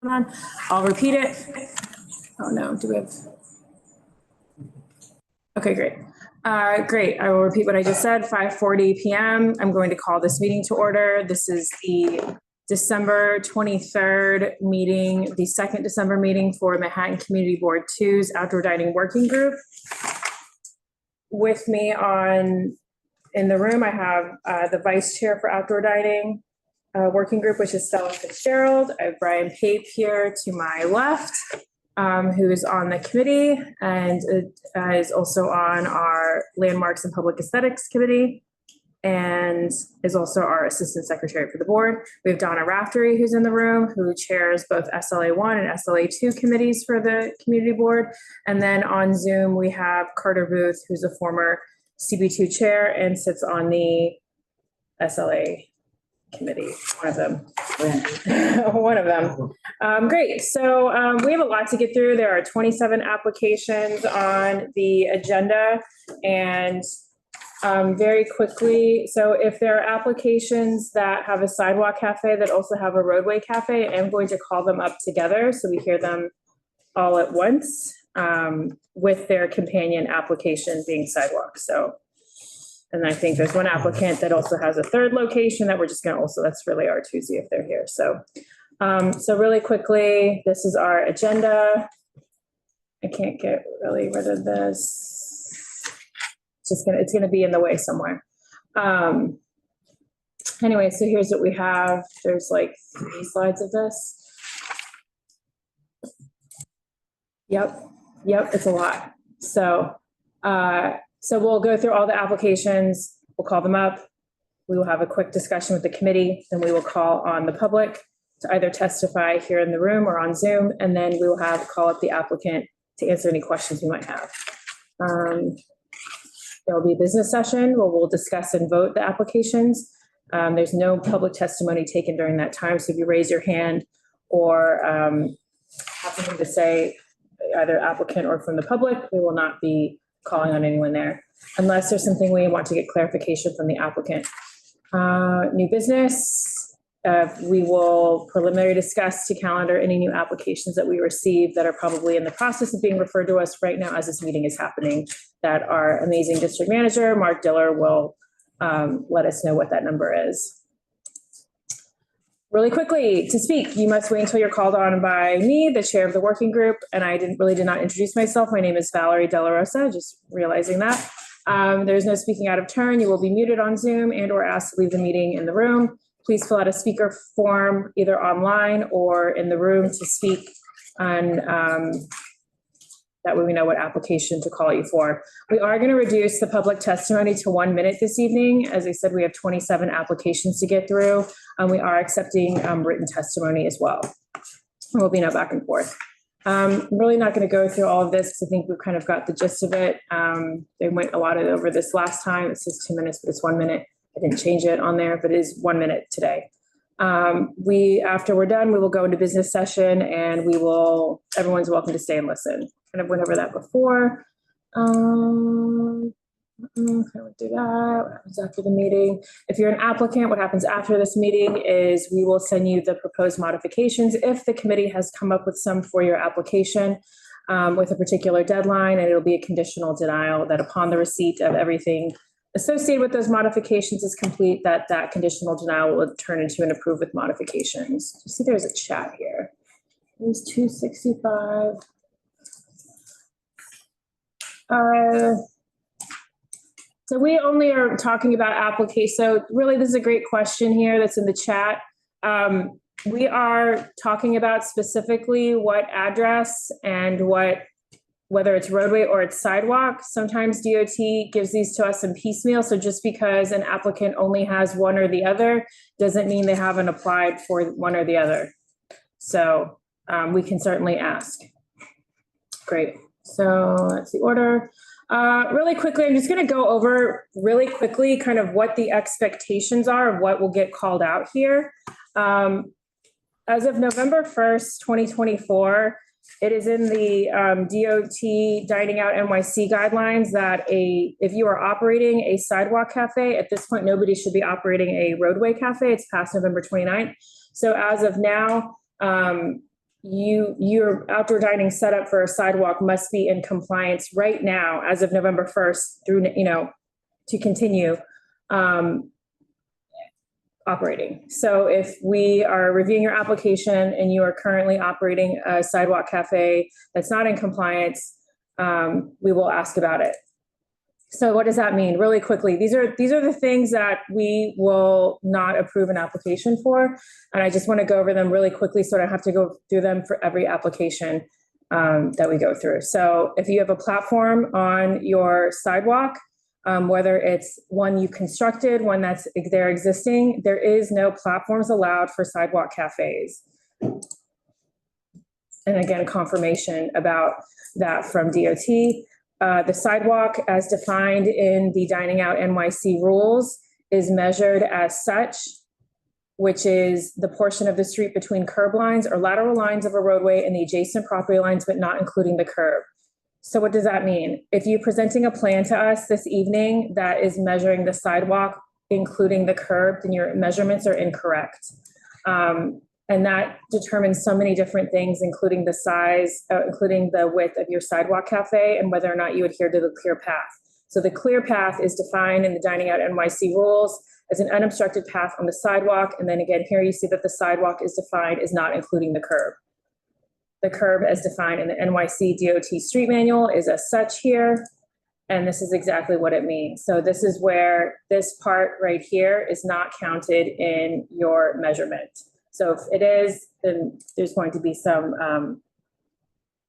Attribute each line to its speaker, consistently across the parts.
Speaker 1: on. I'll repeat it. Oh no, do we have? Okay, great. Great. I will repeat what I just said. 5:40 p.m. I'm going to call this meeting to order. This is the December 23rd meeting, the second December meeting for Manhattan Community Board 2's Outdoor Dining Working Group. With me in the room, I have the Vice Chair for Outdoor Dining Working Group, which is Stella Fitzgerald. I have Brian Pape here to my left, who is on the committee and is also on our Landmarks and Public Aesthetics Committee and is also our Assistant Secretary for the board. We have Donna Raftery, who's in the room, who chairs both SLA1 and SLA2 committees for the community board. And then on Zoom, we have Carter Booth, who's a former CB2 chair and sits on the SLA committee, one of them. One of them. Great. So we have a lot to get through. There are 27 applications on the agenda, and very quickly, so if there are applications that have a sidewalk cafe that also have a roadway cafe, I'm going to call them up together so we hear them all at once, with their companion application being sidewalk. So, and I think there's one applicant that also has a third location that we're just going to also, that's really our Tuesday if they're here. So, so really quickly, this is our agenda. I can't get really rid of this. It's gonna be in the way somewhere. Anyway, so here's what we have. There's like 3 slides of this. Yep, it's a lot. So, so we'll go through all the applications. We'll call them up. We will have a quick discussion with the committee. Then we will call on the public to either testify here in the room or on Zoom. And then we will call up the applicant to answer any questions we might have. There will be a business session where we'll discuss and vote the applications. There's no public testimony taken during that time. So if you raise your hand or have something to say, either applicant or from the public, we will not be calling on anyone there unless there's something we want to get clarification from the applicant. New business. We will preliminary discuss to calendar any new applications that we receive that are probably in the process of being referred to us right now as this meeting is happening, that our amazing district manager, Mark Diller, will let us know what that number is. Really quickly, to speak, you must wait until you're called on by me, the chair of the working group, and I did not introduce myself. My name is Valerie De La Rosa, just realizing that. There's no speaking out of turn. You will be muted on Zoom and or asked to leave the meeting in the room. Please fill out a speaker form either online or in the room to speak on, that way we know what application to call you for. We are going to reduce the public testimony to 1 minute this evening. As I said, we have 27 applications to get through. We are accepting written testimony as well. There will be no back and forth. I'm really not going to go through all of this because I think we've kind of got the gist of it. They went a lot over this last time. It says 2 minutes, but it's 1 minute. I didn't change it on there, but it is 1 minute today. After we're done, we will go into business session and everyone's welcome to stay and listen. Kind of went over that before. I would do that. What happens after the meeting? If you're an applicant, what happens after this meeting is we will send you the proposed modifications if the committee has come up with some for your application with a particular deadline, and it'll be a conditional denial that upon the receipt of everything associated with those modifications is complete, that conditional denial will turn into an approved with modifications. You see there's a chat here. There's 265. So we only are talking about application. So really, this is a great question here that's in the chat. We are talking about specifically what address and whether it's roadway or it's sidewalk. Sometimes DOT gives these to us in piecemeal. So just because an applicant only has one or the other doesn't mean they haven't applied for one or the other. So we can certainly ask. Great. So that's the order. Really quickly, I'm just going to go over really quickly kind of what the expectations are of what will get called out here. As of November 1st, 2024, it is in the DOT Dining Out NYC guidelines that if you are operating a sidewalk cafe, at this point, nobody should be operating a roadway cafe. It's past November 29th. So as of now, your outdoor dining setup for a sidewalk must be in compliance right now as of November 1st through, to continue operating. So if we are reviewing your application and you are currently operating a sidewalk cafe that's not in compliance, we will ask about it. So what does that mean? Really quickly, these are the things that we will not approve an application for. And I just want to go over them really quickly so I don't have to go through them for every application that we go through. So if you have a platform on your sidewalk, whether it's one you constructed, one that's there existing, there is no platforms allowed for sidewalk cafes. And again, confirmation about that from DOT. The sidewalk as defined in the Dining Out NYC rules is measured as such, which is the portion of the street between curb lines or lateral lines of a roadway and the adjacent property lines, but not including the curb. So what does that mean? If you're presenting a plan to us this evening that is measuring the sidewalk, including the curb, then your measurements are incorrect. And that determines so many different things, including the size, including the width of your sidewalk cafe and whether or not you adhere to the clear path. So the clear path is defined in the Dining Out NYC rules as an unobstructed path on the sidewalk. And then again, here you see that the sidewalk is defined as not including the curb. The curb as defined in the NYC DOT street manual is as such here. And this is exactly what it means. So this is where this part right here is not counted in your measurement. So if it is, then there's going to be some,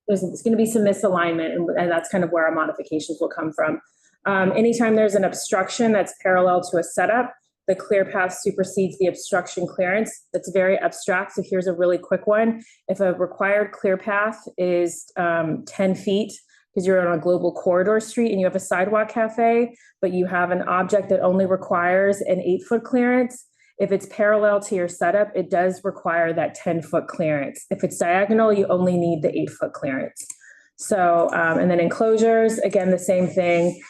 Speaker 1: there's going to be some misalignment, and that's kind of where our modifications will come from. Anytime there's an obstruction that's parallel to a setup, the clear path supersedes the obstruction clearance. That's very abstract. So here's a really quick one. If a required clear path is 10 feet, because you're on a global corridor street and you have a sidewalk cafe, but you have an object that only requires an 8-foot clearance, if it's parallel to your setup, it does require that 10-foot clearance. If it's diagonal, you only need the 8-foot clearance. So, and then enclosures, again, the same thing.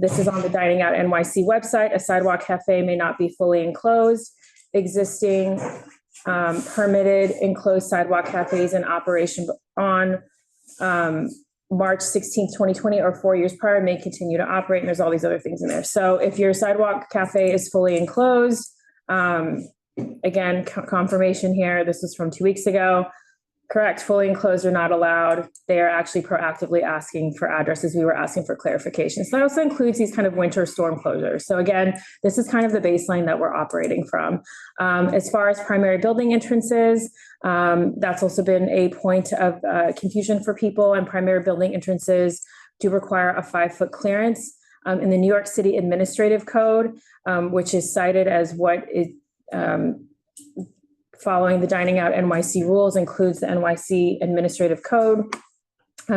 Speaker 1: This is on the Dining Out NYC website. A sidewalk cafe may not be fully enclosed. Existing permitted enclosed sidewalk cafes in operation on March 16th, 2020 or 4 years prior may continue to operate. And there's all these other things in there. So if your sidewalk cafe is fully enclosed, again, confirmation here, this was from 2 weeks ago. Correct, fully enclosed are not allowed. They are actually proactively asking for addresses. We were asking for clarification. So that also includes these kind of winter storm closures. So again, this is kind of the baseline that we're operating from. As far as primary building entrances, that's also been a point of confusion for people, and primary building entrances do require a 5-foot clearance. In the New York City Administrative Code, which is cited as what is following the Dining Out NYC rules, includes the NYC Administrative Code,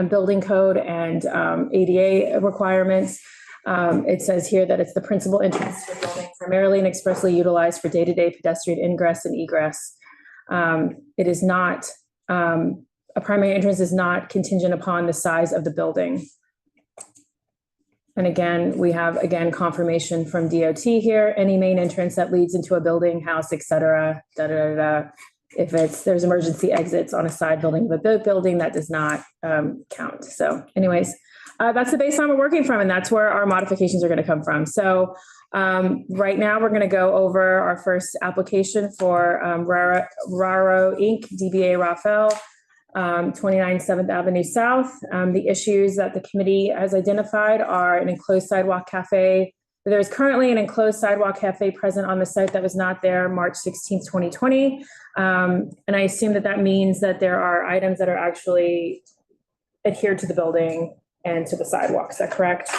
Speaker 1: Building Code, and ADA requirements. It says here that it's the principal entrance to the building primarily and expressly utilized for day-to-day pedestrian ingress and egress. It is not, a primary entrance is not contingent upon the size of the building. And again, we have, again, confirmation from DOT here, any main entrance that leads into a building, house, et cetera, If there's emergency exits on a side building of a building, that does not count. So anyways, that's the baseline we're working from, and that's where our modifications are going to come from. So right now we're going to go over our first application for Raro Inc., DBA Rafele, 29 7th Avenue South. The issues that the committee has identified are an enclosed sidewalk cafe. There's currently an enclosed sidewalk cafe present on the site that was not there March 16th, 2020. And I assume that that means that there are items that are actually adhered to the building and to the sidewalk. Is that correct?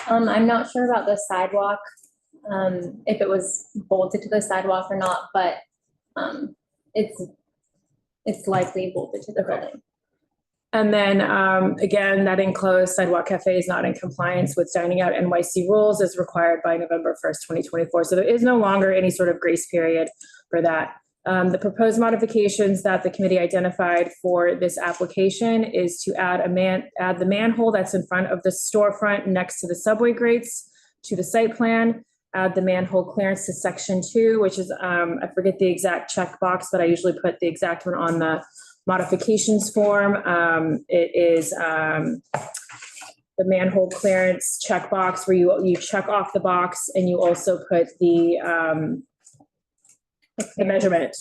Speaker 2: I'm not sure about the sidewalk, if it was bolted to the sidewalk or not, but it's likely bolted to the building.
Speaker 1: And then again, that enclosed sidewalk cafe is not in compliance with Dining Out NYC rules as required by November 1st, 2024. So there is no longer any sort of grace period for that. The proposed modifications that the committee identified for this application is to add the manhole that's in front of the storefront next to the subway grates to the site plan. Add the manhole clearance to section 2, which is, I forget the exact checkbox, but I usually put the exact one on the modifications form. It is the manhole clearance checkbox where you check off the box and you also put the measurement,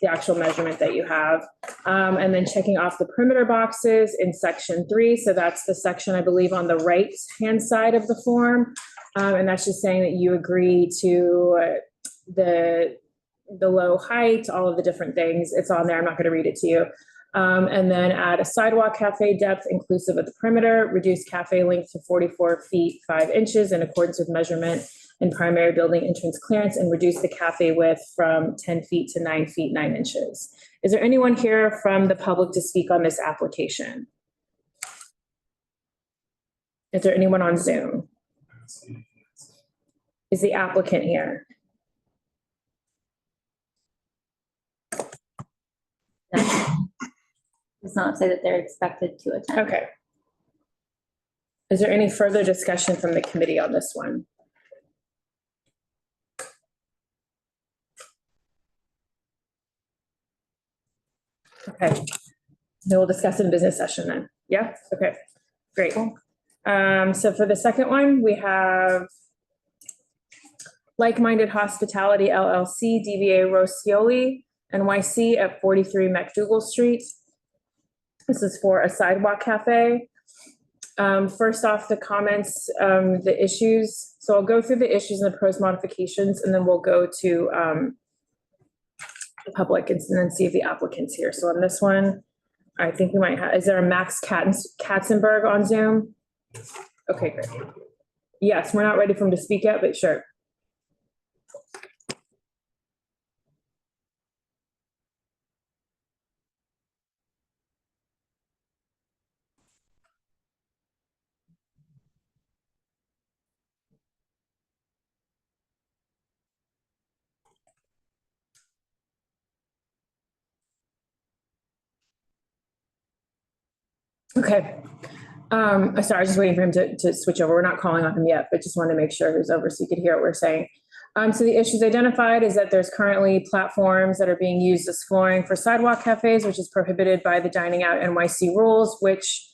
Speaker 1: the actual measurement that you have. And then checking off the perimeter boxes in section 3. So that's the section, I believe, on the right-hand side of the form. And that's just saying that you agree to the low height, all of the different things. It's on there. I'm not going to read it to you. And then add a sidewalk cafe depth inclusive of the perimeter, reduce cafe length to 44 feet 5 inches in accordance with measurement in primary building entrance clearance, and reduce the cafe width from 10 feet to 9 feet 9 inches. Is there anyone here from the public to speak on this application? Is there anyone on Zoom? Is the applicant here?
Speaker 2: Does not say that they're expected to attend.
Speaker 1: Okay. Is there any further discussion from the committee on this one? Okay. Then we'll discuss it in business session then. Yeah? Okay, great. So for the second one, we have Likeminded Hospitality LLC, DBA Roscioli, NYC at 43 MacDougal Street. This is for a sidewalk cafe. First off, the comments, the issues. So I'll go through the issues and the pros modifications, and then we'll go to the public and then see if the applicant's here. So on this one, I think we might have, is there a Max Katzenberg on Zoom? Okay, great. Yes, we're not ready for him to speak yet, but sure. Okay. Sorry, I was just waiting for him to switch over. We're not calling on him yet, but just wanted to make sure he was over so you could hear what we're saying. So the issues identified is that there's currently platforms that are being used as flooring for sidewalk cafes, which is prohibited by the Dining Out NYC rules, which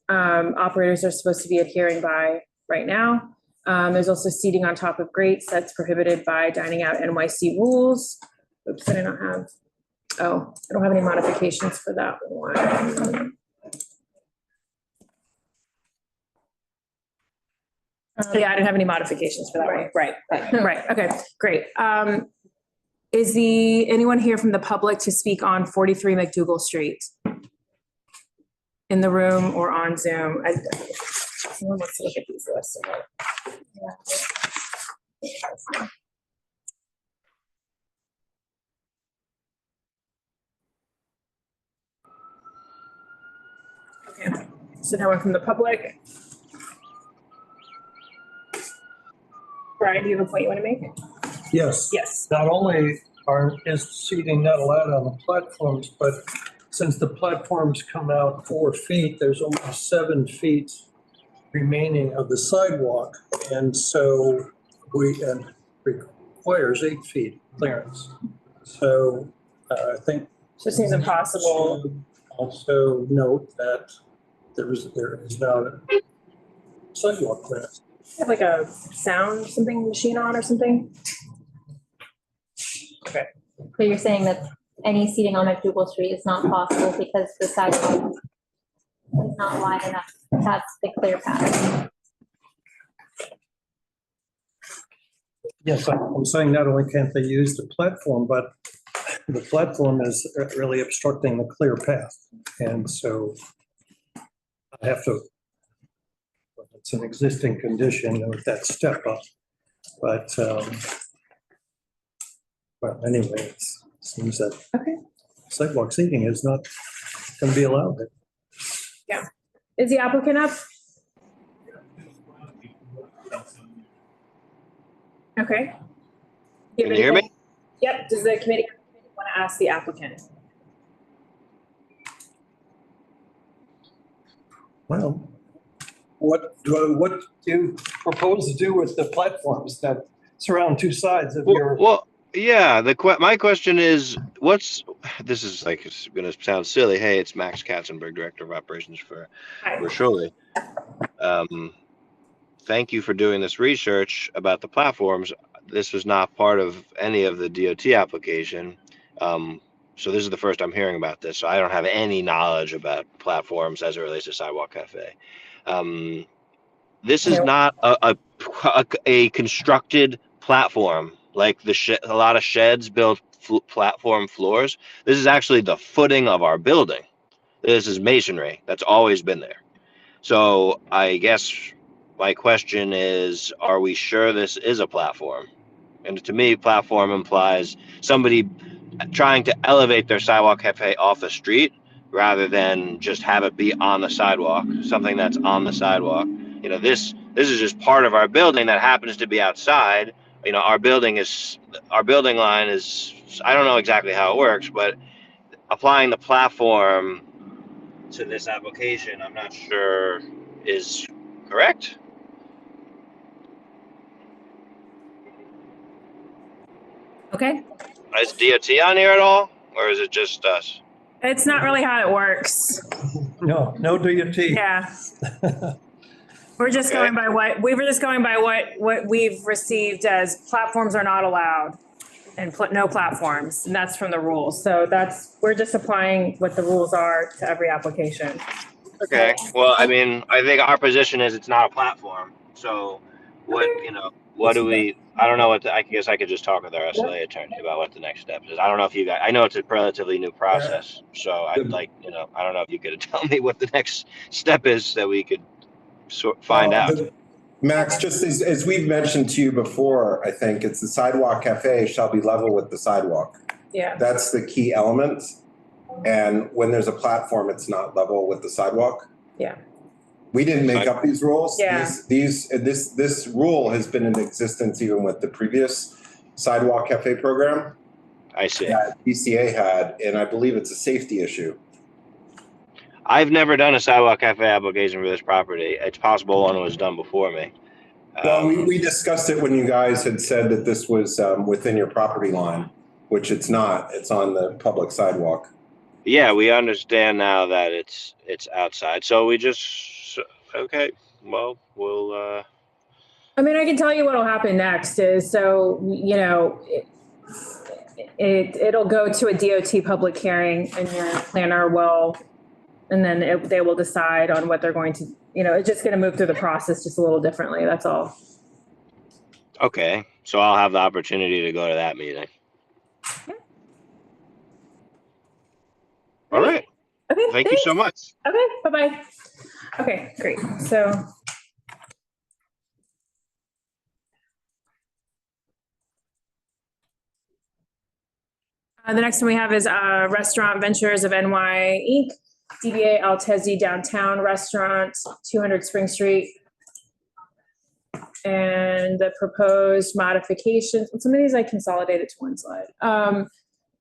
Speaker 1: operators are supposed to be adhering by right now. There's also seating on top of grates that's prohibited by Dining Out NYC rules. Oops, I don't have, oh, I don't have any modifications for that one. Yeah, I didn't have any modifications for that one. Right. Okay, great. Is anyone here from the public to speak on 43 MacDougal Street? In the room or on Zoom? Someone wants to look at these lists. Okay, so no one from the public. Brian, do you have a point you want to make?
Speaker 3: Yes.
Speaker 1: Yes.
Speaker 3: Not only is seating not allowed on the platforms, but since the platforms come out 4 feet, there's only 7 feet remaining of the sidewalk. And so and requires 8 feet clearance. So I think.
Speaker 1: So it seems impossible.
Speaker 3: Also note that there is now a sidewalk clearance.
Speaker 1: Have like a sound something machine on or something? Okay.
Speaker 2: So you're saying that any seating on MacDougal Street is not possible because the sidewalk is not wide enough. That's the clear path.
Speaker 3: Yes, I'm saying not only can't they use the platform, but the platform is really obstructing the clear path. And so I have to, it's an existing condition with that step up. But well, anyway, it seems that sidewalk seating is not going to be allowed.
Speaker 1: Yeah. Is the applicant up? Okay.
Speaker 4: Can you hear me?
Speaker 1: Yep. Does the committee want to ask the applicant?
Speaker 3: Well, what do you propose to do with the platforms that surround two sides of your?
Speaker 4: Well, Yeah, my question is, this is like, it's gonna sound silly. Hey, it's Max Katzenberg, Director of Operations for
Speaker 1: Hi.
Speaker 4: Roscioli. Thank you for doing this research about the platforms. This was not part of any of the DOT application. So this is the first I'm hearing about this. So I don't have any knowledge about platforms as it relates to Sidewalk Cafe. This is not a constructed platform like a lot of sheds build platform floors. This is actually the footing of our building. This is masonry that's always been there. So I guess my question is, are we sure this is a platform? And to me, platform implies somebody trying to elevate their Sidewalk Cafe off the street rather than just have it be on the sidewalk, something that's on the sidewalk. This is just part of our building that happens to be outside. Our building line is, I don't know exactly how it works, but applying the platform to this application, I'm not sure is correct.
Speaker 1: Okay.
Speaker 4: Is DOT on here at all, or is it just us?
Speaker 1: It's not really how it works.
Speaker 3: No DOT.
Speaker 1: Yeah. We're just
Speaker 4: Okay.
Speaker 1: going by what we've received as platforms are not allowed and no platforms, and that's from the rules. So we're just applying what the rules are to every application.
Speaker 4: Okay. Well, I mean, I think our position is it's not a platform. So what do we, I don't know I guess I could just talk with our SLA attorney about what the next step is. I don't know if you guys, I know it's a relatively new process. So I'd like, I don't know if you could tell me what the next step is that we could find out.
Speaker 5: Max, just as we've mentioned to you before, I think it's the Sidewalk Cafe shall be level with the sidewalk.
Speaker 1: Yeah.
Speaker 5: That's the key element. And when there's a platform, it's not level with the sidewalk.
Speaker 1: Yeah.
Speaker 5: We didn't make up these rules.
Speaker 1: Yeah.
Speaker 5: This rule has been in existence even with the previous Sidewalk Cafe program
Speaker 4: I see.
Speaker 5: that BCA had, and I believe it's a safety issue.
Speaker 4: I've never done a Sidewalk Cafe application for this property. It's possible one was done before me.
Speaker 5: Well, we discussed it when you guys had said that this was within your property line, which it's not. It's on the public sidewalk.
Speaker 4: Yeah, we understand now that it's outside. So okay. Well, we'll.
Speaker 1: I mean, I can tell you what'll happen next is, it'll go to a DOT public hearing and your planner will, and then they will decide on what they're going to, it's just going to move through the process just a little differently. That's all.
Speaker 4: Okay, so I'll have the opportunity to go to that meeting.
Speaker 1: Yeah.
Speaker 4: All right.
Speaker 1: Okay.
Speaker 4: Thank you so much.
Speaker 1: Okay. Bye-bye. Okay, great. So. The next one we have is Restaurant Ventures of NY Inc., DBA Altesi Downtown Restaurant, 200 Spring Street. And the proposed modifications, some of these I consolidated to one slide.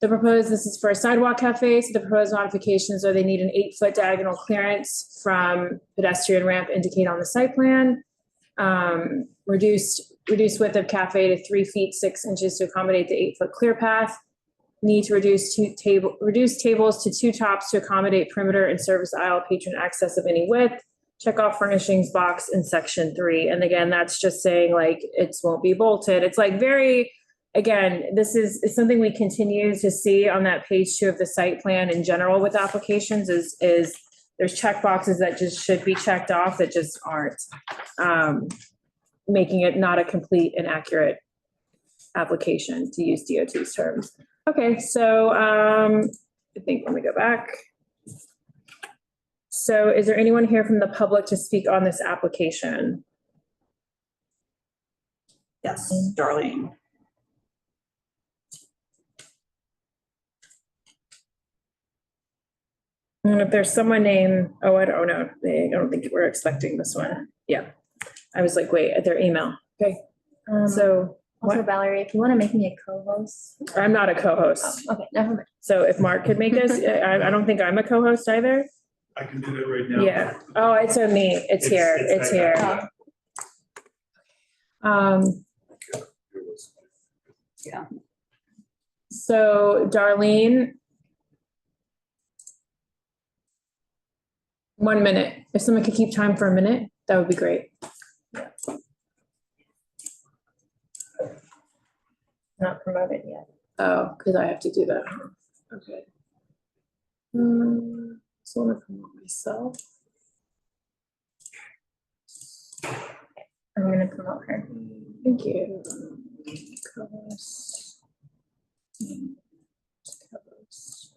Speaker 1: This is for a Sidewalk Cafe, so the proposed modifications are they need an 8-foot diagonal clearance from pedestrian ramp indicated on the site plan. Reduced width of cafe to 3 feet 6 inches to accommodate the 8-foot clear path. Need to reduce tables to 2 tops to accommodate perimeter and service aisle patron access of any width. Check off furnishings box in section 3. And again, that's just saying like it won't be bolted. It's like this is something we continue to see on that page 2 of the site plan in general with applications is there's check boxes that just should be checked off that just aren't, making it not a complete and accurate application, to use DOT's terms. Okay, so I think, let me go back. So is there anyone here from the public to speak on this application?
Speaker 6: Yes, Darlene.
Speaker 1: And if there's someone named, I don't know. I don't think we're expecting this one. Yeah. I was like, wait, their email. Okay. So
Speaker 2: Also,
Speaker 1: what?
Speaker 2: Valerie, if you want to make me a co-host.
Speaker 1: I'm not a co-host.
Speaker 2: Okay, never mind.
Speaker 1: So if Mark could make us, I don't think I'm a co-host either.
Speaker 7: I can do that right now.
Speaker 1: Yeah. Oh, it's on me. It's here. It's here.
Speaker 6: Yeah.
Speaker 1: So Darlene. 1 minute. If someone could keep time for a minute, that would be great.
Speaker 2: Not promoted yet.
Speaker 1: Oh, because I have to do that. Okay. So I'm gonna promote myself.
Speaker 2: I'm gonna promote her.
Speaker 1: Thank you. Covers. Covers.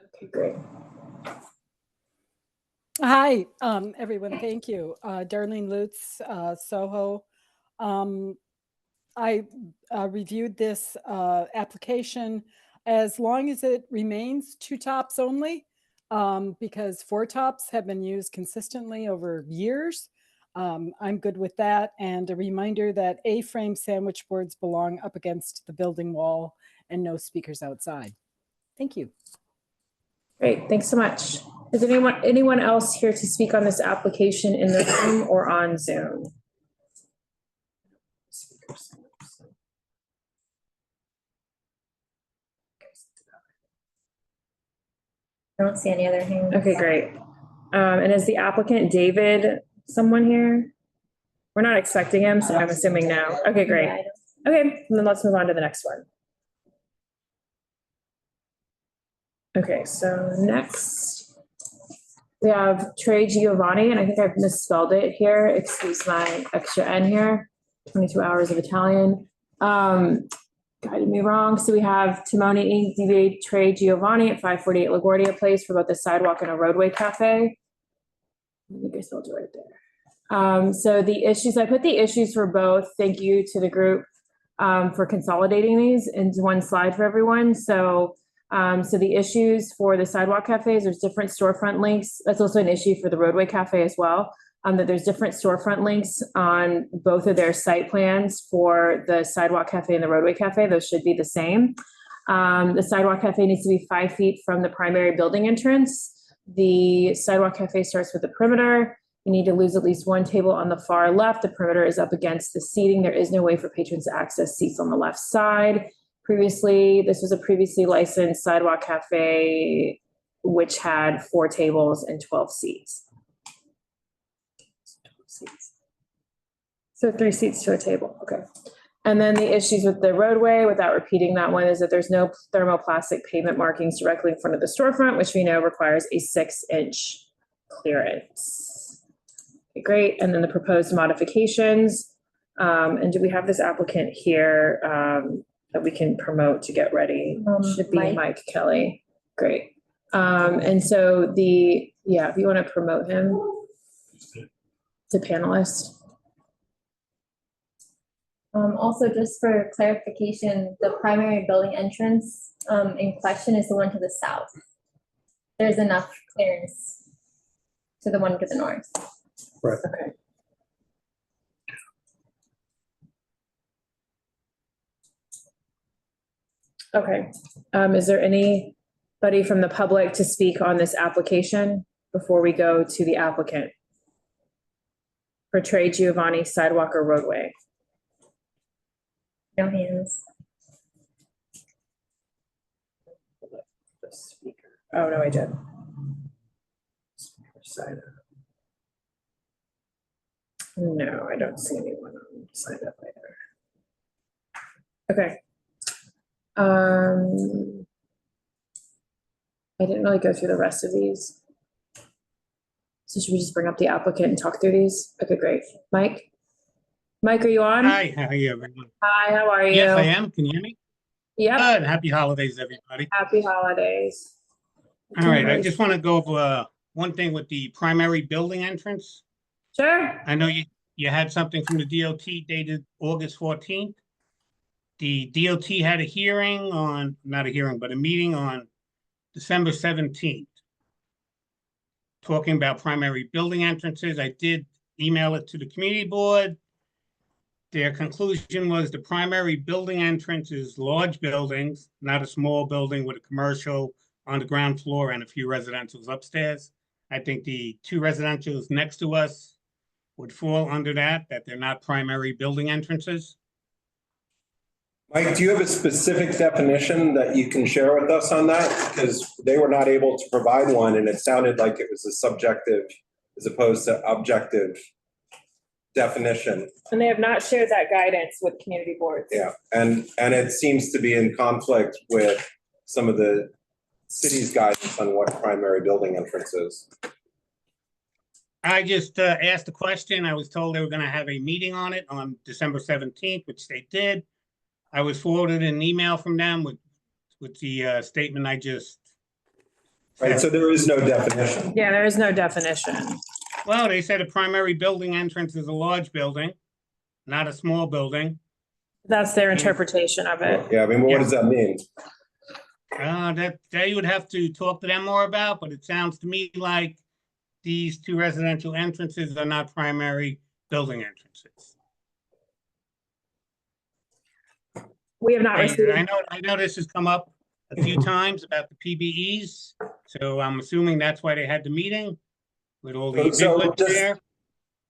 Speaker 1: Okay, great.
Speaker 7: Hi, everyone. Thank you. Darlene Lutz, Soho. I reviewed this application as long as it remains 2 tops only, because 4 tops have been used consistently over years. I'm good with that. And a reminder that A-frame sandwich boards belong up against the building wall and no speakers outside. Thank you.
Speaker 1: Great, thanks so much. Is anyone else here to speak on this application in the room or on Zoom?
Speaker 2: I don't see any other hands.
Speaker 1: Okay, great. And is the applicant David someone here? We're not expecting him, so I'm assuming no. Okay, great.
Speaker 2: Yeah, I don't-
Speaker 1: Okay, then let's move on to the next one. Okay, so next we have Trey Giovani, and I think I've misspelled it here. Excuse my extra N here. 22 hours of Italian. Guided me wrong. So we have Timoni Inc. DBA Trey Giovani at 548 LaGuardia Place for both the Sidewalk and a Roadway cafe. I think I spelled it right there. So the issues, I put the issues for both. Thank you to the group for consolidating these into one slide for everyone. So the issues for the Sidewalk cafes, there's different storefront links. That's also an issue for the Roadway cafe as well. That there's different storefront links on both of their site plans for the Sidewalk cafe and the Roadway cafe. Those should be the same. The Sidewalk cafe needs to be 5 feet from the primary building entrance. The Sidewalk cafe starts with the perimeter. You need to lose at least 1 table on the far left. The perimeter is up against the seating. There is no way for patrons to access seats on the left side. This was a previously licensed Sidewalk cafe, which had 4 tables and 12 seats. So 3 seats to a table, okay. And then the issues with the Roadway, without repeating that one, is that there's no thermoplastic pavement markings directly in front of the storefront, which we know requires a 6-inch clearance. Okay, great, and then the proposed modifications. And do we have this applicant here that we can promote to get ready? Should be Mike Kelly, great. And so if you wanna promote him to panelist.
Speaker 2: Also, just for clarification, the primary building entrance in question is the one to the south. There's enough clearance to the one to the north.
Speaker 3: Right.
Speaker 1: Okay. Okay, is there anybody from the public to speak on this application before we go to the applicant? For Trey Giovani, Sidewalk or Roadway?
Speaker 2: No hands.
Speaker 1: The speaker. Oh, no, I did. Sign up. No, I don't see anyone on sign up either. Okay. I didn't really go through the rest of these. So should we just bring up the applicant and talk through these? Okay, great. Mike? Mike, are you on?
Speaker 8: Hi, how are you, everyone?
Speaker 1: Hi, how are you?
Speaker 8: Yes, I am. Can you hear me?
Speaker 1: Yep.
Speaker 8: Good. Happy holidays, everybody.
Speaker 1: Happy holidays.
Speaker 8: All right, I just want to go over one thing with the primary building entrance.
Speaker 1: Sure.
Speaker 8: I know you had something from the DOT dated August 14th. The DOT had a hearing not a hearing, but a meeting on December 17th, talking about primary building entrances. I did email it to the community board. Their conclusion was the primary building entrance is large buildings, not a small building with a commercial on the ground floor and a few residentials upstairs. I think the 2 residentials next to us would fall under that they're not primary building entrances.
Speaker 5: Mike, do you have a specific definition that you can share with us on that? Because they were not able to provide one, and it sounded like it was a subjective as opposed to objective definition.
Speaker 1: And they have not shared that guidance with community boards.
Speaker 5: Yeah, and it seems to be in conflict with some of the city's guidance on what primary building entrance is.
Speaker 8: I just asked a question. I was told they were gonna have a meeting on it on December 17th, which they did. I was forwarded an email from them with the statement I just.
Speaker 5: Right, so there is no definition.
Speaker 1: Yeah, there is no definition.
Speaker 8: Well, they said a primary building entrance is a large building, not a small building.
Speaker 1: That's their interpretation of it.
Speaker 5: Yeah, I mean, what does that mean?
Speaker 8: That you would have to talk to them more about, but it sounds to me like these two residential entrances are not primary building entrances.
Speaker 1: We have not received.
Speaker 8: I know this has come up a few times about the PBEs, so I'm assuming that's why they had the meeting with all the
Speaker 5: So
Speaker 8: big
Speaker 5: just-
Speaker 8: there.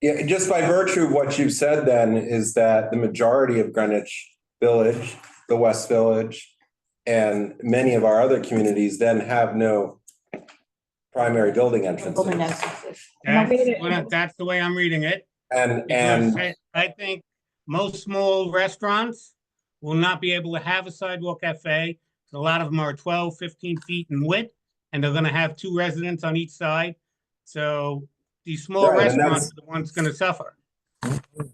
Speaker 5: Yeah, just by virtue of what you've said then is that the majority of Greenwich Village, the West Village, and many of our other communities then have no primary building entrances.
Speaker 8: That's the way I'm reading it.
Speaker 5: And
Speaker 8: Because I think most small restaurants will not be able to have a sidewalk cafe. A lot of them are 12, 15 feet in width, and they're gonna have two residents on each side. So these small
Speaker 5: Right, and
Speaker 8: restaurants are the ones gonna suffer.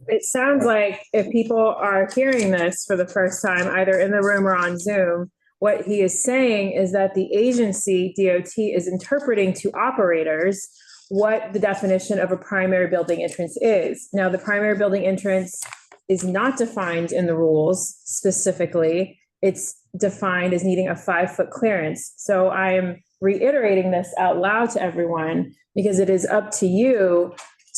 Speaker 1: It sounds like if people are hearing this for the first time, either in the room or on Zoom, what he is saying is that the agency, DOT, is interpreting to operators what the definition of a primary building entrance is. Now, the primary building entrance is not defined in the rules specifically. It's defined as needing a 5-foot clearance. So I am reiterating this out loud to everyone because it is up to you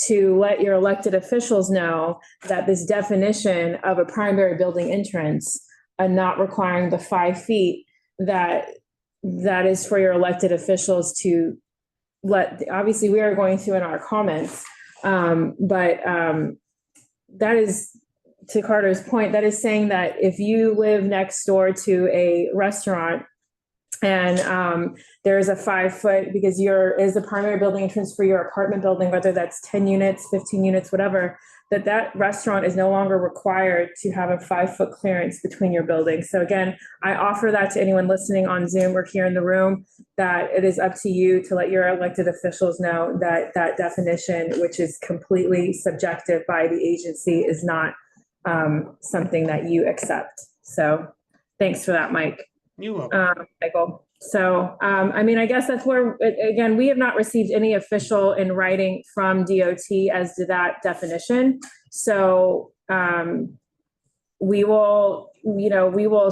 Speaker 1: to let your elected officials know that this definition of a primary building entrance and not requiring the 5 feet that is for your elected officials to obviously we are going to in our comments. But that is, to Carter's point, that is saying that if you live next door to a restaurant and there is a 5-foot, because is the primary building entrance for your apartment building, whether that's 10 units, 15 units, whatever, that restaurant is no longer required to have a 5-foot clearance between your buildings. So again, I offer that to anyone listening on Zoom or here in the room, that it is up to you to let your elected officials know that that definition, which is completely subjective by the agency, is not something that you accept. So thanks for that, Mike.
Speaker 8: You're welcome.
Speaker 1: Michael. So, I mean, I guess that's where, again, we have not received any official in writing from DOT as to that definition. So, we will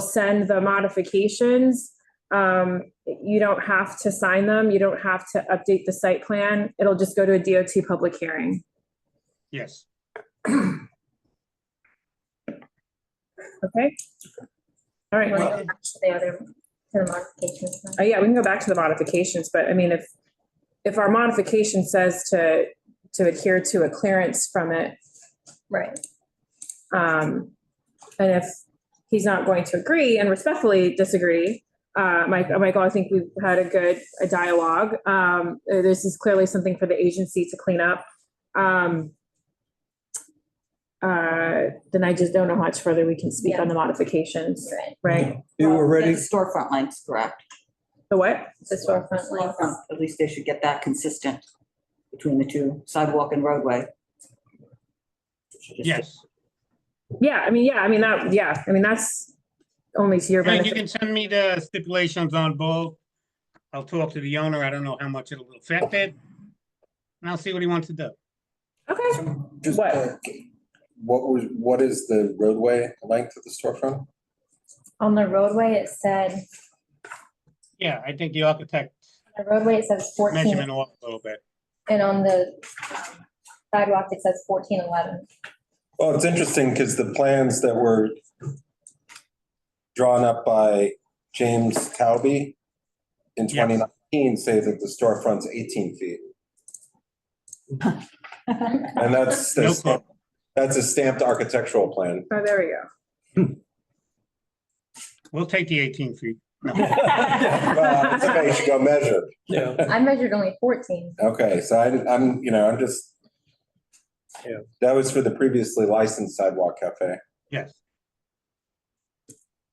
Speaker 1: send the modifications. You don't have to sign them. You don't have to update the site plan. It'll just go to a DOT public hearing.
Speaker 8: Yes.
Speaker 1: Okay. All right.
Speaker 2: You wanna go back to the modifications?
Speaker 1: Yeah, we can go back to the modifications, but I mean, if our modification says to adhere to a clearance from it,
Speaker 2: Right.
Speaker 1: and if he's not going to agree and respectfully disagree, Michael, I think we've had a dialogue. This is clearly something for the agency to clean up. Then I just don't know how much further we can speak on the modifications, right?
Speaker 3: You were ready?
Speaker 6: The storefront length's correct.
Speaker 1: The what?
Speaker 2: The storefront length.
Speaker 6: Storefront, at least they should get that consistent between the two, sidewalk and roadway.
Speaker 8: Yes.
Speaker 1: Yeah, I mean, that's only to your
Speaker 8: Yeah, you
Speaker 1: benefit.
Speaker 8: can send me the stipulations on both. I'll talk to the owner. I don't know how much it'll affect it. And I'll see what he wants to do.
Speaker 1: Okay.
Speaker 5: Just,
Speaker 1: What?
Speaker 5: what is the roadway length of the storefront?
Speaker 2: On the roadway, it said,
Speaker 8: Yeah, I think the architect
Speaker 2: the roadway, it says 14,
Speaker 8: measurement off a little bit.
Speaker 2: and on the sidewalk, it says 1411.
Speaker 5: Well, it's interesting because the plans that were drawn up by James Tauby in
Speaker 8: Yeah.
Speaker 5: 2019 say that the storefront's 18 feet. And that's
Speaker 8: No problem.
Speaker 5: a stamped architectural plan.
Speaker 1: Oh, there we go.
Speaker 8: We'll take the 18 feet.
Speaker 5: Well, somebody should go measure.
Speaker 3: Yeah.
Speaker 2: I measured only 14.
Speaker 5: Okay, so I'm just.
Speaker 3: Yeah.
Speaker 5: That was for the previously licensed Sidewalk Cafe.
Speaker 8: Yes.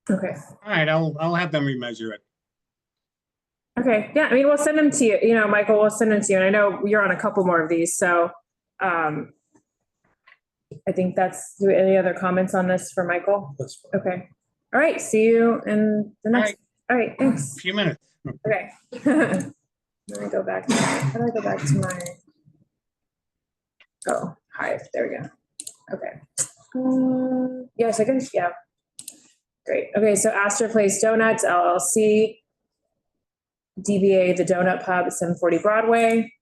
Speaker 1: Okay.
Speaker 8: All right, I'll have them remeasure it.
Speaker 1: Okay, yeah, I mean, we'll send them to you, Michael, we'll send them to you, and I know you're on a couple more of these, so, I think any other comments on this for Michael?
Speaker 3: That's fine.
Speaker 1: Okay, all right, see you in the next, all right, thanks,
Speaker 8: Few minutes.
Speaker 1: okay. Let me go back, how do I go back to my? Oh, hi, there we go, okay. Yes, I can, yeah. Great, okay, so Astor Place Donuts LLC. DBA The Donut Pub at 740 Broadway.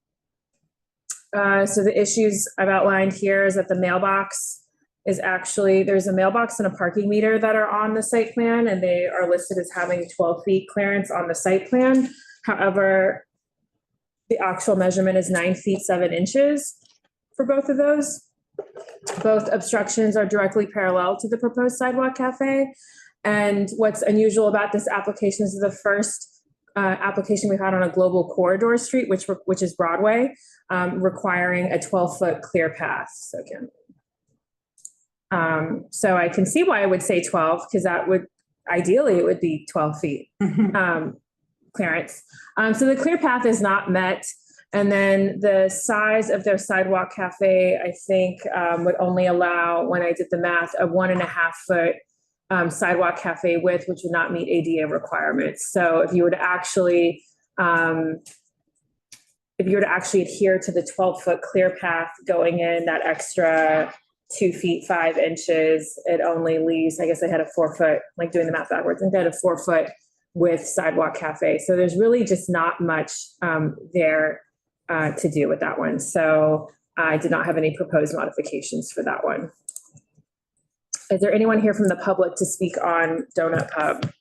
Speaker 1: So the issues I've outlined here is that the mailbox is actually, there's a mailbox and a parking meter that are on the site plan, and they are listed as having 12 feet clearance on the site plan. However, the actual measurement is 9 feet 7 inches for both of those. Both obstructions are directly parallel to the proposed sidewalk cafe. And what's unusual about this application is the first application we've had on a global corridor street, which is Broadway, requiring a 12-foot clear path. So I can see why I would say 12, because that would, ideally, it would be 12 feet clearance. So the clear path is not met. And then the size of their sidewalk cafe, I think, would only allow, when I did the math, a 1.5 foot sidewalk cafe width, which would not meet ADA requirements. So if you were to actually, adhere to the 12-foot clear path going in, that extra 2 feet 5 inches, it only leaves, I guess I had a 4 foot, like doing the math backwards, I think I had a 4 foot with sidewalk cafe. So there's really just not much there to do with that one. So I did not have any proposed modifications for that one. Is there anyone here from the public to speak on Donut Pub?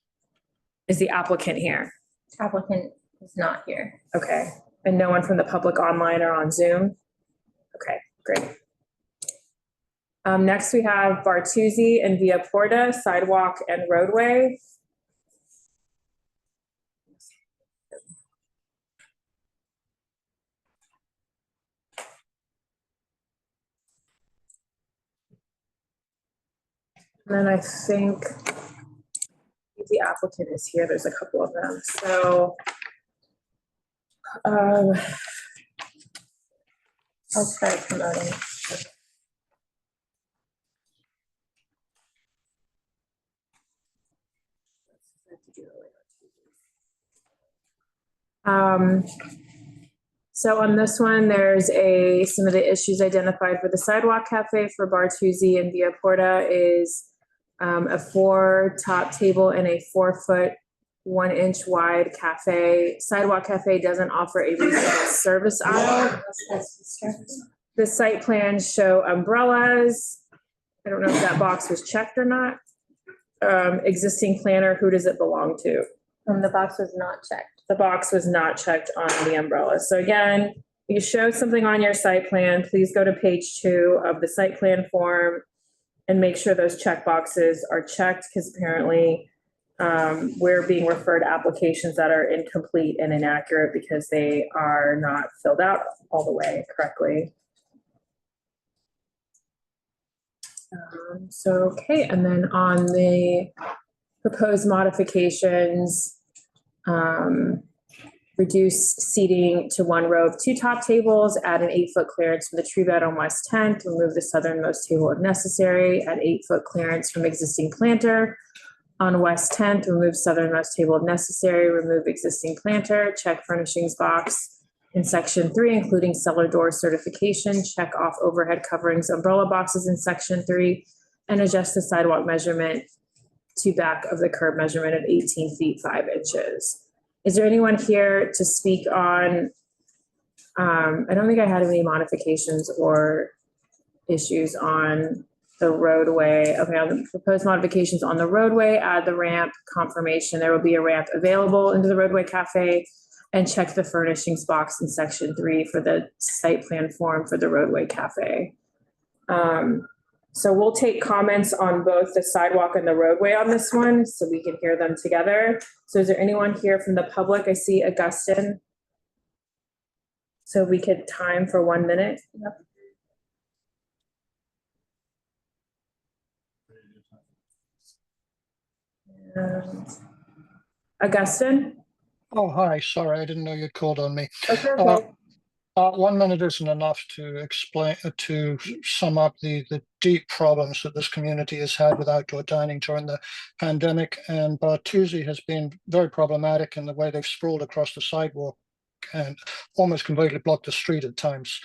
Speaker 1: Is the applicant here?
Speaker 2: Applicant is not here.
Speaker 1: Okay, and no one from the public online or on Zoom? Okay, great. Next we have Bartuzzi and Via Porta, Sidewalk and Roadway. And then I think the applicant is here. There's a couple of them. So I'll start promoting. So on this one, there's some of the issues identified for the sidewalk cafe for Bartuzzi and Via Porta is a 4 top table and a 4 foot 1 inch wide cafe. Sidewalk cafe doesn't offer a reasonable service aisle. The site plans show umbrellas. I don't know if that box was checked or not. Existing planner, who does it belong to?
Speaker 2: The box was not checked.
Speaker 1: The box was not checked on the umbrella. So again, you show something on your site plan, please go to page 2 of the site plan form and make sure those check boxes are checked, because apparently we're being referred applications that are incomplete and inaccurate because they are not filled out all the way correctly. Okay, and then on the proposed modifications, reduce seating to 1 row of 2 top tables, add an 8 foot clearance from the tree bed on West 10th, remove the southernmost table if necessary, add 8 foot clearance from existing planter on West 10th, remove southernmost table if necessary, remove existing planter, check furnishings box in section 3, including cellar door certification, check off overhead coverings, umbrella boxes in section 3, and adjust the sidewalk measurement to back of the curb measurement of 18 feet 5 inches. Is there anyone here to speak on, I don't think I had any modifications or issues on the roadway. Okay, on the proposed modifications on the roadway, add the ramp confirmation. There will be a ramp available into the roadway cafe, and check the furnishings box in section 3 for the site plan form for the roadway cafe. So we'll take comments on both the sidewalk and the roadway on this one, so we can hear them together. So is there anyone here from the public? I see Augustine. So we could time for 1 minute. Augustine?
Speaker 9: Oh, hi. Sorry, I didn't know you'd called on me.
Speaker 1: That's okay.
Speaker 9: 1 minute isn't enough to explain, to sum up the deep problems that this community has had with outdoor dining during the pandemic. And Bartuzzi has been very problematic in the way they've sprawled across the sidewalk and almost completely blocked the street at times.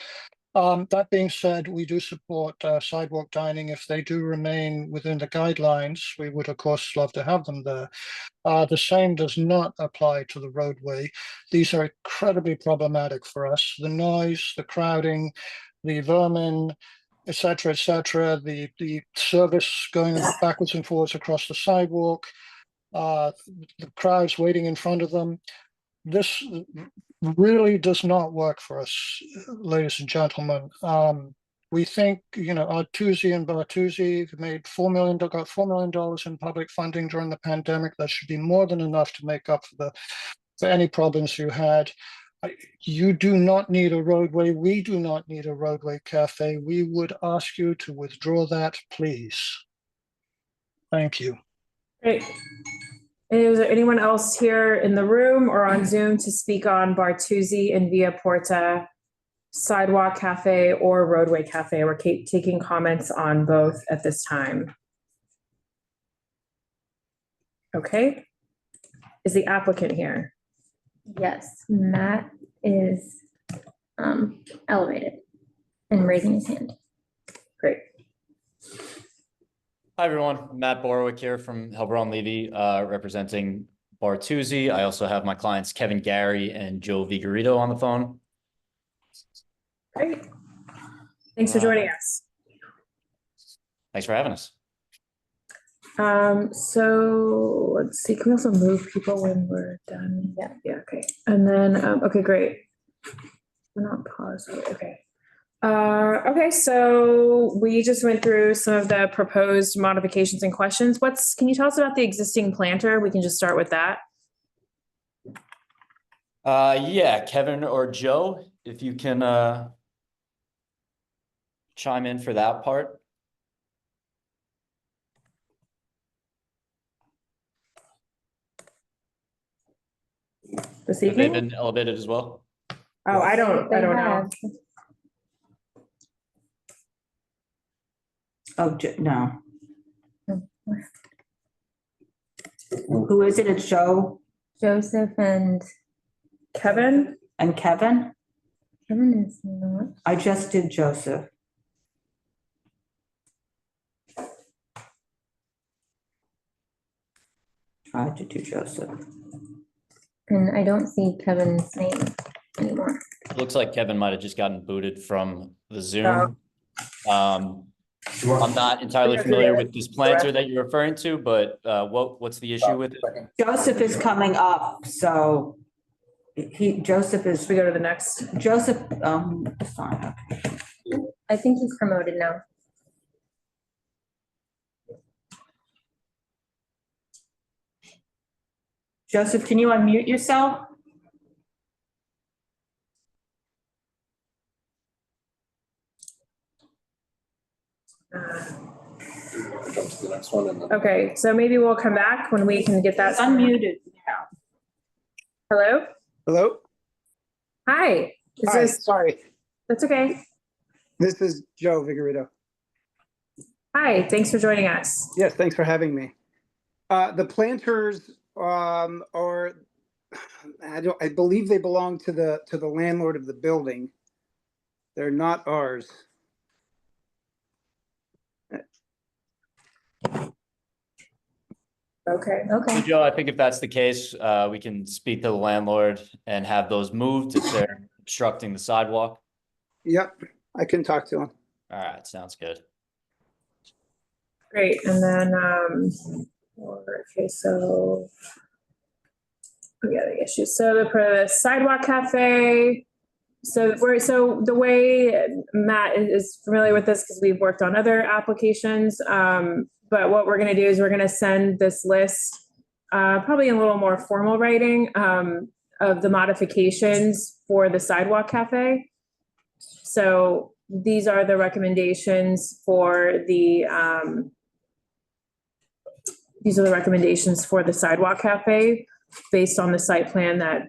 Speaker 9: That being said, we do support sidewalk dining if they do remain within the guidelines. We would, of course, love to have them there. The same does not apply to the roadway. These are incredibly problematic for us. The noise, the crowding, the vermin, et cetera, the service going backwards and forwards across the sidewalk, the crowds waiting in front of them. This really does not work for us, ladies and gentlemen. We think, Altesi and Bartuzzi made got $4 million in public funding during the pandemic. That should be more than enough to make up for any problems you had. You do not need a roadway. We do not need a roadway cafe. We would ask you to withdraw that, please. Thank you.
Speaker 1: Great. Is there anyone else here in the room or on Zoom to speak on Bartuzzi and Via Porta Sidewalk Cafe or Roadway Cafe? We're taking comments on both at this time. Okay. Is the applicant here?
Speaker 2: Yes, Matt is elevated and raising his hand.
Speaker 1: Great.
Speaker 10: Hi, everyone. Matt Borowick here from Helbron Levy, representing Bartuzzi. I also have my clients Kevin Gary and Joe Vigorito on the phone.
Speaker 1: Great. Thanks for joining us.
Speaker 10: Thanks for having us.
Speaker 1: So let's see, can we also move people when we're done? Yeah, okay. And then, okay, great. We're not paused, okay. Okay, so we just went through some of the proposed modifications and questions. Can you tell us about the existing planter? We can just start with that.
Speaker 10: Yeah, Kevin or Joe, if you can chime in for that part.
Speaker 1: This
Speaker 10: Have they
Speaker 1: evening?
Speaker 10: been elevated as well?
Speaker 1: Oh, I don't know.
Speaker 6: Oh, no. Who is it? It's Joe
Speaker 2: Joseph and
Speaker 1: Kevin?
Speaker 6: and Kevin?
Speaker 2: Kevin is not.
Speaker 6: I just did Joseph. Tried to do Joseph.
Speaker 2: And I don't see Kevin's name anymore.
Speaker 10: Looks like Kevin might have just gotten booted from the Zoom.
Speaker 1: Oh.
Speaker 10: I'm not entirely familiar with this planter that you're referring to, but what's the issue with it?
Speaker 6: Joseph is coming up, so Joseph is,
Speaker 1: We go to the next.
Speaker 6: Joseph, fine.
Speaker 2: I think he's promoted now.
Speaker 6: Joseph, can you unmute yourself?
Speaker 5: Jump to the next one and then.
Speaker 1: Okay, so maybe we'll come back when we can get that.
Speaker 6: It's unmuted.
Speaker 1: Hello?
Speaker 11: Hello?
Speaker 1: Hi. Is
Speaker 11: Hi,
Speaker 1: this,
Speaker 11: sorry.
Speaker 1: that's okay.
Speaker 11: This is Joe Vigorito.
Speaker 1: Hi, thanks for joining us.
Speaker 11: Yes, thanks for having me. The planters are, I believe they belong to the landlord of the building. They're not ours.
Speaker 1: Okay.
Speaker 2: Okay.
Speaker 10: So Joe, I think if that's the case, we can speak to the landlord and have those moved if they're obstructing the sidewalk.
Speaker 11: Yep, I can talk to him.
Speaker 10: All right, sounds good.
Speaker 1: Great, and then, okay, so. Yeah, the issue, so the sidewalk cafe, So the way Matt is familiar with this because we've worked on other applications. But what we're going to do is we're going to send this list, probably in a little more formal writing, of the modifications for the sidewalk cafe. So these are the recommendations for the sidewalk cafe based on the site plan that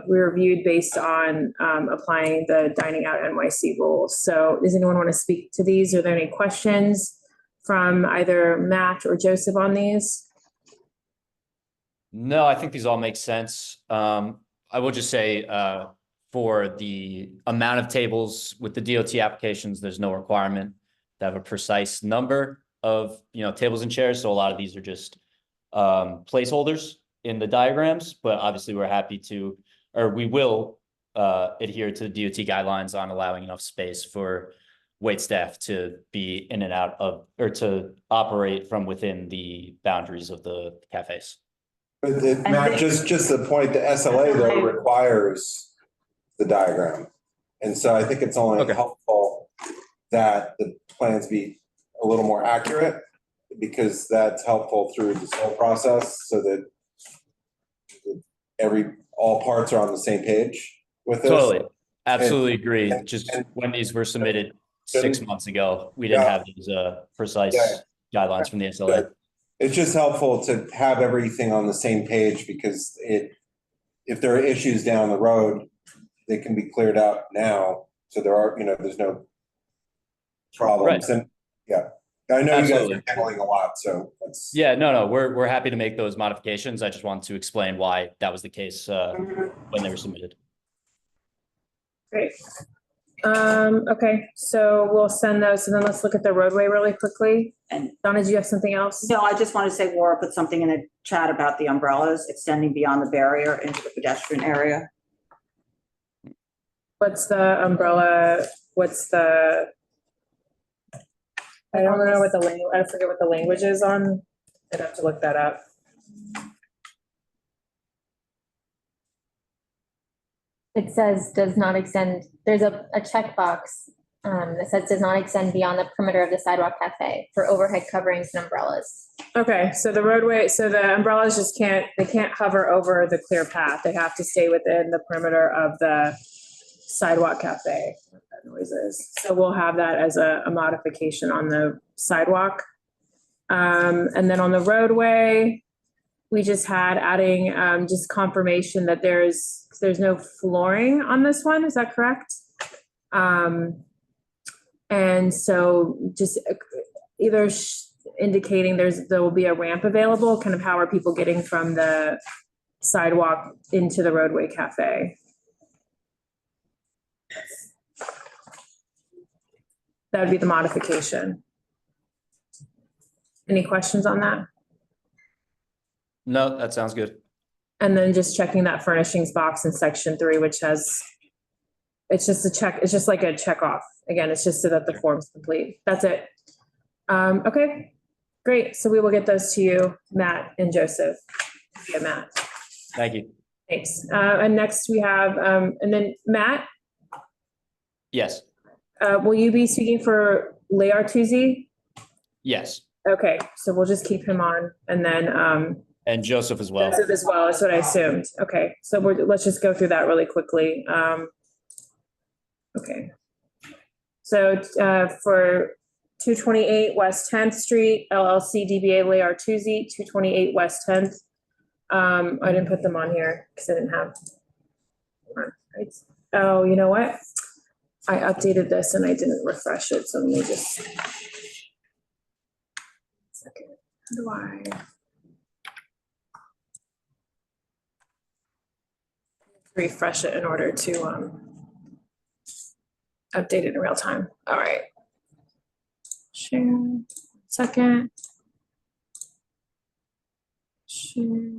Speaker 1: we reviewed based on applying the dining out NYC rules. So does anyone want to speak to these? Are there any questions from either Matt or Joseph on these?
Speaker 10: No, I think these all make sense. I will just say, for the amount of tables with the DOT applications, there's no requirement to have a precise number of, tables and chairs. So a lot of these are just placeholders in the diagrams, but obviously we're happy to, or we will adhere to the DOT guidelines on allowing enough space for wait staff to be in and out of, or to operate from within the boundaries of the cafes.
Speaker 5: But Matt, just the point, the SLA though requires the diagram. And so I think it's only helpful that the plans be a little more accurate, because that's helpful through this whole process so that all parts are on the same page with this.
Speaker 10: Totally. Absolutely agree. Just when these were submitted 6 months ago, we didn't have these precise guidelines from the SLA.
Speaker 5: It's just helpful to have everything on the same page, because if there are issues down the road, they can be cleared out now. So there's no problems.
Speaker 10: Right.
Speaker 5: And I know
Speaker 10: Absolutely.
Speaker 5: you guys are handling a lot, so that's.
Speaker 10: Yeah, no, we're happy to make those modifications. I just wanted to explain why that was the case when they were submitted.
Speaker 1: Great. Okay, so we'll send those, and then let's look at the roadway really quickly.
Speaker 6: And
Speaker 1: Donna, do you have something else?
Speaker 6: no, I just want to say Laura put something in the chat about the umbrellas extending beyond the barrier into the pedestrian area.
Speaker 1: What's the umbrella? I don't know what the language, I forget what the language is on. I'd have to look that up.
Speaker 2: It says does not extend, there's a checkbox that says does not extend beyond the perimeter of the sidewalk cafe for overhead coverings and umbrellas.
Speaker 1: Okay, so the roadway, so the umbrellas just can't hover over the clear path. They have to stay within the perimeter of the sidewalk cafe. What that noise is. So we'll have that as a modification on the sidewalk. And then on the roadway, we just had adding just confirmation that there's no flooring on this one. Is that correct? And so just either indicating there will be a ramp available. Kind of how are people getting from the sidewalk into the roadway cafe? That would be the modification. Any questions on that?
Speaker 10: No, that sounds good.
Speaker 1: And then just checking that furnishings box in section 3, which has, it's just a check, it's just like a check off. Again, it's just so that the form's complete. That's it. Okay, great. So we will get those to you, Matt and Joseph. Yeah, Matt.
Speaker 10: Thank you.
Speaker 1: Thanks. And next we have, and then Matt,
Speaker 10: Yes.
Speaker 1: will you be speaking for Artusi?
Speaker 10: Yes.
Speaker 1: Okay, so we'll just keep him on, and then
Speaker 10: And Joseph as well.
Speaker 1: Joseph as well, that's what I assumed. Okay, so let's just go through that really quickly. Okay. So for 228 West 10th Street, LLC DBA Le Artusi, 228 West 10th. I didn't put them on here because I didn't have. Right. Oh, you know what? I updated this and I didn't refresh it, so let me just. Second. How do I? Refresh it in order to update it in real time. All right. Share. Second. Share.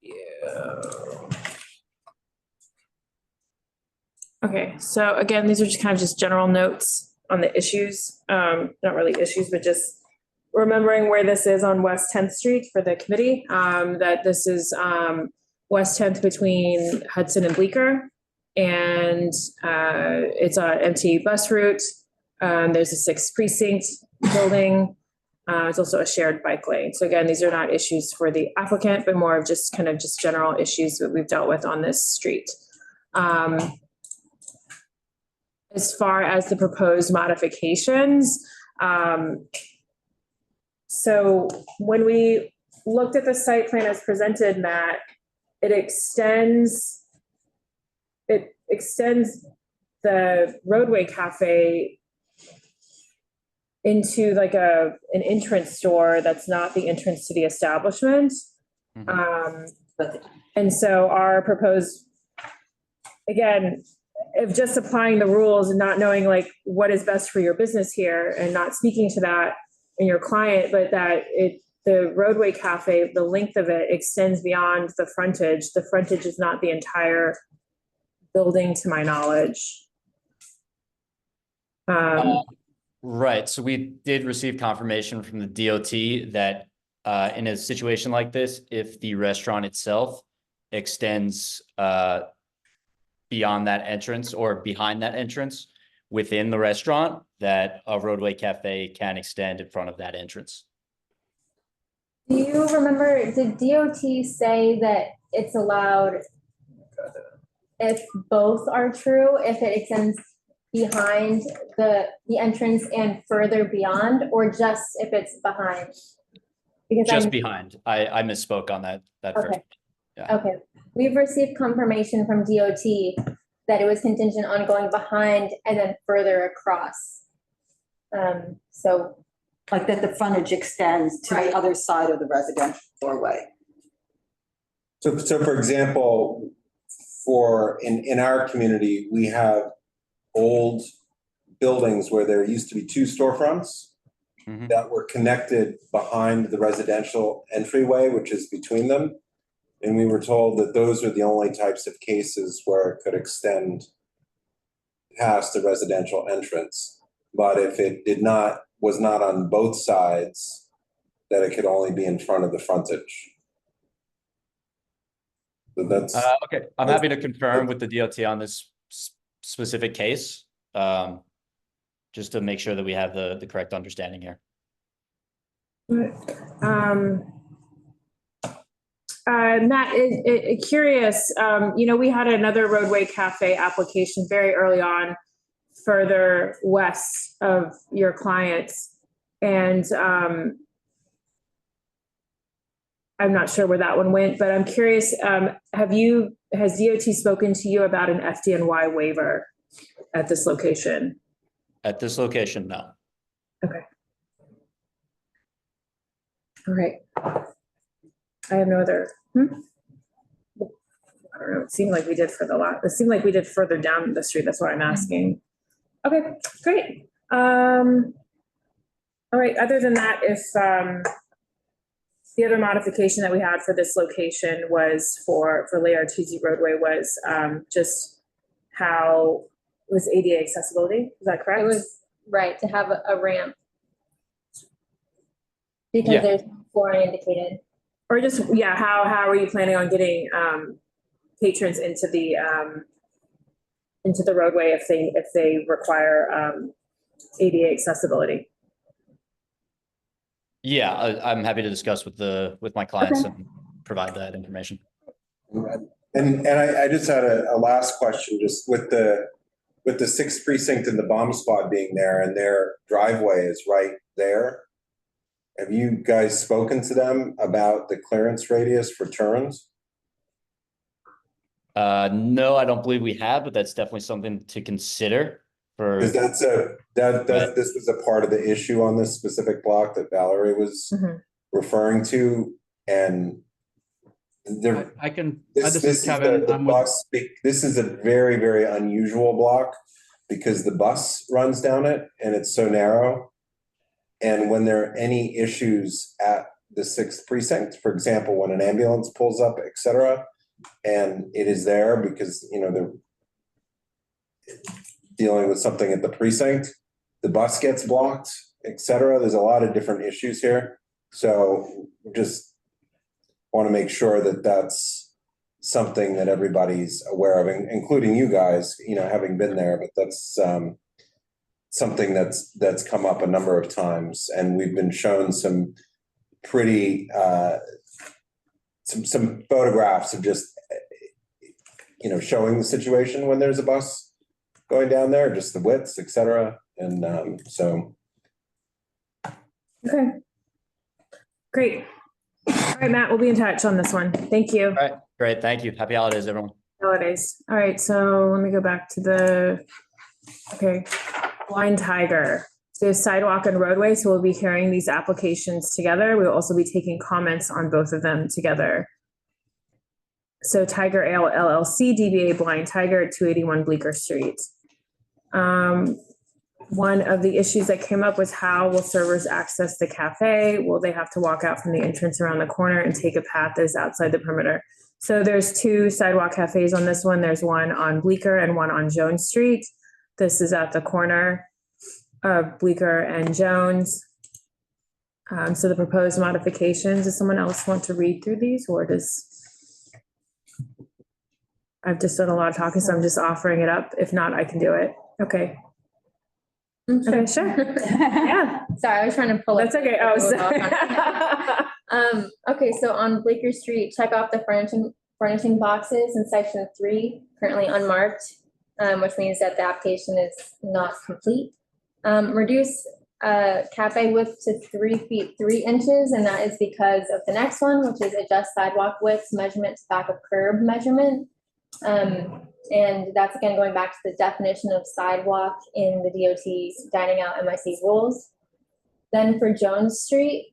Speaker 1: Yeah. Okay, so again, these are just kind of just general notes on the issues. Not really issues, but just remembering where this is on West 10th Street for the committee, that this is West 10th between Hudson and Bleecker. And it's an empty bus route. There's a 6th precinct building. It's also a shared bike lane. So again, these are not issues for the applicant, but more of just kind of just general issues that we've dealt with on this street. As far as the proposed modifications, so when we looked at the site plan as presented, Matt, it extends the Roadway Cafe into like an entrance door that's not the entrance to the establishment. And so our proposed, again, of just applying the rules and not knowing like what is best for your business here and not speaking to that in your client, but that the Roadway Cafe, the length of it extends beyond the frontage. The frontage is not the entire building to my knowledge.
Speaker 10: Right, so we did receive confirmation from the DOT that in a situation like this, if the restaurant itself extends beyond that entrance or behind that entrance within the restaurant, that a Roadway Cafe can extend in front of that entrance.
Speaker 2: Do you remember, did DOT say that it's allowed if both are true, if it extends behind the entrance and further beyond, or just if it's behind? Because
Speaker 10: Just behind. I misspoke on that
Speaker 2: Okay.
Speaker 10: first. Yeah.
Speaker 2: Okay, we've received confirmation from DOT that it was contingent on going behind and then further across. So,
Speaker 6: Like that the frontage extends to
Speaker 2: Right.
Speaker 6: the other side of the residential doorway.
Speaker 5: So for example, in our community, we have old buildings where there used to be 2 storefronts
Speaker 10: Mhm.
Speaker 5: that were connected behind the residential entryway, which is between them. And we were told that those are the only types of cases where it could extend past the residential entrance. But if it was not on both sides, that it could only be in front of the frontage. So that's.
Speaker 10: Okay, I'm happy to confirm with the DOT on this specific case, just to make sure that we have the correct understanding here.
Speaker 1: Matt, curious, we had another Roadway Cafe application very early on, further west of your clients. And I'm not sure where that one went, but I'm curious, has DOT spoken to you about an FDNY waiver at this location?
Speaker 10: At this location, no.
Speaker 1: Okay. All right. I have no other. I don't know. It seemed like we did it seemed like we did further down the street. That's why I'm asking. Okay, great. All right. Other than that, if the other modification that we had for this location was for Altesi Roadway was just how it was ADA accessibility. Is that correct?
Speaker 2: it was right to have a ramp. Because
Speaker 10: Yeah.
Speaker 2: there's flooring indicated.
Speaker 1: Or just, how are you planning on getting patrons into the roadway if they require ADA accessibility?
Speaker 10: Yeah, I'm happy to discuss with my clients and provide that information.
Speaker 5: And I just had a last question, just with the 6th precinct and the bomb squad being there and their driveway is right there. Have you guys spoken to them about the clearance radius for turns?
Speaker 10: No, I don't believe we have, but that's definitely something to consider for.
Speaker 5: Because this was a part of the issue on this specific block that Valerie was referring to, and there.
Speaker 12: I can.
Speaker 5: This
Speaker 12: This is Kevin.
Speaker 5: the
Speaker 12: I'm with,
Speaker 5: bus. This is a very, very unusual block because the bus runs down it and it's so narrow. And when there are any issues at the 6th precinct, for example, when an ambulance pulls up, et cetera, and it is there because, they're dealing with something at the precinct, the bus gets blocked, et cetera. There's a lot of different issues here. So just want to make sure that that's something that everybody's aware of, including you guys, having been there, but that's something that's come up a number of times, and we've been shown some pretty some photographs of just showing the situation when there's a bus going down there, just the widths, et cetera. And so.
Speaker 1: Okay. Great. All right, Matt, we'll be in touch on this one. Thank you.
Speaker 10: All right, great. Thank you. Happy holidays, everyone.
Speaker 1: Holidays. All right, so let me go back to Blind Tiger. So Sidewalk and Roadway, so we'll be hearing these applications together. We'll also be taking comments on both of them together. So Tiger Ale LLC, DBA Blind Tiger at 281 Bleecker Street. One of the issues that came up was how will servers access the cafe? Will they have to walk out from the entrance around the corner and take a path that is outside the perimeter? So there's 2 sidewalk cafes on this one. There's one on Bleecker and one on Jones Street. This is at the corner of Bleecker and Jones. So the proposed modifications, does someone else want to read through these, or I've just done a lot of talking, so I'm just offering it up. If not, I can do it. Okay. Okay, sure. Yeah.
Speaker 2: Sorry, I was trying to pull.
Speaker 1: That's okay. Oh, sorry.
Speaker 2: Okay, so on Bleecker Street, check off the furnishing boxes in section 3, currently unmarked, which means that the application is not complete. Reduce cafe width to 3 feet 3 inches, and that is because of the next one, which is adjust sidewalk width measurement to back of curb measurement. And that's again going back to the definition of sidewalk in the DOT's dining out MIC rules. Then for Jones Street,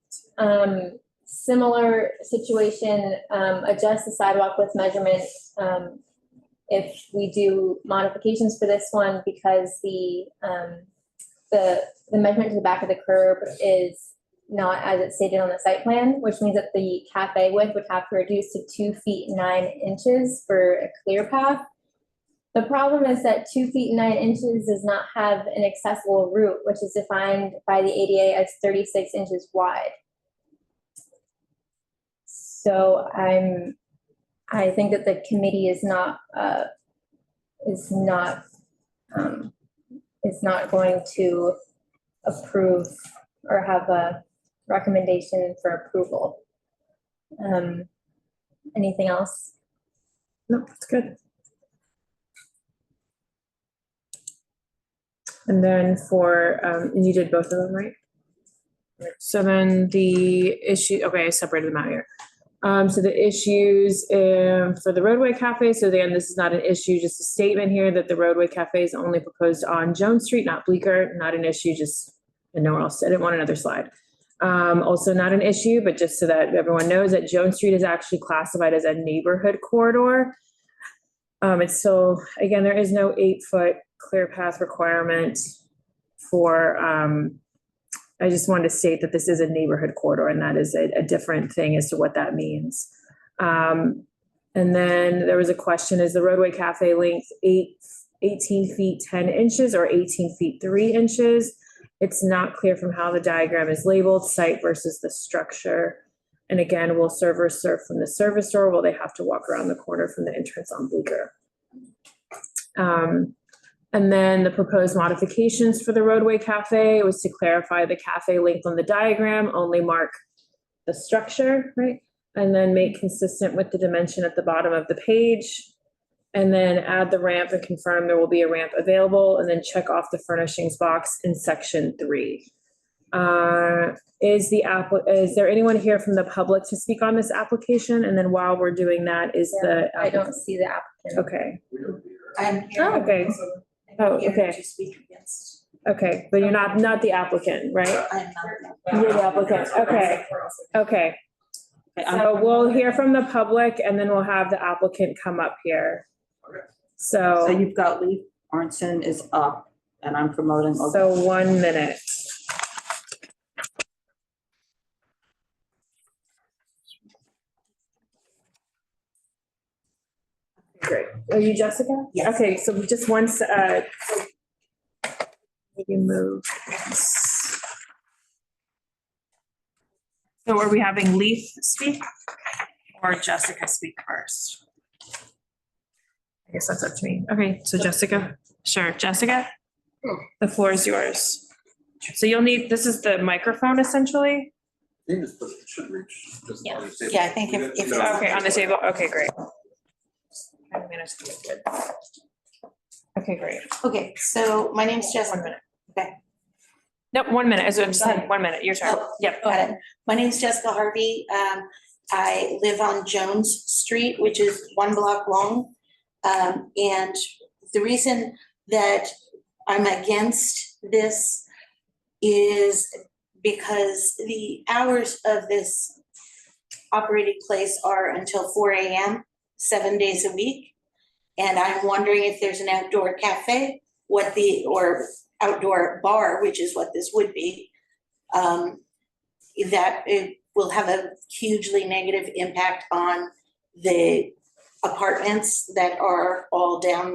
Speaker 2: similar situation, adjust the sidewalk width measurement if we do modifications for this one, because the measurement to the back of the curb is not as it's stated on the site plan, which means that the cafe width would have to reduce to 2 feet 9 inches for a clear path. The problem is that 2 feet 9 inches does not have an accessible route, which is defined by the ADA as 36 inches wide. So I think that the committee is not going to approve or have a recommendation for approval. Anything else?
Speaker 1: No, that's good. And then for, you did both of them, right? So then the issue, okay, I separated them out here. So the issues for the Roadway Cafe, so again, this is not an issue, just a statement here that the Roadway Cafe is only proposed on Jones Street, not Bleecker, not an issue, just, and nowhere else, I didn't want another slide. Also not an issue, but just so that everyone knows that Jones Street is actually classified as a neighborhood corridor. It's still, again, there is no 8-foot clear path requirement for, I just wanted to state that this is a neighborhood corridor, and that is a different thing as to what that means. And then there was a question, is the Roadway Cafe length 18 feet 10 inches or 18 feet 3 inches? It's not clear from how the diagram is labeled, site versus the structure. And again, will servers serve from the service door? Will they have to walk around the corner from the entrance on Bleecker? And then the proposed modifications for the Roadway Cafe was to clarify the cafe length on the diagram, only mark the structure, right? And then make consistent with the dimension at the bottom of the page. And then add the ramp and confirm there will be a ramp available, and then check off the furnishings box in section 3. Is there anyone here from the public to speak on this application? And then while we're doing that,
Speaker 2: I don't see the applicant.
Speaker 1: Okay.
Speaker 6: I'm here.
Speaker 1: Oh, okay. Oh, okay.
Speaker 6: To speak against.
Speaker 1: Okay, but you're not the applicant, right?
Speaker 6: I'm not.
Speaker 1: You're the applicant. Okay. Okay. So we'll hear from the public, and then we'll have the applicant come up here.
Speaker 6: So you've got Lee Arnson is up, and I'm promoting.
Speaker 1: So 1 minute. Great. Are you Jessica?
Speaker 6: Yes.
Speaker 1: Okay, so just once, maybe move. So are we having Leaf speak or Jessica speak first? guess that's up to me. Okay, so Jessica, sure, Jessica, the floor is yours. So you'll need, this is the microphone essentially?
Speaker 12: Yeah, I think if
Speaker 1: Okay, on the table, okay, great. Okay, great.
Speaker 12: okay, so my name's
Speaker 1: 1
Speaker 12: Jessica.
Speaker 1: minute.
Speaker 12: Okay.
Speaker 1: Nope, 1 minute, as I just said, 1 minute, your turn.
Speaker 12: Oh,
Speaker 1: Yep.
Speaker 12: Got it. My name's Jessica Harvey. I live on Jones Street, which is 1 block long. And the reason that I'm against this is because the hours of this operating place are until 4 AM, 7 days a week. And I'm wondering if there's an outdoor cafe, or outdoor bar, which is what this would be, that it will have a hugely negative impact on the apartments that are all down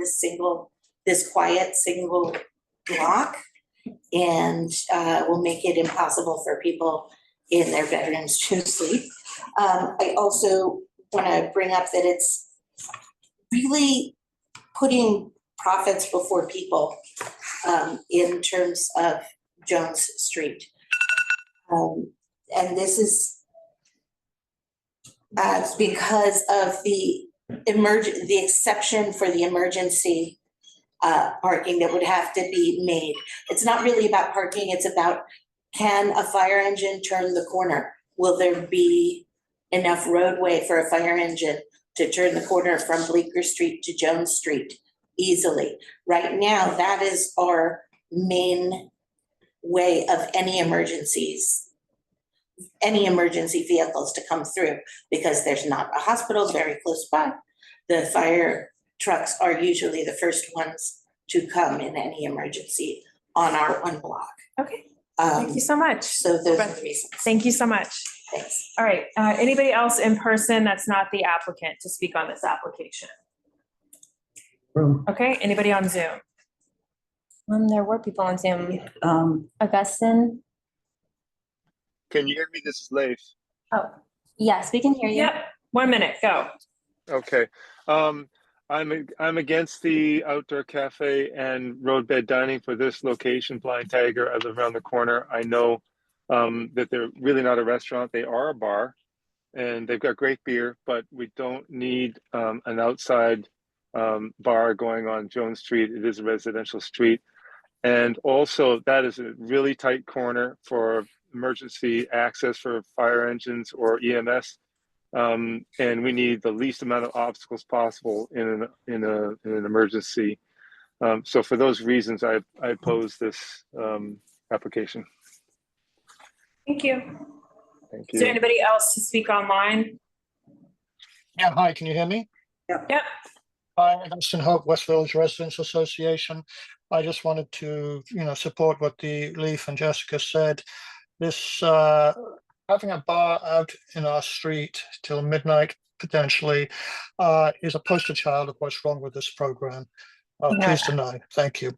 Speaker 12: this quiet single block, and will make it impossible for people in their bedrooms to sleep. I also want to bring up that it's really putting profits before people in terms of Jones Street. And this is because of the exception for the emergency parking that would have to be made. It's not really about parking, it's about, can a fire engine turn the corner? Will there be enough roadway for a fire engine to turn the corner from Bleecker Street to Jones Street easily? Right now, that is our main way of any emergency vehicles to come through, because there's not a hospital very close by. The fire trucks are usually the first ones to come in any emergency on our 1 block.
Speaker 1: Okay, thank you so much.
Speaker 12: So those are the reasons.
Speaker 1: Thank you so much.
Speaker 12: Thanks.
Speaker 1: All right, anybody else in person that's not the applicant to speak on this application? Okay, anybody on Zoom?
Speaker 2: There were people on Zoom. Augustine.
Speaker 13: Can you hear me? This is Leif.
Speaker 2: Oh, yes, we can hear you.
Speaker 1: Yep, 1 minute, go.
Speaker 13: Okay. I'm against the outdoor cafe and roadbed dining for this location, Blind Tiger. I live around the corner. I know that they're really not a restaurant. They are a bar, and they've got great beer, but we don't need an outside bar going on Jones Street. It is a residential street. And also that is a really tight corner for emergency access for fire engines or EMS. And we need the least amount of obstacles possible in an emergency. So for those reasons, I oppose this application.
Speaker 1: Thank you.
Speaker 13: Thank
Speaker 1: Is there
Speaker 13: you.
Speaker 1: anybody else to speak online?
Speaker 9: Yeah, hi, can you hear me?
Speaker 1: Yep.
Speaker 9: Hi, Hudson Hope, West Village Residents Association. I just wanted to, support what the Leif and Jessica said. This having a bar out in our street till midnight potentially is a poster child of what's wrong with this program. Please deny. Thank you.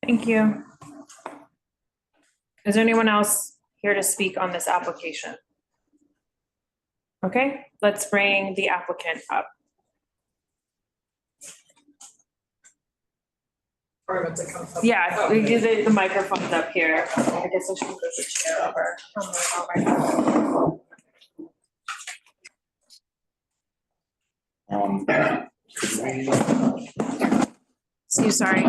Speaker 1: Thank you. Is there anyone else here to speak on this application? Okay, let's bring the applicant up. Yeah, we do the microphones up here. I guess I should move the chair over. So sorry.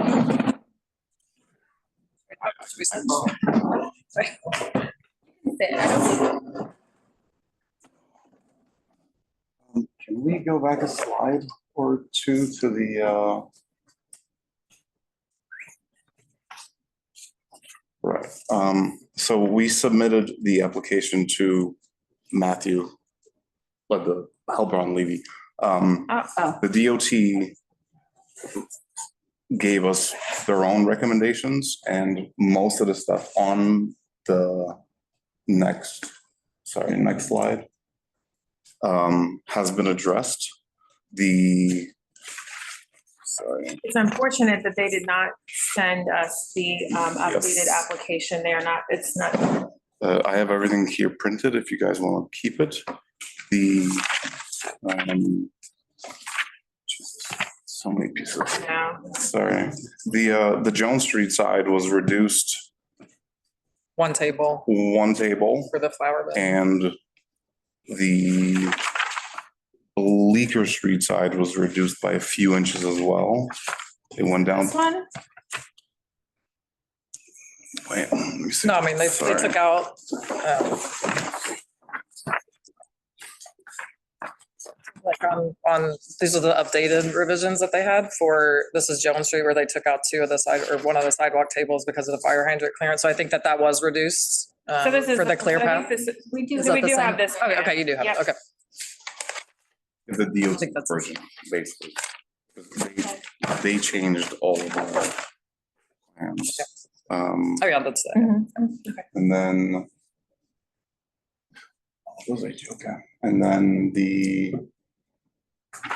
Speaker 14: Can we go back a slide or two to the right. So we submitted the application to Matthew, like the helper on Levy. The DOT gave us their own recommendations, and most of the stuff on the next slide has been addressed.
Speaker 1: It's unfortunate that they did not send us the updated application. They are not, it's not.
Speaker 14: I have everything here printed if you guys want to keep it. So many pieces.
Speaker 1: now.
Speaker 14: Sorry. The Jones Street side was reduced
Speaker 15: One table
Speaker 14: one table,
Speaker 15: for the flower bed.
Speaker 14: and the Bleecker Street side was reduced by a few inches as well. It went down.
Speaker 1: This one?
Speaker 14: Wait, let me see.
Speaker 15: No, I mean, they
Speaker 14: Sorry.
Speaker 15: took out, like on, these are the updated revisions that they had for, this is Jones Street where they took out two of the side, or one of the sidewalk tables because of the fire hydrant clearance. So I think that was reduced
Speaker 1: So this is.
Speaker 15: for the clear
Speaker 1: I
Speaker 15: path.
Speaker 1: think this is- We do,
Speaker 15: Is
Speaker 1: we
Speaker 15: that the
Speaker 1: do have
Speaker 15: same?
Speaker 1: this.
Speaker 15: Okay,
Speaker 1: plan.
Speaker 15: okay, you do have it,
Speaker 1: Yep.
Speaker 15: okay.
Speaker 14: The DOT
Speaker 15: think that's-
Speaker 14: version, basically. They changed all of the plans.
Speaker 15: Oh, yeah, that's that.
Speaker 14: And then. Those are okay. And then the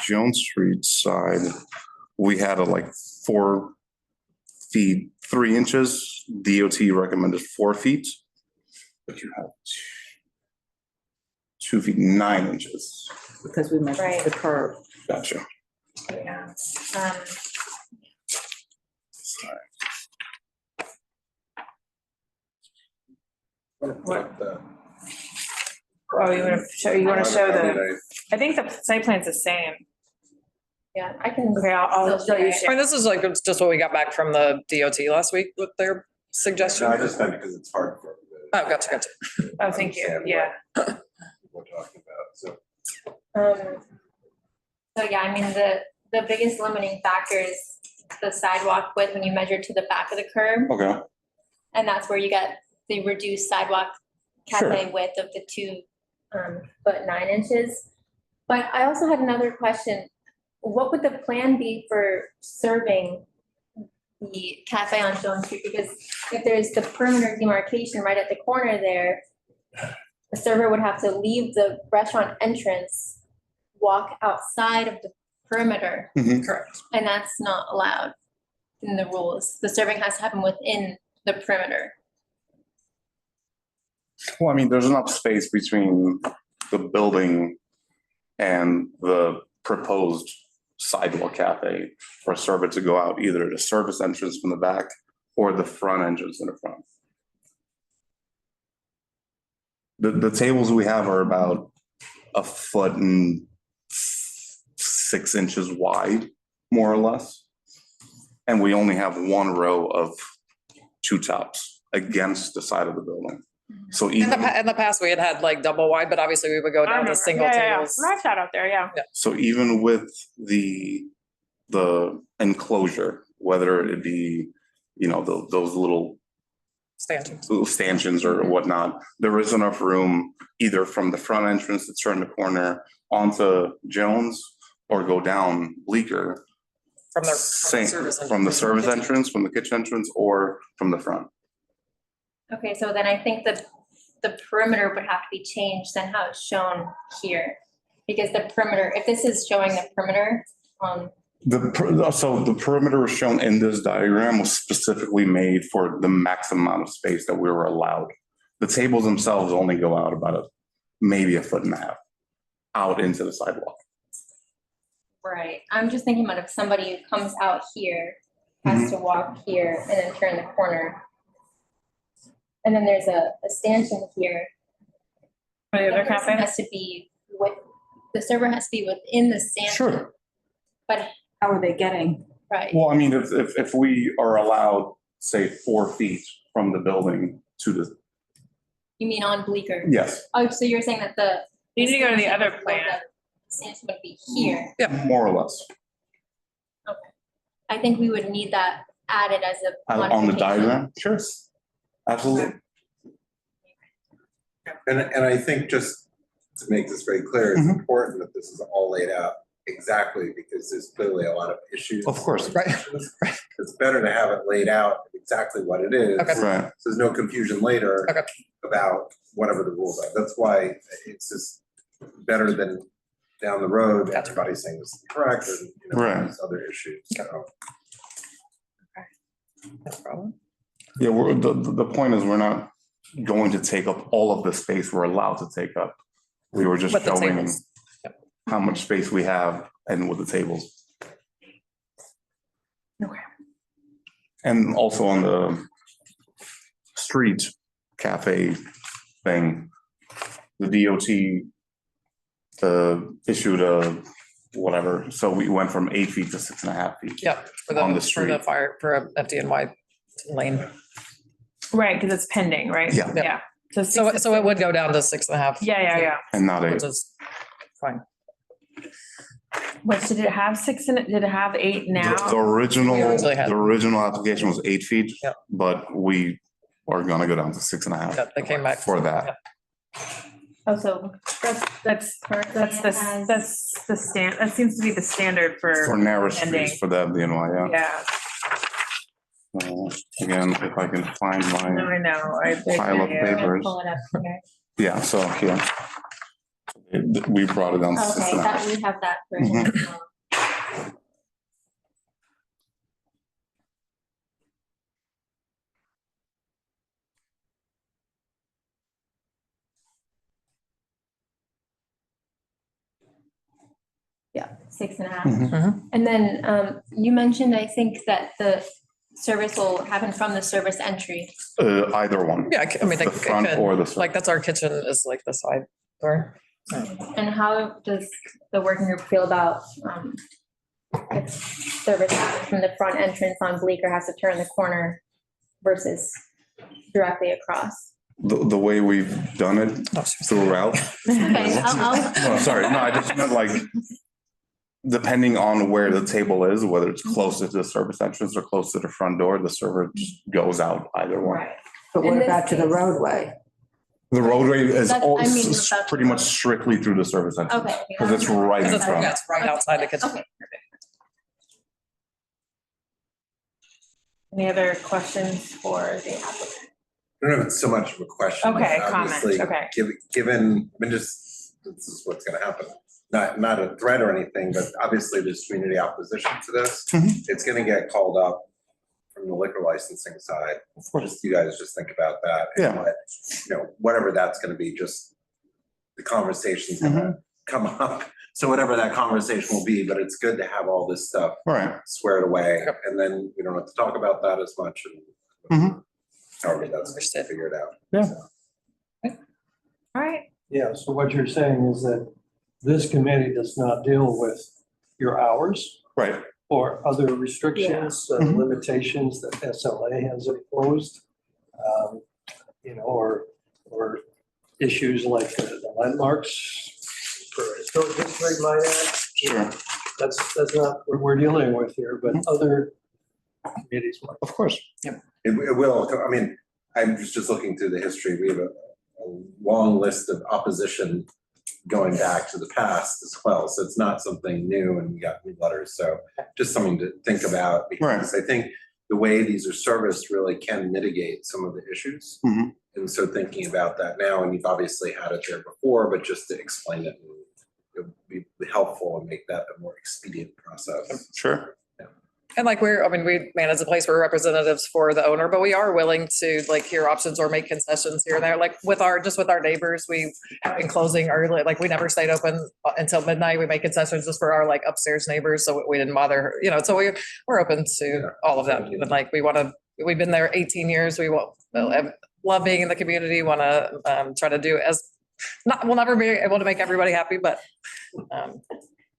Speaker 14: Jones Street side, we had a like 4 feet, 3 inches. DOT recommended 4 feet. But you have 2 feet, 9 inches.
Speaker 6: Because we measured
Speaker 2: Right.
Speaker 6: the curve.
Speaker 14: Gotcha.
Speaker 2: Yeah.
Speaker 1: Oh, you want to show the, I think the site plan's the same.
Speaker 2: Yeah, I can.
Speaker 1: Okay, I'll show you.
Speaker 15: I mean, this is like, it's just what we got back from the DOT last week with their suggestion.
Speaker 5: No, I just meant because it's hard for everybody.
Speaker 15: Oh, gotcha.
Speaker 1: Oh, thank you, yeah.
Speaker 5: We're talking about, so.
Speaker 2: So yeah, I mean, the biggest limiting factor is the sidewalk width when you measure to the back of the curb.
Speaker 14: Okay.
Speaker 2: And that's where you get the reduced sidewalk cafe width of the 2 foot 9 inches. But I also had another question. What would the plan be for serving the cafe on Jones Street? Because if there's the perimeter demarcation right at the corner there, the server would have to leave the restaurant entrance, walk outside of the perimeter,
Speaker 15: Correct.
Speaker 2: and that's not allowed in the rules. The serving has to happen within the perimeter.
Speaker 14: Well, I mean, there's enough space between the building and the proposed sidewalk cafe for a server to go out either the service entrance from the back or the front entrance in the front. The tables we have are about 1.6 inches wide, more or less. And we only have 1 row of 2 tops against the side of the building. So
Speaker 15: In
Speaker 14: even,
Speaker 15: the past, we had like double wide, but obviously we would go
Speaker 1: I
Speaker 15: down to
Speaker 1: remember.
Speaker 15: single
Speaker 1: Yeah.
Speaker 15: tables.
Speaker 1: I've sat out there, yeah.
Speaker 14: so even with the enclosure, whether it be, those little
Speaker 15: Stanchions.
Speaker 14: stanchions or whatnot, there is enough room either from the front entrance to turn the corner onto Jones or go down Bleecker.
Speaker 15: From the
Speaker 14: From the service entrance, from the kitchen entrance, or from the front.
Speaker 2: Okay, so then I think that the perimeter would have to be changed than how it's shown here. Because the perimeter, if this is showing the perimeter,
Speaker 14: So the perimeter shown in this diagram was specifically made for the maximum amount of space that we were allowed. The tables themselves only go out about maybe 1.5 feet out into the sidewalk.
Speaker 2: right, I'm just thinking about if somebody who comes out here has to walk here and then turn the corner. And then there's a stanchion here.
Speaker 1: For the other
Speaker 2: The person
Speaker 1: cafe?
Speaker 2: has to be the server has to be within the stanchion.
Speaker 14: Sure.
Speaker 2: But,
Speaker 6: How are they getting?
Speaker 2: right,
Speaker 14: Well, I mean, if we are allowed, say, 4 feet from the building to the,
Speaker 2: you mean on Bleecker?
Speaker 14: yes,
Speaker 2: Oh, so you're saying that the.
Speaker 1: You need to go to the other
Speaker 2: stanchion
Speaker 1: plan.
Speaker 2: Stanchion would be here.
Speaker 14: more or less.
Speaker 2: I think we would need that added as a.
Speaker 14: On the
Speaker 2: modification.
Speaker 14: diagram, sure. Absolutely.
Speaker 5: And I think just to make this very clear, it's important that this is all laid out exactly because there's clearly a lot of issues.
Speaker 14: Of course.
Speaker 15: Right.
Speaker 5: It's better to have it laid out exactly what it is.
Speaker 15: Okay.
Speaker 14: Right.
Speaker 5: So there's no confusion later
Speaker 15: Okay.
Speaker 5: about whatever the rules are. That's why it's just better than down the road, everybody's saying this is correct and,
Speaker 14: Right.
Speaker 5: these other issues, so.
Speaker 15: No problem.
Speaker 14: Yeah, the point is we're not going to take up all of the space we're allowed to take up. We were just
Speaker 15: With the
Speaker 14: showing
Speaker 15: tables.
Speaker 14: how much space we have and with the tables.
Speaker 1: Okay.
Speaker 14: And also on the street cafe thing, the DOT issued a whatever, so we went from 8 feet to 6.5 feet.
Speaker 15: Yep, for
Speaker 14: On
Speaker 15: the,
Speaker 14: the
Speaker 15: for
Speaker 14: street.
Speaker 15: the fire, for a FDNY lane.
Speaker 1: Right, because it's pending, right?
Speaker 14: Yeah.
Speaker 1: Yeah. So,
Speaker 15: So it would go down to 6.5.
Speaker 1: Yeah.
Speaker 14: And not 8.
Speaker 15: Which is fine.
Speaker 1: What, did it have 6 in it? Did it have 8 now?
Speaker 14: The original,
Speaker 15: We originally had-
Speaker 14: the original application was 8 feet.
Speaker 15: Yep.
Speaker 14: But we are gonna go down to 6.5
Speaker 15: Yeah, they came back.
Speaker 14: for that.
Speaker 2: Oh, so
Speaker 1: That's the stand, that seems to be the standard
Speaker 14: For
Speaker 1: for
Speaker 14: narrow
Speaker 1: pending.
Speaker 14: streets for the FDNY, yeah.
Speaker 1: Yeah,
Speaker 14: Again, if I can find
Speaker 1: no,
Speaker 14: my
Speaker 1: I know.
Speaker 14: pile of papers.
Speaker 2: pull it up here.
Speaker 14: Yeah, so here. We brought it down to
Speaker 2: Okay,
Speaker 14: 6.5.
Speaker 2: that, we have that version as well. Yeah, 6.5.
Speaker 14: Mhm.
Speaker 2: And then you mentioned, I think, that the service will happen from the service entry.
Speaker 14: Either one.
Speaker 15: Yeah, I mean, they
Speaker 14: The front
Speaker 15: could,
Speaker 14: or the side.
Speaker 15: like, that's our kitchen is like the side door.
Speaker 2: And how does the working group feel about if service happens from the front entrance on Bleecker has to turn the corner versus directly across?
Speaker 14: The way we've done it throughout.
Speaker 2: Okay,
Speaker 14: Oh, sorry, no, I just meant like, depending on where the table is, whether it's closer to the service entrance or close to the front door, the server just goes out either one.
Speaker 2: Right.
Speaker 6: But what
Speaker 2: In this
Speaker 6: about to the
Speaker 2: case-
Speaker 6: roadway?
Speaker 14: The roadway is
Speaker 2: That's-
Speaker 14: all,
Speaker 2: I mean,
Speaker 14: is
Speaker 2: that's-
Speaker 14: pretty much strictly through the service entrance.
Speaker 2: Okay.
Speaker 14: Because it's right in
Speaker 15: Because
Speaker 14: front.
Speaker 15: it's right outside the kitchen.
Speaker 2: Okay.
Speaker 1: Any other questions for the applicant?
Speaker 5: I don't know if it's so much of a question. but
Speaker 1: Okay, comment,
Speaker 5: obviously,
Speaker 1: okay.
Speaker 5: Given, I mean, just, this is what's gonna happen. Not a threat or anything, but obviously there's community opposition to this.
Speaker 14: Mhm.
Speaker 5: It's gonna get called up from the liquor licensing side. Just, you guys just think about that. and
Speaker 14: Yeah.
Speaker 5: what, you know, whatever that's gonna be, just the conversation's gonna come up. So whatever that conversation will be, but it's good to have all this stuff
Speaker 14: Right.
Speaker 5: squared away. And then we don't have to talk about that as much and
Speaker 14: Mhm.
Speaker 5: however that's
Speaker 15: Understood.
Speaker 5: figured out.
Speaker 3: Yeah.
Speaker 1: All right,
Speaker 3: Yeah, so what you're saying is that this committee does not deal with your hours
Speaker 14: Right.
Speaker 3: or other restrictions,
Speaker 14: Mhm.
Speaker 3: limitations that SLA has imposed, you know, or issues like the landmarks for historic district might add.
Speaker 14: Sure.
Speaker 3: That's not what we're dealing with here, but other committees might.
Speaker 14: Of course.
Speaker 5: It will, I mean, I'm just looking through the history, we have a long list of opposition going back to the past as well, so it's not something new and we got new letters, so just something to think about. Because I think the way these are serviced really can mitigate some of the issues.
Speaker 14: Mhm.
Speaker 5: And so thinking about that now, and you've obviously had it there before, but just to explain it, it would be helpful and make that a more expedient process.
Speaker 14: Sure.
Speaker 15: And like I mean, we manage a place, we're representatives for the owner, but we are willing to like hear options or make concessions here and there. Like with our neighbors, we have been closing early, like we never stayed open until midnight. We make concessions just for our like upstairs neighbors, so we didn't bother, you know, so we're open to all of them. But like we've been there 18 years. We love being in the community, want to try to do we'll never be able to make everybody happy, but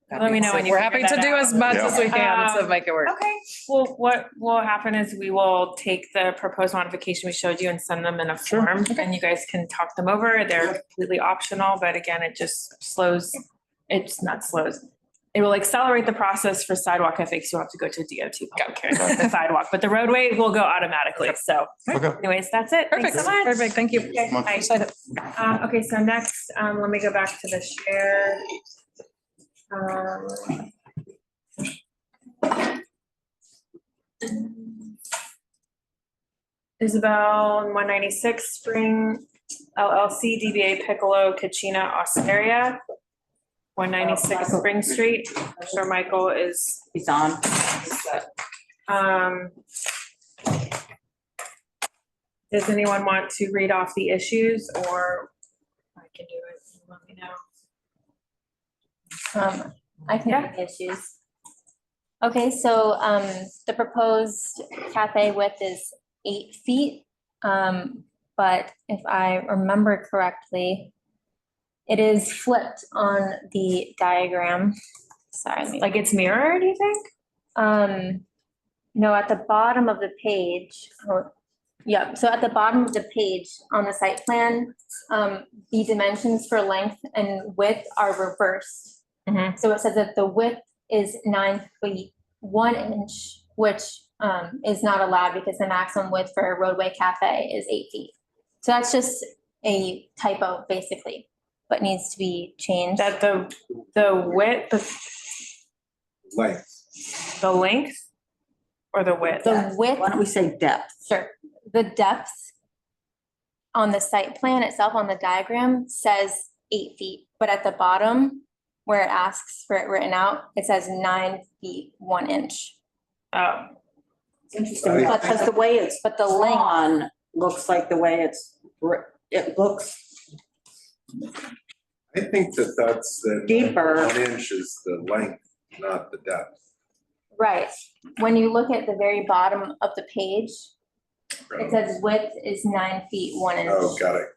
Speaker 1: let me know when you
Speaker 15: we're
Speaker 1: figure
Speaker 15: happy to
Speaker 1: that
Speaker 15: do
Speaker 1: out.
Speaker 15: as much as we can to make it work.
Speaker 1: Okay, well, what will happen is we will take the proposed modification we showed you and send them in a form, and you guys can talk them over. They're completely optional, but again, it just it will accelerate the process for sidewalk FAQs. You'll have to go to DOT public hearing for the sidewalk, but the roadway will go automatically. So anyways, that's it. Thanks
Speaker 15: Perfect,
Speaker 1: so much.
Speaker 15: perfect, thank you.
Speaker 1: Okay, bye. Okay, so next, let me go back to the share. Isabel, 196 Spring LLC, DBA Piccolo, Cucina, Osteria, 196 Spring Street. I'm sure Michael is.
Speaker 6: He's on.
Speaker 1: Does anyone want to read off the issues, or I can do it? Let me know.
Speaker 2: I can have issues. Okay, so the proposed cafe width is 8 feet. But if I remember correctly, it is flipped on the diagram. Sorry, let me-
Speaker 1: Like it's mirrored, you think?
Speaker 2: no, at the bottom of the page. Yeah, so at the bottom of the page on the site plan, the dimensions for length and width are reversed.
Speaker 1: Mhm.
Speaker 2: So it says that the width is 9 feet, 1 inch, which is not allowed because the maximum width for a roadway cafe is 8 feet. So that's just a typo, basically, but needs to be changed.
Speaker 1: That the width,
Speaker 5: Length.
Speaker 1: the length or the width?
Speaker 2: The width.
Speaker 6: Why don't we say depth?
Speaker 2: Sure. The depth on the site plan itself, on the diagram, says 8 feet, but at the bottom, where it asks for it written out, it says 9 feet, 1 inch.
Speaker 1: Oh,
Speaker 6: It's interesting, because the way it's
Speaker 2: But the length,
Speaker 6: drawn looks like the way it looks
Speaker 5: I think that's the.
Speaker 6: Deeper.
Speaker 5: 1 inch is the length, not the depth.
Speaker 2: right, when you look at the very bottom of the page, it says width is 9 feet, 1 inch.
Speaker 5: Oh, got it.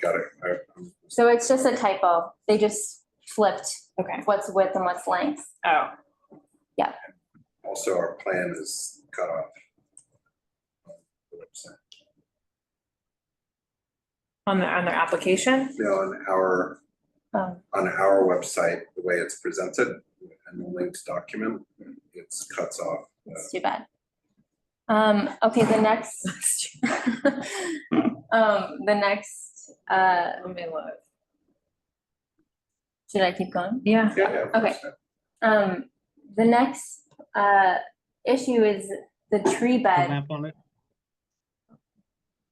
Speaker 2: So it's just a typo. They just flipped
Speaker 1: okay.
Speaker 2: what's width and what's length.
Speaker 1: Oh,
Speaker 5: Also, our plan is cut off.
Speaker 1: on their application?
Speaker 5: No,
Speaker 2: Oh.
Speaker 5: on our website, the way it's presented and the linked document, it's cuts off.
Speaker 2: It's too bad. Okay, the next. The next,
Speaker 1: Let me look.
Speaker 2: should I keep going?
Speaker 1: Yeah.
Speaker 2: Okay. The next, issue is the tree bed.
Speaker 8: Map on it.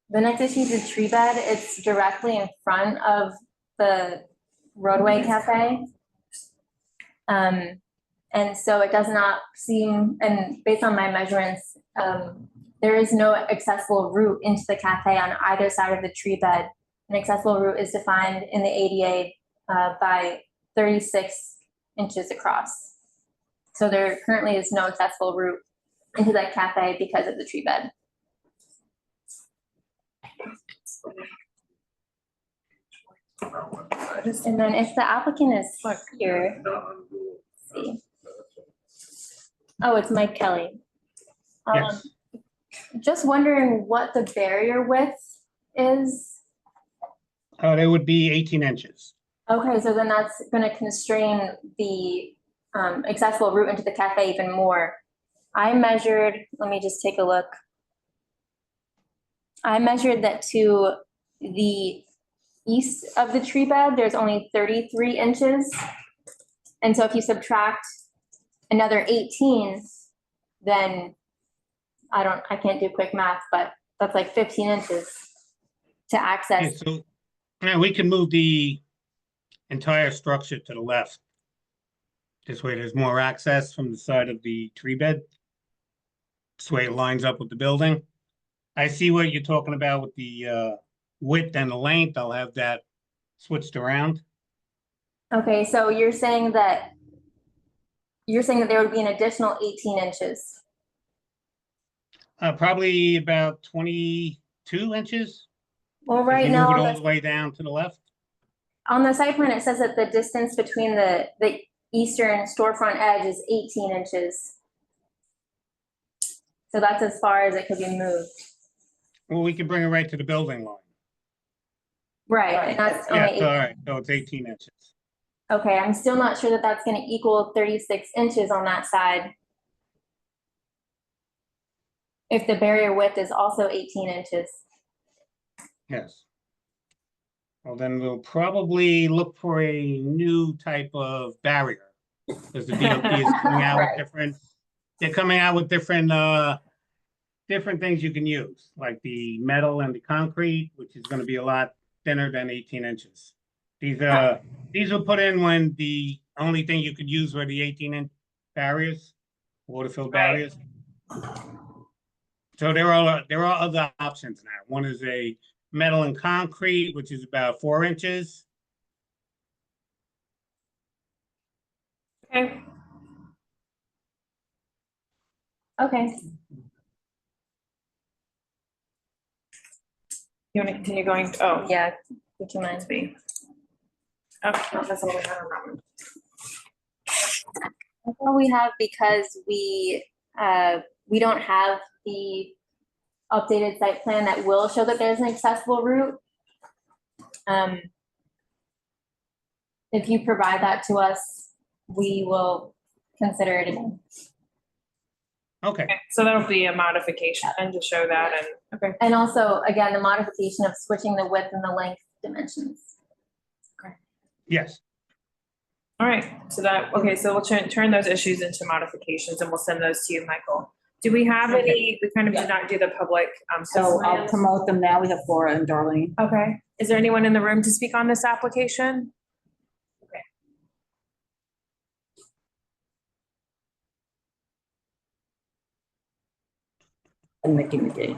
Speaker 2: The next issue is the tree bed. It's directly in front of the Roadway Cafe. And so it does not seem, and based on my measurements, there is no accessible route into the cafe on either side of the tree bed. An accessible route is defined in the ADA by 36 inches across. So there currently is no accessible route into that cafe because of the tree bed. And then if the applicant is here, let's see. Oh, it's Mike Kelly.
Speaker 8: Yes.
Speaker 2: Just wondering what the barrier width is.
Speaker 8: They would be 18 inches.
Speaker 2: Okay, so then that's gonna constrain the accessible route into the cafe even more. I measured, let me just take a look. I measured that to the east of the tree bed, there's only 33 inches. And so if you subtract another 18, then I can't do quick math, but that's like 15 inches to
Speaker 8: Okay,
Speaker 2: access.
Speaker 8: so now we can move the entire structure to the left. This way there's more access from the side of the tree bed. This way it lines up with the building. I see what you're talking about with the width and the length. I'll have that switched around.
Speaker 2: Okay, so you're saying that there would be an additional 18 inches.
Speaker 8: Probably about 22 inches.
Speaker 2: Well,
Speaker 8: If
Speaker 2: right
Speaker 8: you move it all
Speaker 2: now,
Speaker 8: the way down to the left.
Speaker 2: on the site plan, it says that the distance between the eastern storefront edge is 18 inches. So that's as far as it could be moved.
Speaker 8: Well, we can bring it right to the building line.
Speaker 2: Right, and that's only
Speaker 8: Yeah,
Speaker 2: 18.
Speaker 8: all right, so it's 18 inches.
Speaker 2: Okay, I'm still not sure that that's gonna equal 36 inches on that side. If the barrier width is also 18 inches.
Speaker 8: Yes. Well, then we'll probably look for a new type of barrier. Because the DOT is coming out with
Speaker 2: Right.
Speaker 8: they're coming out with different things you can use, like the metal and the concrete, which is gonna be a lot thinner than 18 inches. These were put in when the only thing you could use were the 18-inch barriers, water-filled
Speaker 2: Right.
Speaker 8: barriers. So there are other options now. One is a metal and concrete, which is about 4 inches.
Speaker 1: Okay.
Speaker 2: Okay.
Speaker 1: You want to continue going? Oh,
Speaker 2: Yeah, would you mind?
Speaker 1: me. Okay, that's all we have on that one.
Speaker 2: That's all we have because we don't have the updated site plan that will show that there's an accessible route. If you provide that to us, we will consider it again.
Speaker 8: Okay,
Speaker 1: So that'll be a modification and to show that and, okay.
Speaker 2: And also, again, the modification of switching the width and the length dimensions.
Speaker 8: yes.
Speaker 1: All right, so that, okay, so we'll turn those issues into modifications and we'll send those to you, Michael. Do we have any, we kind of did not do the public.
Speaker 6: So I'll promote them now. We have Laura and Darlene.
Speaker 1: Okay, is there anyone in the room to speak on this application? Okay.
Speaker 6: And Mickey McGee.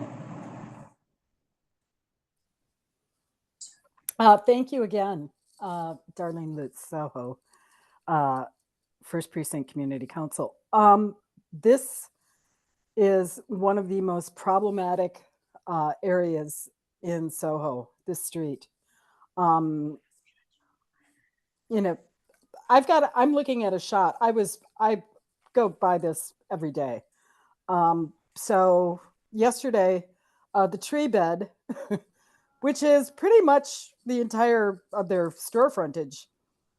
Speaker 7: Thank you again, Darlene Lutz Soho, First Precinct Community Council. This is one of the most problematic areas in Soho, this street. You know, I'm looking at a shot. I go by this every day. So yesterday, the tree bed, which is pretty much the entire of their store frontage,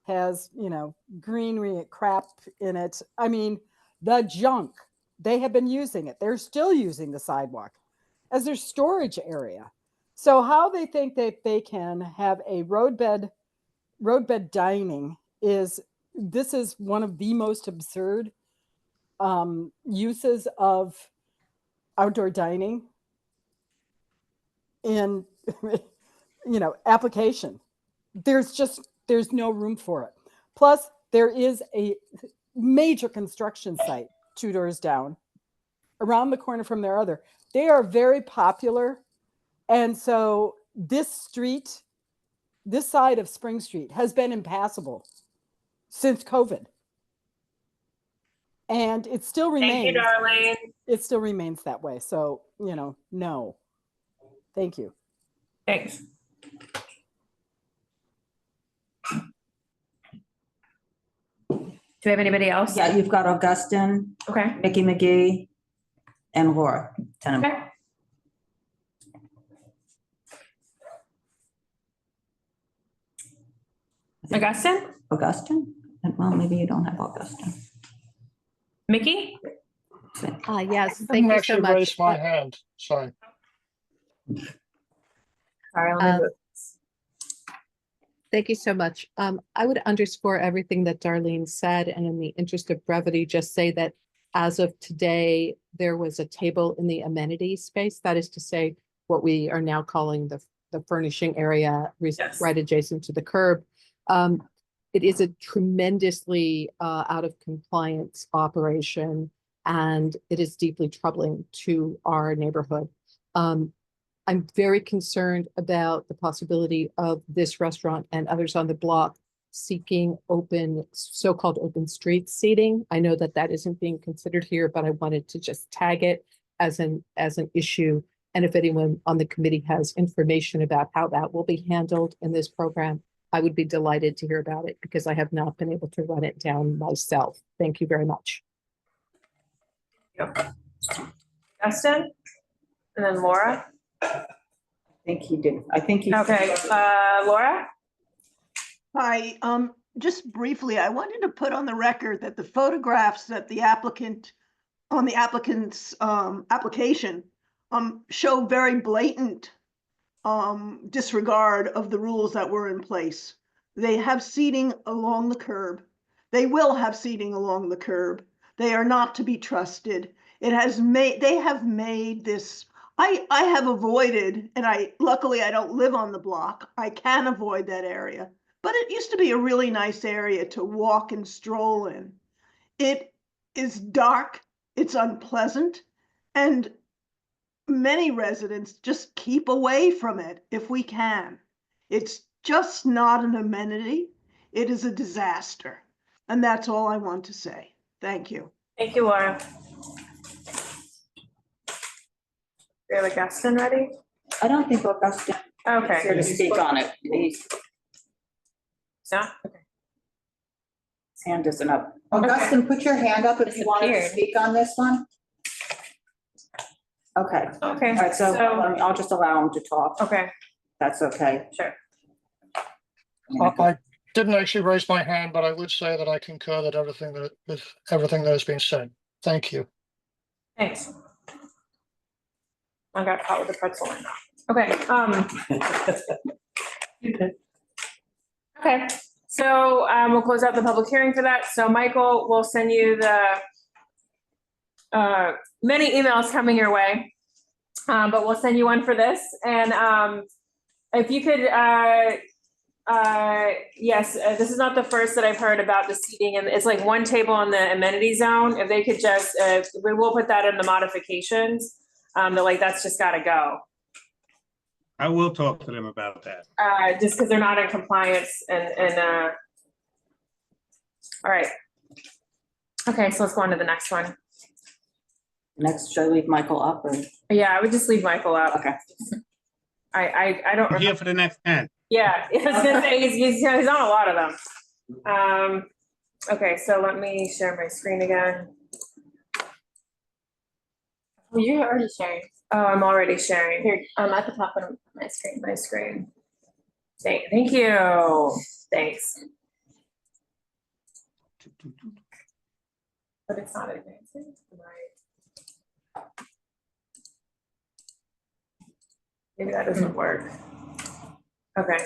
Speaker 7: has, you know, greenery crap in it. I mean, the junk, they have been using it. They're still using the sidewalk as their storage area. So how they think that they can have a roadbed dining this is one of the most absurd uses of outdoor dining in, you know, application. There's no room for it. Plus, there is a major construction site 2 doors down, around the corner from their other. They are very popular. And so this street, this side of Spring Street has been impassable since COVID. And it still remains.
Speaker 1: Thank you, Darlene.
Speaker 7: It still remains that way. So, you know, no. Thank you.
Speaker 1: Thanks. Do we have anybody else?
Speaker 6: Yeah, you've got Augustine,
Speaker 1: Okay.
Speaker 6: Mickey McGee, and Laura. Tenham.
Speaker 1: Okay. Augustine?
Speaker 6: Augustine? Well, maybe you don't have Augustine.
Speaker 1: Mickey?
Speaker 16: Yes,
Speaker 9: I
Speaker 16: thank
Speaker 9: didn't
Speaker 16: you so
Speaker 9: actually
Speaker 16: much.
Speaker 9: raise my hand, sorry.
Speaker 1: Sorry, let me move.
Speaker 16: Thank you so much. I would underscore everything that Darlene said, and in the interest of brevity, just say that as of today, there was a table in the amenity space. That is to say, what we are now calling the furnishing area,
Speaker 1: Yes.
Speaker 16: right adjacent to the curb. It is a tremendously out of compliance operation, and it is deeply troubling to our neighborhood. I'm very concerned about the possibility of this restaurant and others on the block seeking so-called open street seating. I know that that isn't being considered here, but I wanted to just tag it as an issue. And if anyone on the committee has information about how that will be handled in this program, I would be delighted to hear about it because I have not been able to run it down myself. Thank you very much.
Speaker 1: Justin? And then Laura?
Speaker 6: I think he did. I think he.
Speaker 1: Okay, Laura?
Speaker 17: Hi, just briefly, I wanted to put on the record that the photographs that the applicant's application show very blatant disregard of the rules that were in place. They have seating along the curb. They will have seating along the curb. They are not to be trusted. They have made this. I have avoided, and luckily I don't live on the block. I can avoid that area, but it used to be a really nice area to walk and stroll in. It is dark, it's unpleasant, and many residents just keep away from it if we can. It's just not an amenity. It is a disaster. And that's all I want to say. Thank you.
Speaker 1: Thank you, Laura. We have Augustine ready?
Speaker 6: I don't think Augustine is
Speaker 1: Okay.
Speaker 6: here to speak on it. His
Speaker 1: Okay.
Speaker 6: hand isn't up. Augustine, put your hand up if you wanted to
Speaker 2: Disappeared.
Speaker 6: speak on this one. Okay.
Speaker 1: Okay.
Speaker 6: All right, so I'll just allow him to talk.
Speaker 1: Okay,
Speaker 6: That's okay.
Speaker 1: sure.
Speaker 9: I didn't actually raise my hand, but I would say that I concur that with everything that has been said. Thank you.
Speaker 1: Thanks. I got caught with the pretzel line. Okay, okay, so, we'll close out the public hearing for that. So Michael, we'll send you the many emails coming your way. But we'll send you one for this. And, if you could, yes, this is not the first that I've heard about the seating, and it's like one table in the amenity zone. If they could just, we will put that in the modifications, that like, that's just gotta go.
Speaker 8: I will talk to them about that.
Speaker 1: Just because they're not in compliance all right. Okay, so let's go on to the next one.
Speaker 6: Next, should I leave Michael up or?
Speaker 1: Yeah, I would just leave Michael out.
Speaker 6: Okay.
Speaker 1: I don't.
Speaker 8: I'm here for the next 10.
Speaker 1: Yeah, I was gonna say, he's on a lot of them. Okay, so let me share my screen again.
Speaker 2: Well, you're already sharing.
Speaker 1: Oh, I'm already sharing.
Speaker 2: Here, at the top of my screen.
Speaker 1: My screen. Thank you. Thanks. But it's not advancing. Right. Maybe that doesn't work. Okay.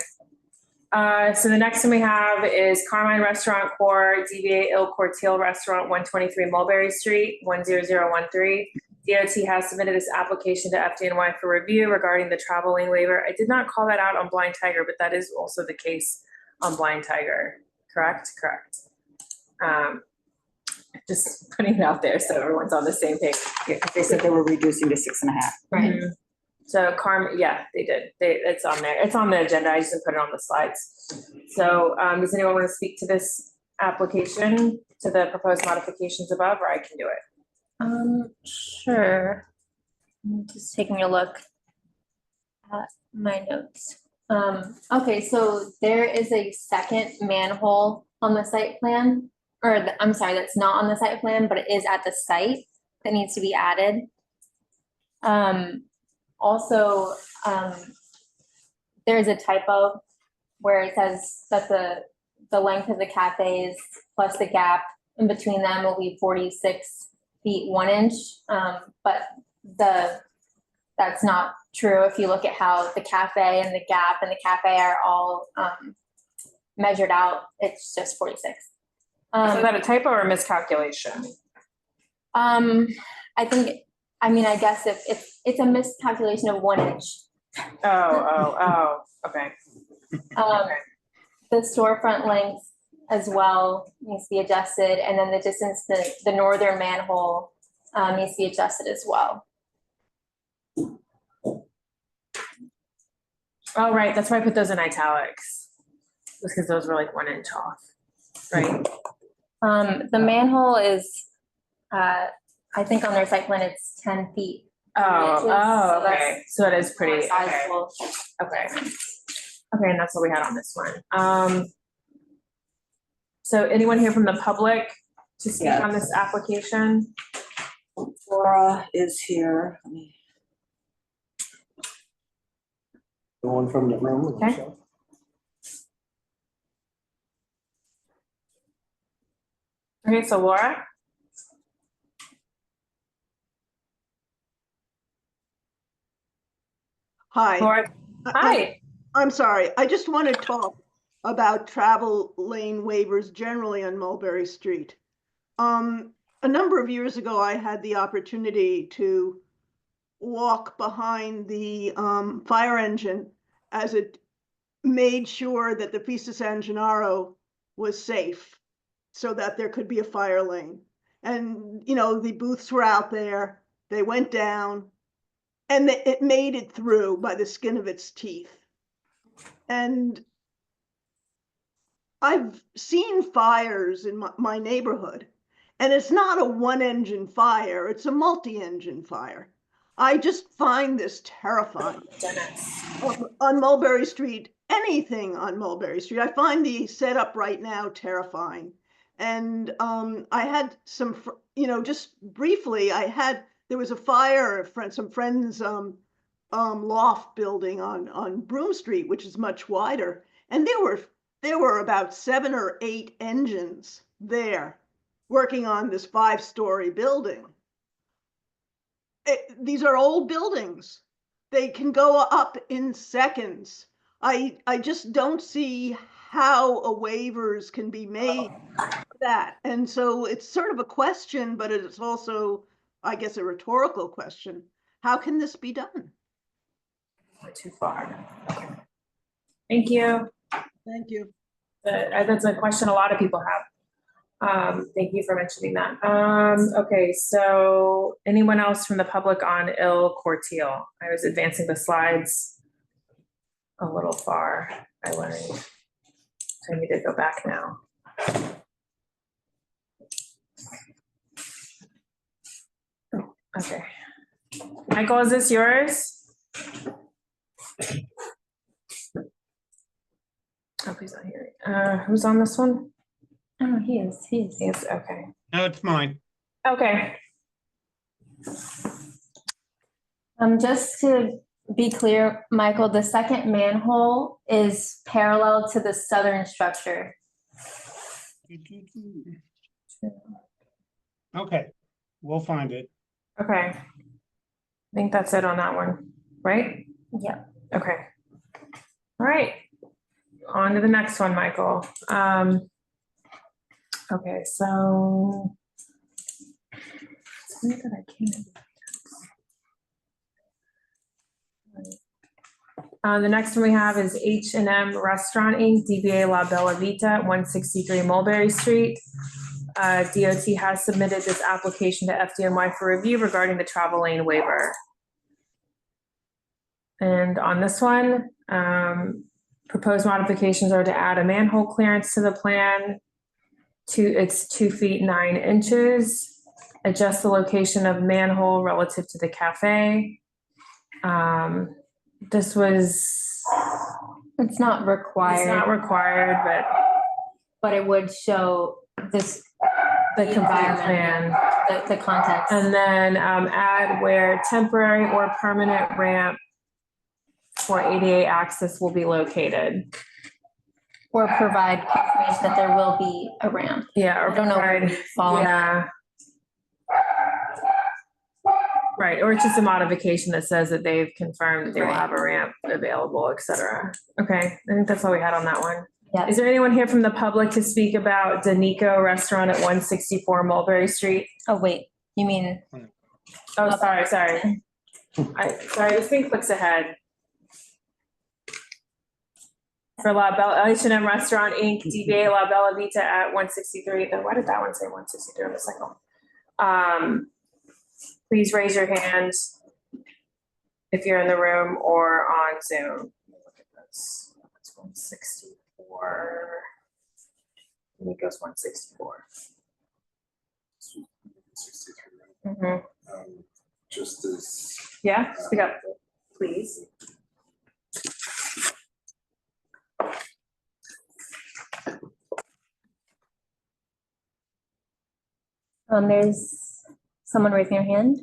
Speaker 1: So the next one we have is Carmine Restaurant Corp, DBA Il Cortile Restaurant, 123 Mulberry Street, 10013. DOT has submitted this application to FDNY for review regarding the travel lane waiver. I did not call that out on Blind Tiger, but that is also the case on Blind Tiger, correct? Correct. Just putting it out there so everyone's on the same page.
Speaker 6: Yeah, 'cause they said they were reducing to 6.5.
Speaker 2: Right.
Speaker 1: Mhm. So yeah, they did. It's on there. It's on the agenda. I just didn't put it on the slides. So does anyone want to speak to this application, to the proposed modifications above, or I can do it?
Speaker 2: Sure. I'm just taking a look at my notes. Okay, so there is a second manhole on the site plan, or I'm sorry, that's not on the site plan, but it is at the site that needs to be added. Also, there's a typo where it says that the length of the cafes plus the gap in between them will be 46 feet 1 inch, but that's not true. If you look at how the cafe and the gap and the cafe are all measured out, it's just 46.
Speaker 1: Is that a typo or a miscalculation?
Speaker 2: I guess if it's a miscalculation of 1 inch.
Speaker 1: Oh, okay.
Speaker 2: The storefront length as well needs to be adjusted, and then the distance to the northern manhole needs to be adjusted as well.
Speaker 1: Oh, right, that's why I put those in italics. Because those were like 1 inch off, right?
Speaker 2: The manhole is, I think on their site plan, it's 10 feet.
Speaker 1: Okay, so it is
Speaker 2: More
Speaker 1: pretty, okay.
Speaker 2: sizable.
Speaker 1: Okay, and that's what we had on this one. So anyone here from the public to speak on this application?
Speaker 6: Laura is here.
Speaker 3: The one from the room.
Speaker 1: Okay. Okay, so Laura?
Speaker 17: Hi.
Speaker 1: Laura, hi.
Speaker 17: I'm sorry. I just want to talk about travel lane waivers generally on Mulberry Street. A number of years ago, I had the opportunity to walk behind the fire engine as it made sure that the Pista San Gennaro was safe so that there could be a fire lane. And, you know, the booths were out there, they went down, and it made it through by the skin of its teeth. And I've seen fires in my neighborhood, and it's not a one-engine fire, it's a multi-engine fire. I just find this terrifying. On Mulberry Street, anything on Mulberry Street, I find the setup right now terrifying. And I had some, just briefly, there was a fire, some friends' loft building on Broom Street, which is much wider. And there were about 7 or 8 engines there working on this 5-story building. These are old buildings. They can go up in seconds. I just don't see how a waivers can be made for that. And so it's sort of a question, but it's also, I guess, a rhetorical question. How can this be done?
Speaker 1: Too far. Thank you.
Speaker 17: Thank you.
Speaker 1: That's a question a lot of people have. Thank you for mentioning that. Okay, so anyone else from the public on Il Cortile? I was advancing the slides a little far, I learned. So I need to go back now. Oh, okay. Michael, is this yours? Oh, he's not here. Who's on this one?
Speaker 2: Oh, he is,
Speaker 1: Okay.
Speaker 8: No, it's mine.
Speaker 1: Okay.
Speaker 2: Just to be clear, Michael, the second manhole is parallel to the southern structure.
Speaker 8: Okay, we'll find it.
Speaker 1: Okay. I think that's it on that one, right?
Speaker 2: Yep.
Speaker 1: Okay. All right. On to the next one, Michael. Okay, so it's weird that I can't. The next one we have is H&M Restaurant Inc., DBA La Bella Vita, 163 Mulberry Street. DOT has submitted this application to FDNY for review regarding the travel lane waiver. And on this one, proposed modifications are to add a manhole clearance to the plan. It's 2 feet 9 inches. Adjust the location of manhole relative to the cafe. This was.
Speaker 2: It's not required.
Speaker 1: It's not required,
Speaker 2: but it would show this
Speaker 1: the complete plan,
Speaker 2: the context,
Speaker 1: and then add where temporary or permanent ramp for ADA access will be located.
Speaker 2: Or provide confirmation that there will be a ramp.
Speaker 1: Yeah, or
Speaker 2: I don't know where
Speaker 1: provide,
Speaker 2: we fall on
Speaker 1: yeah. Right, or it's just a modification that says that they've confirmed that they will have a ramp available, et cetera. Okay, I think that's all we had on that one.
Speaker 2: Yeah.
Speaker 1: Is there anyone here from the public to speak about Danico Restaurant at 164 Mulberry Street?
Speaker 2: Oh, wait, you mean?
Speaker 1: Oh, sorry. This thing clicks ahead. For La Bella, H&M Restaurant Inc., DBA La Bella Vita at 163. Then why did that one say 163 on the cycle? Please raise your hand if you're in the room or on Zoom. Look at this. It's 164. Nico's 164. Mm-hmm.
Speaker 5: Just as.
Speaker 1: Yeah, speak up, please.
Speaker 2: There's someone raising their hand.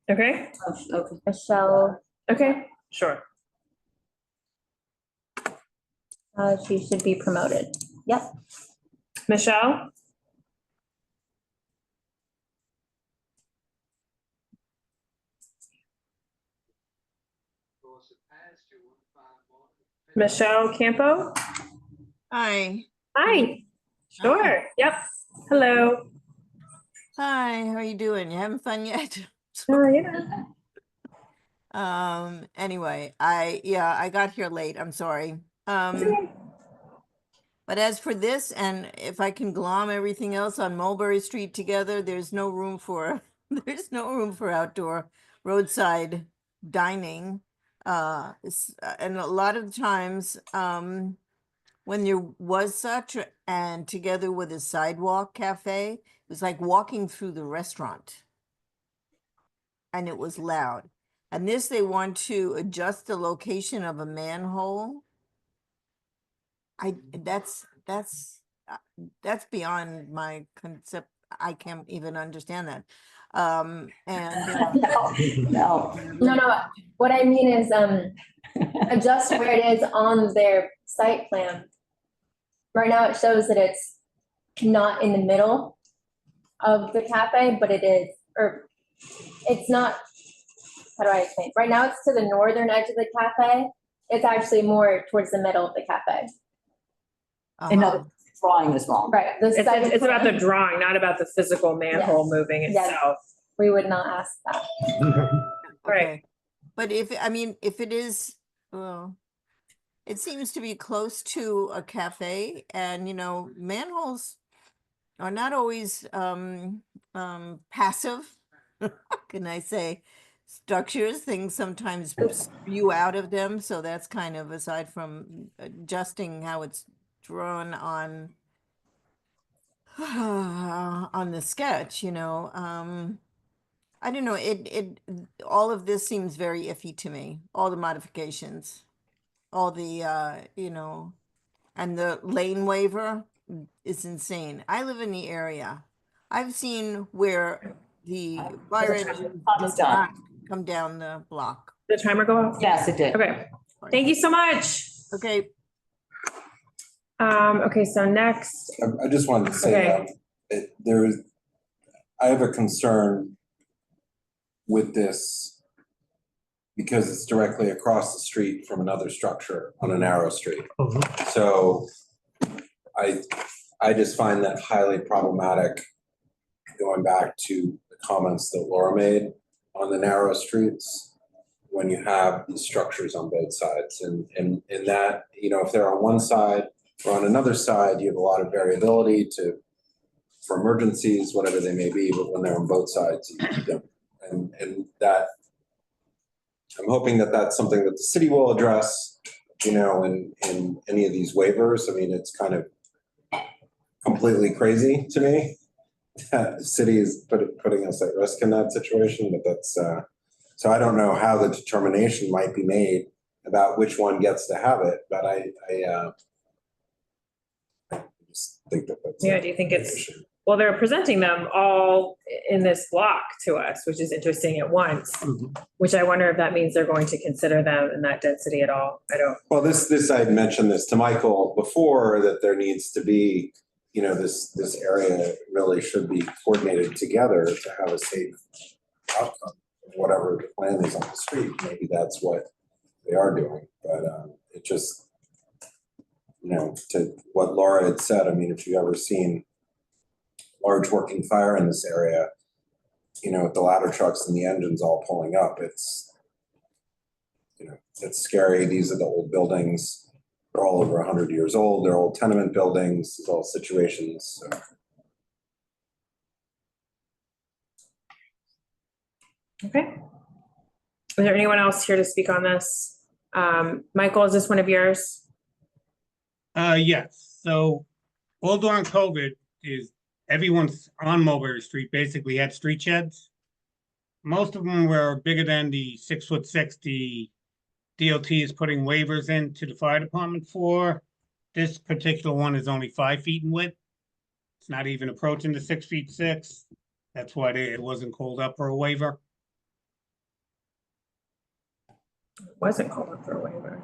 Speaker 1: Okay.
Speaker 2: Okay. Michelle.
Speaker 1: Okay, sure.
Speaker 2: She should be promoted. Yep.
Speaker 1: Michelle? Michelle Campo?
Speaker 18: Hi.
Speaker 1: Hi. Sure. Yep. Hello.
Speaker 18: Hi, how are you doing? You having fun yet?
Speaker 1: Yeah.
Speaker 18: Anyway, I got here late. I'm sorry. But as for this, and if I can glom everything else on Mulberry Street together, there's no room for outdoor roadside dining. And a lot of times, when there was such, and together with a sidewalk cafe, it was like walking through the restaurant. And it was loud. And this, they want to adjust the location of a manhole. That's beyond my concept. I can't even understand that.
Speaker 2: No, what I mean is, adjust where it is on their site plan. Right now, it shows that it's not in the middle of the cafe, but it is, or it's not, how do I explain? Right now, it's to the northern edge of the cafe. It's actually more towards the middle of the cafe.
Speaker 6: Another drawing is wrong.
Speaker 2: Right.
Speaker 1: It's about the drawing, not about the physical manhole moving itself.
Speaker 2: We would not ask that.
Speaker 1: Right.
Speaker 18: But if it is, well, it seems to be close to a cafe, and manholes are not always passive. Can I say structures? Things sometimes spew out of them, so that's kind of, aside from adjusting how it's drawn on the sketch, I don't know, it all of this seems very iffy to me, all the modifications, all the and the lane waiver is insane. I live in the area. I've seen where the fire engine does not come down the block.
Speaker 1: The timer go off?
Speaker 6: Yes, it did.
Speaker 1: Okay. Thank you so much.
Speaker 18: Okay.
Speaker 1: Okay, so next.
Speaker 5: I just wanted to say, I have a concern with this because it's directly across the street from another structure on a narrow street. So I just find that highly problematic, going back to the comments that Laura made on the narrow streets, when you have these structures on both sides. And that, if they're on one side or on another side, you have a lot of variability for emergencies, whatever they may be, but when they're on both sides, you don't. And that, I'm hoping that that's something that the city will address, in any of these waivers. I mean, it's kind of completely crazy to me that the city is putting us at risk in that situation, but that's, so I don't know how the determination might be made about which one gets to have it, but I just think that that's.
Speaker 1: Yeah, do you think it's, well, they're presenting them all in this block to us, which is interesting at once, which I wonder if that means they're going to consider them in that density at all. I don't.
Speaker 5: Well, this, I mentioned this to Michael before, that there needs to be, this area really should be coordinated together to have a safe outcome. Whatever the plan is on the street, maybe that's what they are doing, but it just, to what Laura had said, I mean, if you've ever seen large working fire in this area, with the ladder trucks and the engines all pulling up, it's scary. These are the old buildings. They're all over 100 years old. They're old tenement buildings. It's all situations. So.
Speaker 1: Okay. Is there anyone else here to speak on this? Michael, is this one of yours?
Speaker 8: Yes. So all during COVID is everyone's on Mulberry Street basically had street sheds. Most of them were bigger than the 6'6" the DOT is putting waivers into the fire department for. This particular one is only 5 feet in width. It's not even approaching the 6'6". That's why it wasn't called up for a waiver.
Speaker 1: It wasn't called up for a waiver.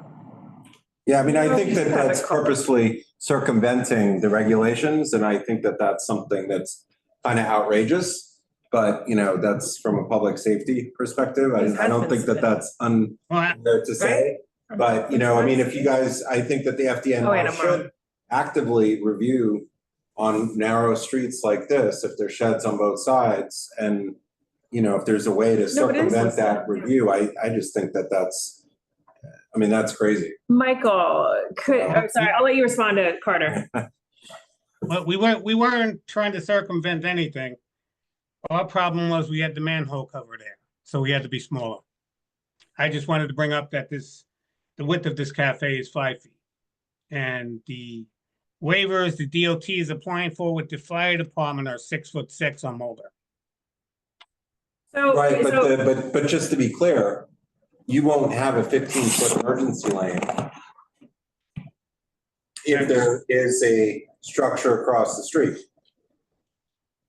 Speaker 5: Yeah, I mean, I think that that's purposefully circumventing the regulations, and I think that that's something that's kind of outrageous. But that's from a public safety perspective. I don't think that that's unfair to say. But I mean, if you guys, I think that the FDNY should actively review on narrow streets like this if there's sheds on both sides, and if there's a way to circumvent that review. I just think that that's, I mean, that's crazy.
Speaker 1: Michael, sorry, I'll let you respond to Carter.
Speaker 8: Well, we weren't trying to circumvent anything. Our problem was we had the manhole cover there, so we had to be smaller. I just wanted to bring up that the width of this cafe is 5 feet. And the waivers the DOT is applying for with the fire department are 6'6" on Mulberry.
Speaker 5: Right, but just to be clear, you won't have a 15-foot emergency lane if there is a structure across the street.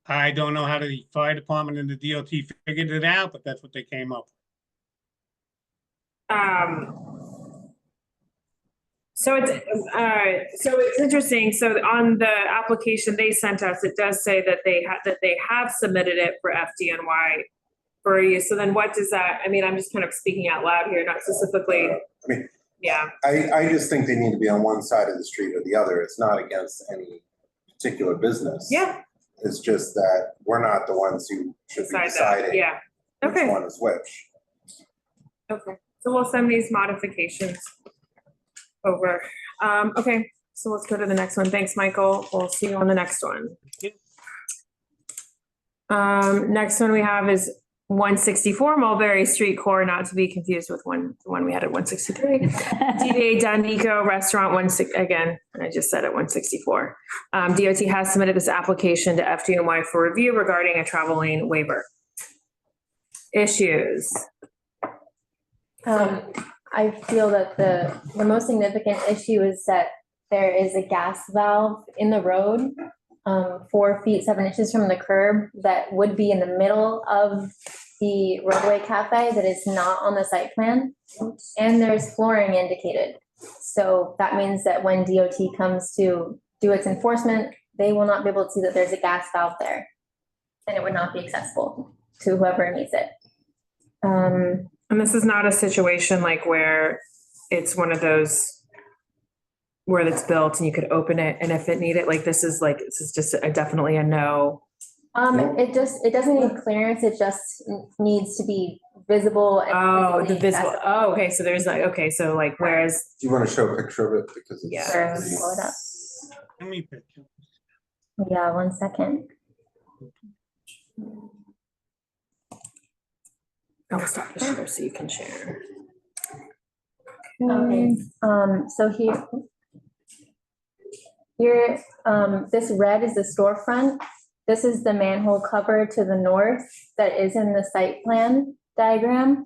Speaker 8: I don't know how the fire department and the DOT figured it out, but that's what they came up with.
Speaker 1: So it's interesting. So on the application they sent us, it does say that they have submitted it for FDNY for use. So then what does that, I mean, I'm just kind of speaking out loud here, not specifically.
Speaker 5: I mean,
Speaker 1: yeah.
Speaker 5: I just think they need to be on one side of the street or the other. It's not against any particular business.
Speaker 1: Yeah.
Speaker 5: It's just that we're not the ones who should be deciding
Speaker 1: yeah. Okay.
Speaker 5: which one is which.
Speaker 1: Okay. So we'll send these modifications over. Okay, so let's go to the next one. Thanks, Michael. We'll see you on the next one. Next one we have is 164 Mulberry Street Core, not to be confused with the one we had at 163. DBA Danico Restaurant again, I just said at 164. DOT has submitted this application to FDNY for review regarding a travel lane waiver. Issues.
Speaker 2: I feel that the most significant issue is that there is a gas valve in the road, 4 feet 7 inches from the curb, that would be in the middle of the Roadway cafe that is not on the site plan. And there's flooring indicated. So that means that when DOT comes to do its enforcement, they will not be able to see that there's a gas valve there. And it would not be accessible to whoever needs it.
Speaker 1: And this is not a situation like where it's one of those where it's built and you could open it and if it needed, like this is just definitely a no.
Speaker 2: It doesn't need clearance, it just needs to be visible. And
Speaker 1: the visible. Oh, okay. So there's like, okay. So like, whereas.
Speaker 5: Do you want to show a picture of it? Because it's.
Speaker 1: Yeah.
Speaker 2: Pull it up.
Speaker 8: How many pictures?
Speaker 2: Yeah, 1 second.
Speaker 1: I'll stop the share so you can share.
Speaker 2: Okay, so here, this red is the storefront. This is the manhole cover to the north that is in the site plan diagram.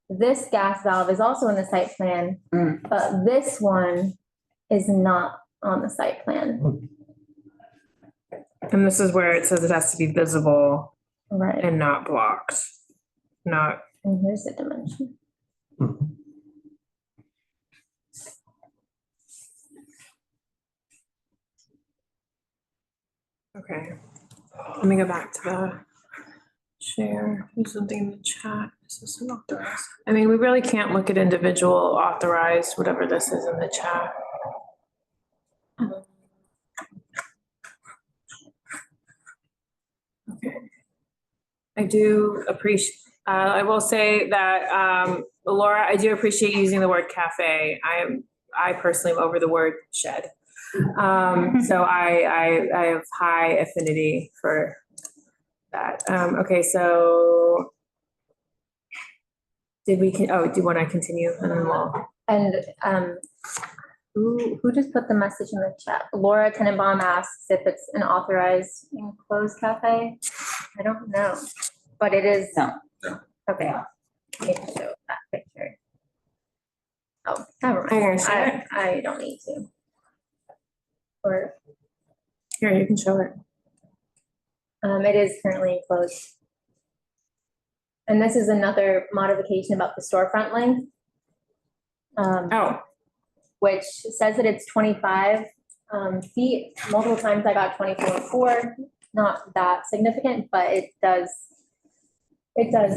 Speaker 2: This gas valve is also in the site plan, but this one is not on the site plan.
Speaker 1: And this is where it says it has to be visible.
Speaker 2: Right.
Speaker 1: And not blocked. Not.
Speaker 2: And here's the dimension.
Speaker 1: Okay. Let me go back to the share. There's something in the chat. Is this an authorized? I mean, we really can't look at individual authorized, whatever this is in the chat. Okay. I do appreciate, I will say that, Laura, I do appreciate using the word cafe. I personally am over the word shed. So I have high affinity for that. Okay, so do you want to continue? And then we'll.
Speaker 2: And who just put the message in the chat? Laura Tenenbaum asks if it's an authorized enclosed cafe. I don't know, but it is.
Speaker 6: No.
Speaker 2: Okay. I need to show that picture. Oh, never mind. I don't need to. Or
Speaker 1: here, you can show it.
Speaker 2: It is currently enclosed. And this is another modification about the storefront length. Which says that it's 25 feet. Multiple times I got 24.4. Not that significant, but it does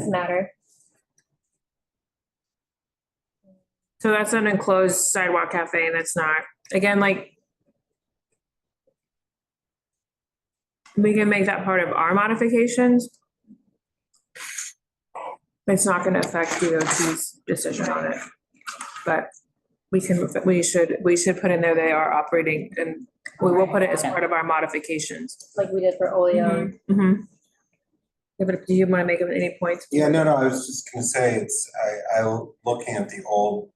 Speaker 2: matter.
Speaker 1: So that's an enclosed sidewalk cafe, and it's not, again, like, we can make that part of our modifications. It's not going to affect DOT's decision on it, but we should put in there they are operating, and we will put it as part of our modifications.
Speaker 2: Like we did for Oleo.
Speaker 1: Mm-hmm. Yeah, but do you want to make any points?
Speaker 5: Yeah, no, I was just gonna say I looking at the old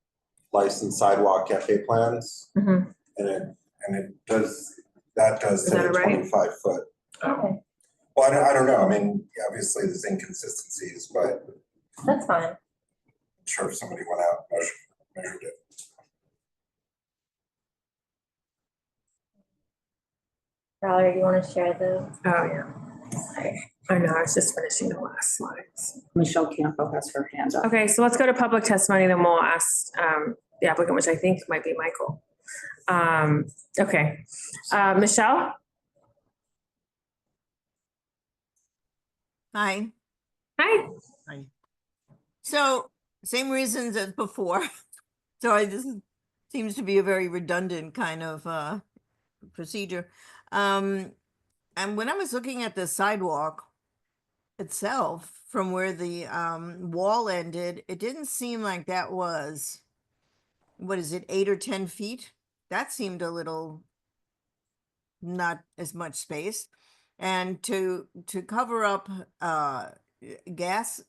Speaker 5: licensed sidewalk cafe plans.
Speaker 1: Mm-hmm.
Speaker 5: And it does say
Speaker 1: that right?
Speaker 5: 25 foot.
Speaker 2: Okay.
Speaker 5: Well, I don't know. I mean, obviously there's inconsistencies, but.
Speaker 2: That's fine.
Speaker 5: sure if somebody went out and measured it.
Speaker 2: Valerie, do you want to share the?
Speaker 1: Oh, yeah. Sorry. I know, I was just finishing the last slides.
Speaker 6: Michelle Campo has her hand up.
Speaker 1: Okay, so let's go to public testimony, then we'll ask the applicant, which I think might be Michael. Okay, Michelle?
Speaker 18: Hi.
Speaker 1: Hi.
Speaker 18: Hi. So same reasons as before. Sorry, this seems to be a very redundant kind of procedure. And when I was looking at the sidewalk itself, from where the wall ended, it didn't seem like that was, what is it, 8 or 10 feet? That seemed a little not as much space. And to cover up a gas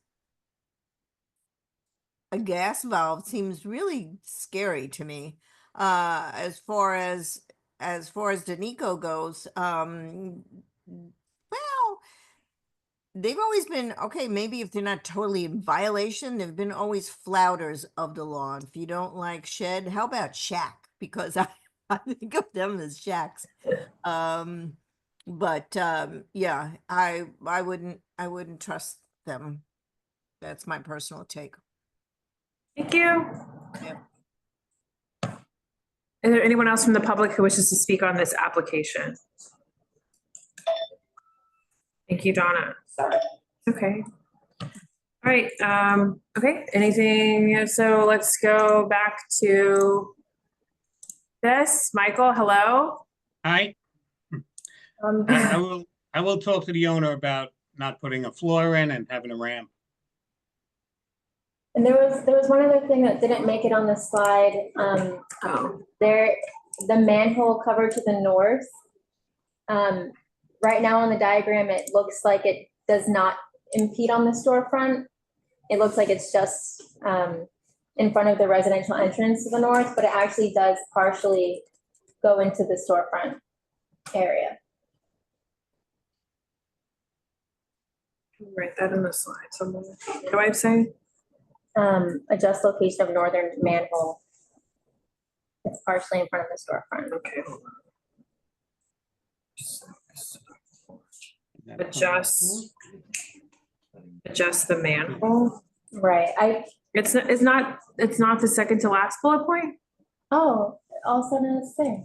Speaker 18: valve seems really scary to me. As far as Danico goes, well, they've always been, okay, maybe if they're not totally in violation, they've been always flouters of the law. If you don't like shed, how about shack? Because I think of them as shacks. But yeah, I wouldn't trust them. That's my personal take.
Speaker 1: Thank you.
Speaker 18: Yeah.
Speaker 1: Is there anyone else from the public who wishes to speak on this application? Thank you, Donna.
Speaker 6: Sorry.
Speaker 1: Okay. All right, okay, anything, so let's go back to this. Michael, hello?
Speaker 8: Hi. I will talk to the owner about not putting a floor in and having a ramp.
Speaker 2: And there was one other thing that didn't make it on the slide. The manhole cover to the north. Right now on the diagram, it looks like it does not impede on the storefront. It looks like it's just in front of the residential entrance to the north, but it actually does partially go into the storefront area.
Speaker 1: Write that in the slide somewhere. What do I say?
Speaker 2: Adjust location of northern manhole. It's partially in front of the storefront.
Speaker 1: Okay, hold on. Adjust the manhole.
Speaker 2: Right.
Speaker 1: It's not the second to last bullet point.
Speaker 2: Oh, all of a sudden it's there.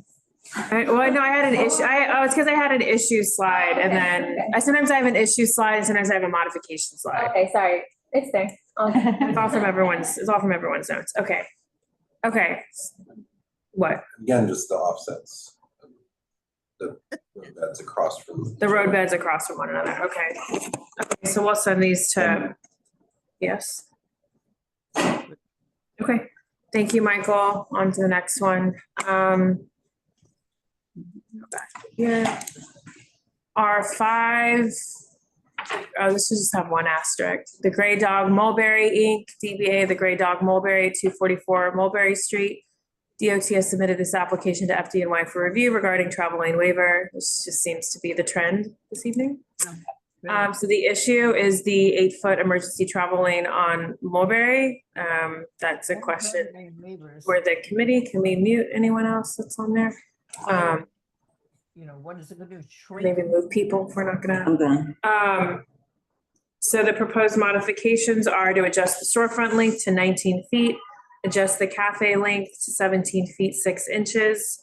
Speaker 1: Well, no, I had an issue. It's because I had an issue slide, and then sometimes I have an issue slide, and sometimes I have a modification slide.
Speaker 2: Okay, sorry. It's there.
Speaker 1: It's all from everyone's notes. Okay. What?
Speaker 5: Again, just the offsets. That's across from.
Speaker 1: The road beds across from one another. Okay, so we'll send these to, yes. Okay, thank you, Michael. On to the next one. Go back here. R5. This should just have one asterisk. The Gray Dog Mulberry Inc., DBA The Gray Dog Mulberry, 244 Mulberry Street. DOT has submitted this application to FDNY for review regarding travel lane waiver. This just seems to be the trend this evening. So the issue is the 8-foot emergency travel lane on Mulberry. That's a question for the committee. Can we mute anyone else that's on there?
Speaker 18: What is it going to do?
Speaker 1: Maybe move people if we're not gonna.
Speaker 6: I'm done.
Speaker 1: So the proposed modifications are to adjust the storefront length to 19 feet, adjust the cafe length to 17 feet 6 inches.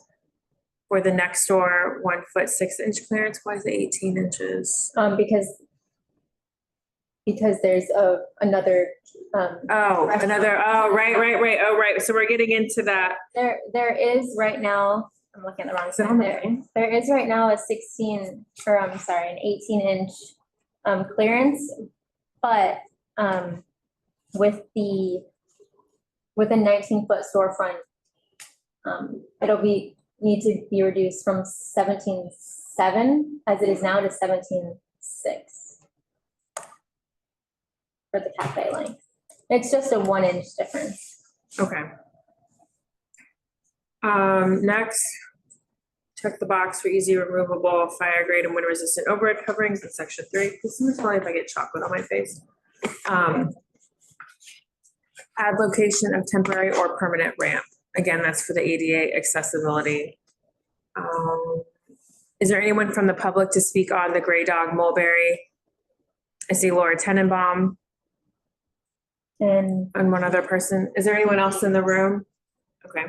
Speaker 1: For the next door, 1 foot 6 inch clearance. Why is it 18 inches?
Speaker 2: Because there's another.
Speaker 1: Right. So we're getting into that.
Speaker 2: There is right now. I'm looking at the wrong side. There is right now an 18-inch clearance, but with a 19-foot storefront, it'll need to be reduced from 17.7 as it is now to 17.6 for the cafe length. It's just a 1 inch difference.
Speaker 1: Okay. Next, check the box for easy removable fire grade and wind resistant overhead coverings in section 3. Please tell me if I get chocolate on my face. Add location of temporary or permanent ramp. Again, that's for the ADA accessibility. Is there anyone from the public to speak on the Gray Dog Mulberry? I see Laura Tenenbaum
Speaker 2: And,
Speaker 1: and one other person. Is there anyone else in the room? Okay,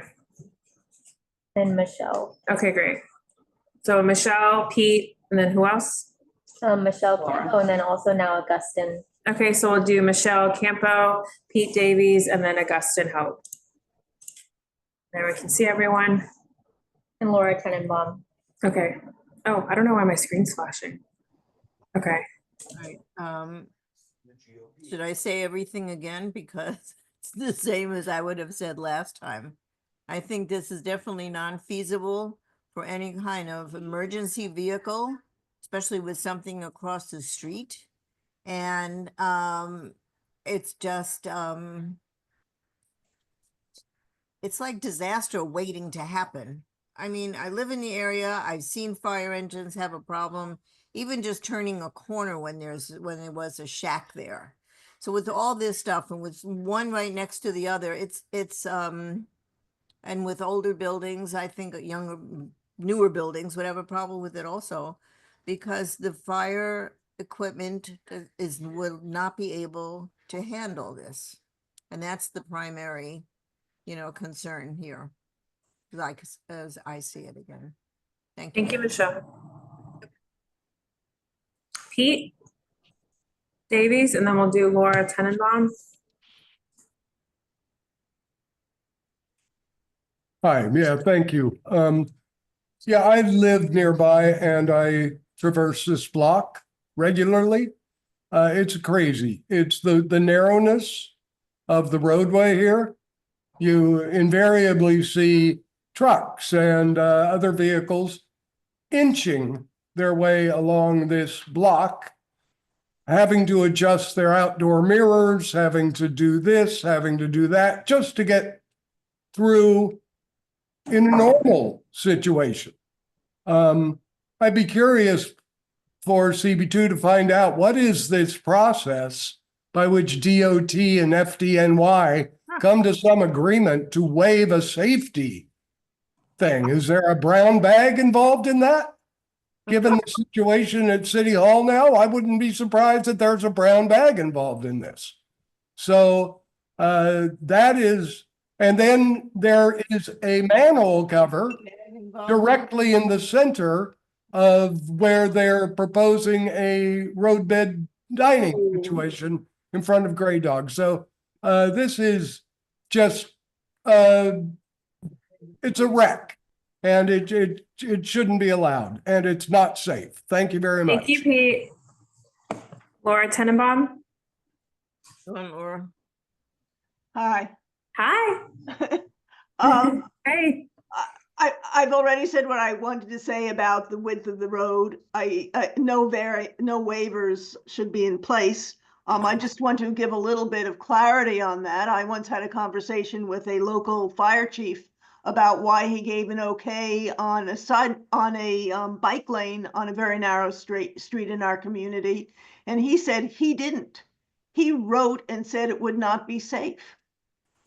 Speaker 2: and Michelle,
Speaker 1: okay, great. So Michelle, Pete, and then who else?
Speaker 2: Michelle Campo, and then also now Augustin.
Speaker 1: Okay, so we'll do Michelle Campo, Pete Davies, and then Augustin Hope. There we can see everyone.
Speaker 2: And Laura Tenenbaum.
Speaker 1: Okay. Oh, I don't know why my screen's flashing. Okay.
Speaker 18: All right, should I say everything again? Because it's the same as I would have said last time. I think this is definitely non-feasible for any kind of emergency vehicle, especially with something across the street. And it's just, it's like disaster waiting to happen. I mean, I live in the area. I've seen fire engines have a problem, even just turning a corner when there was a shack there. So with all this stuff and with one right next to the other, and with older buildings, I think newer buildings would have a problem with it also, because the fire equipment will not be able to handle this. And that's the primary, concern here, like as I see it again. Thank you.
Speaker 1: Thank you, Michelle. Pete Davies, and then we'll do Laura Tenenbaum.
Speaker 19: Hi, yeah, thank you. Yeah, I live nearby and I traverse this block regularly. It's crazy. It's the narrowness of the roadway here. You invariably see trucks and other vehicles inching their way along this block, having to adjust their outdoor mirrors, having to do this, having to do that, just to get through in a normal situation. I'd be curious for CB2 to find out, what is this process by which DOT and FDNY come to some agreement to waive a safety thing? Is there a brown bag involved in that? Given the situation at City Hall now, I wouldn't be surprised that there's a brown bag involved in this. So that is, and then there is a manhole cover directly in the center of where they're proposing a roadbed dining situation in front of Gray Dog. So this is just, it's a wreck, and it shouldn't be allowed, and it's not safe. Thank you very much.
Speaker 1: Thank you, Pete. Laura Tenenbaum.
Speaker 18: Laura.
Speaker 17: Hi.
Speaker 1: Hi. Hey.
Speaker 17: I've already said what I wanted to say about the width of the road. No waivers should be in place. I just want to give a little bit of clarity on that. I once had a conversation with a local fire chief about why he gave an okay on a bike lane on a very narrow street in our community. And he said he didn't. He wrote and said it would not be safe.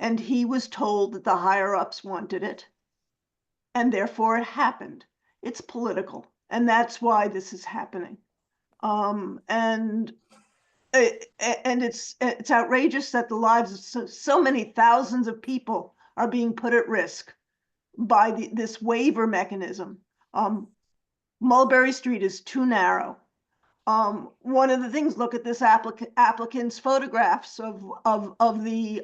Speaker 17: And he was told that the higher ups wanted it. And therefore it happened. It's political. And that's why this is happening. And it's outrageous that the lives of so many thousands of people are being put at risk by this waiver mechanism. Mulberry Street is too narrow. One of the things, look at this applicant's photographs of the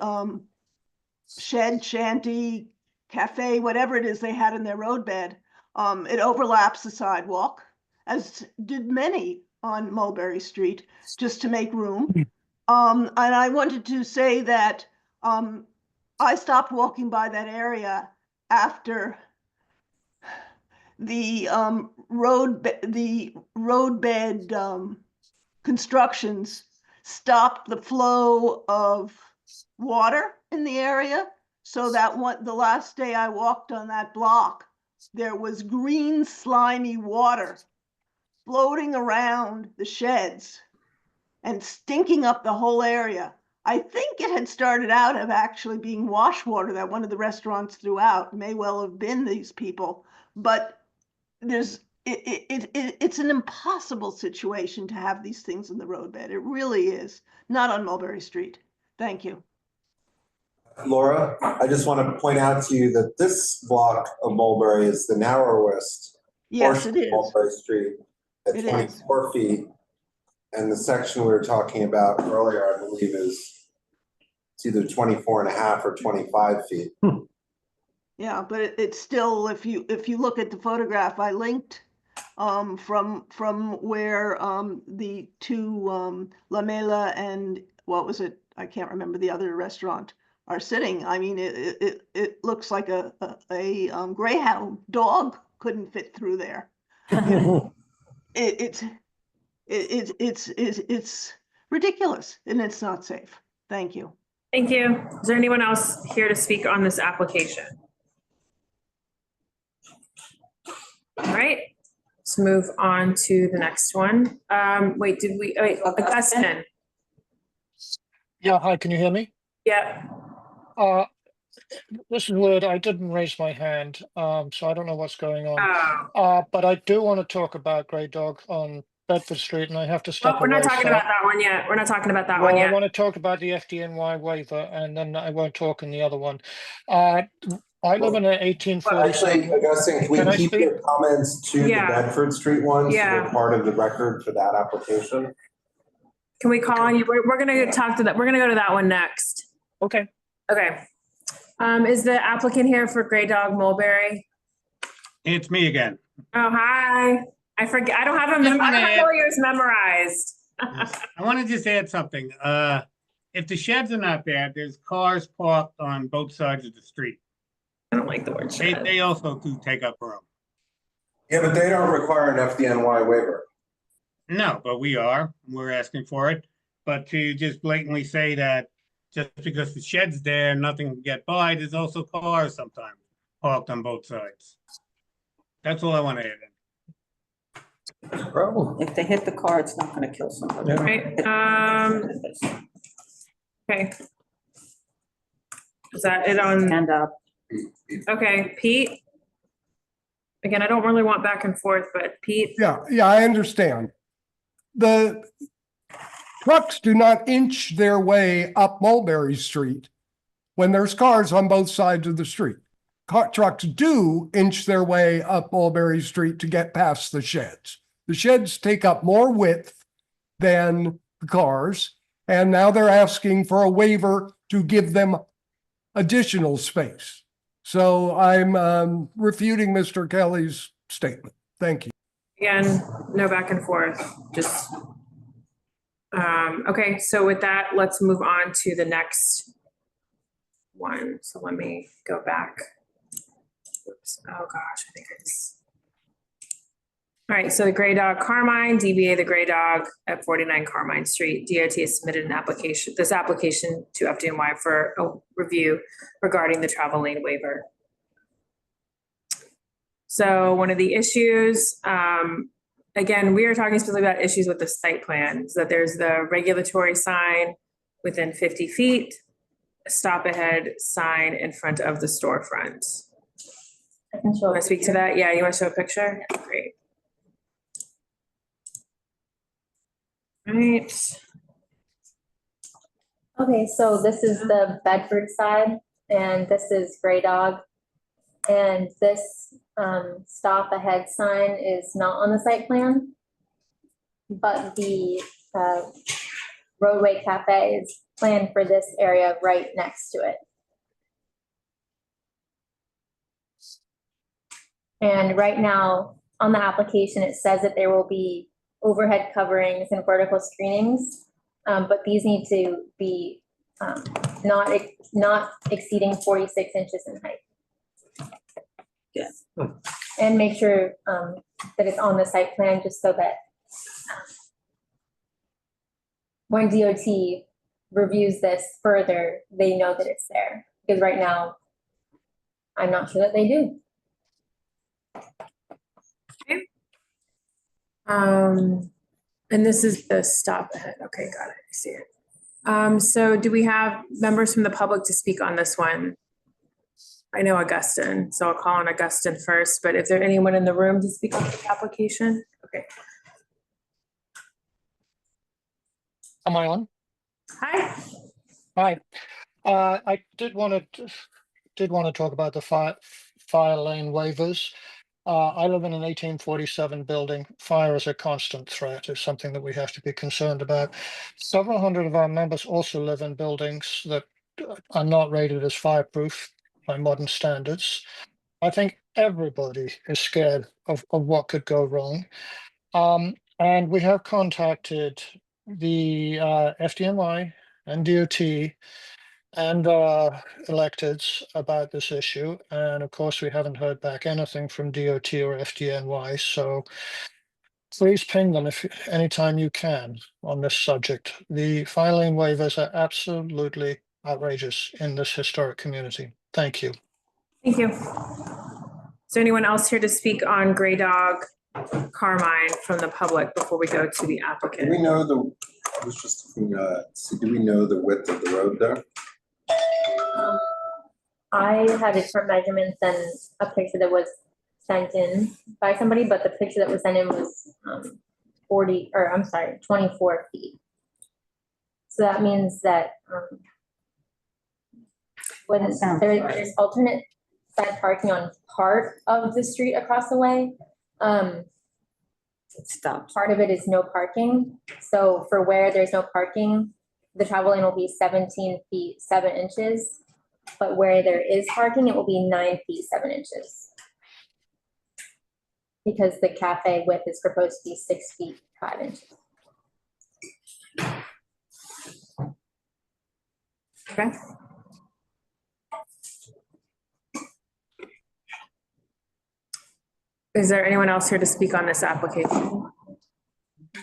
Speaker 17: shed, shanty, cafe, whatever it is they had in their roadbed. It overlaps the sidewalk, as did many on Mulberry Street, just to make room. And I wanted to say that I stopped walking by that area after the roadbed constructions stopped the flow of water in the area. So that the last day I walked on that block, there was green, slimy water floating around the sheds and stinking up the whole area. I think it had started out of actually being wash water that one of the restaurants threw out. May well have been these people, but it's an impossible situation to have these things in the roadbed. It really is. Not on Mulberry Street. Thank you.
Speaker 5: Laura, I just want to point out to you that this block of Mulberry is the narrowest
Speaker 17: Yes,
Speaker 5: portion
Speaker 17: it
Speaker 5: of
Speaker 17: is.
Speaker 5: Mulberry Street at
Speaker 17: It is.
Speaker 5: 24 feet. And the section we were talking about earlier, I believe, is it's either 24 and a half or 25 feet.
Speaker 17: Yeah, but it's still, if you look at the photograph I linked, from where the two La Mela and what was it? I can't remember the other restaurant are sitting. I mean, it looks like a greyhound dog couldn't fit through there. It's ridiculous and it's not safe. Thank you.
Speaker 1: Thank you. Is there anyone else here to speak on this application? All right, let's move on to the next one. Wait, Augustine?
Speaker 9: Yeah, hi, can you hear me?
Speaker 1: Yeah.
Speaker 9: This is weird. I didn't raise my hand, so I don't know what's going on.
Speaker 1: Oh.
Speaker 9: But I do want to talk about Grey Dog on Bedford Street, and I have to step
Speaker 1: Well, we're not
Speaker 9: away,
Speaker 1: talking
Speaker 9: so-
Speaker 1: about that one yet. We're not talking about that
Speaker 9: Well,
Speaker 1: one
Speaker 9: I
Speaker 1: yet.
Speaker 9: want to talk about the FDNY waiver, and then I won't talk in the other one. I live in an
Speaker 5: Actually,
Speaker 9: 1847.
Speaker 5: Augustine, can
Speaker 9: Can
Speaker 5: we
Speaker 9: I
Speaker 5: keep
Speaker 9: speak?
Speaker 5: your comments to the
Speaker 1: Yeah.
Speaker 5: Bedford Street one? So
Speaker 1: Yeah.
Speaker 5: they're part of the record for that application?
Speaker 1: Can we call on you? We're gonna talk to that. We're gonna go to that one next.
Speaker 9: Okay.
Speaker 1: Okay. Is the applicant here for Grey Dog Mulberry?
Speaker 8: It's me again.
Speaker 1: Oh, hi. I forget. I don't have them. I don't have all yours memorized.
Speaker 8: I want to just add something. If the sheds are not there, there's cars parked on both sides of the street.
Speaker 1: I don't like the word shed.
Speaker 8: They also do take up room.
Speaker 5: Yeah, but they don't require an FDNY waiver.
Speaker 8: No, but we are. We're asking for it. But to just blatantly say that just because the shed's there, nothing can get by, there's also cars sometimes parked on both sides. That's all I want to add in.
Speaker 6: If they hit the car, it's not gonna kill somebody.
Speaker 1: Right. Okay. Is that it on?
Speaker 6: Stand up.
Speaker 1: Okay, Pete? Again, I don't really want back and forth, but Pete?
Speaker 19: Yeah, I understand. The trucks do not inch their way up Mulberry Street when there's cars on both sides of the street. Trucks do inch their way up Mulberry Street to get past the sheds. The sheds take up more width than the cars, and now they're asking for a waiver to give them additional space. So I'm refuting Mr. Kelly's statement. Thank you.
Speaker 1: Again, no back and forth, just, okay, so with that, let's move on to the next one. So let me go back. Oops, oh gosh, I think it's. All right, so the Grey Dog Carmine, DBA The Grey Dog at 49 Carmine Street. DOT has submitted an application, this application to FDNY for a review regarding the travel lane waiver. So one of the issues, again, we are talking specifically about issues with the site plan, so that there's the regulatory sign within 50 feet, a stop ahead sign in front of the storefront.
Speaker 2: I can show.
Speaker 1: Want to speak to that? Yeah, you want to show a picture? Great. Right.
Speaker 2: Okay, so this is the Bedford side, and this is Grey Dog. And this stop ahead sign is not on the site plan, but the Roadway Cafe is planned for this area right next to it. And right now, on the application, it says that there will be overhead coverings and vertical screenings, but these need to be not exceeding 46 inches in height.
Speaker 6: Yes.
Speaker 2: And make sure that it's on the site plan, just so that when DOT reviews this further, they know that it's there. Because right now, I'm not sure that they do.
Speaker 1: And this is the stop ahead. Okay, got it. I see it. So do we have members from the public to speak on this one? I know Augustine, so I'll call on Augustine first, but is there anyone in the room to speak on the application? Okay.
Speaker 9: Am I on?
Speaker 1: Hi.
Speaker 9: Hi. I did want to talk about the fire lane waivers. I live in an 1847 building. Fire is a constant threat. It's something that we have to be concerned about. Several hundred of our members also live in buildings that are not rated as fireproof by modern standards. I think everybody is scared of what could go wrong. And we have contacted the FDNY and DOT and electeds about this issue. And of course, we haven't heard back anything from DOT or FDNY. So please ping them anytime you can on this subject. The fire lane waivers are absolutely outrageous in this historic community. Thank you.
Speaker 1: Thank you. Is there anyone else here to speak on Gray Dog Carmine from the public before we go to the applicant?
Speaker 5: Do we know I was just looking, do we know the width of the road there?
Speaker 2: I had different measurements than a picture that was sent in by somebody, but the picture that was sent in was 24 feet. So that means that when there's alternate side parking on part of the street across the way, part of it is no parking. So for where there's no parking, the travel lane will be 17 feet 7 inches, but where there is parking, it will be 9 feet 7 inches. Because the cafe width is proposed to be 6 feet 5 inches.
Speaker 1: Okay. Is there anyone else here to speak on this application?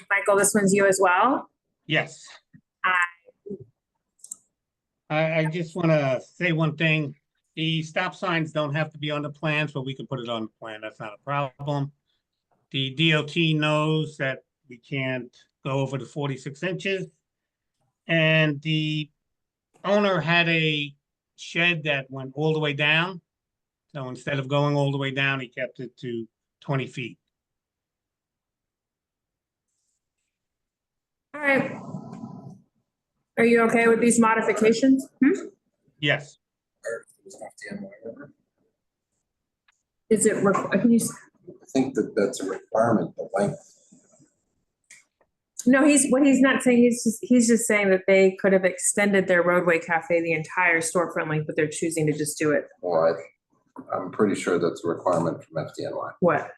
Speaker 1: Michael, this one's you as well?
Speaker 8: Yes. I just want to say one thing. The stop signs don't have to be on the plans, but we can put it on the plan. That's not a problem. The DOT knows that we can't go over the 46 inches. And the owner had a shed that went all the way down. So instead of going all the way down, he kept it to 20 feet.
Speaker 1: All right. Are you okay with these modifications?
Speaker 8: Yes.
Speaker 1: Is it, can you?
Speaker 5: I think that's a requirement, the length.
Speaker 1: No, he's not saying, he's just saying that they could have extended their Roadway Cafe the entire storefront length, but they're choosing to just do it.
Speaker 5: Well, I'm pretty sure that's a requirement from FDNY.
Speaker 1: What?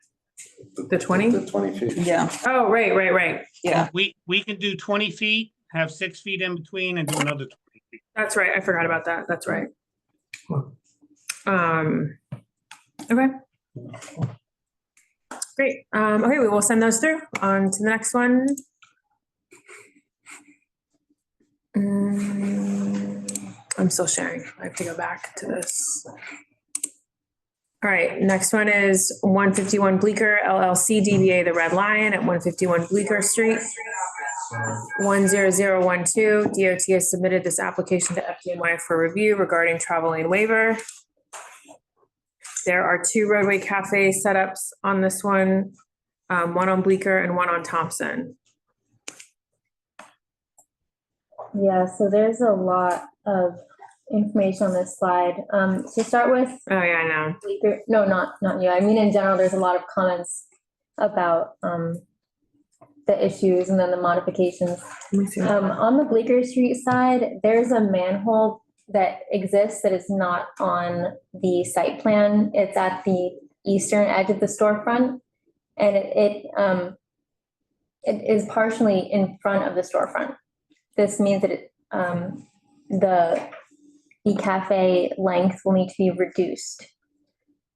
Speaker 1: The 20?
Speaker 5: The 20 feet.
Speaker 6: Yeah.
Speaker 1: Oh, right.
Speaker 6: Yeah.
Speaker 8: We can do 20 feet, have 6 feet in between, and do another 20 feet.
Speaker 1: That's right. I forgot about that. That's right. Okay. Great. Okay, we will send those through. On to the next one. I'm still sharing. I have to go back to this. All right, next one is 151 Bleecker LLC DBA The Red Lion at 151 Bleecker Street. 10012, DOT has submitted this application to FDNY for review regarding travel lane waiver. There are 2 Roadway Cafe setups on this one, one on Bleecker and one on Thompson.
Speaker 2: Yeah, so there's a lot of information on this slide. To start with.
Speaker 1: Oh yeah, I know.
Speaker 2: Bleecker, no, not you. I mean, in general, there's a lot of comments about the issues and then the modifications. On the Bleecker Street side, there's a manhole that exists that is not on the site plan. It's at the eastern edge of the storefront, and it is partially in front of the storefront. This means that the cafe length will need to be reduced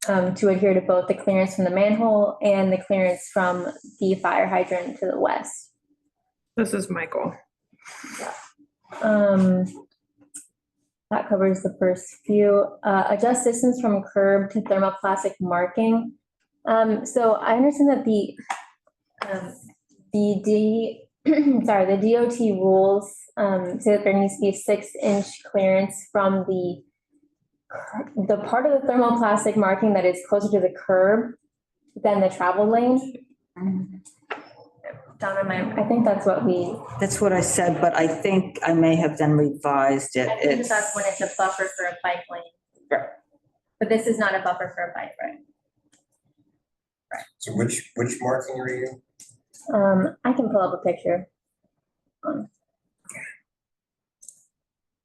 Speaker 2: to adhere to both the clearance from the manhole and the clearance from the fire hydrant to the west.
Speaker 1: This is Michael.
Speaker 2: That covers the first few. Adjust distance from curb to thermoplastic marking. So I understand that the sorry, the DOT rules, say that there needs to be a 6-inch clearance from the part of the thermoplastic marking that is closer to the curb than the travel lane. I think that's what
Speaker 6: That's what I said, but I think I may have then revised it.
Speaker 2: I think that's when it's a buffer for a bike lane.
Speaker 6: Right.
Speaker 2: But this is not a buffer for a bike, right?
Speaker 5: So which marking are you?
Speaker 2: I can pull up a picture.
Speaker 1: I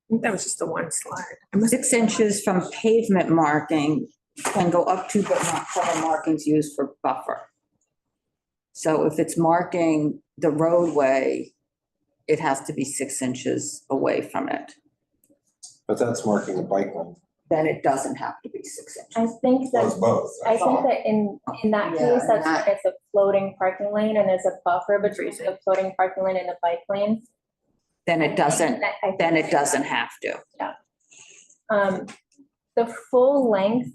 Speaker 1: think that was just the one slide.
Speaker 6: 6 inches from pavement marking can go up to, but not cover markings used for buffer. So if it's marking the roadway, it has to be 6 inches away from it.
Speaker 5: But that's marking a bike lane.
Speaker 6: Then it doesn't have to be 6 inches.
Speaker 2: I think
Speaker 5: Well, it's
Speaker 2: that,
Speaker 5: both.
Speaker 2: I think that in that
Speaker 6: Yeah,
Speaker 2: case, that's
Speaker 6: that-
Speaker 2: when it's a floating parking lane and there's a buffer between the floating parking lane and the bike lane.
Speaker 6: Then it doesn't, then it doesn't have to.
Speaker 2: Yeah. The full length,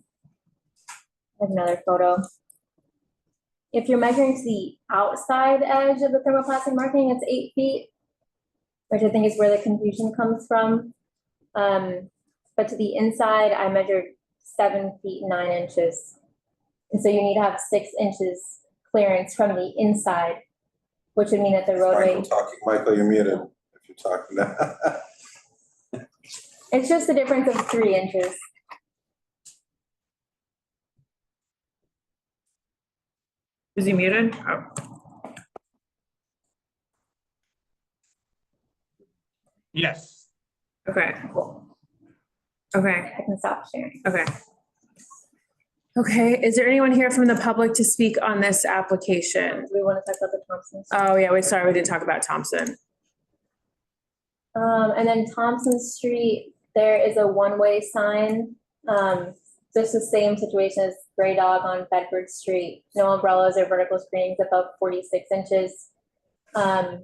Speaker 2: there's another photo. If you're measuring to the outside edge of the thermoplastic marking, it's 8 feet, which I think is where the confusion comes from. But to the inside, I measured 7 feet 9 inches. And so you need to have 6 inches clearance from the inside, which would mean that the roadway.
Speaker 5: Michael, you're muted if you're talking now.
Speaker 2: It's just the difference of 3 inches.
Speaker 1: Is he muted? Oh.
Speaker 8: Yes.
Speaker 1: Okay.
Speaker 2: Cool.
Speaker 1: Okay.
Speaker 2: I can stop sharing.
Speaker 1: Okay. Okay, is there anyone here from the public to speak on this application?
Speaker 2: Do we want to talk about the Thompson?
Speaker 1: Oh, yeah, sorry, we didn't talk about Thompson.
Speaker 2: And then Thompson Street, there is a one-way sign. Just the same situation as Gray Dog on Bedford Street. No umbrellas or vertical screenings above 46 inches. The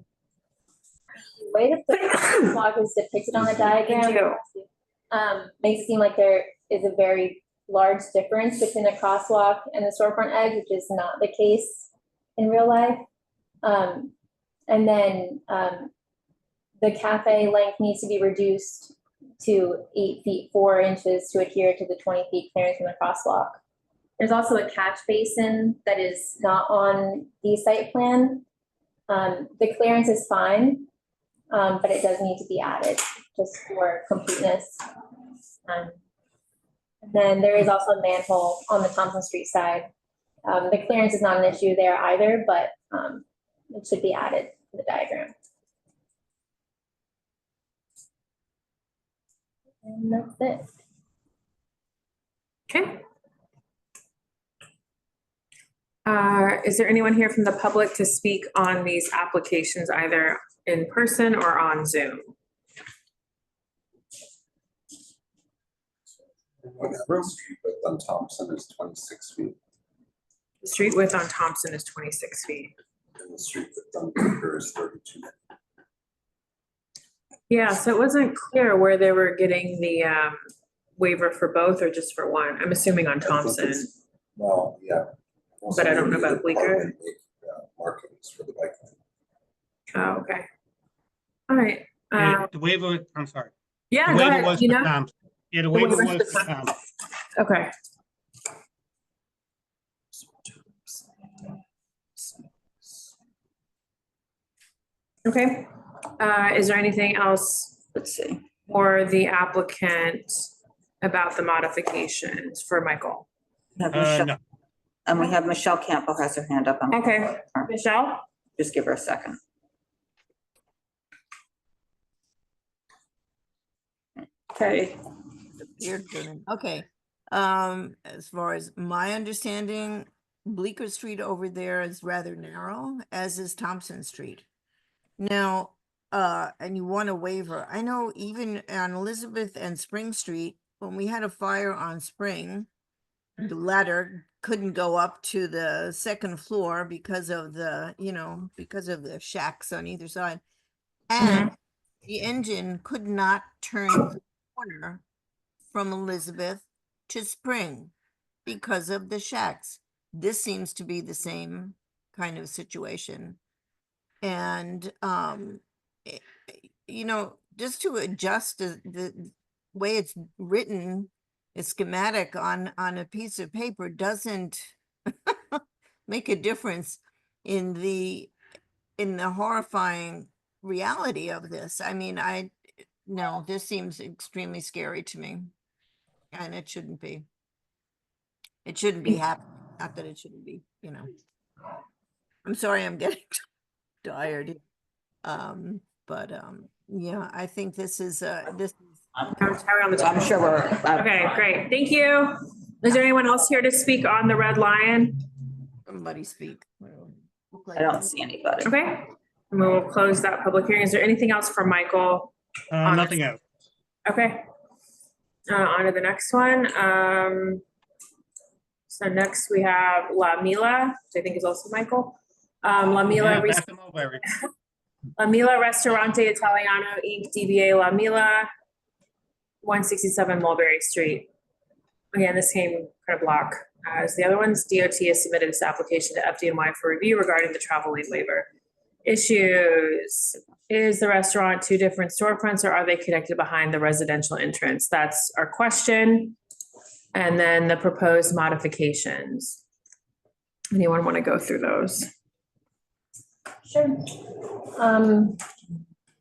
Speaker 2: way that the crosswalk is depicted on the diagram makes it seem like there is a very large difference between the crosswalk and the storefront edge, which is not the case in real life. And then the cafe length needs to be reduced to 8 feet 4 inches to adhere to the 20 feet clearance from the crosswalk. There's also a catch basin that is not on the site plan. The clearance is fine, but it does need to be added just for completeness. And then there is also a manhole on the Thompson Street side. The clearance is not an issue there either, but it should be added to the diagram. And that's it.
Speaker 1: Okay. Is there anyone here from the public to speak on these applications, either in person or on Zoom?
Speaker 5: Whatever street width on Thompson is 26 feet,
Speaker 1: The street width on Thompson is 26 feet.
Speaker 5: and the street width on Bleecker is 32.
Speaker 1: Yeah, so it wasn't clear where they were getting the waiver for both or just for one. I'm assuming on Thompson.
Speaker 5: Well, yeah.
Speaker 1: But I don't know about Bleecker.
Speaker 5: Markings for the bike lane.
Speaker 1: Oh, okay. All right.
Speaker 8: The waiver, I'm sorry.
Speaker 1: Yeah,
Speaker 8: The
Speaker 1: go
Speaker 8: waiver
Speaker 1: ahead.
Speaker 8: was
Speaker 1: You
Speaker 8: for
Speaker 1: know?
Speaker 8: Thompson. Yeah, the waiver was for Thompson.
Speaker 1: Okay. Okay. Is there anything else?
Speaker 6: Let's see.
Speaker 1: For the applicant about the modifications for Michael?
Speaker 6: We have Michelle-
Speaker 8: No.
Speaker 6: And we have Michelle Campbell has her hand up.
Speaker 1: Okay, Michelle?
Speaker 6: Just give her a second.
Speaker 1: Okay.
Speaker 18: You're good. Okay. As far as my understanding, Bleecker Street over there is rather narrow, as is Thompson Street. Now, and you want a waiver. I know even on Elizabeth and Spring Street, when we had a fire on Spring, the ladder couldn't go up to the second floor because of the, because of the shacks on either side. And the engine could not turn the corner from Elizabeth to Spring because of the shacks. This seems to be the same kind of situation. And, you know, just to adjust the way it's written, a schematic on a piece of paper doesn't make a difference in the horrifying reality of this. I mean, no, this seems extremely scary to me, and it shouldn't be. It shouldn't be happening. Not that it shouldn't be, you know. I'm sorry, I'm getting tired. Yeah, I think this is
Speaker 6: I'm sure we're.
Speaker 1: Okay, great. Thank you. Is there anyone else here to speak on the Red Lion?
Speaker 18: Somebody speak.
Speaker 6: I don't see anybody.
Speaker 1: Okay, and we will close that public hearing. Is there anything else from Michael?
Speaker 8: Nothing else.
Speaker 1: Okay. On to the next one. So next we have La Mila, which I think is also Michael. La Mila.
Speaker 8: Yeah, back to Mulberry.
Speaker 1: La Mila Ristorante Italiano Inc. DBA La Mila, 167 Mulberry Street. Again, the same kind of block as the other ones. DOT has submitted this application to FDNY for review regarding the travel lane waiver. Issues. Is the restaurant two different storefronts or are they connected behind the residential entrance? That's our question. And then the proposed modifications. Anyone want to go through those?
Speaker 2: Sure.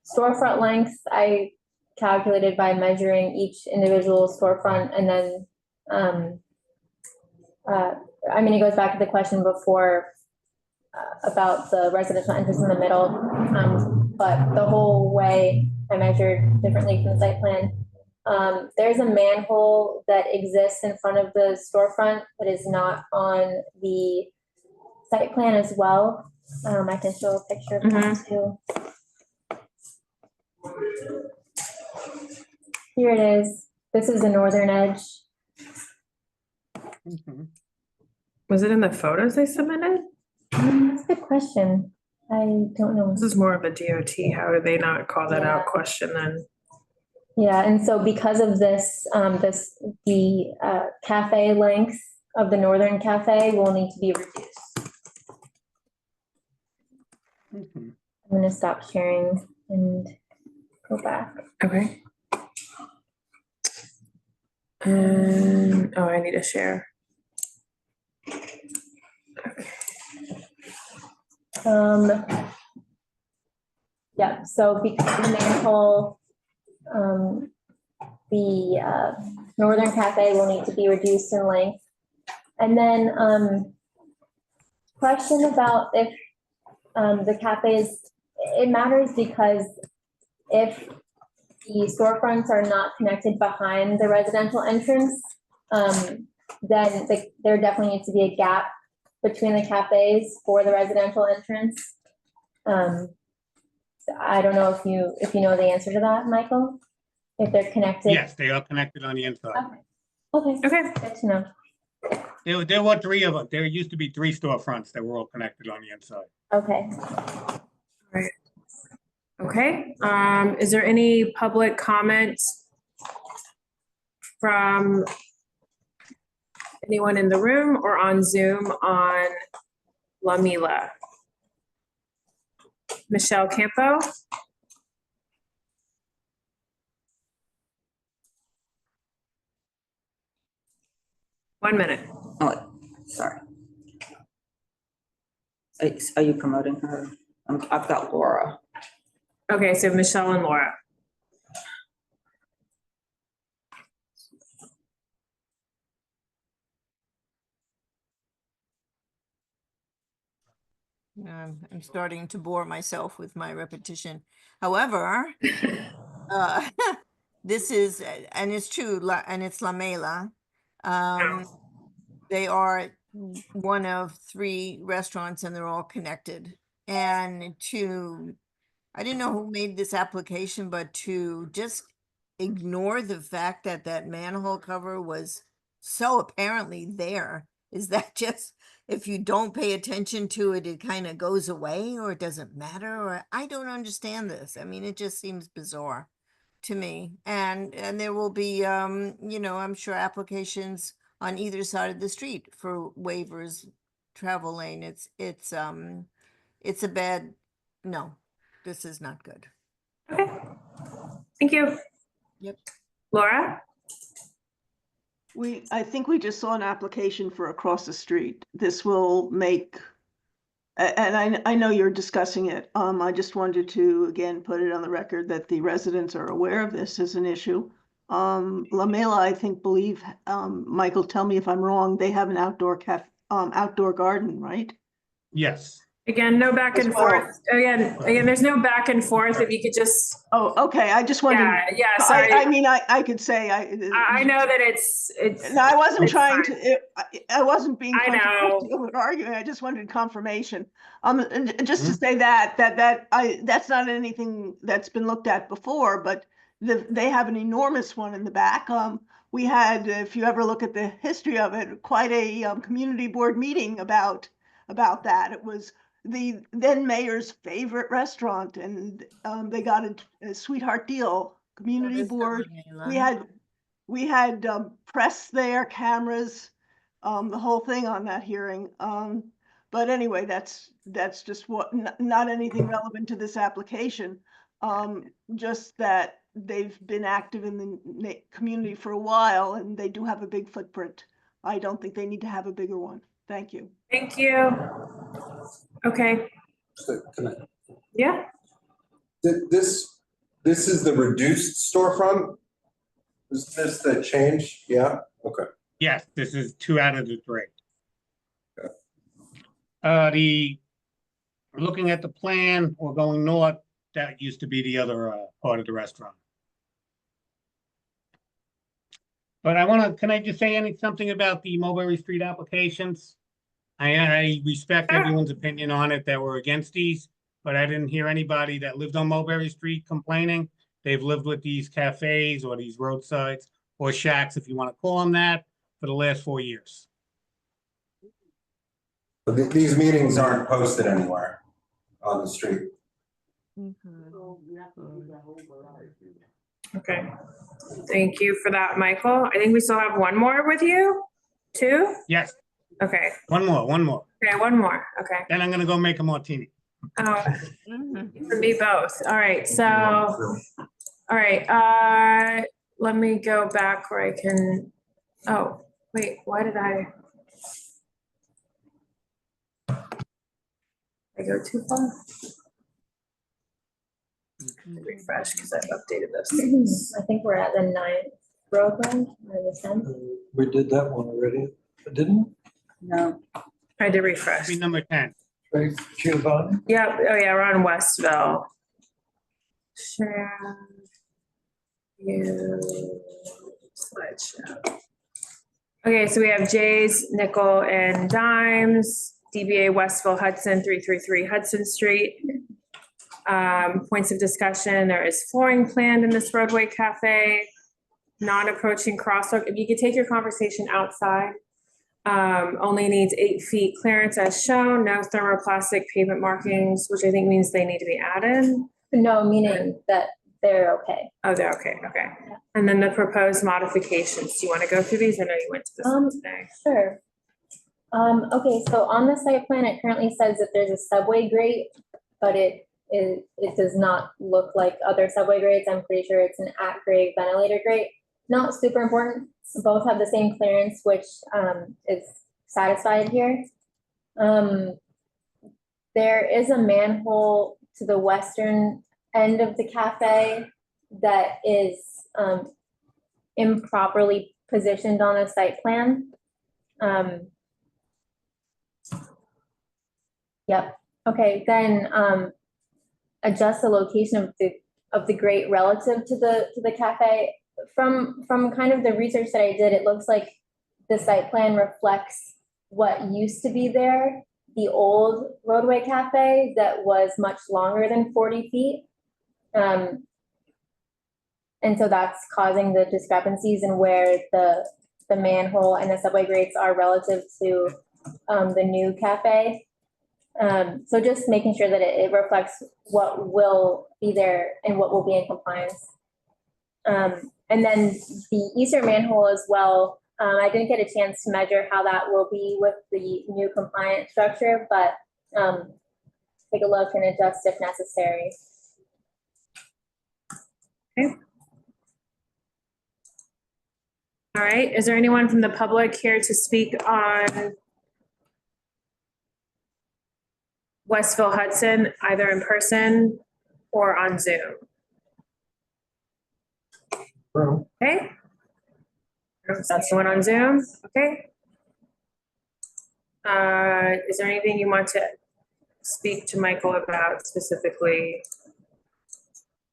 Speaker 2: Storefront length, I calculated by measuring each individual storefront and then, I mean, it goes back to the question before about the residential entrance in the middle, but the whole way I measured differently from the site plan. There's a manhole that exists in front of the storefront that is not on the site plan as well. I can show a picture of that too. Here it is. This is the northern edge.
Speaker 1: Was it in the photos they submitted?
Speaker 2: That's a good question. I don't know.
Speaker 1: This is more of a DOT. How do they not call that out question then?
Speaker 2: Yeah, and so because of this, the cafe length of the northern cafe will need to be reduced. I'm gonna stop sharing and go back.
Speaker 1: Okay. Oh, I need to share.
Speaker 2: Yeah, so because the manhole, the northern cafe will need to be reduced in length. And then question about if the cafes, it matters because if the storefronts are not connected behind the residential entrance, then there definitely needs to be a gap between the cafes for the residential entrance. I don't know if you know the answer to that, Michael, if they're connected.
Speaker 8: Yes, they are connected on the inside.
Speaker 2: Okay, good to know.
Speaker 8: There were three of them. There used to be three storefronts that were all connected on the inside.
Speaker 2: Okay.
Speaker 1: Right. Okay, is there any public comment from anyone in the room or on Zoom on La Mila? Michelle Campo? One minute.
Speaker 6: Oh, sorry. Are you promoting her? I've got Laura.
Speaker 1: Okay, so Michelle and Laura.
Speaker 18: I'm starting to bore myself with my repetition. However, this is, and it's true, and it's La Mela. They are one of three restaurants and they're all connected. And I didn't know who made this application, but to just ignore the fact that that manhole cover was so apparently there, is that just, if you don't pay attention to it, it kind of goes away or it doesn't matter? Or I don't understand this. I mean, it just seems bizarre to me. And there will be, you know, I'm sure applications on either side of the street for waivers, travel lane. It's a bad no, this is not good.
Speaker 1: Okay, thank you.
Speaker 18: Yep.
Speaker 1: Laura?
Speaker 17: I think we just saw an application for across the street. This will make, and I know you're discussing it. I just wanted to, again, put it on the record that the residents are aware of this as an issue. La Mela, I think, Michael, tell me if I'm wrong, they have an outdoor garden, right?
Speaker 8: Yes.
Speaker 1: Again, no back and forth. Again, there's no back and forth. If you could just.
Speaker 17: Oh, okay. I just wanted.
Speaker 1: Yeah, sorry.
Speaker 17: I mean, I could say
Speaker 1: I know that it's.
Speaker 17: No, I wasn't
Speaker 1: it's
Speaker 17: trying
Speaker 1: fine.
Speaker 17: to. I wasn't being
Speaker 1: I know.
Speaker 17: controversial or arguing. I just wanted confirmation. Just to say that's not anything that's been looked at before, but they have an enormous one in the back. We had, if you ever look at the history of it, quite a community board meeting about that. It was the then mayor's favorite restaurant, and they got a sweetheart deal. Community board. We had press there, cameras, the whole thing on that hearing. But anyway, that's just not anything relevant to this application. Just that they've been active in the community for a while, and they do have a big footprint. I don't think they need to have a bigger one. Thank you.
Speaker 1: Thank you. Okay.
Speaker 5: So can I?
Speaker 1: Yeah.
Speaker 5: This is the reduced storefront? Is this the change? Yeah, okay.
Speaker 8: Yes, this is 2 out of the 3.
Speaker 5: Okay.
Speaker 8: Looking at the plan or going north, that used to be the other part of the restaurant. But can I just say something about the Mulberry Street applications? I respect everyone's opinion on it that were against these, but I didn't hear anybody that lived on Mulberry Street complaining. They've lived with these cafes or these roadsides or shacks, if you want to call them that, for the last 4 years.
Speaker 5: But these meetings aren't posted anywhere on the street.
Speaker 1: Okay. Thank you for that, Michael. I think we still have one more with you. 2?
Speaker 8: Yes.
Speaker 1: Okay.
Speaker 8: One more.
Speaker 1: Okay, one more. Okay.
Speaker 8: Then I'm gonna go make a martini.
Speaker 1: Oh, for me both. All right, so, all right, let me go back where I can, oh, wait, why did I go too far? Refresh, because I've updated those things.
Speaker 2: I think we're at the 9th Roadway or the 10th.
Speaker 3: We did that one already, didn't
Speaker 6: No.
Speaker 1: I did refresh.
Speaker 8: Be number 10.
Speaker 3: we? Right, Giovani?
Speaker 1: Yep, oh yeah, we're on Westville. Share. You. Slideshow. Okay, so we have Jay's, nickel and dimes, DBA Westville Hudson, 333 Hudson Street. Points of discussion, there is flooring planned in this Roadway cafe, non-approaching crosswalk. If you could take your conversation outside. Only needs 8 feet clearance as shown, no thermoplastic pavement markings, which I think means they need to be added.
Speaker 2: No, meaning that they're okay.
Speaker 1: Oh, they're okay, okay. And then the proposed modifications, do you want to go through these? I know you went to this one today.
Speaker 2: Sure. Okay, so on the site plan, it currently says that there's a subway grate, but it does not look like other subway grates. I'm pretty sure it's an at-grade ventilator grate. Not super important. Both have the same clearance, which is satisfied here. There is a manhole to the western end of the cafe that is improperly positioned on the site plan. Yep. Okay, then adjust the location of the grate relative to the cafe. From kind of the research that I did, it looks like the site plan reflects what used to be there, the old Roadway cafe that was much longer than 40 feet. And so that's causing the discrepancies in where the manhole and the subway grates are relative to the new cafe. So just making sure that it reflects what will be there and what will be in compliance. And then the eastern manhole as well, I didn't get a chance to measure how that will be with the new compliant structure, but take a look and adjust if necessary.
Speaker 1: Okay. All right, is there anyone from the public here to speak on Westville Hudson, either in person or on Zoom? Okay. That's the one on Zoom, okay. Is there anything you want to speak to Michael about specifically?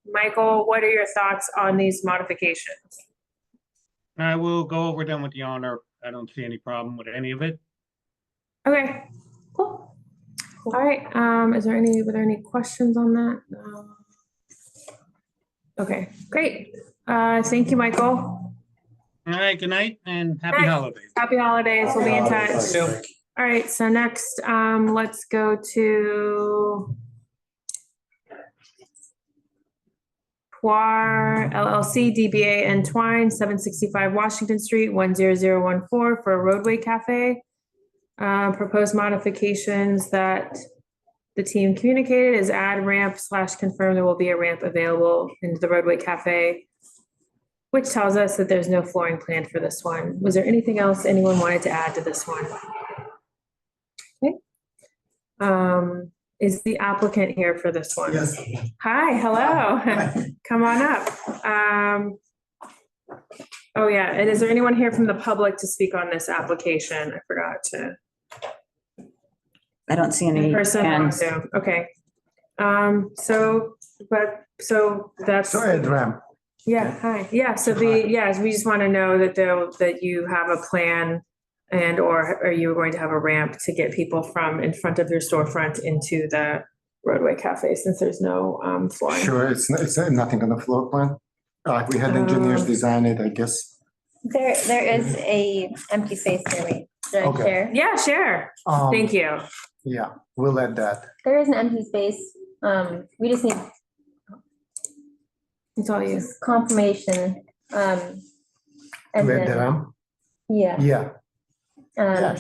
Speaker 1: Michael, what are your thoughts on these modifications?
Speaker 8: I will go over them with the owner. I don't see any problem with any of it.
Speaker 1: Okay, cool. All right, were there any questions on that? No. Okay, great. Thank you, Michael.
Speaker 8: All right, good night and happy holidays.
Speaker 1: Happy holidays, we'll be in touch. All right, so next, let's go to Quar LLC, DBA Entwine, 765 Washington Street, 10014 for a Roadway Cafe. Proposed modifications that the team communicated is add ramp / confirm there will be a ramp available into the Roadway Cafe, which tells us that there's no flooring planned for this one. Was there anything else anyone wanted to add to this one? Okay. Is the applicant here for this one?
Speaker 20: Yes.
Speaker 1: Hi, hello. Come on up. Oh yeah, and is there anyone here from the public to speak on this application? I forgot to.
Speaker 6: I don't see any
Speaker 1: Person on
Speaker 6: hands.
Speaker 1: Zoom, okay. So that's.
Speaker 20: Go ahead, Ram.
Speaker 1: Yeah, hi, yeah, so we just want to know that you have a plan and or are you going to have a ramp to get people from in front of your storefront into the Roadway Cafe since there's no flooring?
Speaker 20: Sure, it's nothing on the floor plan. We had engineers design it, I guess.
Speaker 2: There is a empty space there, wait, should I
Speaker 20: Okay.
Speaker 2: share?
Speaker 1: Yeah, share. Thank you.
Speaker 20: Yeah, we'll add that.
Speaker 2: There is an empty space, we just need
Speaker 1: It's all you.
Speaker 2: confirmation, and
Speaker 20: To add the
Speaker 2: then,
Speaker 20: ramp?
Speaker 2: yeah.
Speaker 20: Yeah,
Speaker 2: Um,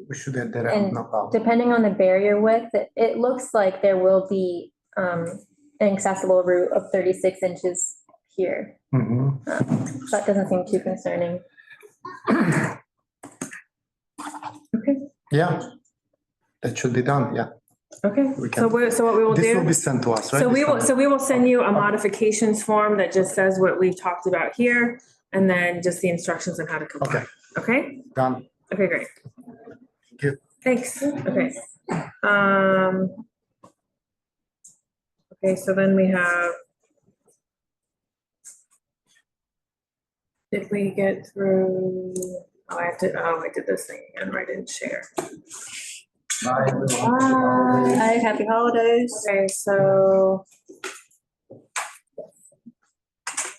Speaker 20: we should add the ramp,
Speaker 2: and
Speaker 20: no problem.
Speaker 2: depending on the barrier width, it looks like there will be, an accessible route of 36 inches here.
Speaker 20: Mhm.
Speaker 2: So that doesn't seem too concerning.
Speaker 20: Yeah, that should be done, yeah.
Speaker 1: Okay,
Speaker 20: We
Speaker 1: so
Speaker 20: can-
Speaker 1: what we will do.
Speaker 20: This will be sent to us, right?
Speaker 1: So
Speaker 20: This
Speaker 1: we will send you a modifications form that just says what we've talked about here, and then just the instructions on how to comply. Okay?
Speaker 20: Done.
Speaker 1: Okay, great.
Speaker 20: Thank you.
Speaker 1: Thanks. Okay. Okay, so then we have. Did we get through? Oh, I did this thing again, right? I didn't share.
Speaker 18: Hi, happy holidays.
Speaker 1: Okay, so.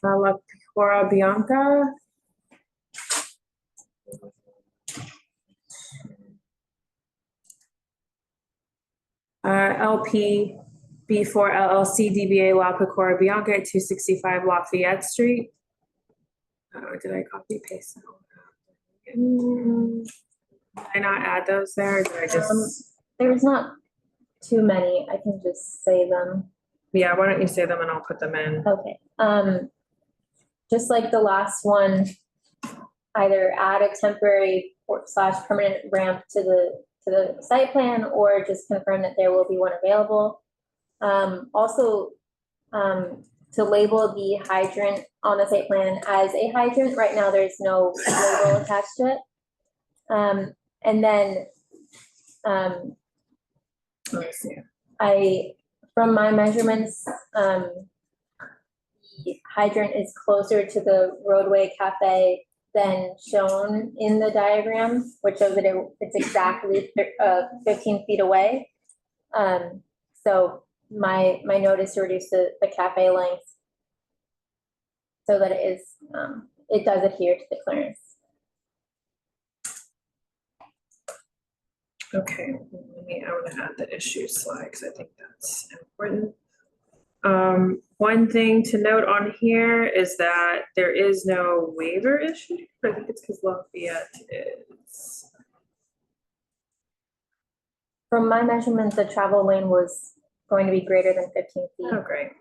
Speaker 1: La Piccolo Bianca. LP B4 LLC DBA La Piccolo Bianca at 265 Lafayette Street. Did I copy paste that? Did I not add those there? Or did I just?
Speaker 2: There's not too many, I can just say them.
Speaker 1: Yeah, why don't you say them and I'll put them in.
Speaker 2: Okay, just like the last one, either add a temporary or / permanent ramp to the site plan or just confirm that there will be one available. Also, to label the hydrant on the site plan as a hydrant. Right now, there's no label attached to it. And then,
Speaker 1: Let me see.
Speaker 2: from my measurements, the hydrant is closer to the Roadway Cafe than shown in the diagram, which shows that it's exactly 15 feet away. So my note is to reduce the cafe length so that it does adhere to the clearance.
Speaker 1: Okay, I want to add the issue slide because I think that's important. One thing to note on here is that there is no waiver issue. I think it's because Lafayette is.
Speaker 2: From my measurement, the travel lane was going to be greater than 15 feet.
Speaker 1: Oh, great.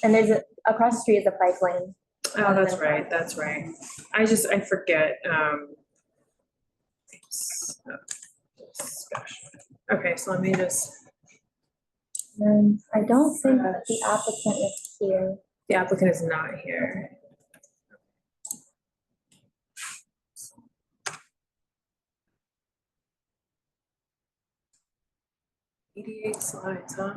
Speaker 2: And there's across the street is a bike lane.
Speaker 1: Oh, that's right, that's right. I forget. Okay, so let me just.
Speaker 2: And I don't think that the applicant is here.
Speaker 1: The applicant is not here. 88 slides, huh?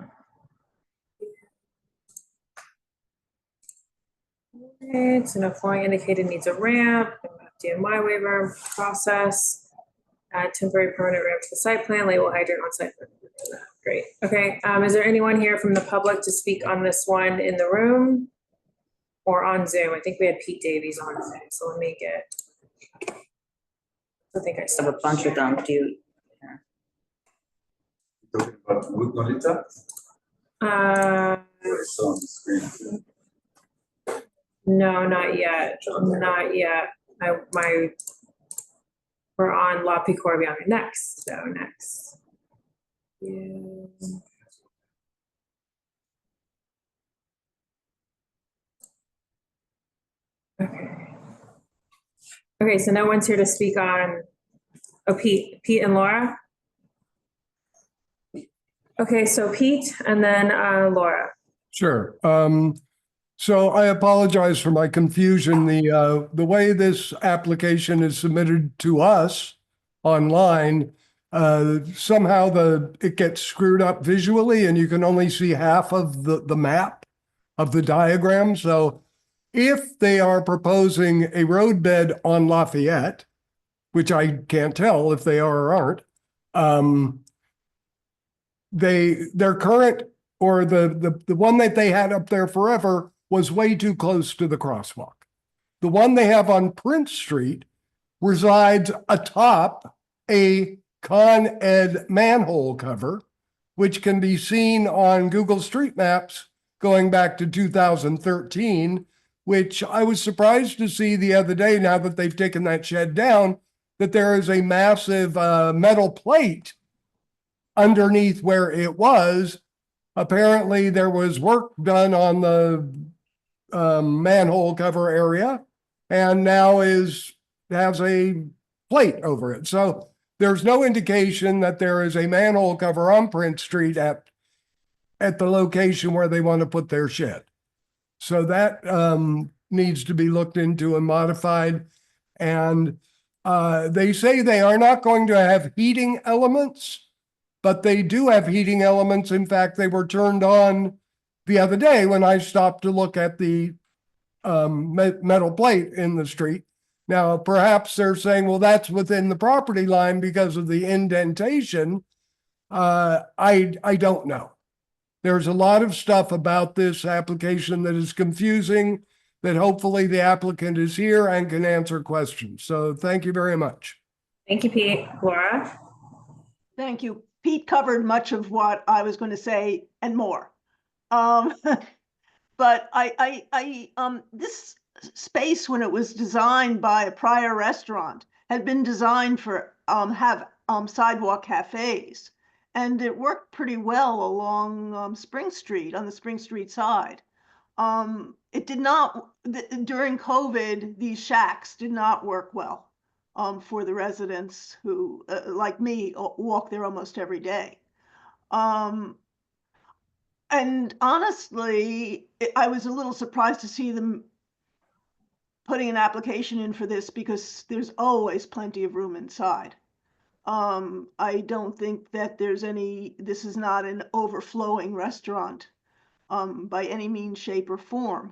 Speaker 1: Okay, so no flooring indicated needs a ramp, FDNY waiver process. Add temporary permanent ramp to the site plan, label hydrant on site. Great, okay. Is there anyone here from the public to speak on this one in the room? Or on Zoom? I think we had Pete Davies on Zoom, so let me get. I think I
Speaker 6: have a bunch of them. Do you?
Speaker 21: Talking about wood Lolita?
Speaker 1: Uh,
Speaker 21: Or it's on the screen.
Speaker 1: no, not yet, not yet. We're on La Picorbiana next, so next. Yeah. Okay. Okay, so no one's here to speak on, oh, Pete and Laura? Okay, so Pete and then Laura.
Speaker 19: Sure. So I apologize for my confusion. The way this application is submitted to us online, somehow it gets screwed up visually and you can only see half of the map of the diagram. So if they are proposing a roadbed on Lafayette, which I can't tell if they are or aren't, their current, or the one that they had up there forever was way too close to the crosswalk. The one they have on Prince Street resides atop a Con Ed manhole cover, which can be seen on Google Street Maps going back to 2013, which I was surprised to see the other day, now that they've taken that shed down, that there is a massive metal plate underneath where it was. Apparently there was work done on the manhole cover area and now has a plate over it. So there's no indication that there is a manhole cover on Prince Street at the location where they want to put their shed. So that needs to be looked into and modified. And they say they are not going to have heating elements, but they do have heating elements. In fact, they were turned on the other day when I stopped to look at the metal plate in the street. Now, perhaps they're saying, well, that's within the property line because of the indentation. I don't know. There's a lot of stuff about this application that is confusing, that hopefully the applicant is here and can answer questions. So thank you very much.
Speaker 1: Thank you, Pete. Laura?
Speaker 17: Thank you. Pete covered much of what I was going to say and more. But this space, when it was designed by a prior restaurant, had been designed for sidewalk cafes, and it worked pretty well along Spring Street, on the Spring Street side. It did not, during COVID, these shacks did not work well for the residents who, like me, walk there almost every day. And honestly, I was a little surprised to see them putting an application in for this, because there's always plenty of room inside. I don't think that this is not an overflowing restaurant by any means, shape, or form.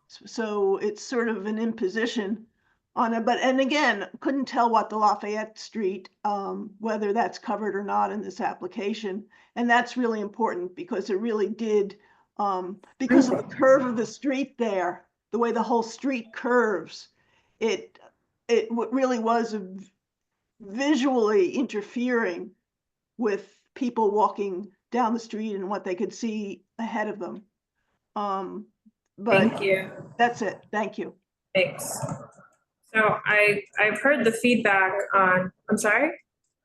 Speaker 17: So it's sort of an imposition on it. And again, couldn't tell what the Lafayette Street, whether that's covered or not in this application. And that's really important, because it really did, because of the curve of the street there, the way the whole street curves, it really was visually interfering with people walking down the street and what they could see ahead of them. But
Speaker 1: thank you.
Speaker 17: That's it. Thank you.
Speaker 1: Thanks. So I've heard the feedback on, I'm sorry?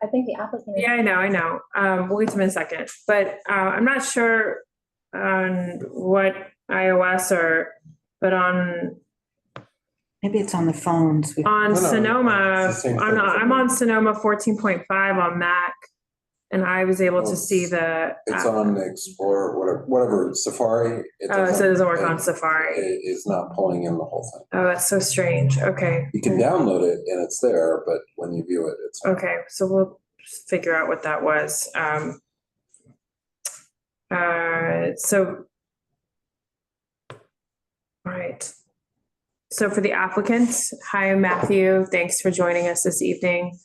Speaker 2: I think the applicant.
Speaker 1: Yeah, I know. We'll get to them in a second, but I'm not sure on what iOS but on
Speaker 6: Maybe it's on the phones.
Speaker 1: on
Speaker 5: No, no,
Speaker 1: Sonoma,
Speaker 5: it's the same thing.
Speaker 1: I'm on Sonoma 14.5 on Mac, and I was able to see the.
Speaker 5: It's on Explorer, whatever, Safari.
Speaker 1: So it doesn't work on Safari.
Speaker 5: It is not pulling in the whole thing.
Speaker 1: Oh, that's so strange. Okay.
Speaker 5: You can download it and it's there, but when you view it, it's.
Speaker 1: Okay, so we'll figure out what that was. All right. So for the applicants, hi, I'm Matthew. Thanks for joining us this evening.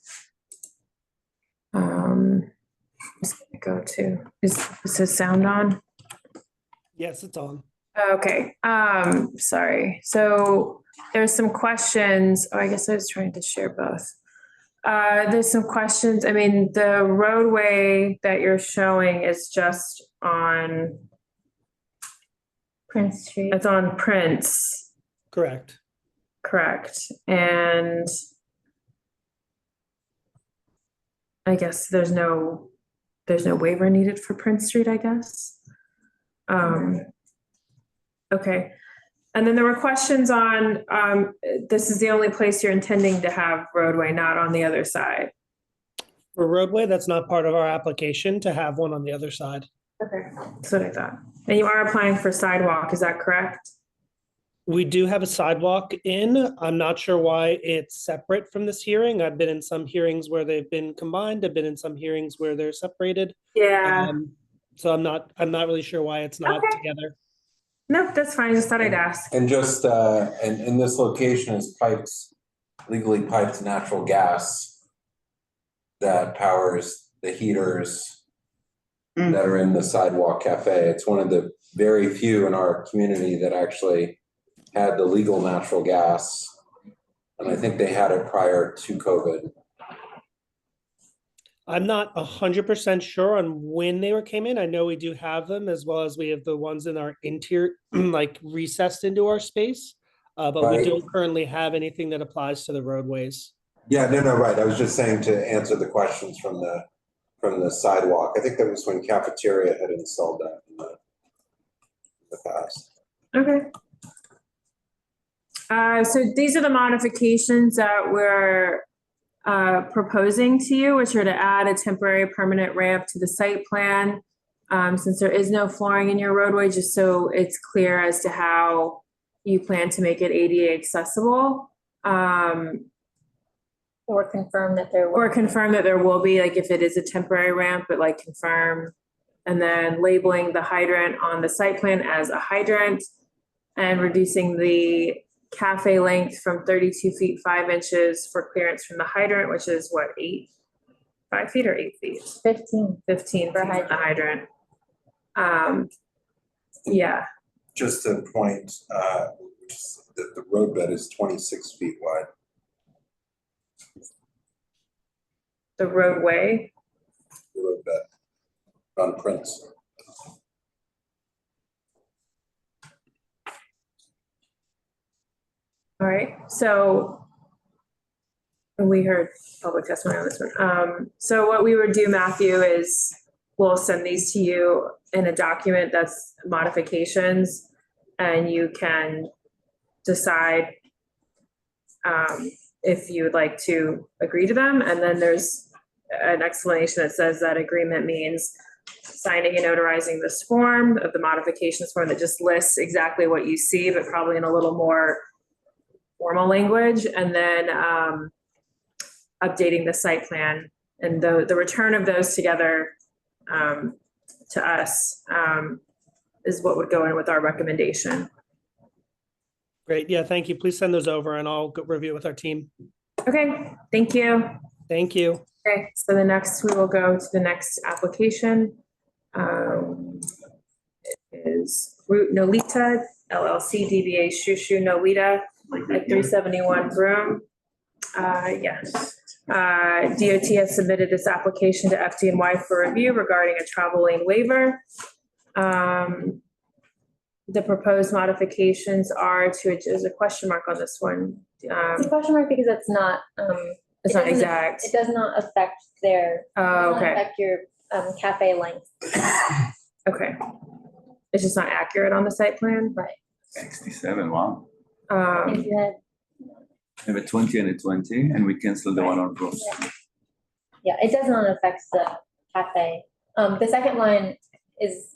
Speaker 1: Just gonna go to, is this sound on?
Speaker 4: Yes, it's on.
Speaker 1: Okay, sorry. So there's some questions. Oh, I guess I was trying to share both. There's some questions. I mean, the roadway that you're showing is just on
Speaker 2: Prince Street.
Speaker 1: It's on Prince.
Speaker 4: Correct.
Speaker 1: Correct. And I guess there's no waiver needed for Prince Street, I guess. Okay. And then there were questions on, this is the only place you're intending to have roadway, not on the other side.
Speaker 4: For roadway, that's not part of our application to have one on the other side.
Speaker 1: Okay, that's what I thought. And you are applying for sidewalk, is that correct?
Speaker 4: We do have a sidewalk in. I'm not sure why it's separate from this hearing. I've been in some hearings where they've been combined. I've been in some hearings where they're separated.
Speaker 1: Yeah.
Speaker 4: So I'm not really sure why it's not together.
Speaker 1: No, that's fine. Just thought I'd ask.
Speaker 5: And just, and this location is legally piped natural gas that powers the heaters that are in the Sidewalk Cafe. It's one of the very few in our community that actually had the legal natural gas. And I think they had it prior to COVID.
Speaker 4: I'm not 100% sure on when they came in. I know we do have them, as well as we have the ones in our interior, like recessed into our space. But we don't currently have anything that applies to the roadways.
Speaker 5: Yeah, no, right. I was just saying to answer the questions from the sidewalk. I think that was when Cafeteria had installed that in the past.
Speaker 1: Okay. So these are the modifications that we're proposing to you, which are to add a temporary permanent ramp to the site plan. Since there is no flooring in your roadway, just so it's clear as to how you plan to make it ADA accessible.
Speaker 2: Or confirm that there
Speaker 1: will be, like if it is a temporary ramp, but like confirm. And then labeling the hydrant on the site plan as a hydrant and reducing the cafe length from 32 feet 5 inches for clearance from the hydrant, which is what, 5 feet or 8 feet?
Speaker 2: 15.
Speaker 1: 15 for the hydrant. Yeah.
Speaker 5: Just to point, that the roadbed is 26 feet wide.
Speaker 1: The roadway.
Speaker 5: The roadbed on Prince.
Speaker 1: All right, so we heard public testimony on this one. So what we would do, Matthew, is we'll send these to you in a document that's modifications, and you can decide if you would like to agree to them. And then there's an explanation that says that agreement means signing and notarizing this form of the modifications form that just lists exactly what you see, but probably in a little more formal language, and then updating the site plan, and the return of those together to us is what would go in with our recommendation.
Speaker 4: Great. Yeah, thank you. Please send those over and I'll go review it with our team.
Speaker 1: Okay, thank you.
Speaker 4: Thank you.
Speaker 1: Okay, so the next, we will go to the next application. It is Root Nolita LLC DBA Shushu Nolita at 371 Broome. Yes. DOT has submitted this application to FDNY for review regarding a travel lane waiver. The proposed modifications are to, there's a question mark on this one.
Speaker 2: It's a question mark because it's not
Speaker 1: It's
Speaker 2: It
Speaker 1: not
Speaker 2: doesn't-
Speaker 1: exact.
Speaker 2: It does not affect their,
Speaker 1: Oh,
Speaker 2: does not
Speaker 1: okay,
Speaker 2: affect your cafe length.
Speaker 1: okay. It's just not accurate on the site plan?
Speaker 2: Right.
Speaker 21: 67, wow.
Speaker 2: If you had,
Speaker 21: We have a 20 and a 20, and we cancel the one on Grove.
Speaker 2: yeah, it does not affect the cafe. The second line is.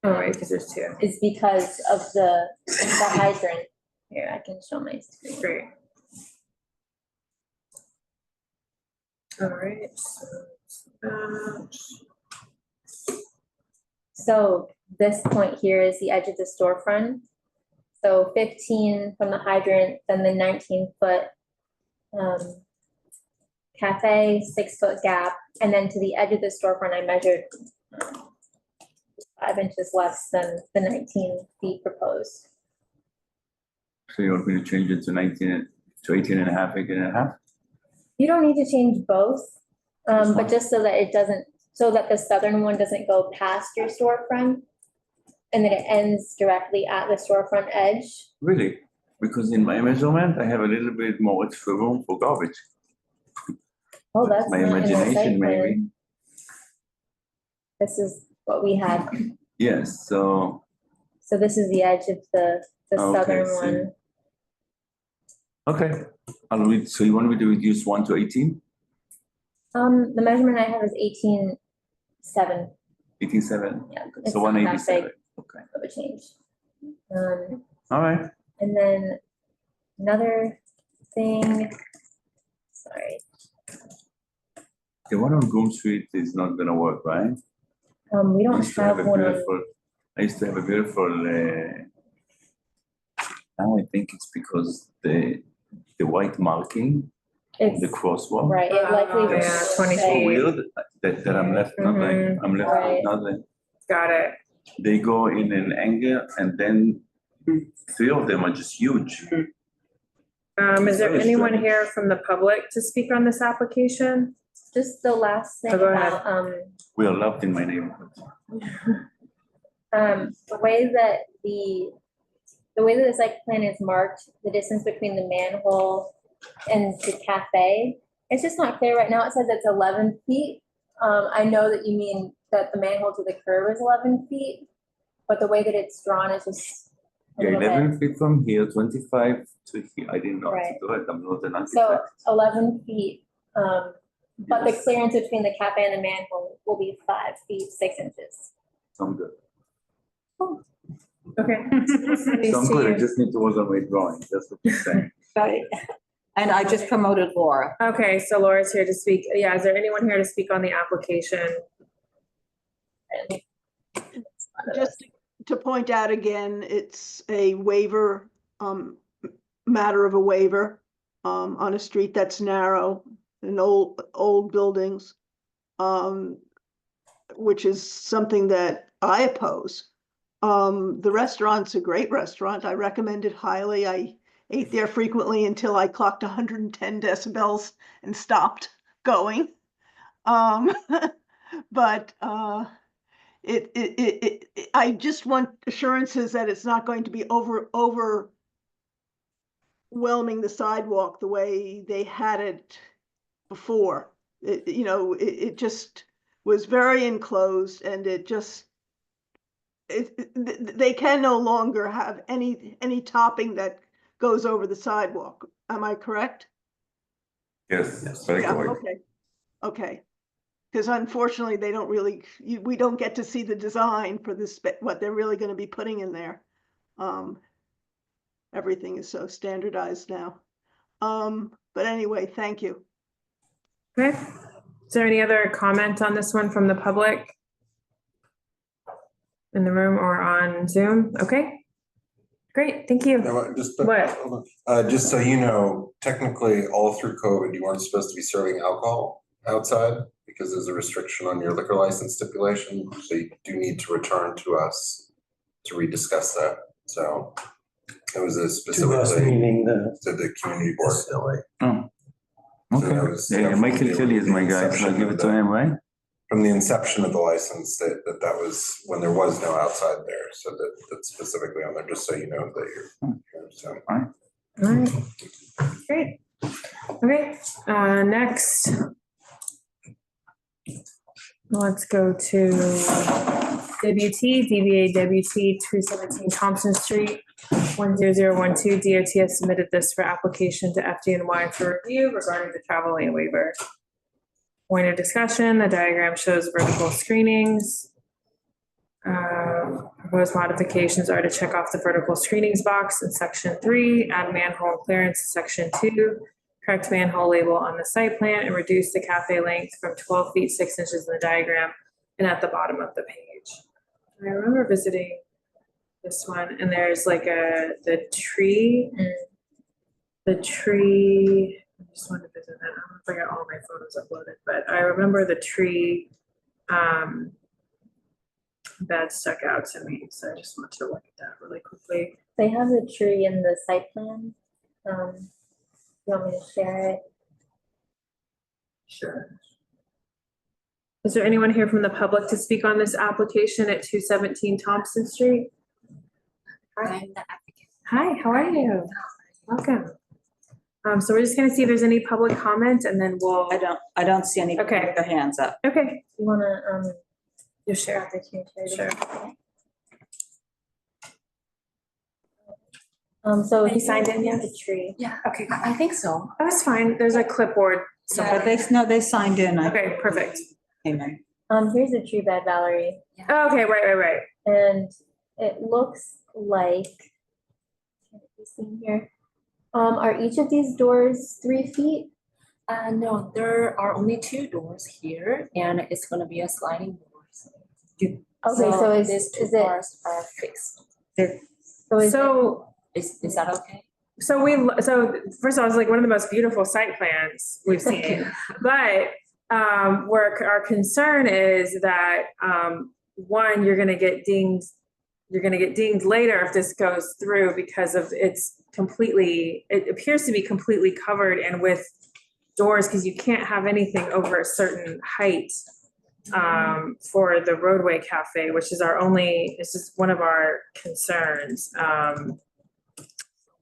Speaker 1: Oh, right, because there's two.
Speaker 2: Is because of the hydrant. Here, I can show my screen.
Speaker 1: Great. All right.
Speaker 2: So this point here is the edge of the storefront. So 15 from the hydrant, then the 19-foot cafe, 6-foot gap, and then to the edge of the storefront, I measured 5 inches less than the 19 feet proposed.
Speaker 21: So you want me to change it to 19, to 18 and a half, 18 and a half?
Speaker 2: You don't need to change both, but just so that it doesn't, so that the southern one doesn't go past your storefront, and then it ends directly at the storefront edge.
Speaker 21: Really? Because in my measurement, I have a little bit more extra room for garbage.
Speaker 2: Oh, that's
Speaker 21: My
Speaker 2: not in the site
Speaker 21: imagination, maybe.
Speaker 2: plan. This is what we had.
Speaker 21: Yes, so,
Speaker 2: So this is the edge of the
Speaker 21: Okay,
Speaker 2: southern
Speaker 21: see.
Speaker 2: one.
Speaker 21: okay. I'll read, so you want me to reduce 1 to 18?
Speaker 2: The measurement I have is 18.7.
Speaker 21: 18.7?
Speaker 2: Yeah, it's
Speaker 21: So
Speaker 2: not that
Speaker 21: 187,
Speaker 2: big
Speaker 21: okay.
Speaker 2: of a change.
Speaker 21: All right.
Speaker 2: And then another thing, sorry,
Speaker 21: The one on Groom Street is not gonna work, right?
Speaker 2: we
Speaker 21: I
Speaker 2: don't
Speaker 21: used to have
Speaker 2: have
Speaker 21: a
Speaker 2: one on,
Speaker 21: beautiful, I used to have a beautiful, now I think it's because the white marking,
Speaker 2: it's,
Speaker 21: the crosswalk.
Speaker 2: right, it likely
Speaker 1: Oh,
Speaker 2: was.
Speaker 1: yeah,
Speaker 21: That's
Speaker 1: 20
Speaker 21: so
Speaker 1: feet.
Speaker 21: weird that I'm left nothing, I'm left
Speaker 2: Right.
Speaker 21: with nothing.
Speaker 1: Got it.
Speaker 21: They go in an angle and then 3 of them are just huge.
Speaker 1: Is there
Speaker 21: Very
Speaker 1: anyone
Speaker 21: strange.
Speaker 1: here from the public to speak on this application?
Speaker 2: Just the last thing
Speaker 1: Oh, go ahead.
Speaker 2: about,
Speaker 21: We are loved in my neighborhood.
Speaker 2: the way that the site plan is marked, the distance between the manhole and the cafe, it's just not clear right now. It says it's 11 feet. I know that you mean that the manhole to the curb is 11 feet, but the way that it's drawn is just a
Speaker 21: Yeah,
Speaker 2: little bit.
Speaker 21: 11 feet from here, 25 to here. I didn't know how to
Speaker 2: Right.
Speaker 21: do it. I'm not an
Speaker 2: So
Speaker 21: architect.
Speaker 2: 11 feet, but the clearance between the cafe and the manhole will be 5 feet, 6 inches.
Speaker 21: Sound good.
Speaker 1: Okay.
Speaker 21: Sound good. I just need to work on my drawing. That's what I'm saying.
Speaker 6: Right. And I just promoted Laura.
Speaker 1: Okay, so Laura's here to speak. Yeah, is there anyone here to speak on the application?
Speaker 17: Just to point out again, it's a waiver, matter of a waiver, on a street that's narrow and old buildings, which is something that I oppose. The restaurant's a great restaurant. I recommend it highly. I ate there frequently until I clocked 110 decibels and stopped going. But I just want assurances that it's not going to be overwhelming the sidewalk the way they had it before. It just was very enclosed, and they can no longer have any topping that goes over the sidewalk. Am I correct?
Speaker 21: Yes, very
Speaker 17: Yeah,
Speaker 21: correct.
Speaker 17: okay. Because unfortunately, we don't get to see the design for this, what they're really going to be putting in there. Everything is so standardized now. But anyway, thank you.
Speaker 1: Okay. Is there any other comment on this one from the public? In the room or on Zoom? Okay. Great, thank you.
Speaker 5: Just so you know, technically, all through COVID, you weren't supposed to be serving alcohol outside because there's a restriction on your liquor license stipulation. So you do need to return to us to rediscuss that. So it was a specifically
Speaker 3: meaning
Speaker 5: to the community board.
Speaker 21: Oh,
Speaker 5: So that
Speaker 21: okay.
Speaker 5: was
Speaker 21: Yeah, Michael
Speaker 5: definitely
Speaker 21: Kelly is my
Speaker 5: the
Speaker 21: guy, so I'll
Speaker 5: inception
Speaker 21: give
Speaker 5: of
Speaker 21: it to him, right?
Speaker 5: From the inception of the license, that was when there was no outside there. So that's specifically on there, just so you know that you're here. So.
Speaker 1: All right. Great. Okay, next. Let's go to WT, DBA WT 217 Thompson Street, 10012. DOT has submitted this for application to FDNY for review regarding the travel lane waiver. Point of discussion, the diagram shows vertical screenings. Proposed modifications are to check off the vertical screenings box in section 3, add manhole clearance in section 2, correct manhole label on the site plan, and reduce the cafe length from 12 feet 6 inches in the diagram and at the bottom of the page. I remember visiting this one, and there's like the tree. I just wanted to visit that. I don't know if I got all my photos uploaded, but I remember the tree that stuck out to me, so I just want to look at that really quickly.
Speaker 2: They have the tree in the site plan. You want me to share it?
Speaker 1: Sure. Is there anyone here from the public to speak on this application at 217 Thompson Street? Hi. Hi, how are you? Welcome. So we're just gonna see if there's any public comment, and then we'll.
Speaker 6: I don't see any.
Speaker 1: Okay.
Speaker 6: With their hands up.
Speaker 1: Okay.
Speaker 2: You wanna
Speaker 1: you share
Speaker 2: the screen
Speaker 1: Sure.
Speaker 2: So
Speaker 1: he signed in yet?
Speaker 2: The tree.
Speaker 1: Yeah. Okay.
Speaker 2: I think so.
Speaker 1: That's fine. There's a clipboard.
Speaker 6: Yeah, they signed in.
Speaker 1: Okay, perfect.
Speaker 6: Amen.
Speaker 2: Here's the tree bed, Valerie.
Speaker 1: Oh, okay, right.
Speaker 2: And it looks like, can it be seen here? Are each of these doors 3 feet?
Speaker 11: No, there are only 2 doors here, and it's gonna be a sliding doors.
Speaker 2: Okay, so
Speaker 11: these 2
Speaker 2: is it?
Speaker 11: doors are fixed.
Speaker 1: So
Speaker 11: Is that okay?
Speaker 1: So first of all, it's like one of the most beautiful site plans we've seen. But where our concern is that one, you're gonna get dinged later if this goes through because of it appears to be completely covered and with doors, because you can't have anything over a certain height for the Roadway Cafe, which is it's just one of our concerns.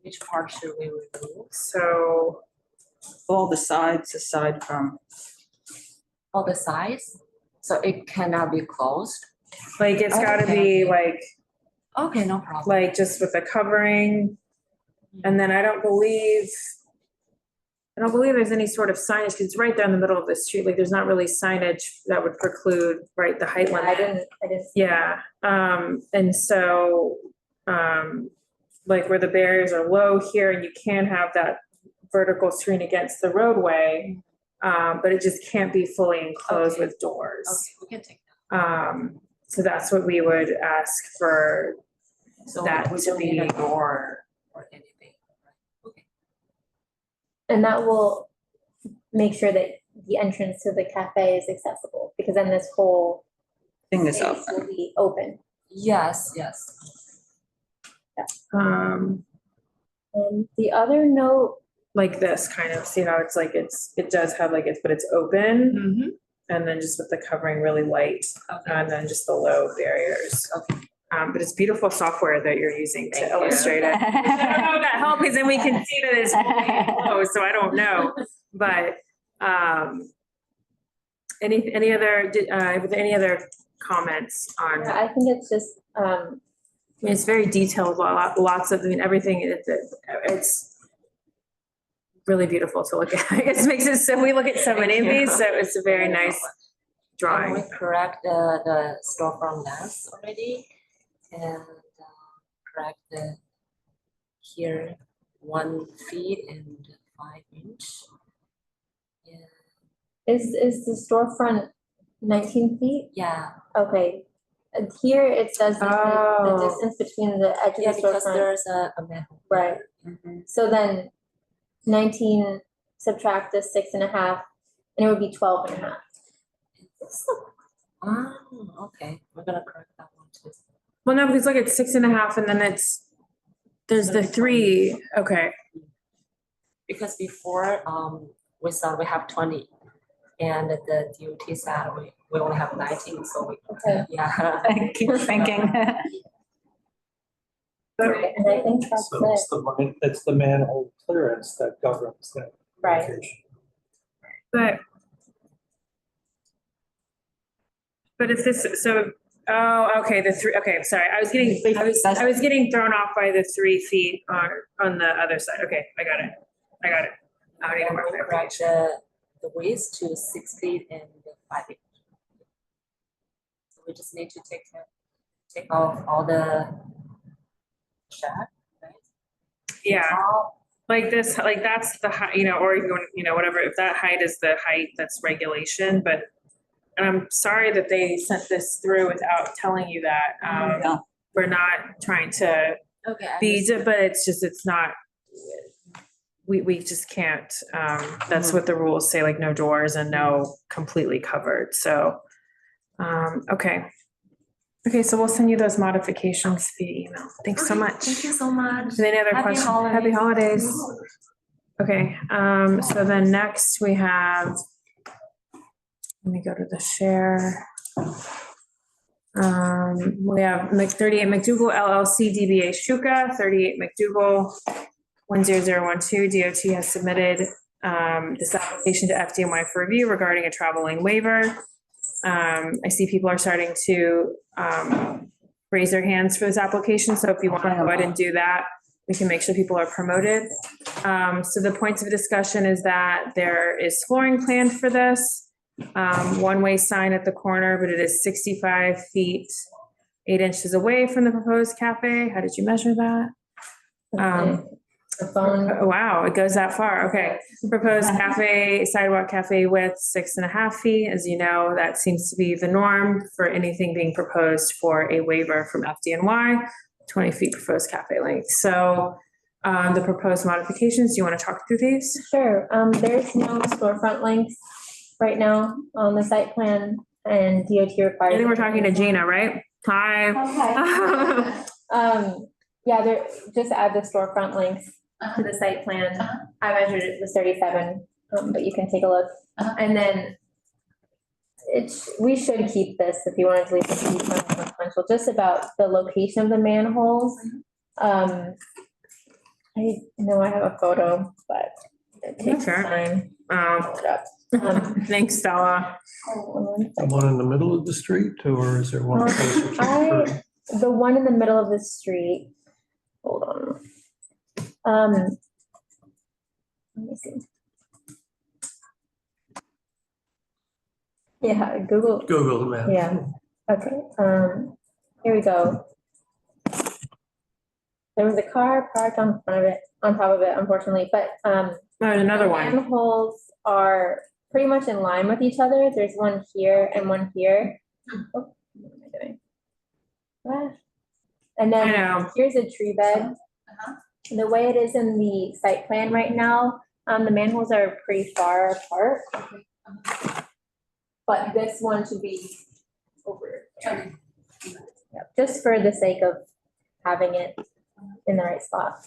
Speaker 11: Which part should we remove?
Speaker 1: So
Speaker 6: all the sides aside from.
Speaker 11: All the sides, so it cannot be closed.
Speaker 1: Like it's gotta be like.
Speaker 11: Okay, no problem.
Speaker 1: Like just with the covering. And then I don't believe there's any sort of signage, because it's right there in the middle of the street. Like there's not really signage that would preclude, right, the height limit.
Speaker 2: I didn't.
Speaker 1: Yeah, and so, like where the barriers are low here, and you can have that vertical screen against the roadway, but it just can't be fully enclosed with doors.
Speaker 11: Okay, we can take that.
Speaker 1: So that's what we would ask for,
Speaker 11: So
Speaker 1: that
Speaker 11: we
Speaker 1: to
Speaker 11: don't need
Speaker 1: be.
Speaker 11: a door or anything.
Speaker 2: And that will make sure that the entrance to the cafe is accessible, because then this whole
Speaker 6: thing is
Speaker 2: space will be open.
Speaker 11: Yes.
Speaker 1: Um,
Speaker 2: And the other note,
Speaker 1: like this kind of, see how it's like, it does have like but it's open. And then just with the covering really light, and then just the low barriers. But it's beautiful software that you're using to illustrate it. I don't know if that helps, because then we can see that it's fully enclosed, so I don't know. But any other comments on?
Speaker 2: I think it's just,
Speaker 1: It's very detailed, lots of, everything, it's really beautiful to look at. It makes it so, we look at so many of these, so it's a very nice drawing.
Speaker 11: And we correct the storefront length already, and correct the here 1 feet and 5 inch.
Speaker 2: is the storefront 19 feet?
Speaker 11: Yeah.
Speaker 2: Okay. And here it says that the
Speaker 1: Oh.
Speaker 2: distance between the edge
Speaker 11: Yeah,
Speaker 2: of the
Speaker 11: because
Speaker 2: storefront.
Speaker 11: there's a manhole.
Speaker 2: Right. So then 19 subtract the 6.5, and it would be 12.5.
Speaker 11: Oh, okay. We're gonna correct that one too.
Speaker 1: Well, no, because look, it's 6.5, and then there's the 3, okay.
Speaker 11: Because before, we thought we have 20, and the DOT said we only have 19, so we, yeah.
Speaker 6: Keep thinking.
Speaker 2: And I think that's
Speaker 3: So it's the manhole clearance that governs that.
Speaker 2: Right.
Speaker 1: But if this, so, oh, okay, the three, okay, sorry, I was getting thrown off by the 3 feet on the other side. Okay, I got it. I don't need more
Speaker 11: Correct
Speaker 1: clarification.
Speaker 11: the width to 6 feet and 5 feet. So we just need to take off all the shed, right?
Speaker 1: Yeah, like this, like that's the height, or if you want, whatever, if that height is the height, that's regulation, but and I'm sorry that they sent this through without telling you that.
Speaker 6: Yeah.
Speaker 1: We're not trying to
Speaker 11: Okay.
Speaker 1: but it's not, we just can't, that's what the rules say, like no doors and no completely covered, so, okay. Okay, so we'll send you those modifications via email. Thanks so much.
Speaker 11: Thank you so much.
Speaker 1: Any other
Speaker 11: Happy
Speaker 1: questions?
Speaker 11: holidays.
Speaker 1: Happy holidays. Okay, so then next we have, let me go to the share. We have 38 MacDougal LLC DBA Shuka, 38 MacDougal 10012 DOT has submitted this application to FDNY for review regarding a travel lane waiver. I see people are starting to raise their hands for this application, so if you want to go ahead and do that, we can make sure people are promoted. So the points of discussion is that there is flooring planned for this. One-way sign at the corner, but it is 65 feet, 8 inches away from the proposed cafe. How did you measure that?
Speaker 2: The phone.
Speaker 1: Oh, wow, it goes that far. Okay. Proposed cafe, sidewalk cafe width, 6.5 feet. As you know, that seems to be the norm for anything being proposed for a waiver from FDNY, 20 feet proposed cafe length. So the proposed modifications, do you want to talk through these?
Speaker 2: Sure. There's no storefront length right now on the site plan, and DOT requires.
Speaker 1: I think we're talking to Gina, right? Hi.
Speaker 2: Okay. Yeah, there, just add the storefront length to the site plan. I measured it was 37, but you can take a look. And then we should keep this if you wanted to leave some consequential, just about the location of the manholes. I know I have a photo, but it takes time.
Speaker 1: Thanks, Stella.
Speaker 3: The one in the middle of the street, or is there one closer to the curb?
Speaker 2: The one in the middle of the street. Hold on. Let me see. Yeah, Google.
Speaker 3: Google the map.
Speaker 2: Yeah, okay, here we go. There was a car parked on top of it, unfortunately, but,
Speaker 1: there's another one.
Speaker 2: Manholes are pretty much in line with each other. There's one here and one here. Oh, what am I doing? Ah. And then here's a tree bed. The way it is in the site plan right now, the manholes are pretty far apart. But this one should be over there. Yeah, just for the sake of having it in the right spot.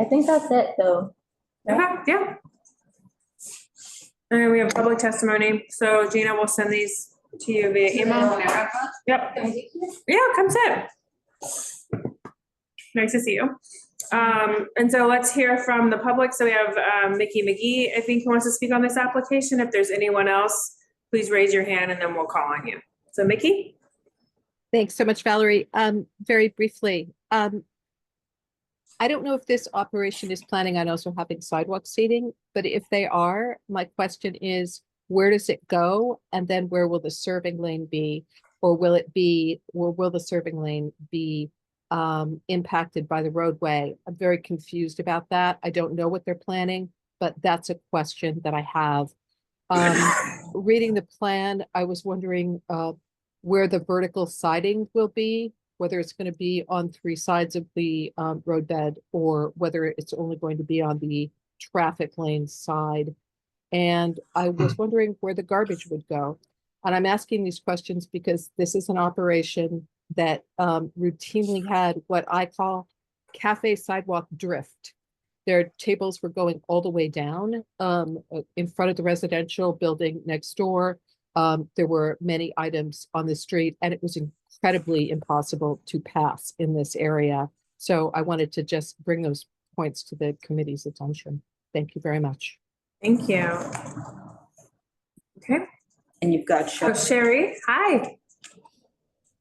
Speaker 2: I think that's it, though.
Speaker 1: Okay, yeah. And we have public testimony, so Gina will send these to you via email. Yep. Yeah, come sit. Nice to see you. And so let's hear from the public. So we have Mickey McGee, I think, who wants to speak on this application. If there's anyone else, please raise your hand and then we'll call on you. So Mickey?
Speaker 16: Thanks so much, Valerie. Very briefly, I don't know if this operation is planning on also having sidewalk seating, but if they are, my question is, where does it go? And then where will the serving lane be? Or will the serving lane be impacted by the roadway? I'm very confused about that. I don't know what they're planning, but that's a question that I have. Reading the plan, I was wondering where the vertical siding will be, whether it's going to be on 3 sides of the roadbed or whether it's only going to be on the traffic lane side. And I was wondering where the garbage would go. And I'm asking these questions because this is an operation that routinely had what I call cafe sidewalk drift. Their tables were going all the way down in front of the residential building next door. There were many items on the street and it was incredibly impossible to pass in this area. So I wanted to just bring those points to the committee's attention. Thank you very much.
Speaker 1: Thank you. Okay.
Speaker 6: And you've got
Speaker 1: Sherry. Hi.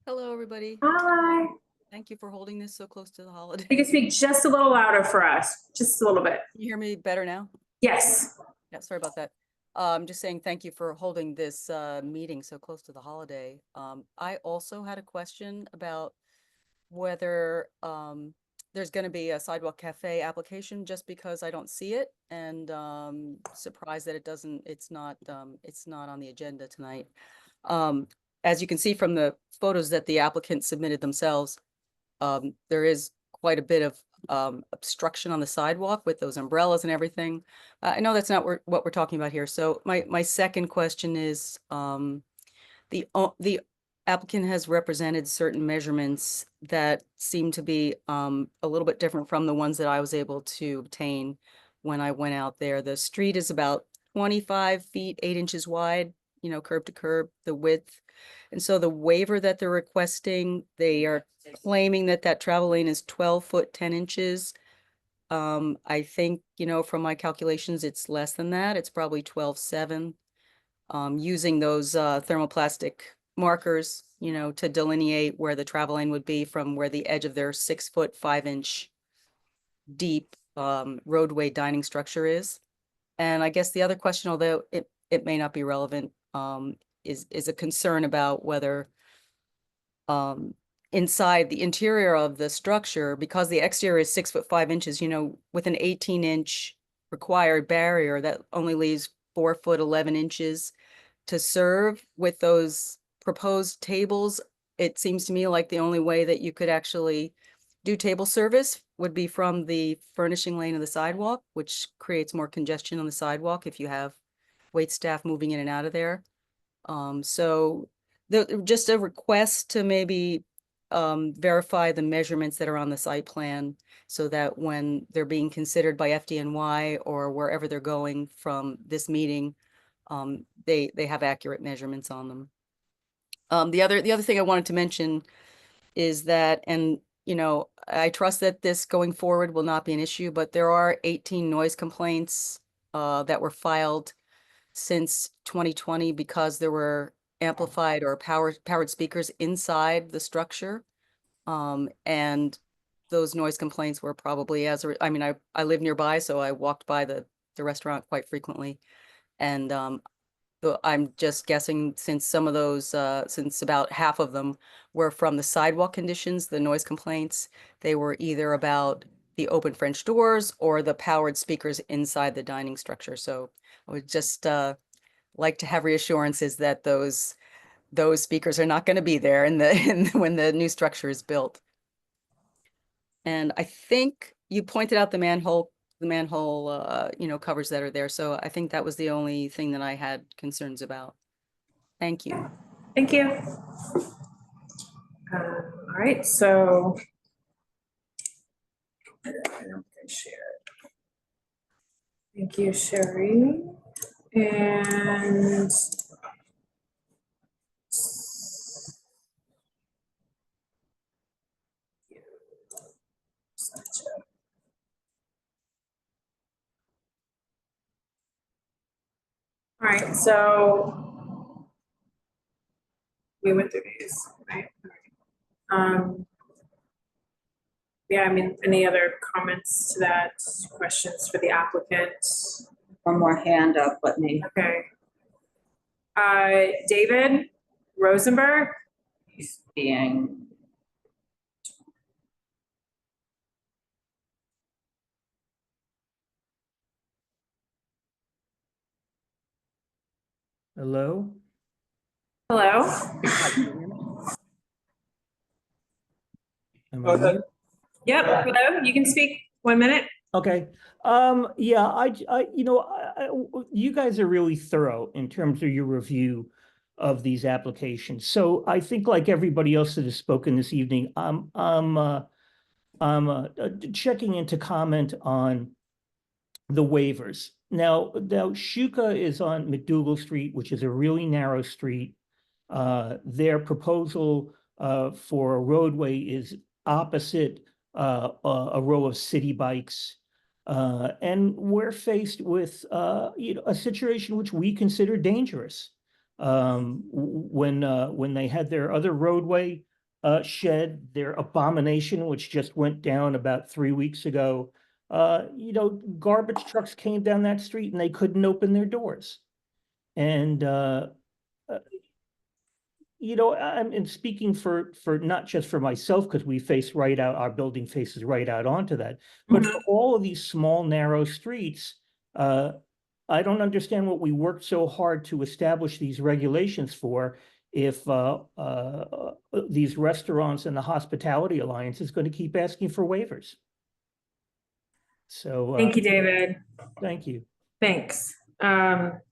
Speaker 10: Hello, everybody.
Speaker 1: Hi.
Speaker 10: Thank you for holding this so close to the holiday.
Speaker 1: You can speak just a little louder for us, just a little bit.
Speaker 10: Can you hear me better now?
Speaker 1: Yes.
Speaker 10: Yeah, sorry about that. I'm just saying thank you for holding this meeting so close to the holiday. I also had a question about whether there's going to be a Sidewalk Cafe application, just because I don't see it, and surprised that it's not on the agenda tonight. As you can see from the photos that the applicant submitted themselves, there is quite a bit of obstruction on the sidewalk with those umbrellas and everything. I know that's not what we're talking about here. So my second question is, the applicant has represented certain measurements that seem to be a little bit different from the ones that I was able to obtain when I went out there. The street is about 25 feet, 8 inches wide, curb to curb, the width. And so the waiver that they're requesting, they are claiming that travel lane is 12 foot, 10 inches. I think, from my calculations, it's less than that. It's probably 12.7. Using those thermoplastic markers, to delineate where the travel lane would be from where the edge of their 6 foot, 5 inch deep roadway dining structure is. And I guess the other question, although it may not be relevant, is a concern about whether inside the interior of the structure, because the exterior is 6 foot 5 inches, with an 18-inch required barrier, that only leaves 4 foot 11 inches to serve. With those proposed tables, it seems to me like the only way that you could actually do table service would be from the furnishing lane of the sidewalk, which creates more congestion on the sidewalk if you have wait staff moving in and out of there. So just a request to maybe verify the measurements that are on the site plan, so that when they're being considered by FDNY or wherever they're going from this meeting, they have accurate measurements on them. The other thing I wanted to mention is that, and I trust that this going forward will not be an issue, but there are 18 noise complaints that were filed since 2020 because there were amplified or powered speakers inside the structure. And those noise complaints were probably I live nearby, so I walked by the restaurant quite frequently. And I'm just guessing, since some of those, since about half of them were from the sidewalk conditions, the noise complaints, they were either about the open French doors or the powered speakers inside the dining structure. So I would just like to have reassurances that those speakers are not going to be there when the new structure is built. And I think you pointed out the manhole covers that are there. So I think that was the only thing that I had concerns about. Thank you.
Speaker 1: Thank you. All right, so I'm gonna share it. Thank you, Sherry. And all right, so we went through these, right? Yeah, any other comments to that? Questions for the applicant?
Speaker 6: One more hand up, let me.
Speaker 1: Okay. David Rosenberg?
Speaker 6: He's being.
Speaker 22: Hello?
Speaker 1: Hello?
Speaker 22: Am I muted?
Speaker 1: Yep, hello, you can speak 1 minute.
Speaker 22: Okay. Yeah, you guys are really thorough in terms of your review of these applications. So I think, like everybody else that has spoken this evening, I'm checking in to comment on the waivers. Now Shuka is on MacDougal Street, which is a really narrow street. Their proposal for a roadway is opposite a row of city bikes. And we're faced with, a situation which we consider dangerous. When they had their other roadway shed, their abomination, which just went down about 3 weeks ago, garbage trucks came down that street and they couldn't open their doors. And, I'm speaking for not just for myself, because we face right out, our building faces right out onto that, but for all of these small, narrow streets, I don't understand what we worked so hard to establish these regulations for if these restaurants and the Hospitality Alliance is going to keep asking for waivers. So.
Speaker 1: Thank you, David.
Speaker 22: Thank you.
Speaker 1: Thanks. I'm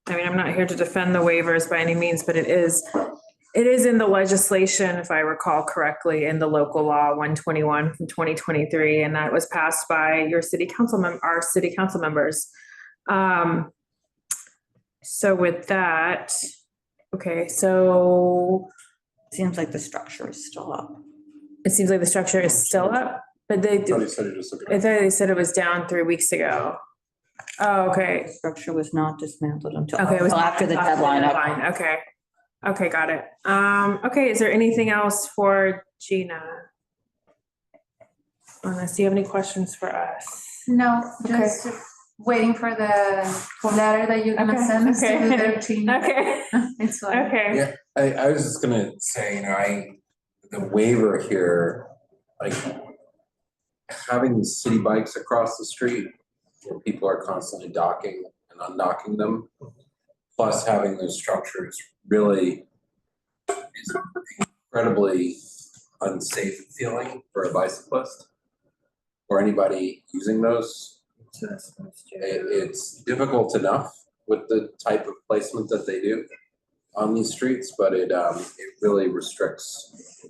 Speaker 1: not here to defend the waivers by any means, but it is in the legislation, if I recall correctly, in the local law 121 from 2023, and that was passed by our city council members. So with that, okay, so.
Speaker 6: Seems like the structure is still up.
Speaker 1: It seems like the structure is still up, but I thought they said it was down 3 weeks ago. Oh, okay.
Speaker 6: Structure was not dismantled until
Speaker 1: Okay, it was
Speaker 6: after the deadline.
Speaker 1: Okay. Okay, got it. Okay, is there anything else for Gina? Unless you have any questions for us?
Speaker 12: No,
Speaker 1: Okay.
Speaker 12: just waiting for the letter that you're gonna send us to do their team.
Speaker 1: Okay.
Speaker 12: It's fine.
Speaker 1: Okay.
Speaker 5: Yeah, I was just gonna say, the waiver here, like having city bikes across the street where people are constantly docking and undocking them, plus having those structures really is incredibly unsafe feeling for a bicyclist or anybody using those. It's difficult enough with the type of placement that they do on these streets, but it really restricts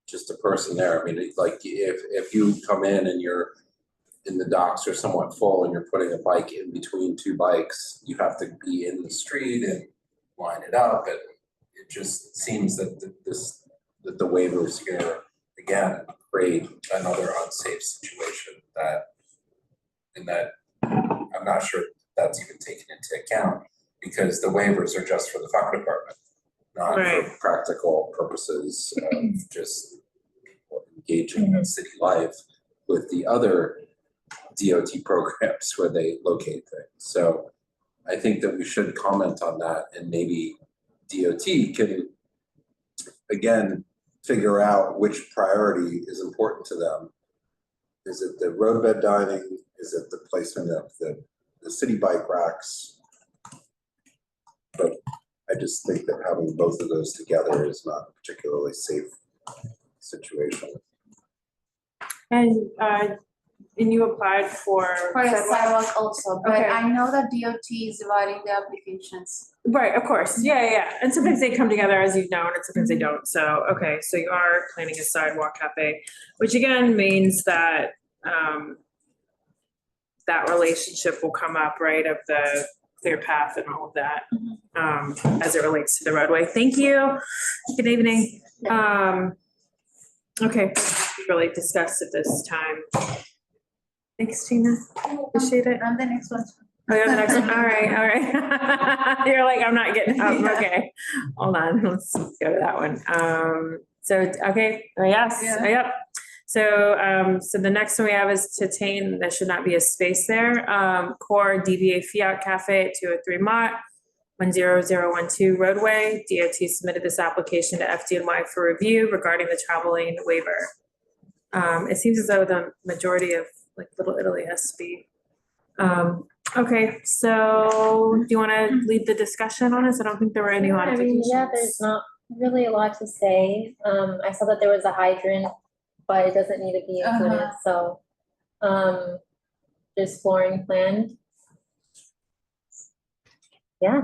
Speaker 5: just the person there. I mean, it's like if you come in and you're in the docks are somewhat full and you're putting a bike in between two bikes, you have to be in the street and line it up, and it just seems that the waivers here again create another unsafe situation that I'm not sure that's even taken into account, because the waivers are just for the fire department, not for practical purposes of just people engaging in city life with the other DOT programs where they locate things. So I think that we should comment on that, and maybe DOT can again figure out which priority is important to them. Is it the roadbed dining? Is it the placement of the city bike racks? But I just think that having both of those together is not a particularly safe situation.
Speaker 1: And you applied for
Speaker 12: the sidewalk also, but
Speaker 1: Okay.
Speaker 12: I know that DOT is dividing the applications.
Speaker 1: Right, of course. Yeah. And sometimes they come together, as you've known, and sometimes they don't. So, okay, so you are planning a sidewalk cafe, which again means that that relationship will come up, right, of the clear path and all of that, as it relates to the roadway. Thank you. Good evening. Okay, really discussed at this time. Thanks, Gina. Appreciate it.
Speaker 12: I'm the next one.
Speaker 1: Oh, you're the next one. All right. You're like, I'm not getting up. Okay. Hold on. Let's go to that one. Okay. Yes.
Speaker 12: Yeah.
Speaker 1: Yep. So the next one we have is to attain, there should not be a space there. Core DBA Fiat Cafe at 203 Mott, 10012 Roadway. DOT submitted this application to FDNY for review regarding the travel lane waiver. It seems as though the majority of like Little Italy has to be. Okay, so do you want to lead the discussion on this? I don't think there were any modifications.
Speaker 2: Yeah, there's not really a lot to say. I saw that there was a hydrant, but it doesn't need to be included, so, just flooring planned. Yeah.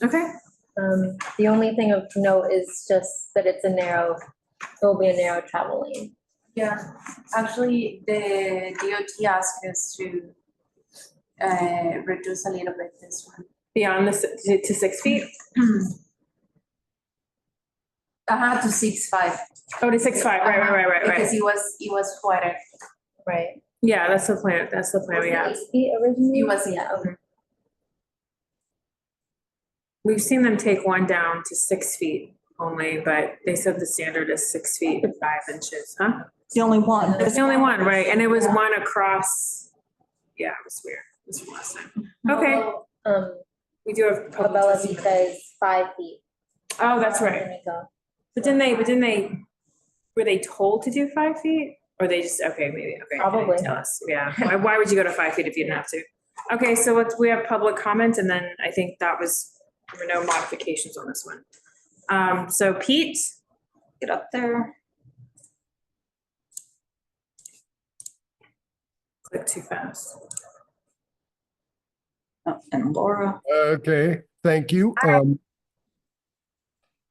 Speaker 1: Okay.
Speaker 2: The only thing of note is just that it will be a narrow travel lane.
Speaker 12: Yeah, actually, the DOT asked us to reduce a little bit this one.
Speaker 1: Beyond to 6 feet?
Speaker 12: To 6'5".
Speaker 1: Oh, to 6'5", right.
Speaker 12: Because it was wider.
Speaker 2: Right.
Speaker 1: Yeah, that's the plan. That's the plan we have.
Speaker 2: 8 feet originally?
Speaker 12: It was,
Speaker 2: Yeah, okay.
Speaker 1: We've seen them take one down to 6 feet only, but they said the standard is 6 feet and 5 inches, huh?
Speaker 6: The only one.
Speaker 1: It's the only one, right? And it was one across. Yeah, it was weird. It was from last time. Okay, we do have public
Speaker 2: Abella
Speaker 1: testimony.
Speaker 2: says 5 feet.
Speaker 1: Oh, that's right.
Speaker 2: There we go.
Speaker 1: But didn't they, were they told to do 5 feet? Or they just, okay, maybe, okay. they didn't
Speaker 2: Probably.
Speaker 1: Tell us, yeah. Why would you go to 5 feet if you didn't have to? Okay, so we have public comment, and then I think there were no modifications on this one. So Pete, get up there. Click too fast.
Speaker 6: Oh, and Laura.
Speaker 19: Okay, thank you.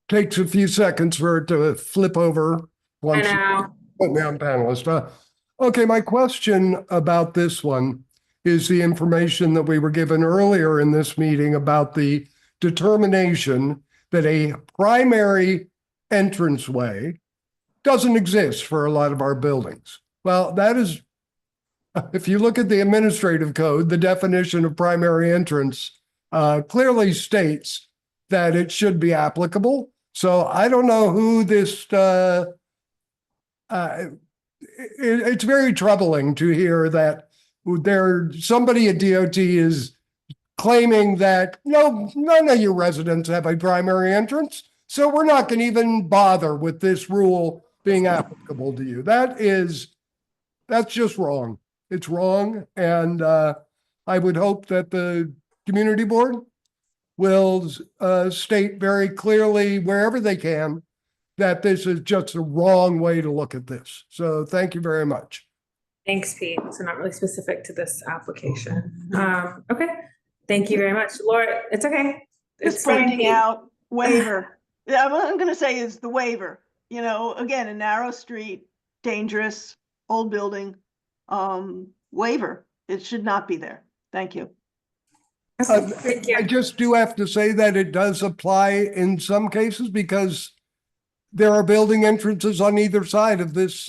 Speaker 19: Takes a few seconds for it to flip over. Once you
Speaker 1: know.
Speaker 19: Put me on panelist. Okay, my question about this one is the information that we were given earlier in this meeting about the determination that a primary entranceway doesn't exist for a lot of our buildings. Well, that is, if you look at the administrative code, the definition of primary entrance clearly states that it should be applicable. So I don't know who this, it's very troubling to hear that somebody at DOT is claiming that none of your residents have a primary entrance, so we're not going to even bother with this rule being applicable to you. That's just wrong. It's wrong, and I would hope that the community board will state very clearly wherever they can that this is just a wrong way to look at this. So thank you very much.
Speaker 1: Thanks, Pete. So not really specific to this application. Okay, thank you very much. Laura, it's okay.
Speaker 17: It's pointing out waiver. Yeah, what I'm gonna say is the waiver, again, a narrow street, dangerous, old building, waiver. It should not be there. Thank you.
Speaker 19: I just do have to say that it does apply in some cases because there are building entrances on either side of this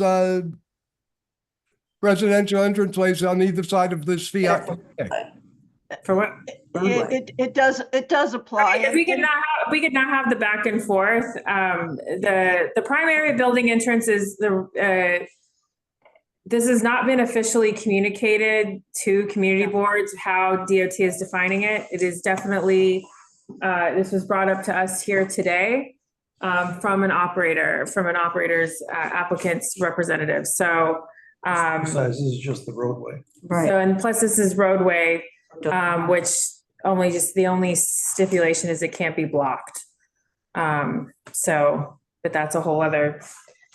Speaker 19: residential entranceways on either side of this Fiat.
Speaker 1: For what?
Speaker 17: It does apply.
Speaker 1: If we could not have the back and forth, the primary building entrance is this has not been officially communicated to community boards how DOT is defining it. It is definitely, this was brought up to us here today from an operator's applicant's representative. So,
Speaker 3: Besides, this is just the roadway.
Speaker 1: Right. So, and plus this is roadway, which the only stipulation is it can't be blocked. But that's a whole other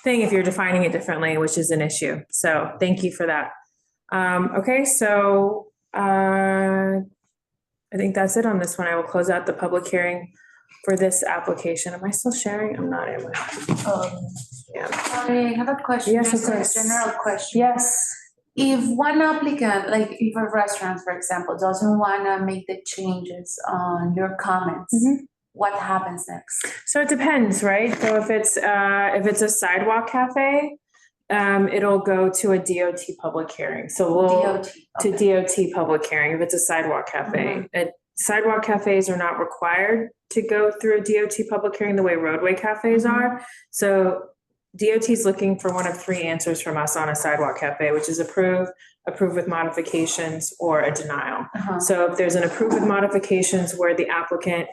Speaker 1: thing if you're defining it differently, which is an issue. So thank you for that. Okay, so I think that's it on this one. I will close out the public hearing for this application. Am I still sharing? I'm not, am I? Yeah.
Speaker 12: I have a question.
Speaker 1: Yes, of
Speaker 12: just a
Speaker 1: course.
Speaker 12: general question.
Speaker 1: Yes.
Speaker 12: If one applicant, like if a restaurant, for example, doesn't want to make the changes on your comments, what happens next?
Speaker 1: So it depends, right? So if it's a sidewalk cafe, it'll go to a DOT public hearing. So to DOT public hearing if it's a sidewalk cafe. Sidewalk cafes are not required to go through a DOT public hearing the way roadway cafes are. So DOT is looking for one of 3 answers from us on a sidewalk cafe, which is approve with modifications, or a denial. So if there's an approve with modifications where the applicant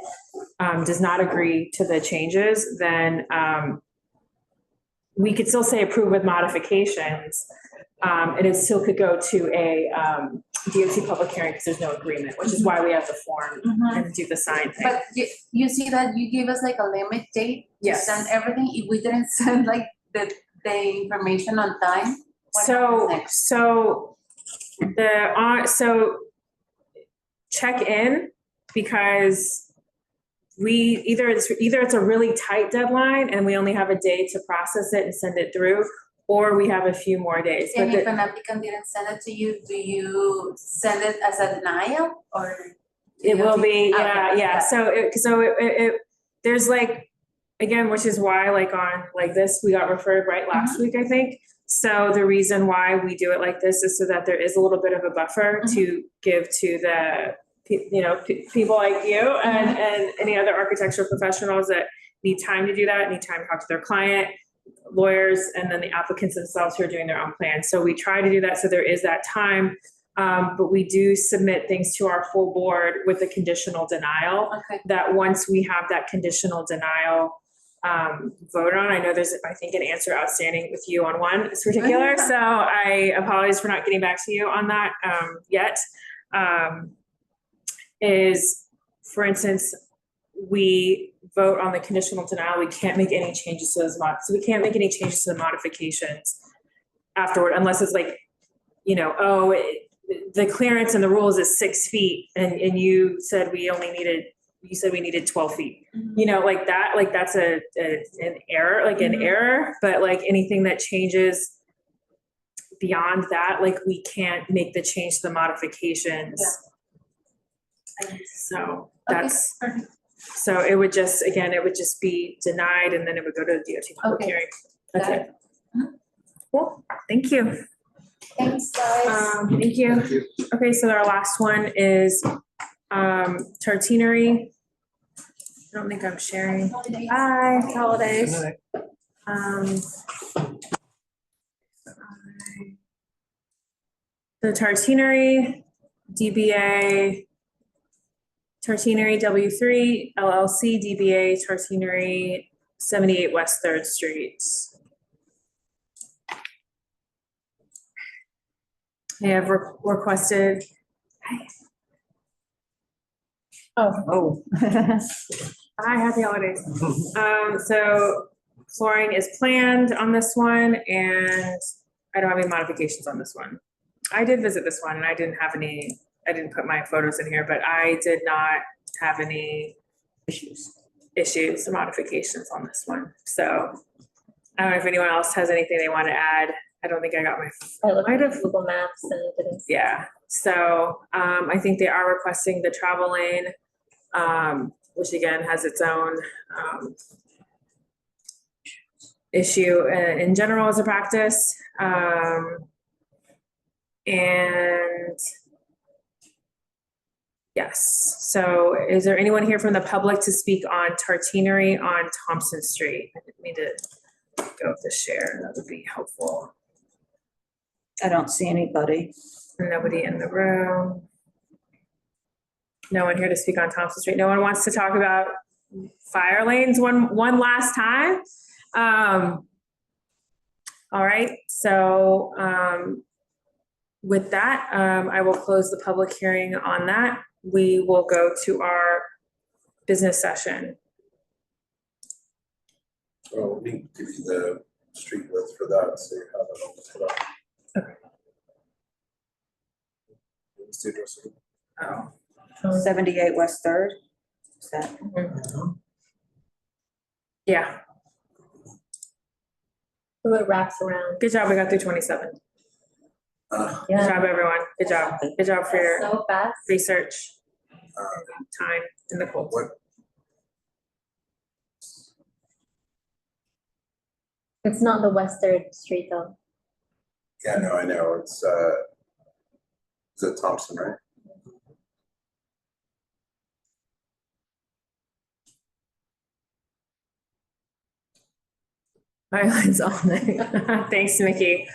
Speaker 1: does not agree to the changes, then we could still say approve with modifications. And it still could go to a DOT public hearing because there's no agreement, which is why we have the form and do the sign thing.
Speaker 12: But you see that you give us like a limit date to
Speaker 1: Yes.
Speaker 12: send everything. If we didn't send like the information on time, what happens next?
Speaker 1: So check in, because we either it's a really tight deadline and we only have a day to process it and send it through, or we have a few more days.
Speaker 12: And
Speaker 1: But
Speaker 12: if an applicant didn't send it to you, do you send it as a denial or?
Speaker 1: it will be,
Speaker 12: Okay,
Speaker 1: yeah. So there's like, again, which is why like on like this, we got referred right last week, I think. So the reason why we do it like this is so that there is a little bit of a buffer to give to the, people like you and any other architectural professionals that need time to do that, need time to talk to their client, lawyers, and then the applicants themselves who are doing their own plans. So we try to do that so there is that time. But we do submit things to our full board with a conditional denial. That once we have that conditional denial voted on, I know there's, I think, an answer outstanding with you on one in particular. So I apologize for not getting back to you on that yet. Is, for instance, we vote on the conditional denial, we can't make any changes to those so we can't make any changes to the modifications afterward, unless it's like, the clearance and the rules is 6 feet and you said we needed 12 feet, like that, like that's an error, but like anything that changes beyond that, like we can't make the change to the modifications. So that's, so it would just, again, it would just be denied and then it would go to the DOT public hearing. That's it. Cool, thank you.
Speaker 2: Thanks, guys.
Speaker 1: Thank you. Okay, so our last one is Tartinery. I don't think I'm sharing. Bye, holidays. The Tartinery, DBA, Tartinery W3, LLC, DBA, Tartinery, 78 West 3rd Street. They have requested.
Speaker 6: Oh.
Speaker 1: Hi, happy holidays. So flooring is planned on this one and I don't have any modifications on this one. I did visit this one and I didn't put my photos in here, but I did not have any issues, modifications on this one. So I don't know if anyone else has anything they want to add. I don't think I got
Speaker 2: I looked at Google Maps and it didn't.
Speaker 1: Yeah, so I think they are requesting the travel lane, which again has its own issue in general as a practice. And yes, so is there anyone here from the public to speak on Tartinery on Thompson Street? I didn't mean to go to share, that would be helpful.
Speaker 6: I don't see anybody.
Speaker 1: Nobody in the room. No one here to speak on Thompson Street. No one wants to talk about fire lanes one last time. All right, so with that, I will close the public hearing on that. We will go to our business session.
Speaker 5: Well, we can give you the street width for that, so you have it all set up.
Speaker 1: Okay.
Speaker 5: What's the address again?
Speaker 1: Oh.
Speaker 6: 78 West 3rd. Is that?
Speaker 1: Yeah.
Speaker 2: So it wraps around.
Speaker 1: Good job, we got through 27. Good
Speaker 2: Yeah.
Speaker 1: job, everyone. Good job. Good job for your
Speaker 2: So fast.
Speaker 1: research. Time in the cold.
Speaker 5: What?
Speaker 2: It's not the West 3rd Street though.
Speaker 5: Yeah, no, I know, it's, is it Thompson, right?
Speaker 1: Violence all night. Thanks, Mickey.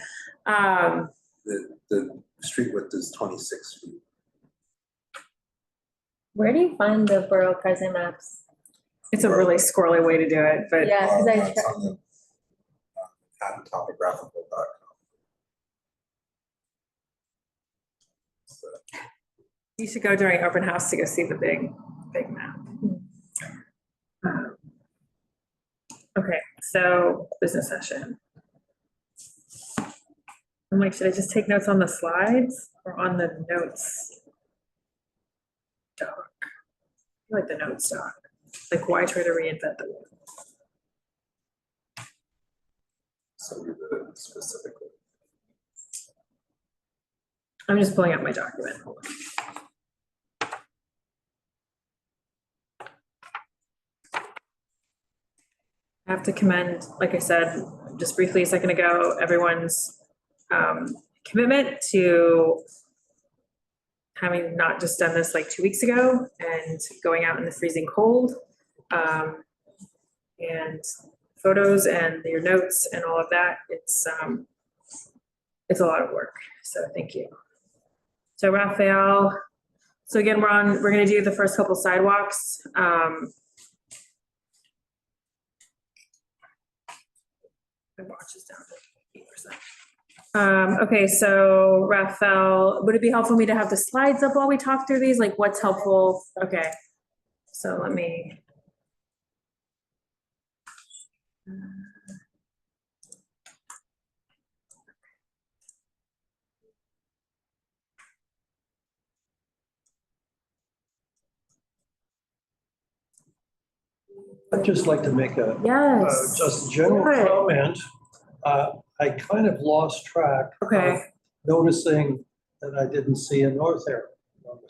Speaker 5: The street width is 26 feet.
Speaker 2: Where do you find the borough present maps?
Speaker 1: It's a really squirrely way to do it, but
Speaker 2: Yeah, because
Speaker 5: It's on the topographical.com. So,
Speaker 1: you should go during open house to go see the big map. Okay, so business session. I'm like, should I just take notes on the slides or on the notes doc? I like the notes doc. Like, why try to reinvent the wheel?
Speaker 5: so we did it specifically.
Speaker 1: I'm just pulling up my document. Hold on. I have to commend, like I said, just briefly a second ago, everyone's commitment to having not just done this like 2 weeks ago and going out in the freezing cold. And photos and your notes and all of that. It's a lot of work. So thank you. So Raphael, so again, we're gonna do the first couple sidewalks. My watch is down to 8%. Okay, so Raphael, would it be helpful for me to have the slides up while we talk through these? Like what's helpful? Okay, so let me.
Speaker 3: I'd just like to make a
Speaker 1: Yes.
Speaker 3: just a general
Speaker 1: Good.
Speaker 3: comment. I kind of lost track of noticing that I didn't see a north arrow.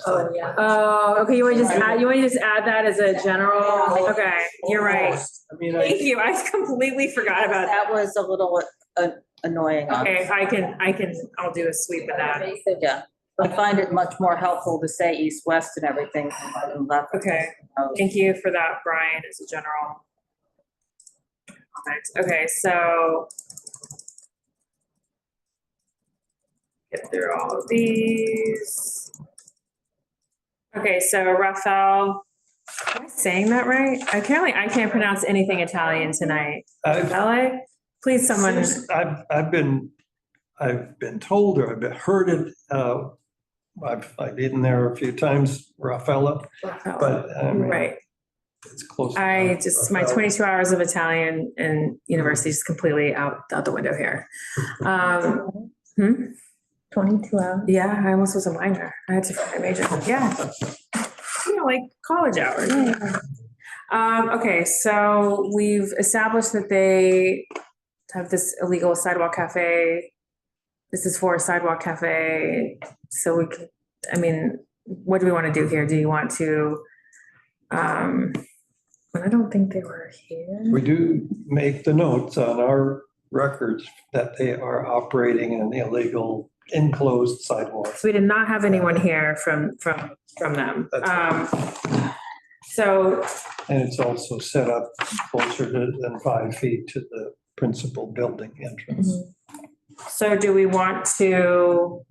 Speaker 1: Oh, yeah. Oh, okay, you want to just add that as a general? Okay, you're right.
Speaker 3: I mean,
Speaker 1: Thank you, I completely forgot about that.
Speaker 6: That was a little annoying.
Speaker 1: Okay, I'll do a sweep of that.
Speaker 6: Yeah, I find it much more helpful to say east-west and everything than left.
Speaker 1: Okay, thank you for that, Brian, as a general comment. Okay, so get through all of these. Okay, so Raphael, am I saying that right? I can't pronounce anything Italian tonight. Rafele? Please, someone.
Speaker 3: I've been told, or I've heard it. I've eaten there a few times, Rafele, but
Speaker 1: right.
Speaker 3: It's close.
Speaker 1: My 22 hours of Italian in university is completely out the window here.
Speaker 2: 22 hours?
Speaker 1: Yeah, I almost was a minor. I had to find a major. Yeah. Like college hours. Okay, so we've established that they have this illegal sidewalk cafe. This is for a sidewalk cafe. So we can, what do we want to do here? Do you want to, I don't think they were here.
Speaker 3: We do make the notes on our records that they are operating an illegal enclosed sidewalk.
Speaker 1: So we did not have anyone here from them. So.
Speaker 3: And it's also set up closer than 5 feet to the principal building entrance.
Speaker 1: So do we want to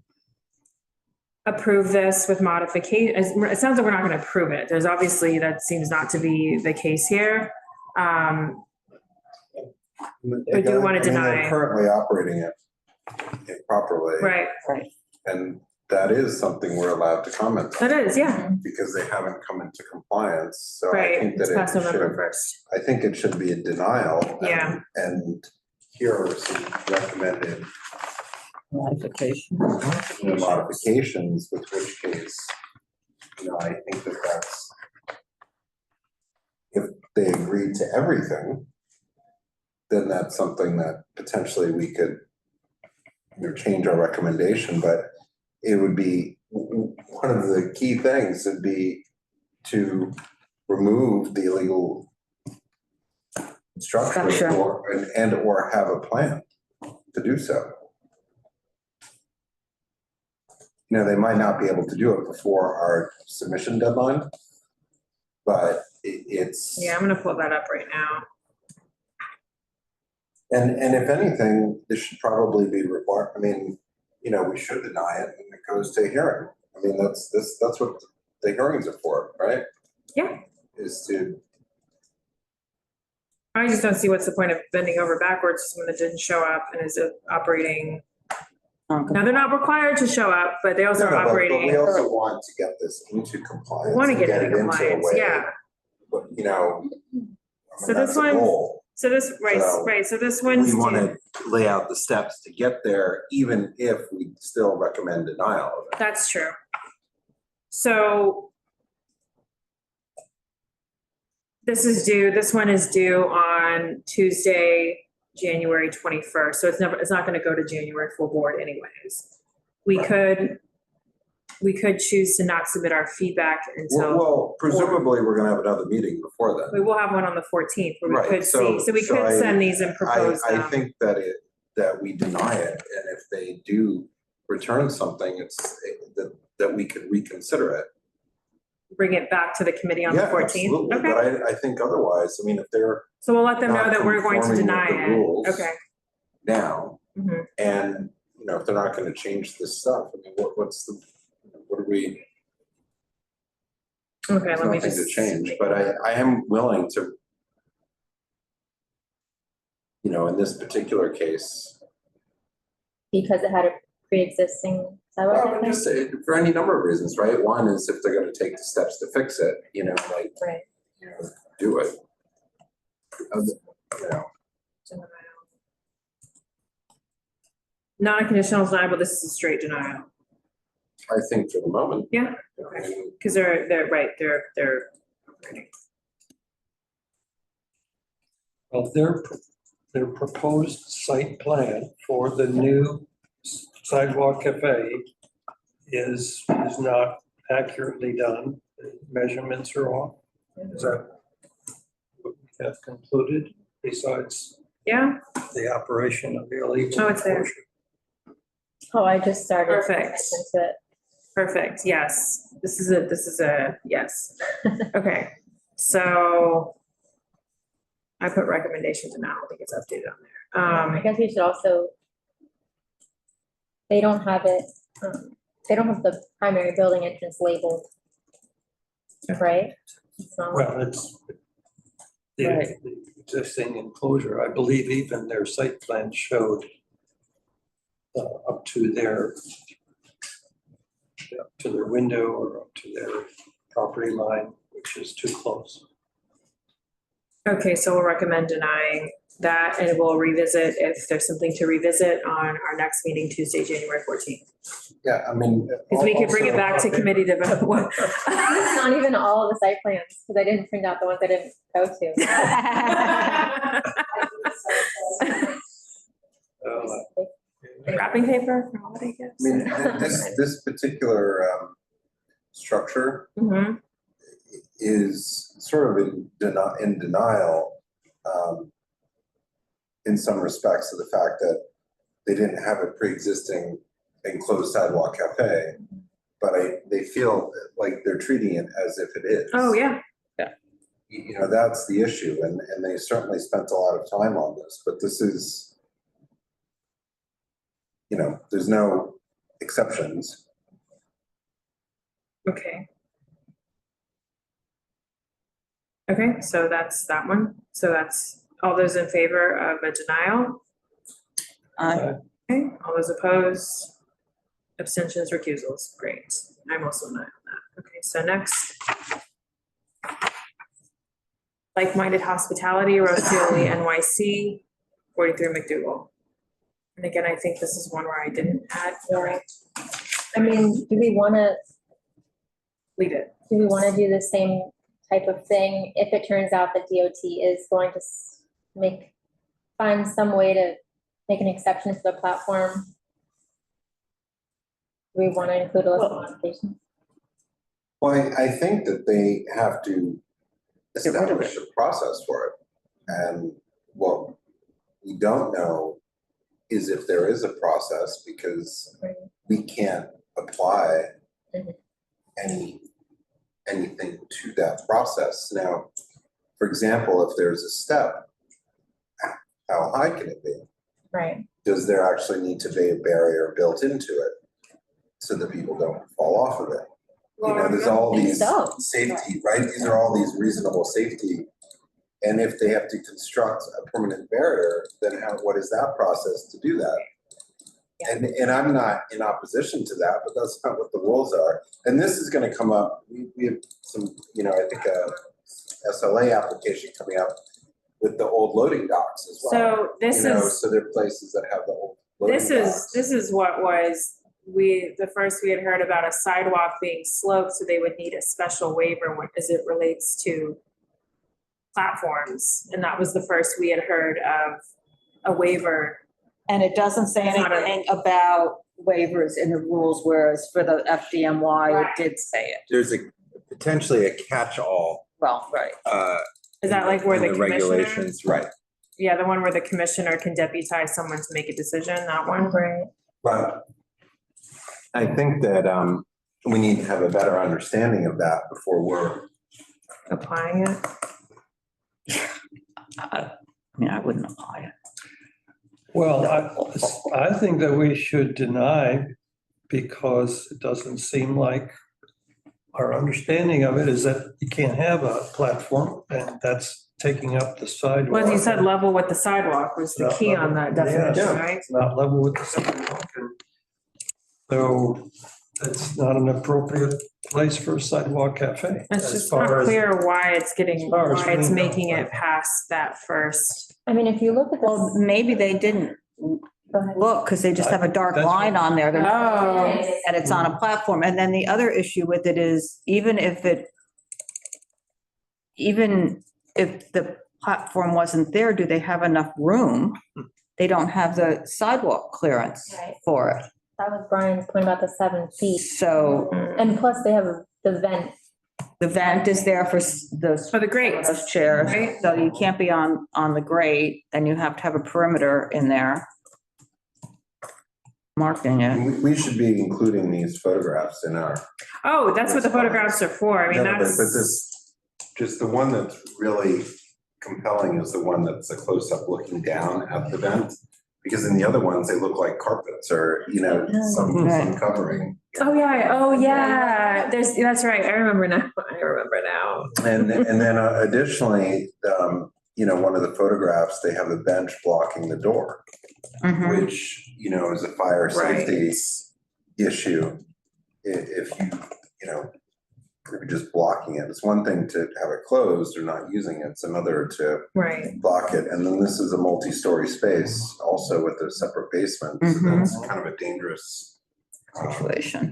Speaker 1: approve this with modification? It sounds like we're not going to approve it. There's obviously, that seems not to be the case here. Or do we want to deny?
Speaker 5: They're currently operating it improperly.
Speaker 1: Right.
Speaker 5: And that is something we're allowed to comment on.
Speaker 1: That is, yeah.
Speaker 5: Because they haven't come into compliance. So I
Speaker 1: Right,
Speaker 5: think
Speaker 1: it's
Speaker 5: that
Speaker 1: past November 1st.
Speaker 5: I think it should be a denial.
Speaker 1: Yeah.
Speaker 5: And here are some recommended modifications, with which case, I think that's, if they agreed to everything, then that's something that potentially we could change our recommendation, but it would be, one of the key things would be to remove the illegal structure or have a plan to do so. They might not be able to do it before our submission deadline, but it's.
Speaker 1: Yeah, I'm going to pull that up right now.
Speaker 5: And if anything, this should probably be required. We should deny it and it goes to hearing. That's what the hearings are for, right?
Speaker 1: Yeah.
Speaker 5: I
Speaker 1: just don't see what's the point of bending over backwards for someone that didn't show up and is operating. Now, they're not required to show up, but they also are operating.
Speaker 5: But we also want to get this into compliance.
Speaker 1: We want to get
Speaker 5: it
Speaker 1: into compliance, yeah.
Speaker 5: But,
Speaker 1: So this one, so this one's.
Speaker 5: We want to lay out the steps to get there, even if we still recommend denial of it.
Speaker 1: That's true. So this one is due on Tuesday, January 21st. So it's not going to go to January full board anyways. We could we could choose to not submit our feedback until.
Speaker 5: Well, presumably, we're gonna have another meeting before then.
Speaker 1: We will have one on the 14th where we
Speaker 5: Right,
Speaker 1: could see, so we
Speaker 5: so
Speaker 1: could
Speaker 5: I-
Speaker 1: send these and propose
Speaker 5: I
Speaker 1: them.
Speaker 5: think that we deny it, and if they do return something, that we could reconsider it.
Speaker 1: Bring it back to the committee on the
Speaker 5: Yeah,
Speaker 1: 14th.
Speaker 5: absolutely,
Speaker 1: Okay,
Speaker 5: but I think otherwise, I mean, if they're
Speaker 1: so we'll let them know
Speaker 5: not
Speaker 1: that we're going to
Speaker 5: conforming
Speaker 1: deny
Speaker 5: with the
Speaker 1: it.
Speaker 5: rules.
Speaker 1: Okay.
Speaker 5: now,
Speaker 1: Mhm.
Speaker 5: and, if they're not gonna change this stuff, I mean, what are we?
Speaker 1: Okay,
Speaker 5: There's
Speaker 1: let me
Speaker 5: nothing
Speaker 1: just.
Speaker 5: to change,
Speaker 1: make
Speaker 5: but
Speaker 1: a-
Speaker 5: I am willing to, in this particular case,
Speaker 2: Because it had a pre-existing sidewalk.
Speaker 5: well, just for any number of reasons, right? One is if they're gonna take the steps to fix it,
Speaker 2: Right.
Speaker 5: do it.
Speaker 1: Not a conditional denial, but this is a straight denial.
Speaker 5: I think for the moment.
Speaker 1: Yeah, because they're right, they're.
Speaker 3: Well, their proposed site plan for the new sidewalk cafe is not accurately done. The measurements are off. Is that what we have concluded besides
Speaker 1: Yeah,
Speaker 3: the operation of the illegal?
Speaker 1: Oh, it's there.
Speaker 3: portion?
Speaker 2: Oh, I just started.
Speaker 1: Perfect.
Speaker 2: Into it.
Speaker 1: perfect, yes, this is a, yes. Okay, so. I put recommendation to now, I think it's updated on there.
Speaker 2: I guess we should also. They don't have it, they don't have the primary building entrance labeled. Right? It's not-
Speaker 3: Well, it's
Speaker 2: Right.
Speaker 3: the existing enclosure. I believe even their site plan showed up to their window or up to their property line, which is too close.
Speaker 1: Okay, so we'll recommend denying that and we'll revisit if there's something to revisit on our next meeting, Tuesday, January 14th.
Speaker 5: Yeah, I mean.
Speaker 1: Because we could bring it
Speaker 3: also-
Speaker 1: back to committee to vote.
Speaker 2: It's not even all of the site plans, because I didn't print out the ones I didn't go to.
Speaker 1: Wrapping paper for holiday
Speaker 5: I
Speaker 1: gifts.
Speaker 5: mean, this particular structure
Speaker 1: Mhm.
Speaker 5: is sort of in denial in some respects of the fact that they didn't have a pre-existing enclosed sidewalk cafe, but they feel like they're treating it as if it is.
Speaker 1: Oh, yeah.
Speaker 5: That's the issue, and they certainly spent a lot of time on this, but this is, there's no exceptions.
Speaker 1: Okay. Okay, so that's that one. So that's all those in favor of a denial? Okay, all those opposed? Abstentions, recusals, great. I'm also not on that. Okay, so next. Likeminded Hospitality, Roscioli, NYC, 43 MacDougal. And again, I think this is one where I didn't add more.
Speaker 2: I mean, do we wanna,
Speaker 1: Leave it.
Speaker 2: do we wanna do the same type of thing if it turns out that DOT is going to find some way to make an exception to the platform? Do we wanna include a list of modifications?
Speaker 5: Well, I think that they have to establish a process for it. And what we don't know is if there is a process, because we can't apply anything to that process. Now, for example, if there's a step, how high can it be?
Speaker 2: Right.
Speaker 5: Does there actually need to be a barrier built into it so that people don't fall off of it? There's all these safety, right? These are all these reasonable safety. And if they have to construct a permanent barrier, then what is that process to do that? And I'm not in opposition to that, but that's not what the rules are. And this is gonna come up, we have some, I think a SLA application coming up with the old loading docks as well.
Speaker 1: So this is.
Speaker 5: So there are places that have the old loading docks.
Speaker 1: This is what was, the first we had heard about a sidewalk being sloped, so they would need a special waiver as it relates to platforms. And that was the first we had heard of a waiver.
Speaker 6: And it doesn't say
Speaker 1: It's not a-
Speaker 6: anything about waivers in the rules, whereas for the FDNY, it did say it.
Speaker 5: There's potentially a catch-all.
Speaker 6: Well, right.
Speaker 1: Is that like where
Speaker 5: in
Speaker 1: the commissioner?
Speaker 5: regulations, right?
Speaker 1: Yeah, the one where the commissioner can deputize someone to make a decision, that one, right?
Speaker 5: But I think that we need to have a better understanding of that before we're
Speaker 1: Applying it.
Speaker 6: I mean, I wouldn't apply it.
Speaker 3: Well, I think that we should deny because it doesn't seem like our understanding of it is that you can't have a platform and that's taking up the sidewalk.
Speaker 1: Well, you said level with the sidewalk was the key on that definition,
Speaker 3: Yeah,
Speaker 1: right?
Speaker 3: it's not level with the sidewalk. And so it's not an appropriate place for a sidewalk cafe.
Speaker 1: It's
Speaker 3: as
Speaker 1: just
Speaker 3: far
Speaker 1: not
Speaker 3: as-
Speaker 1: clear why it's getting,
Speaker 3: far as
Speaker 1: why it's
Speaker 3: we know.
Speaker 1: making it past that first.
Speaker 2: I mean, if you look at
Speaker 6: Well,
Speaker 2: this,
Speaker 6: maybe they didn't look because they just have a dark
Speaker 3: That's
Speaker 6: line on there. They're not
Speaker 1: Oh.
Speaker 6: saying that it's on a platform. And then the other issue with it is even if the platform wasn't there, do they have enough room? They don't have the sidewalk clearance
Speaker 2: Right.
Speaker 6: for it.
Speaker 2: that was Brian's point about the 7 feet.
Speaker 6: So
Speaker 2: And plus they have the vent.
Speaker 6: the vent is there for
Speaker 1: For the grates,
Speaker 6: those chairs.
Speaker 1: right?
Speaker 6: So you can't be on the grate, then you have to have a perimeter in there marking it.
Speaker 5: We should be including these photographs in our.
Speaker 1: Oh, that's what the photographs are for. I mean,
Speaker 5: No, but
Speaker 1: that's.
Speaker 5: this, just the one that's really compelling is the one that's a close-up looking down at the vent. Because in the other ones, they look like carpets or, some covering.
Speaker 1: Oh, yeah. That's right. I remember now.
Speaker 5: And then additionally, one of the photographs, they have a bench blocking the door,
Speaker 6: Mhm.
Speaker 5: which, is a fire
Speaker 1: Right.
Speaker 5: safety issue. If you're just blocking it. It's one thing to have it closed or not using it. It's another to
Speaker 1: Right.
Speaker 5: block it. And then this is a multi-story space also with a separate basement. So
Speaker 6: Mhm.
Speaker 5: that's kind of a dangerous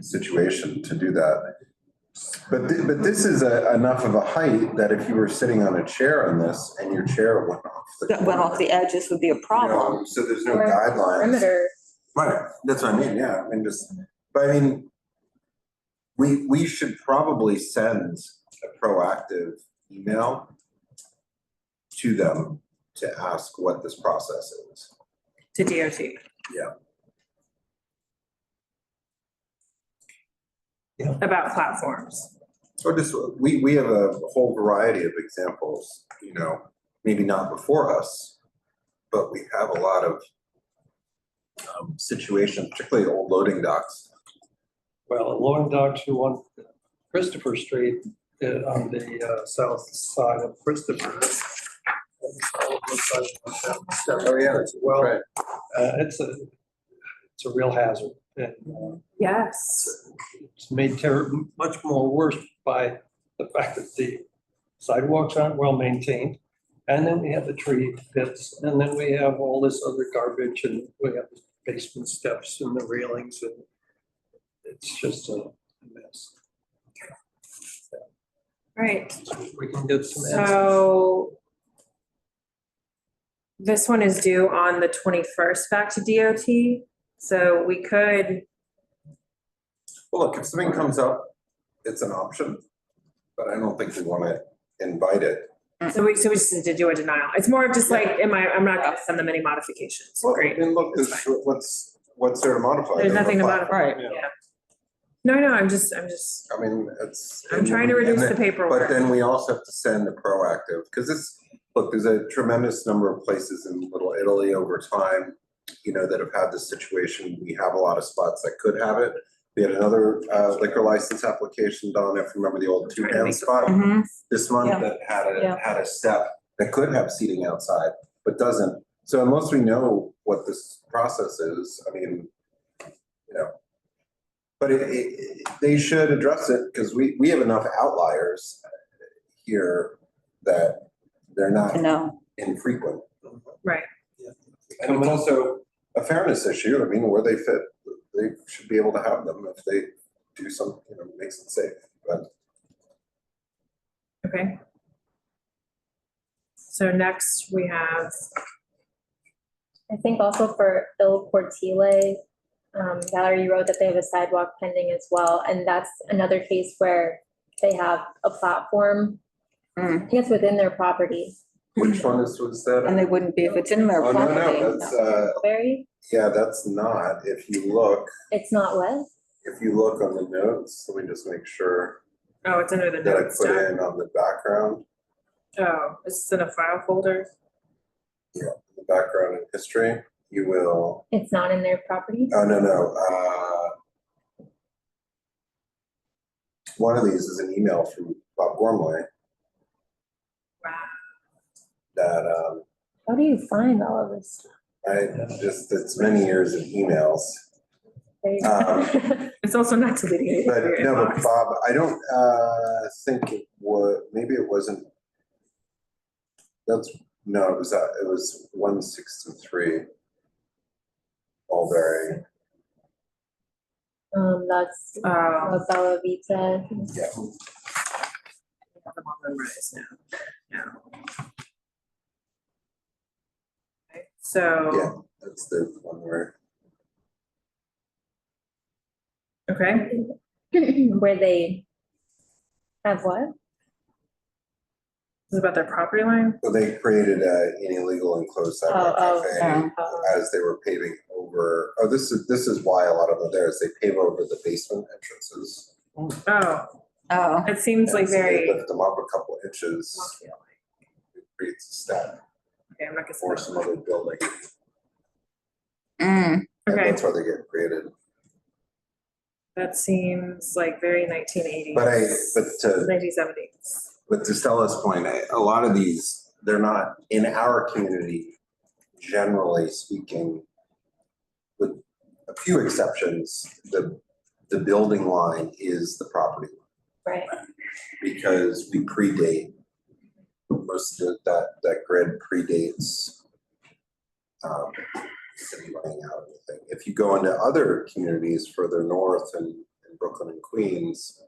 Speaker 5: situation to do that. But this is enough of a height that if you were sitting on a chair on this and your chair went off.
Speaker 6: That went off the edges would be a problem.
Speaker 5: So there's no
Speaker 2: Or
Speaker 5: guidelines.
Speaker 2: perimeter.
Speaker 5: Right, that's what I mean, yeah, we should probably send a proactive email to them to ask what this process is.
Speaker 1: To DOT.
Speaker 5: Yeah.
Speaker 3: Yeah.
Speaker 1: About platforms.
Speaker 5: Or just, we have a whole variety of examples, maybe not before us, but we have a lot of situations, particularly old loading docks.
Speaker 3: Well, a loading dock to on Christopher Street on the south side of Christopher.
Speaker 5: Oh, yeah.
Speaker 3: Well,
Speaker 5: Right.
Speaker 3: it's a real hazard. And
Speaker 1: Yes.
Speaker 3: it's made much more worse by the fact that the sidewalks aren't well maintained. And then we have the tree pits, and then we have all this other garbage, and we have the basement steps and the railings, and it's just a mess.
Speaker 1: Right.
Speaker 3: We can get some answers.
Speaker 1: So this one is due on the 21st back to DOT. So we could,
Speaker 5: Well, look, if something comes up, it's an option, but I don't think we want to invite it.
Speaker 1: so we just need to do a denial. It's more of just like, I'm not gonna send them any modifications.
Speaker 5: Well,
Speaker 1: Great.
Speaker 5: and look, what's there to modify?
Speaker 1: There's nothing to
Speaker 5: platform,
Speaker 1: modify,
Speaker 5: yeah.
Speaker 1: yeah. No, I'm just,
Speaker 5: I mean, it's.
Speaker 1: I'm trying to reduce the paperwork.
Speaker 5: But then we also have to send the proactive, because there's a tremendous number of places in Little Italy over time, that have had this situation. We have a lot of spots that could have it. We had another liquor license application, Don, if you remember the old two-hand spot this month
Speaker 6: Yeah.
Speaker 5: that had a step that could have seating outside, but doesn't. So unless we know what this process is, but they should address it because we have enough outliers here that they're not infrequent.
Speaker 1: Right.
Speaker 5: And it's also a fairness issue. Where they fit, they should be able to have them if they do something, makes it safe. But
Speaker 1: Okay. So next we have,
Speaker 2: I think also for Il Cortile, Gallery Road that they have a sidewalk pending as well. And that's another case where they have a platform, I think it's within their property.
Speaker 5: Which one was that?
Speaker 6: And they wouldn't be if it's in their
Speaker 5: Oh, no,
Speaker 6: property.
Speaker 5: no, that's,
Speaker 2: Very,
Speaker 5: yeah, that's not. If you look,
Speaker 2: it's not what?
Speaker 5: if you look on the notes, let me just make sure
Speaker 1: Oh, it's under the
Speaker 5: that I
Speaker 1: notes
Speaker 5: put
Speaker 1: tab.
Speaker 5: in on the background.
Speaker 1: Oh, it's in a file folder.
Speaker 5: Yeah, the background and history, you will,
Speaker 2: It's not in their property?
Speaker 5: oh, no. One of these is an email from Bob Gormley.
Speaker 1: Wow.
Speaker 5: That,
Speaker 2: How do you find all of this stuff?
Speaker 5: it's many years of emails.
Speaker 1: It's also not deleting anything.
Speaker 5: But
Speaker 1: from your
Speaker 5: no, but
Speaker 1: inbox.
Speaker 5: Bob, I don't think it was, maybe it wasn't. No, it was 163. Mulberry.
Speaker 2: That's La Bella Vita.
Speaker 5: Yeah.
Speaker 1: I'm on Memrise now. Yeah. Okay, so.
Speaker 5: Yeah, that's the one where.
Speaker 1: Okay.
Speaker 2: Where they have what?
Speaker 1: Is it about their property line?
Speaker 5: Well, they created an illegal enclosed sidewalk cafe as they were paving over. Oh, this is why a lot of them there is they pave over the basement entrances.
Speaker 1: Oh, it seems like
Speaker 5: And so they
Speaker 1: very.
Speaker 5: lift them up a couple inches. It creates a step
Speaker 1: Okay, I'm not gonna.
Speaker 5: for some other building.
Speaker 6: Mm.
Speaker 5: And
Speaker 1: Okay.
Speaker 5: that's why they get created.
Speaker 1: That seems like very 1980s.
Speaker 5: But
Speaker 1: 1970s.
Speaker 5: But to Stella's point, a lot of these, they're not in our community, generally speaking, with a few exceptions, the building line is the property line.
Speaker 2: Right.
Speaker 5: Because we predate, most of that grid predates city laying out anything. If you go into other communities further north in Brooklyn and Queens,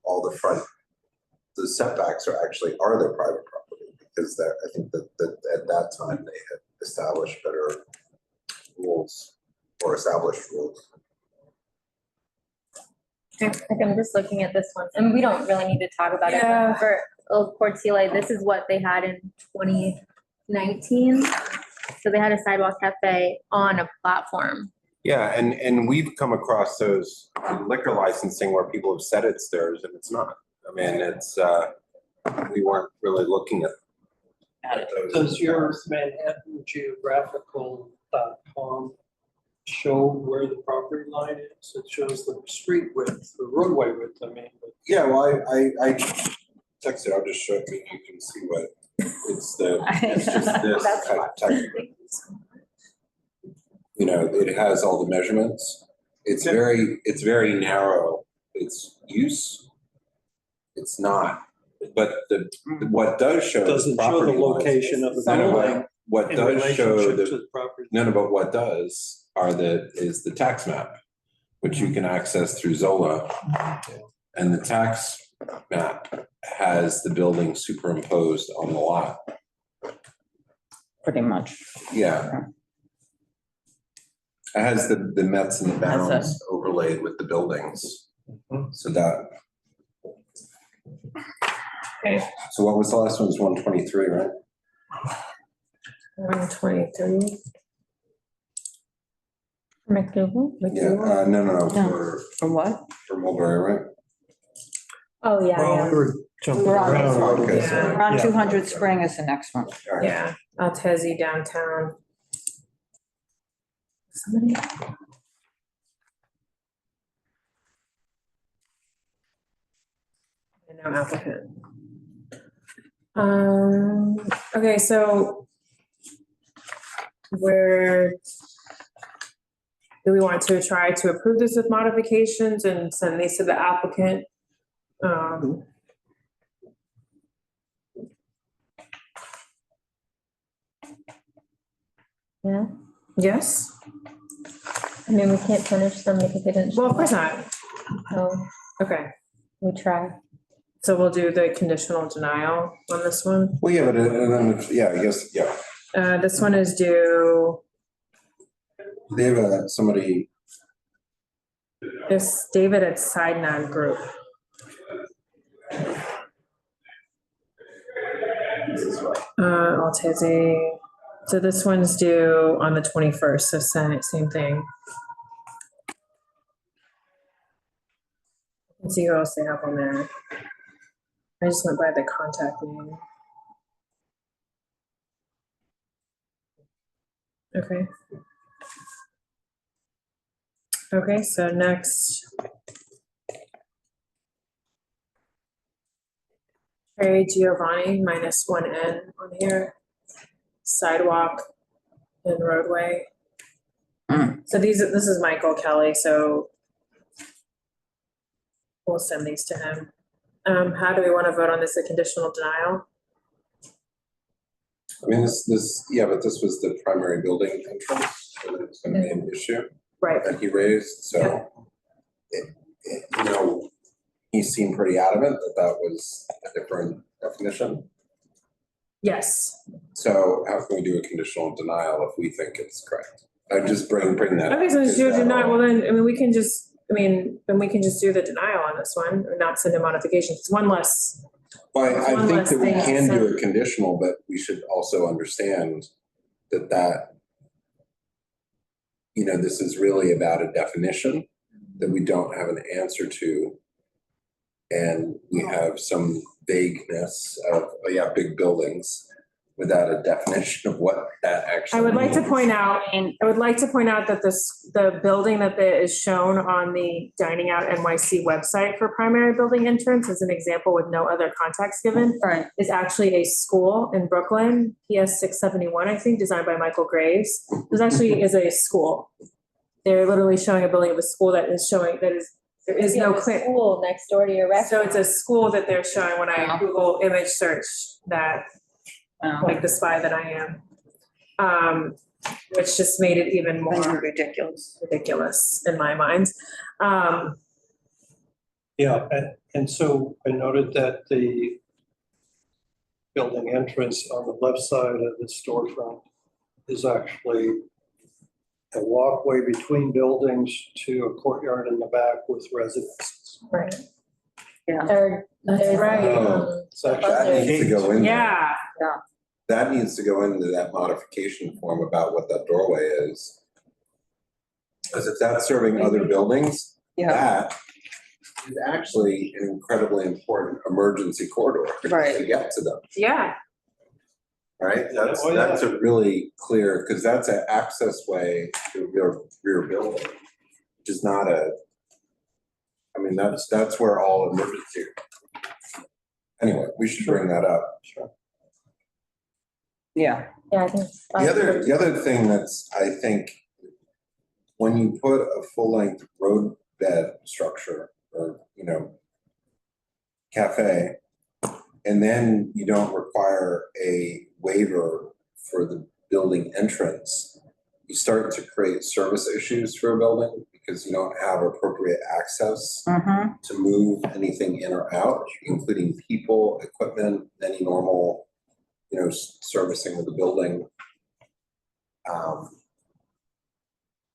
Speaker 5: all the setbacks are their private property because I think that at that time they had established better rules or established rules.
Speaker 2: Like I'm just looking at this one, and we don't really need to talk about it.
Speaker 1: Yeah.
Speaker 2: But for Il Cortile, this is what they had in 2019. So they had a sidewalk cafe on a platform.
Speaker 5: Yeah, and we've come across those in liquor licensing where people have said it's theirs and it's not. I mean, it's we weren't really looking at those.
Speaker 3: Does your Manhattan geographical.com show where the property line is? It shows the street width, the roadway width, I mean.
Speaker 5: Yeah, well, I texted, I'll just show you, you can see what, it's just this technically. You know, it has all the measurements. It's very narrow. It's use. It's not, but what does show.
Speaker 3: Doesn't show the location of the building.
Speaker 5: What
Speaker 3: in
Speaker 5: does show
Speaker 3: relationship to the property.
Speaker 5: but what does is the tax map, which you can access through Zola. And the tax map has the building superimposed on the lot.
Speaker 6: Pretty much.
Speaker 5: Yeah. It has the Mets and the bounds overlaid with the buildings. So that.
Speaker 1: Okay.
Speaker 5: So what was the last one? It was 123, right?
Speaker 1: 123.
Speaker 2: MacDougal?
Speaker 5: Yeah, no,
Speaker 6: For what?
Speaker 5: for Mulberry, right?
Speaker 2: Oh, yeah,
Speaker 3: Well,
Speaker 2: yeah.
Speaker 3: we were jumping
Speaker 6: We're on
Speaker 3: around.
Speaker 6: this one.
Speaker 5: Okay,
Speaker 1: Yeah.
Speaker 5: sorry.
Speaker 6: We're on
Speaker 3: Yeah.
Speaker 6: 200 Spring is the next one.
Speaker 5: All right.
Speaker 1: Yeah, Altesi downtown. Somebody. No applicant. Okay, so do we want to try to approve this with modifications and send these to the applicant?
Speaker 2: Yeah.
Speaker 1: Yes?
Speaker 2: I mean, we can't punish them because they didn't.
Speaker 1: Well, of course not.
Speaker 2: So
Speaker 1: Okay,
Speaker 2: we try.
Speaker 1: so we'll do the conditional denial on this one.
Speaker 5: Well, yeah, but then, I guess, yeah.
Speaker 1: This one is due,
Speaker 5: They have somebody
Speaker 1: This David at Sidewalk Group. Altesi. So this one's due on the 21st, so same thing. Let's see who else they have on there. I just went by the contact name. Okay. Okay, so next. Trey Giovani, -1N on here. Sidewalk and Roadway. So this is Michael Kelly, so we'll send these to him. How do we want to vote on this, a conditional denial?
Speaker 5: I mean, yeah, but this was the primary building entrance, so it's gonna be an issue.
Speaker 1: Right.
Speaker 5: That he raised, so, you know, he seemed pretty adamant that was a different definition.
Speaker 1: Yes.
Speaker 5: So how can we do a conditional denial if we think it's correct? I just bring that.
Speaker 1: Okay, so it's your denial, well then, I mean, we can just do the denial on this one, or not send a modification. It's one less.
Speaker 5: Well, I
Speaker 1: one
Speaker 5: think
Speaker 1: less
Speaker 5: that we
Speaker 1: thing
Speaker 5: can
Speaker 1: to
Speaker 5: do
Speaker 1: send.
Speaker 5: a conditional, but we should also understand that, you know, this is really about a definition that we don't have an answer to. And we have some vagueness of, big buildings without a definition of what that actually
Speaker 1: I would like to
Speaker 5: means.
Speaker 1: point out, that the building that is shown on the Dining Out NYC website for primary building entrance as an example with no other context given.
Speaker 6: Right.
Speaker 1: Is actually a school in Brooklyn, PS 671, I think, designed by Michael Graves. This actually is a school. They're literally showing a building of a school there is no clear.
Speaker 2: School next door to your
Speaker 1: So
Speaker 2: restaurant.
Speaker 1: it's a school that they're showing when I Google image search that, like the spy that I am. Which just made it even more ridiculous in my mind.
Speaker 3: Yeah, and so I noted that the building entrance on the left side of the storefront is actually a walkway between buildings to a courtyard in the back with residences.
Speaker 1: Right.
Speaker 6: Yeah.
Speaker 1: That's right.
Speaker 5: So that needs to go in there.
Speaker 1: Yeah.
Speaker 5: That needs to go into that modification form about what that doorway is. Because if that's serving other buildings, that is actually an incredibly important emergency corridor to get to them.
Speaker 1: Yeah.
Speaker 5: Right? That's a really clear, because that's an access way to your rear building, which is not that's where all emergency. Anyway, we should bring that up. Sure.
Speaker 6: Yeah.
Speaker 2: Yeah, I think.
Speaker 5: The other thing that's, I think, when you put a full-length road bed structure or, cafe, and then you don't require a waiver for the building entrance, you start to create service issues for a building because you don't have appropriate access to move anything in or out, including people, equipment, any normal, servicing of the building.
Speaker 1: Well,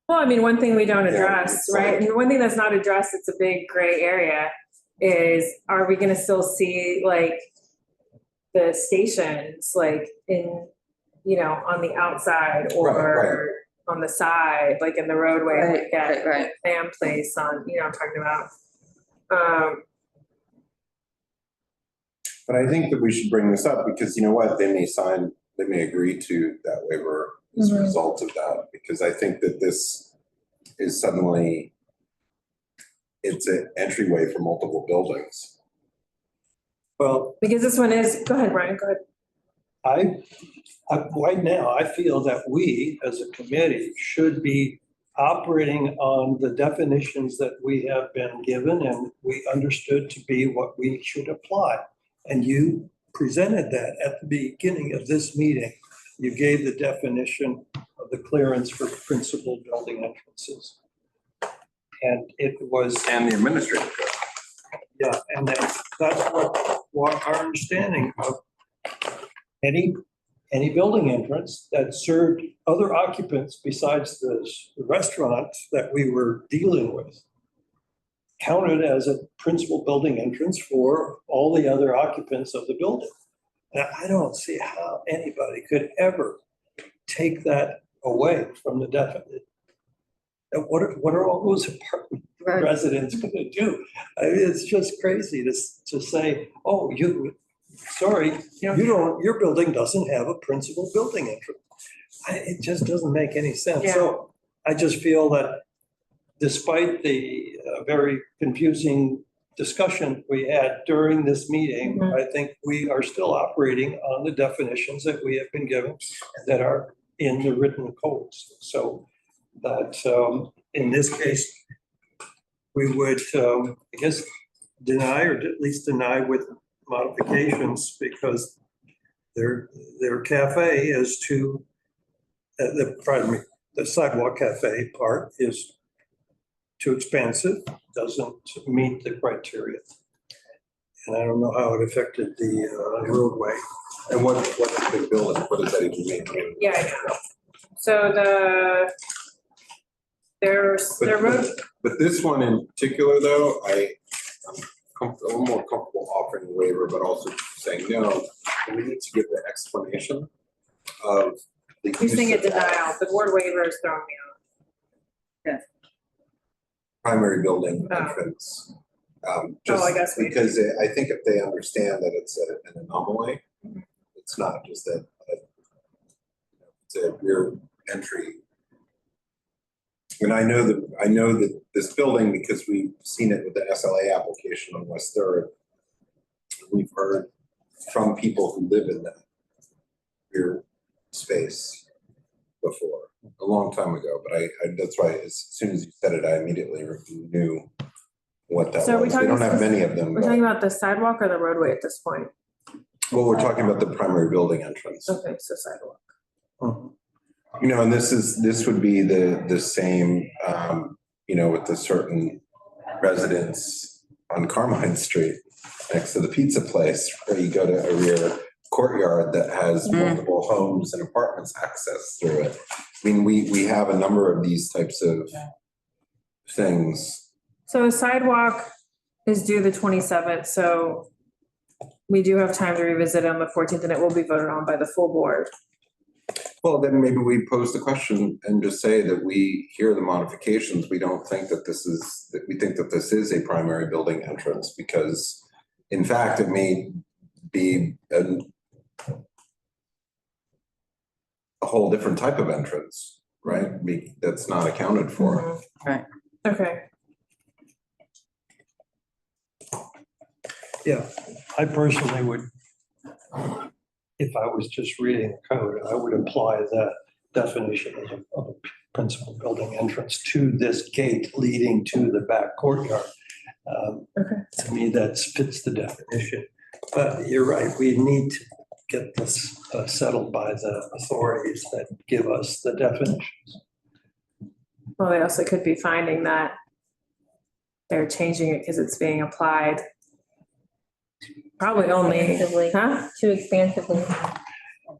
Speaker 1: I mean, one thing we don't address, right? And one thing that's not addressed, it's a big gray area, is are we gonna still see like the stations like in, on the outside or on the side, like in the roadway, like at Sam Place on, I'm talking about.
Speaker 5: But I think that we should bring this up because you know what, they may agree to that waiver as a result of that, because I think that this is suddenly, it's an entryway for multiple buildings.
Speaker 3: Well,
Speaker 1: because this one is, go ahead, Brian, go ahead.
Speaker 3: Right now, I feel that we, as a committee, should be operating on the definitions that we have been given and we understood to be what we should apply. And you presented that at the beginning of this meeting. You gave the definition of the clearance for principal building entrances. And it was.
Speaker 5: And the administrative.
Speaker 3: Yeah, and that's what our understanding of any building entrance that served other occupants besides the restaurant that we were dealing with. counted as a principal building entrance for all the other occupants of the building. And I don't see how anybody could ever take that away from the definition. And what are all those apartment residents gonna do? I mean, it's just crazy to say, oh, your building doesn't have a principal building entrance. It just doesn't make any sense.
Speaker 1: Yeah.
Speaker 3: So I just feel that despite the very confusing discussion we had during this meeting, I think we are still operating on the definitions that we have been given that are in the written codes. So that in this case, we would, I guess, deny or at least deny with modifications because their cafe is too, the sidewalk cafe part is too expansive, doesn't meet the criteria. And I don't know how it affected the roadway.
Speaker 5: And what's the big building? What does that even mean?
Speaker 1: Yeah, I know. So their road.
Speaker 5: But this one in particular, though, I'm a little more comfortable offering a waiver, but also saying no. We need to give the explanation of the.
Speaker 1: You're saying a denial. The word waiver is throwing me off. Yeah.
Speaker 5: Primary building entrance.
Speaker 1: I guess we.
Speaker 5: Because I think if they understand that it's an anomaly, it's not just that it's a rear entry. And I know that this building, because we've seen it with the SLA application on West 3rd, we've heard from people who live in that rear space before, a long time ago. But I that's why as soon as you said it, I immediately knew what that was. We don't have many of them.
Speaker 1: We're talking about the sidewalk or the roadway at this point?
Speaker 5: Well, we're talking about the primary building entrance.
Speaker 1: Okay, so sidewalk.
Speaker 5: You know, and this would be the same, you know, with the certain residents on Carmine Street next to the pizza place, where you go to a rear courtyard that has multiple homes and apartments access through it. I mean, we have a number of these types of things.
Speaker 1: So a sidewalk is due the 27th, so we do have time to revisit on the 14th, and it will be voted on by the full board.
Speaker 5: Well, then maybe we pose the question and just say that we hear the modifications. We don't think that we think that this is a primary building entrance because in fact, it may be a whole different type of entrance, right? That's not accounted for.
Speaker 6: Right.
Speaker 1: Okay.
Speaker 3: Yeah, I personally would, if I was just reading the code, I would apply that definition of a principal building entrance to this gate leading to the back courtyard. To me, that fits the definition. But you're right, we need to get this settled by the authorities that give us the definitions.
Speaker 1: Well, they also could be finding that they're changing it because it's being applied. Probably only, huh?
Speaker 2: Too expansively.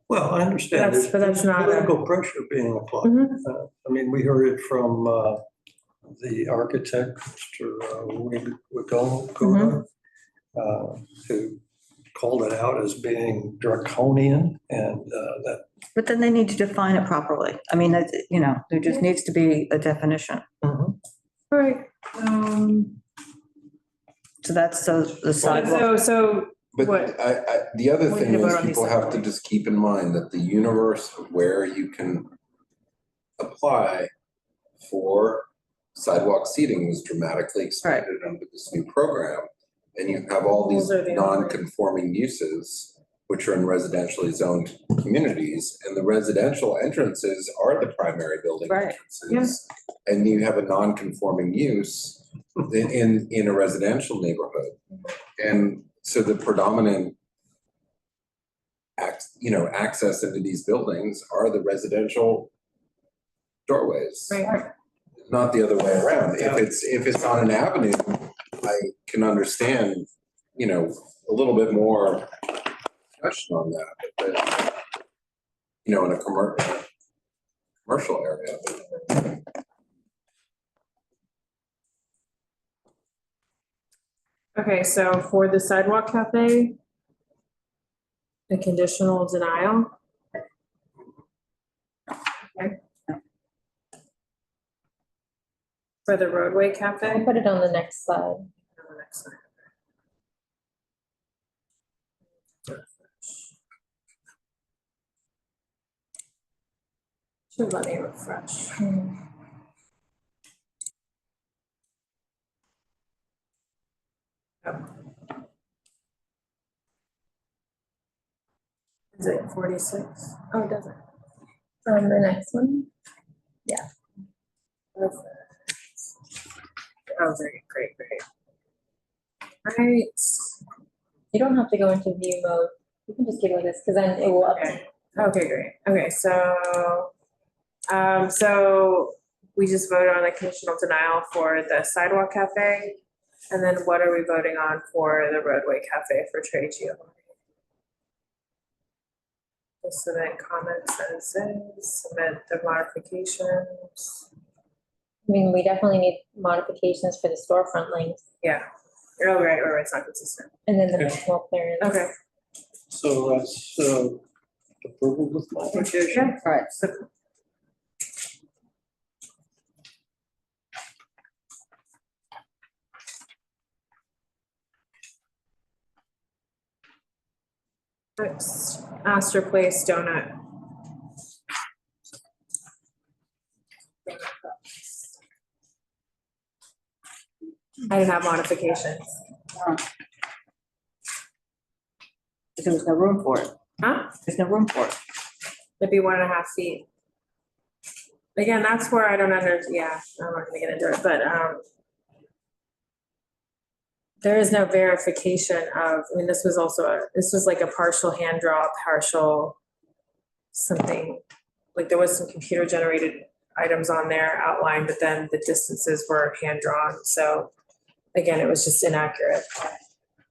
Speaker 3: Well, I understand.
Speaker 1: But that's not
Speaker 3: political pressure being applied. I mean, we heard it from the architect, Mr. Wiggle, who called it out as being draconian and that.
Speaker 6: But then they need to define it properly. I mean, you know, there just needs to be a definition.
Speaker 1: All right.
Speaker 6: So that's the sidewalk.
Speaker 5: But
Speaker 1: what?
Speaker 5: The other
Speaker 1: We
Speaker 5: thing
Speaker 1: need to
Speaker 5: is
Speaker 1: vote on
Speaker 5: people
Speaker 1: these
Speaker 5: have to just keep in mind that the universe of where you can apply for sidewalk seating was dramatically expanded under this new program. And you have all these non-conforming uses, which are in residentially zoned communities, and the residential entrances are the primary building entrances. And you have a non-conforming use in a residential neighborhood. And so the predominant access into these buildings are the residential doorways. Not the other way around. If it's on an avenue, I can understand, you know, a little bit more discussion on that. But, you know, in a commercial area.
Speaker 1: Okay, so for the Sidewalk Cafe, a conditional denial. Okay. For the Roadway Cafe.
Speaker 2: I'll put it on the next slide.
Speaker 1: On the next slide. Should let me refresh. Oh. Is it 46? Oh, it doesn't.
Speaker 2: The next one. Yeah.
Speaker 1: Perfect. Oh, great. Right.
Speaker 2: You don't have to go into view mode. You can just keep it like this because then it will update.
Speaker 1: Okay, great. Okay, so we just voted on a conditional denial for the Sidewalk Cafe. And then what are we voting on for the Roadway Cafe for Trey Giovani? Just submit comments as is, submit the modifications.
Speaker 2: I mean, we definitely need modifications for the storefront links.
Speaker 1: Yeah. Oh, right, it's not consistent.
Speaker 2: And then the
Speaker 3: Okay.
Speaker 2: maximum clearance.
Speaker 1: Okay.
Speaker 3: So that's approval with modification.
Speaker 1: Yeah.
Speaker 6: All right.
Speaker 1: So next, Astor Place Donut. I didn't have modifications.
Speaker 6: There was no room for it.
Speaker 1: Huh?
Speaker 6: There's no room for it.
Speaker 1: It'd be 1.5 feet. Again, that's where I don't yeah, I'm not gonna get into it, but, there is no verification of, I mean, this was like a partial hand draw, partial something, like there was some computer generated items on there outlined, but then the distances were hand drawn, so again, it was just inaccurate.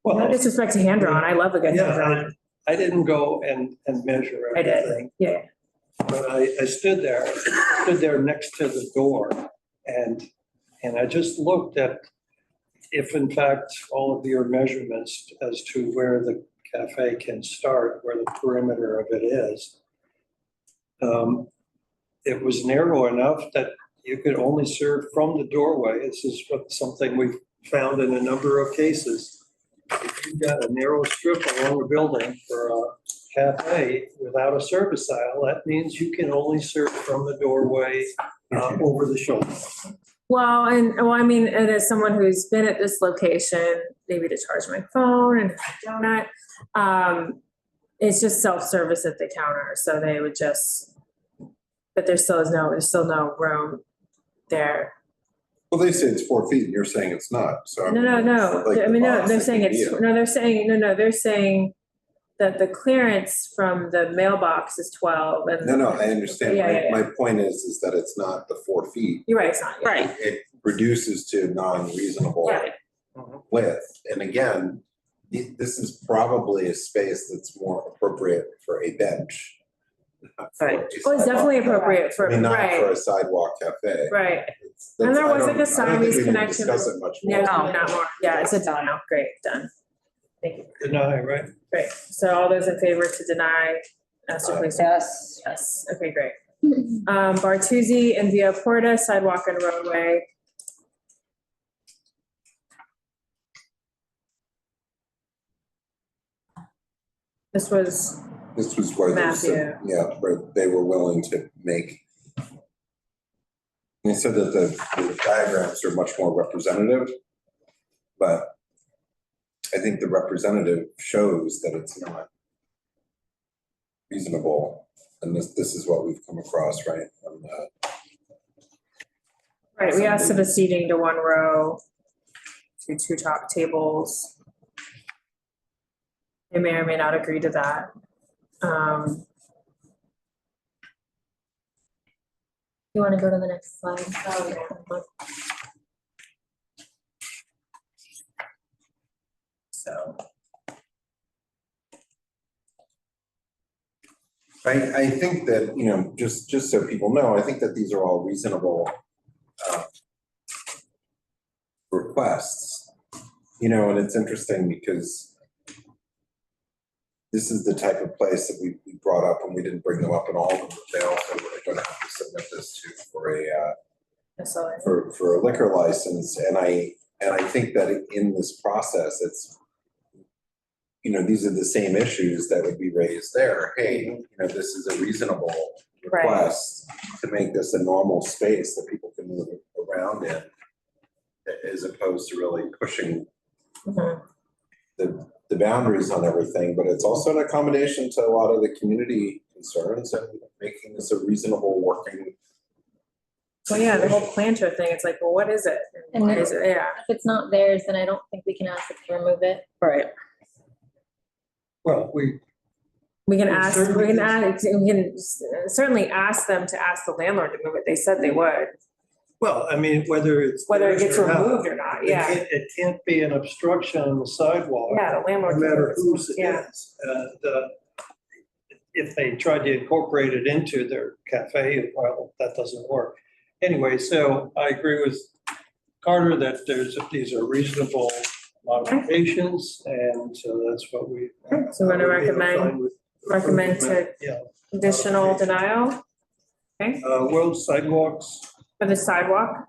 Speaker 1: No disrespect to hand drawn, I love a good hand drawn.
Speaker 3: I didn't go and measure
Speaker 1: I did,
Speaker 3: everything.
Speaker 1: yeah.
Speaker 3: But I stood there next to the door and I just looked at if in fact all of your measurements as to where the cafe can start, where the perimeter of it is. It was narrow enough that you could only serve from the doorway. This is something we've found in a number of cases. If you've got a narrow strip along the building for a cafe without a service aisle, that means you can only serve from the doorway over the shoulder.
Speaker 1: Well, I mean, and as someone who's been at this location, maybe to charge my phone and have a donut, it's just self-service at the counter, so they would just, but there's still no room there.
Speaker 5: Well, they say it's 4 feet and you're saying it's not, so.
Speaker 1: No.
Speaker 5: like
Speaker 1: I mean, no,
Speaker 5: the
Speaker 1: they're
Speaker 5: box
Speaker 1: saying
Speaker 5: idea.
Speaker 1: it's, no, they're saying that the clearance from the mailbox is 12 and.
Speaker 5: No, I understand.
Speaker 1: Yeah.
Speaker 5: My point is that it's not the 4 feet.
Speaker 1: You're right, it's not.
Speaker 6: Right.
Speaker 5: It reduces to non-reasonable
Speaker 1: Right.
Speaker 5: width. And again, this is probably a space that's more appropriate for a bench.
Speaker 1: Right. Well, it's definitely appropriate for,
Speaker 5: I mean, not for
Speaker 1: right,
Speaker 5: a sidewalk cafe.
Speaker 1: right.
Speaker 5: It's-
Speaker 1: And there
Speaker 5: I
Speaker 1: was
Speaker 5: don't-
Speaker 1: like a
Speaker 5: I don't think
Speaker 1: sideways
Speaker 5: we need to
Speaker 1: connection.
Speaker 5: Discuss it much more.
Speaker 1: Yeah, not more. Yeah, it's a denial. Great, done. Thank you.
Speaker 3: Deny, right?
Speaker 1: Great. So all those in favor to deny, Astor Place?
Speaker 6: Yes.
Speaker 1: Yes. Okay, great. Bartuzzi and Via Porta, sidewalk and roadway. This was
Speaker 5: where
Speaker 1: Matthew.
Speaker 5: where they were willing to make. They said that the diagrams are much more representative, but I think the representative shows that it's not reasonable. And this is what we've come across, right? On the,
Speaker 1: Right, we asked for the seating to 1 row, to 2 top tables. They may or may not agree to that.
Speaker 2: You want to go to the next slide?
Speaker 1: So.
Speaker 5: I think that, just so people know, I think that these are all reasonable requests. You know, and it's interesting because this is the type of place that we brought up, and we didn't bring them up in all of them, but they also are gonna have to submit this to for a liquor license, and I think that in this process, it's, you know, these are the same issues that would be raised there. Hey, you know, this is a reasonable request to make this a normal space that people can move around in, as opposed to really pushing the boundaries on everything. But it's also an accommodation to a lot of the community concerns and making this a reasonable working.
Speaker 1: Well, yeah, the whole planter thing, it's like, well, what is it?
Speaker 2: And
Speaker 1: Why
Speaker 2: then
Speaker 1: is it there?
Speaker 2: if it's not theirs, then I don't think we can ask them to remove it.
Speaker 6: Right.
Speaker 3: Well,
Speaker 1: We can ask, we can certainly ask them to ask the landlord to move it. They said they would.
Speaker 3: well, I mean, whether it
Speaker 1: gets removed or not, yeah.
Speaker 3: It can't be an obstruction on the sidewalk.
Speaker 1: Yeah, the landlord.
Speaker 3: No matter
Speaker 1: can-
Speaker 3: whose it
Speaker 1: yeah.
Speaker 3: is. And if they tried to incorporate it into their cafe, well, that doesn't work. Anyway, so I agree with Carter that these are reasonable modifications, and so that's what we.
Speaker 1: So we're gonna recommend to
Speaker 3: Yeah.
Speaker 1: conditional denial. Okay,
Speaker 3: Well, sidewalks,
Speaker 1: for the sidewalk.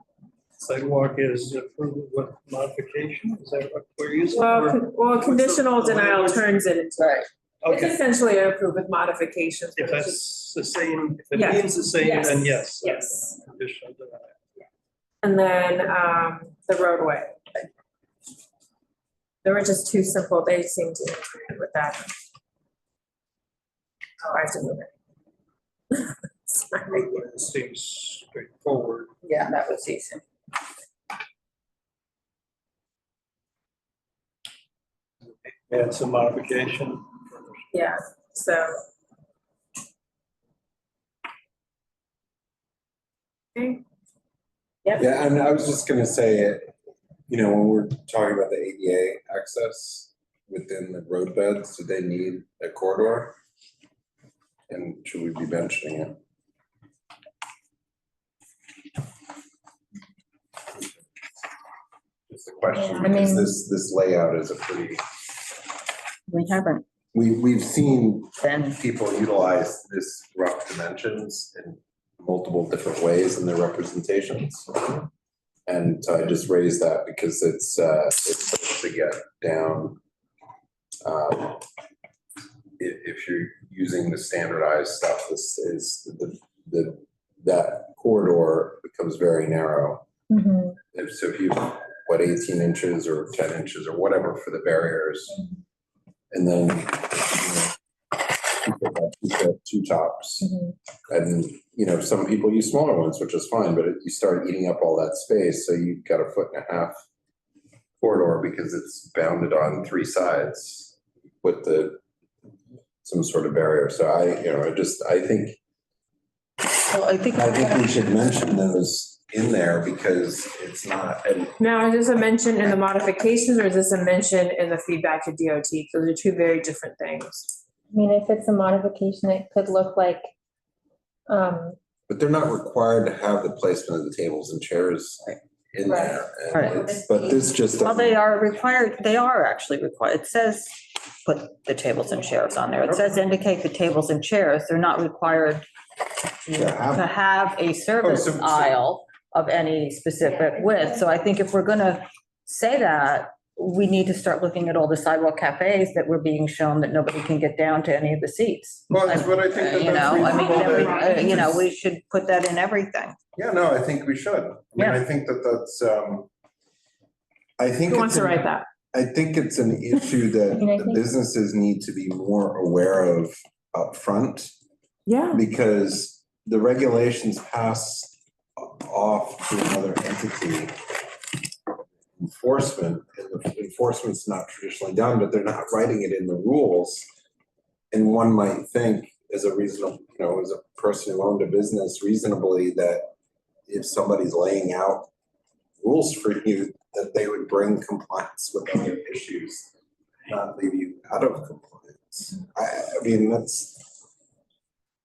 Speaker 3: sidewalk is approved with modification, is that what we're using?
Speaker 1: Well, conditional denial turns it into, it's
Speaker 3: Okay,
Speaker 1: essentially approved with modifications.
Speaker 3: if
Speaker 1: but it's just-
Speaker 3: that's the same, if it
Speaker 1: Yes.
Speaker 3: means the same, then yes.
Speaker 1: Yes.
Speaker 3: Conditional denial.
Speaker 1: And then, the roadway. They were just too simple. They seemed to agree with that. Oh, I have to move it. Sorry.
Speaker 3: It seems straightforward.
Speaker 6: Yeah, that was easy.
Speaker 3: Add some modification.
Speaker 1: Yeah, so. Okay. Yep.
Speaker 5: Yeah, and I was just gonna say, you know, when we're talking about the ADA access within the roadbeds, do they need a corridor? And should we be mentioning it? Just a question,
Speaker 6: Yeah, I
Speaker 5: because
Speaker 6: mean-
Speaker 5: this layout is a pretty,
Speaker 6: We haven't.
Speaker 5: we've seen people utilize this rough dimensions in multiple different ways in their representations. And so I just raised that because it's supposed to get down. If you're using the standardized stuff, this is that corridor becomes very narrow. So if you, 18 inches or 10 inches or whatever for the barriers. And then, you know, two tops. And, you know, some people use smaller ones, which is fine, but you start eating up all that space. So you've got a 1.5 foot corridor because it's bounded on 3 sides with some sort of barrier. So I think we should mention those in there because it's not, and
Speaker 1: Now, is this a mention in the modifications or is this a mention in the feedback to DOT? Those are two very different things.
Speaker 2: I mean, if it's a modification, it could look like,
Speaker 5: but they're not required to have the placement of the tables and chairs in there. And but this just.
Speaker 6: Well, they are required, they are actually required. It says put the tables and chairs on there. It says indicate the tables and chairs. They're not required to have a service aisle of any specific width. So I think if we're gonna say that, we need to start looking at all the sidewalk cafes that were being shown that nobody can get down to any of the seats.
Speaker 5: Well, that's what I think that
Speaker 6: You
Speaker 5: that's
Speaker 6: know, I mean,
Speaker 5: reasonable that-
Speaker 6: you know, we should put that in everything.
Speaker 5: Yeah, no, I think we should. I mean, I think that's, I think.
Speaker 1: Who wants
Speaker 5: it's
Speaker 1: to
Speaker 5: an-
Speaker 1: write that?
Speaker 5: I think it's an issue that the businesses need to be more aware of upfront.
Speaker 1: Yeah.
Speaker 5: Because the regulations pass off to another entity. Enforcement, and the enforcement's not traditionally done, but they're not writing it in the rules. And one might think as a reasonable, you know, as a person who owned a business reasonably, that if somebody's laying out rules for you, that they would bring compliance with other issues, not leave you out of compliance. I mean, that's.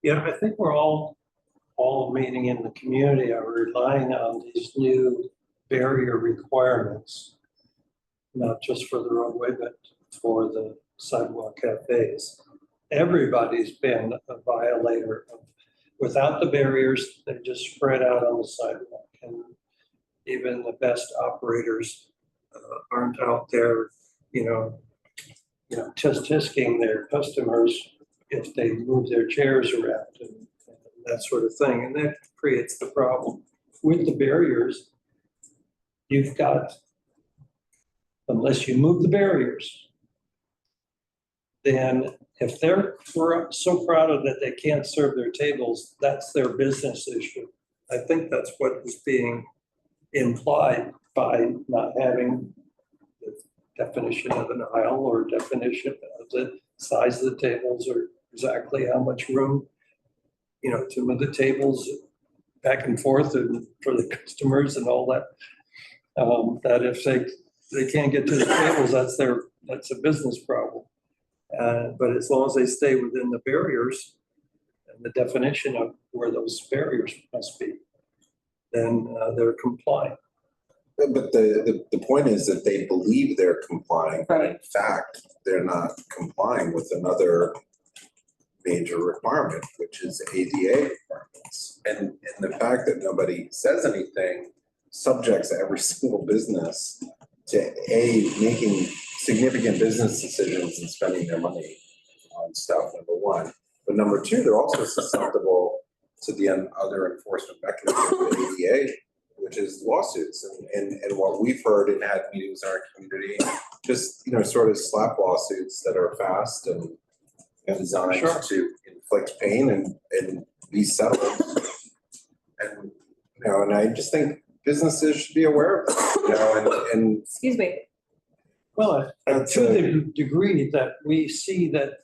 Speaker 3: Yeah, I think we're all meaning in the community are relying on these new barrier requirements. not just for the roadway, but for the sidewalk cafes. Everybody's been a violator of, without the barriers, they just spread out on the sidewalk. And even the best operators aren't out there, tisking their customers if they move their chairs around and that sort of thing. And that creates the problem. With the barriers, you've got, unless you move the barriers, then if they're so proud that they can't serve their tables, that's their business issue. I think that's what is being implied by not having the definition of an aisle or definition of the size of the tables or exactly how much room, to move the tables back and forth and for the customers and all that. That if they can't get to the tables, that's a business problem. But as long as they stay within the barriers and the definition of where those barriers must be, then they're complying.
Speaker 5: But the point is that they believe they're complying, but in fact, they're not complying with another major requirement, which is ADA requirements. And the fact that nobody says anything subjects every single business to making significant business decisions and spending their money on stuff, number one. But number two, they're also susceptible to the other enforcement mechanism of the ADA, which is lawsuits. And what we've heard and had meetings in our community, just, sort of slap lawsuits that are fast and designed to inflict pain and be settled. And I just think businesses should be aware of that, and
Speaker 1: Excuse me.
Speaker 3: Well, to the degree that we see that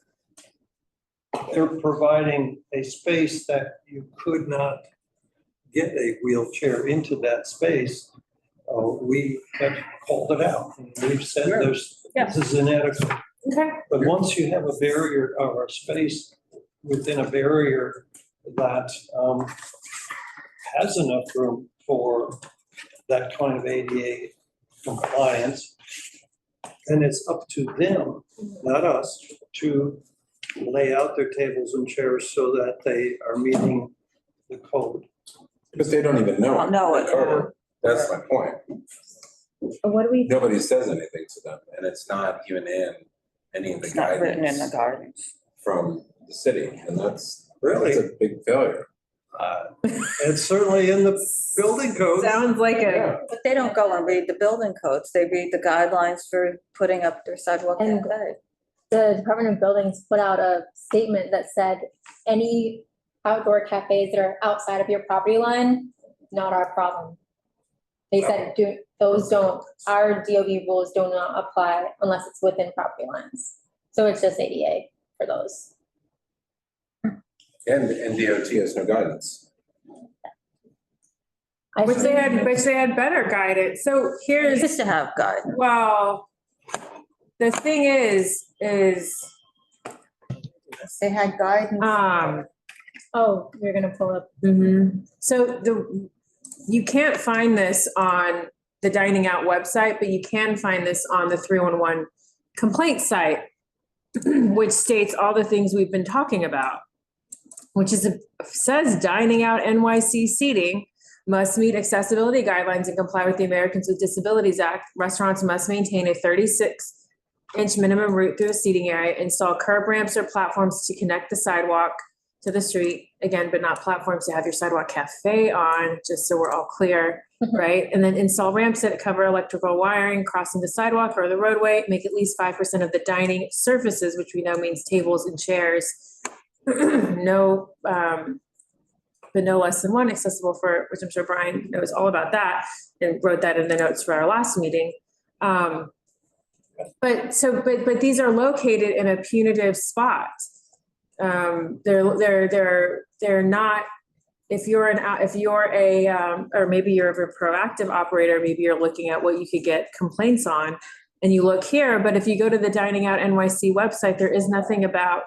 Speaker 3: they're providing a space that you could not get a wheelchair into that space, we have called it out. We've said this is inadequate.
Speaker 1: Okay.
Speaker 3: But once you have a barrier or a space within a barrier that has enough room for that kind of ADA compliance, then it's up to them, not us, to lay out their tables and chairs so that they are meeting the code.
Speaker 5: Because they don't even know. That's my point.
Speaker 1: What do we?
Speaker 5: Nobody says anything to them, and it's not even in any of the
Speaker 6: It's not written in the
Speaker 5: guidance
Speaker 6: guidance.
Speaker 5: from the city, and that's
Speaker 3: Really?
Speaker 5: a big failure.
Speaker 3: It's certainly in the building code.
Speaker 1: Sounds like a.
Speaker 6: But they don't go and read the building codes. They read the guidelines for putting up their sidewalk
Speaker 2: And
Speaker 6: cafe.
Speaker 2: the Department of Buildings put out a statement that said any outdoor cafes that are outside of your property line, not our problem. They said our DOB rules do not apply unless it's within property lines. So it's just ADA for those.
Speaker 5: And DOT has no guidance.
Speaker 1: Which they had better guidance. So here's.
Speaker 6: Used to have guidance.
Speaker 1: Well, the thing is
Speaker 6: they had guidance.
Speaker 2: Oh, you're gonna pull up.
Speaker 1: So you can't find this on the Dining Out website, but you can find this on the 311 complaint site, which states all the things we've been talking about, which says Dining Out NYC seating must meet accessibility guidelines and comply with the Americans with Disabilities Act. Restaurants must maintain a 36-inch minimum route through the seating area, install curb ramps or platforms to connect the sidewalk to the street, again, but not platforms to have your sidewalk cafe on, just so we're all clear, right? And then install ramps that cover electrical wiring crossing the sidewalk or the roadway, make at least 5% of the dining surfaces, which we know means tables and chairs, but no less than one accessible for, which I'm sure Brian knows all about that and wrote that in the notes for our last meeting. But these are located in a punitive spot. They're not, if you're or maybe you're a proactive operator, maybe you're looking at what you could get complaints on and you look here, but if you go to the Dining Out NYC website, there is nothing about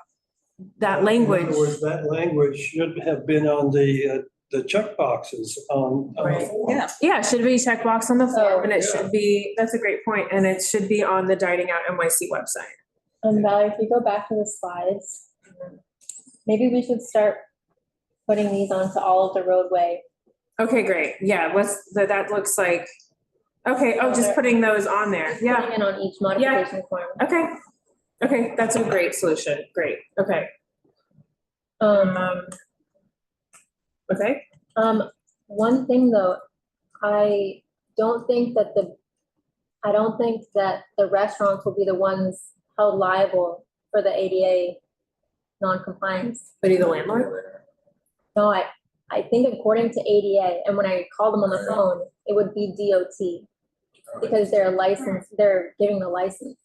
Speaker 1: that language.
Speaker 3: In other words, that language should have been on the the check boxes on the
Speaker 1: Right.
Speaker 3: form.
Speaker 1: Yeah, it should be checkbox on the form, and it should be, that's a great point, and it should be on the Dining Out NYC website.
Speaker 2: Valerie, if you go back to the slides, maybe we should start putting these onto all of the roadway.
Speaker 1: Okay, great. Yeah, that looks like, okay, oh, just putting those on there. Yeah.
Speaker 2: Putting it on each modification form.
Speaker 1: Okay. Okay, that's a great solution. Great. Okay. Okay.
Speaker 2: One thing though, I don't think that the restaurants will be the ones held liable for the ADA non-compliance.
Speaker 1: But the landlord?
Speaker 2: No, I think according to ADA, and when I called them on the phone, it would be DOT. Because they're licensed, they're giving the license.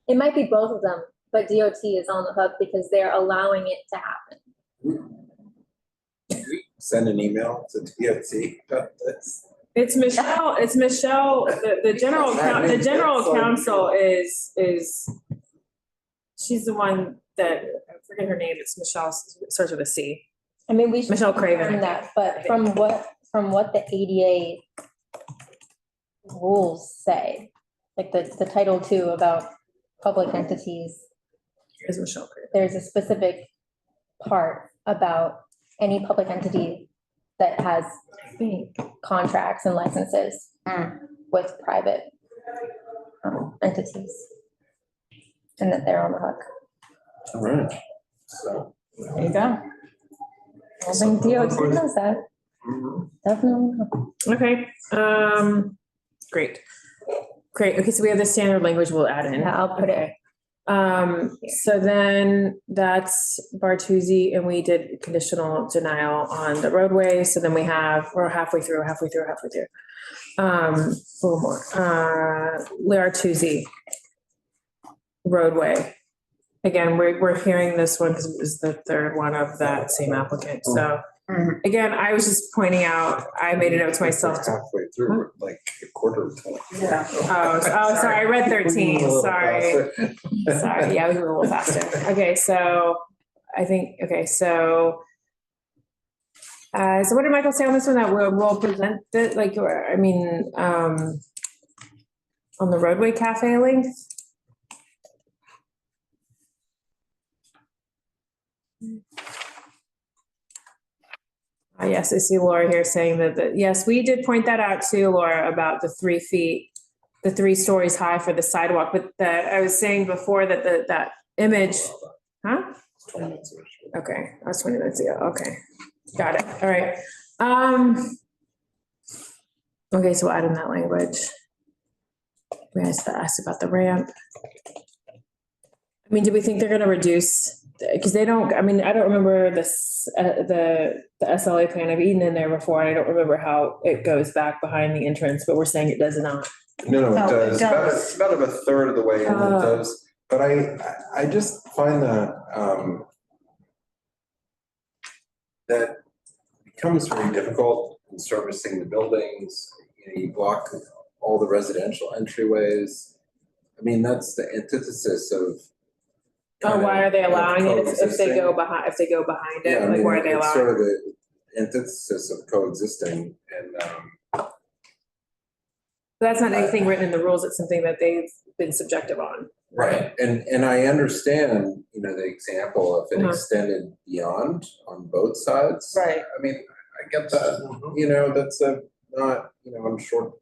Speaker 2: It might be both of them, but DOT is on the hook because they're allowing it to happen.
Speaker 5: Send an email to DOT about this.
Speaker 1: It's Michelle, the general counsel is, she's the one that, I forget her name, it's Michelle, starts with a C.
Speaker 2: I mean, we should.
Speaker 1: Michelle Craven.
Speaker 2: confirm that, but from what the ADA rules say, like the Title II about public entities.
Speaker 1: Here's Michelle Craven.
Speaker 2: There's a specific part about any public entity that has contracts and licenses with private entities. And that they're on the hook.
Speaker 5: All right. So.
Speaker 2: There you go. I think DOT knows that. Definitely.
Speaker 1: Okay, great. Great, okay, so we have the standard language we'll add in.
Speaker 2: Yeah, I'll put it.
Speaker 1: So then that's Bartuzzi, and we did conditional denial on the roadway, so then we're halfway through. A little more, Bartuzzi roadway. Again, we're hearing this one because it was the third one of that same applicant, so. Again, I was just pointing out, I made a note to myself.
Speaker 5: Halfway through, like a quarter of the time.
Speaker 1: Yeah. Oh, sorry, I read 13, sorry. Sorry, yeah, I was a little faster. Okay, so I think, so what did Michael say on this one, that we'll present it, like, on the roadway cafe link? Yes, I see Laura here saying that, yes, we did point that out too, Laura, about the 3 feet, the 3 stories high for the sidewalk, but that I was saying before that that image, huh?
Speaker 5: 20 minutes ago.
Speaker 1: Okay, that was 20 minutes ago, okay, got it, all right. Okay, so we'll add in that language. We asked about the ramp. I mean, do we think they're gonna reduce, because they don't, I don't remember this, the SLA plan. I've eaten in there before, and I don't remember how it goes back behind the entrance, but we're saying it does not.
Speaker 5: No, it does. About a third of the way in it does. But I just find that that becomes very difficult in servicing the buildings. You block all the residential entryways. I mean, that's the antithesis of.
Speaker 1: Why are they allowing it if they go behind? If they go behind it, like why are they allowing?
Speaker 5: It's sort of the antithesis of coexisting, and
Speaker 1: that's not anything written in the rules. It's something that they've been subjective on.
Speaker 5: Right, and I understand, the example of it extended beyond on both sides.
Speaker 1: Right.
Speaker 5: I mean, I get that. That's not. I'm sure.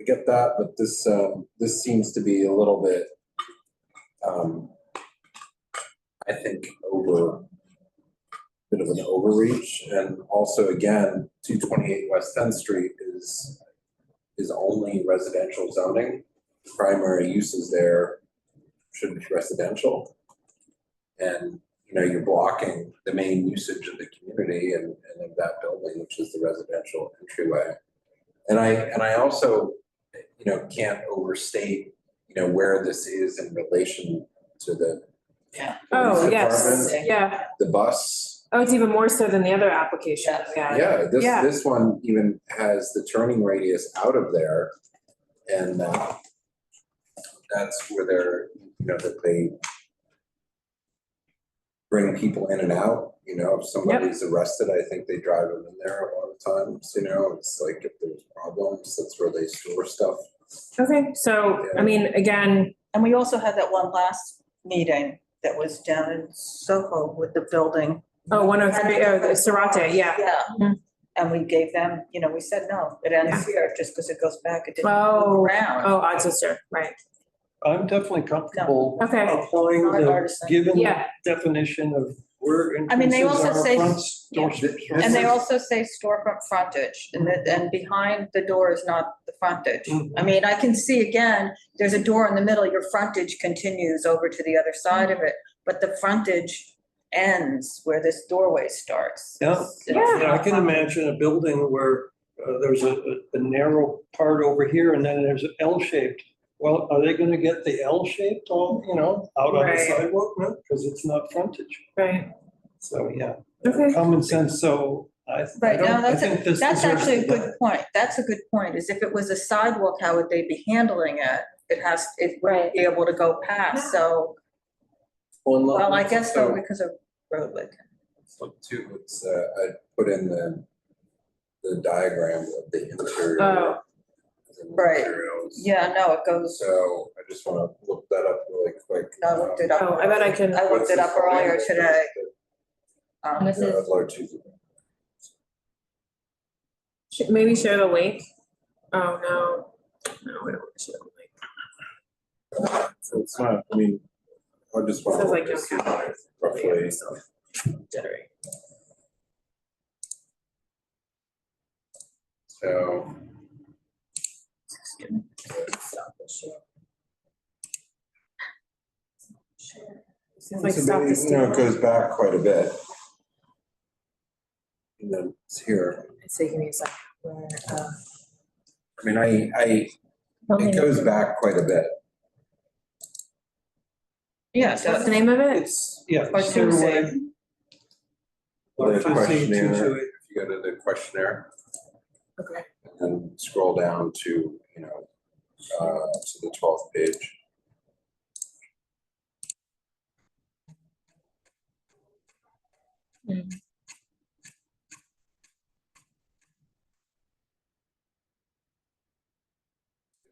Speaker 5: I get that, but this seems to be a little bit. I think bit of an overreach, and also again, 228 West 10th Street is only residential zoning. The primary uses there should be residential, and you're blocking the main usage of the community and of that building, which is the residential entryway. And I also can't overstate where this is in relation to the
Speaker 1: Oh, yes,
Speaker 5: department,
Speaker 1: yeah.
Speaker 5: the bus.
Speaker 1: Oh, it's even more so than the other application.
Speaker 5: Yeah, this one even has the turning radius out of there, and that's where they're, that they bring people in and out, you know, if somebody's arrested, I think they drive them in there a lot of times, you know, it's like if there's problems, that's where they store stuff.
Speaker 1: Okay, so, I mean, again,
Speaker 13: And we also had that one last meeting that was down in Soho with the building.
Speaker 1: oh, 103, the Serrate, yeah.
Speaker 13: Yeah, and we gave them, you know, we said, no, it ends here, just because it goes back, it didn't move
Speaker 1: Oh,
Speaker 13: around.
Speaker 1: oh, Oxford, right.
Speaker 3: I'm definitely comfortable
Speaker 1: Okay.
Speaker 3: applying
Speaker 13: Not
Speaker 3: the
Speaker 13: partisan.
Speaker 3: given
Speaker 1: Yeah.
Speaker 3: definition of where
Speaker 13: I mean, they
Speaker 3: entrances
Speaker 13: also
Speaker 3: are,
Speaker 13: say-
Speaker 3: fronts, doors.
Speaker 13: And they also say storefront frontage, and behind the door is not the frontage. I mean, I can see again, there's a door in the middle, your frontage continues over to the other side of it, but the frontage ends where this doorway starts.
Speaker 3: Yeah, yeah, I can imagine a building where there's a narrow part over here and then there's an L-shaped. Well, are they gonna get the L-shaped all, you know, out on the
Speaker 1: Right.
Speaker 3: sidewalk? No, because it's not frontage.
Speaker 1: Right.
Speaker 3: So, yeah,
Speaker 1: Okay.
Speaker 3: common sense, so I
Speaker 13: Right,
Speaker 3: don't,
Speaker 13: now,
Speaker 3: I think this
Speaker 13: that's
Speaker 3: deserves
Speaker 13: actually a
Speaker 3: to die.
Speaker 13: good point. That's a good point, is if it was a sidewalk, how would they be handling it? It wouldn't be able to go past, so, well, I guess so, because of roadway.
Speaker 5: Look too, it's, I put in the diagram of the interior.
Speaker 1: Oh.
Speaker 5: and
Speaker 13: Right.
Speaker 5: materials.
Speaker 13: Yeah, no, it goes,
Speaker 5: So I just wanna look that up really quick.
Speaker 13: I looked it up.
Speaker 1: Oh, I bet I can.
Speaker 13: I looked it up earlier today.
Speaker 2: This
Speaker 5: Yeah,
Speaker 2: is,
Speaker 5: I'd love to.
Speaker 1: Maybe share the link. Oh, no. No, we don't want to share the link.
Speaker 5: So it's not, I mean, I just wanna.
Speaker 1: Says like
Speaker 5: look
Speaker 1: no
Speaker 5: to see
Speaker 1: capitalize.
Speaker 5: roughly.
Speaker 1: Generate.
Speaker 5: So.
Speaker 1: Stop the share. Share. It's like
Speaker 5: It's a
Speaker 1: stop
Speaker 5: bit-
Speaker 1: the
Speaker 5: you know, it
Speaker 1: steal.
Speaker 5: goes back quite a bit. And then it's here.
Speaker 1: It's taking me a second. Where,
Speaker 5: I mean, it goes back quite a bit.
Speaker 13: Yeah,
Speaker 1: What's the name of it?
Speaker 3: It's, yeah.
Speaker 13: Or
Speaker 3: stairway.
Speaker 13: Tuesday.
Speaker 3: Or
Speaker 5: The
Speaker 3: Tuesday,
Speaker 5: questionnaire,
Speaker 3: Tuesday.
Speaker 5: if you go to the questionnaire
Speaker 1: Okay.
Speaker 5: and scroll down to, you know, to the 12th page.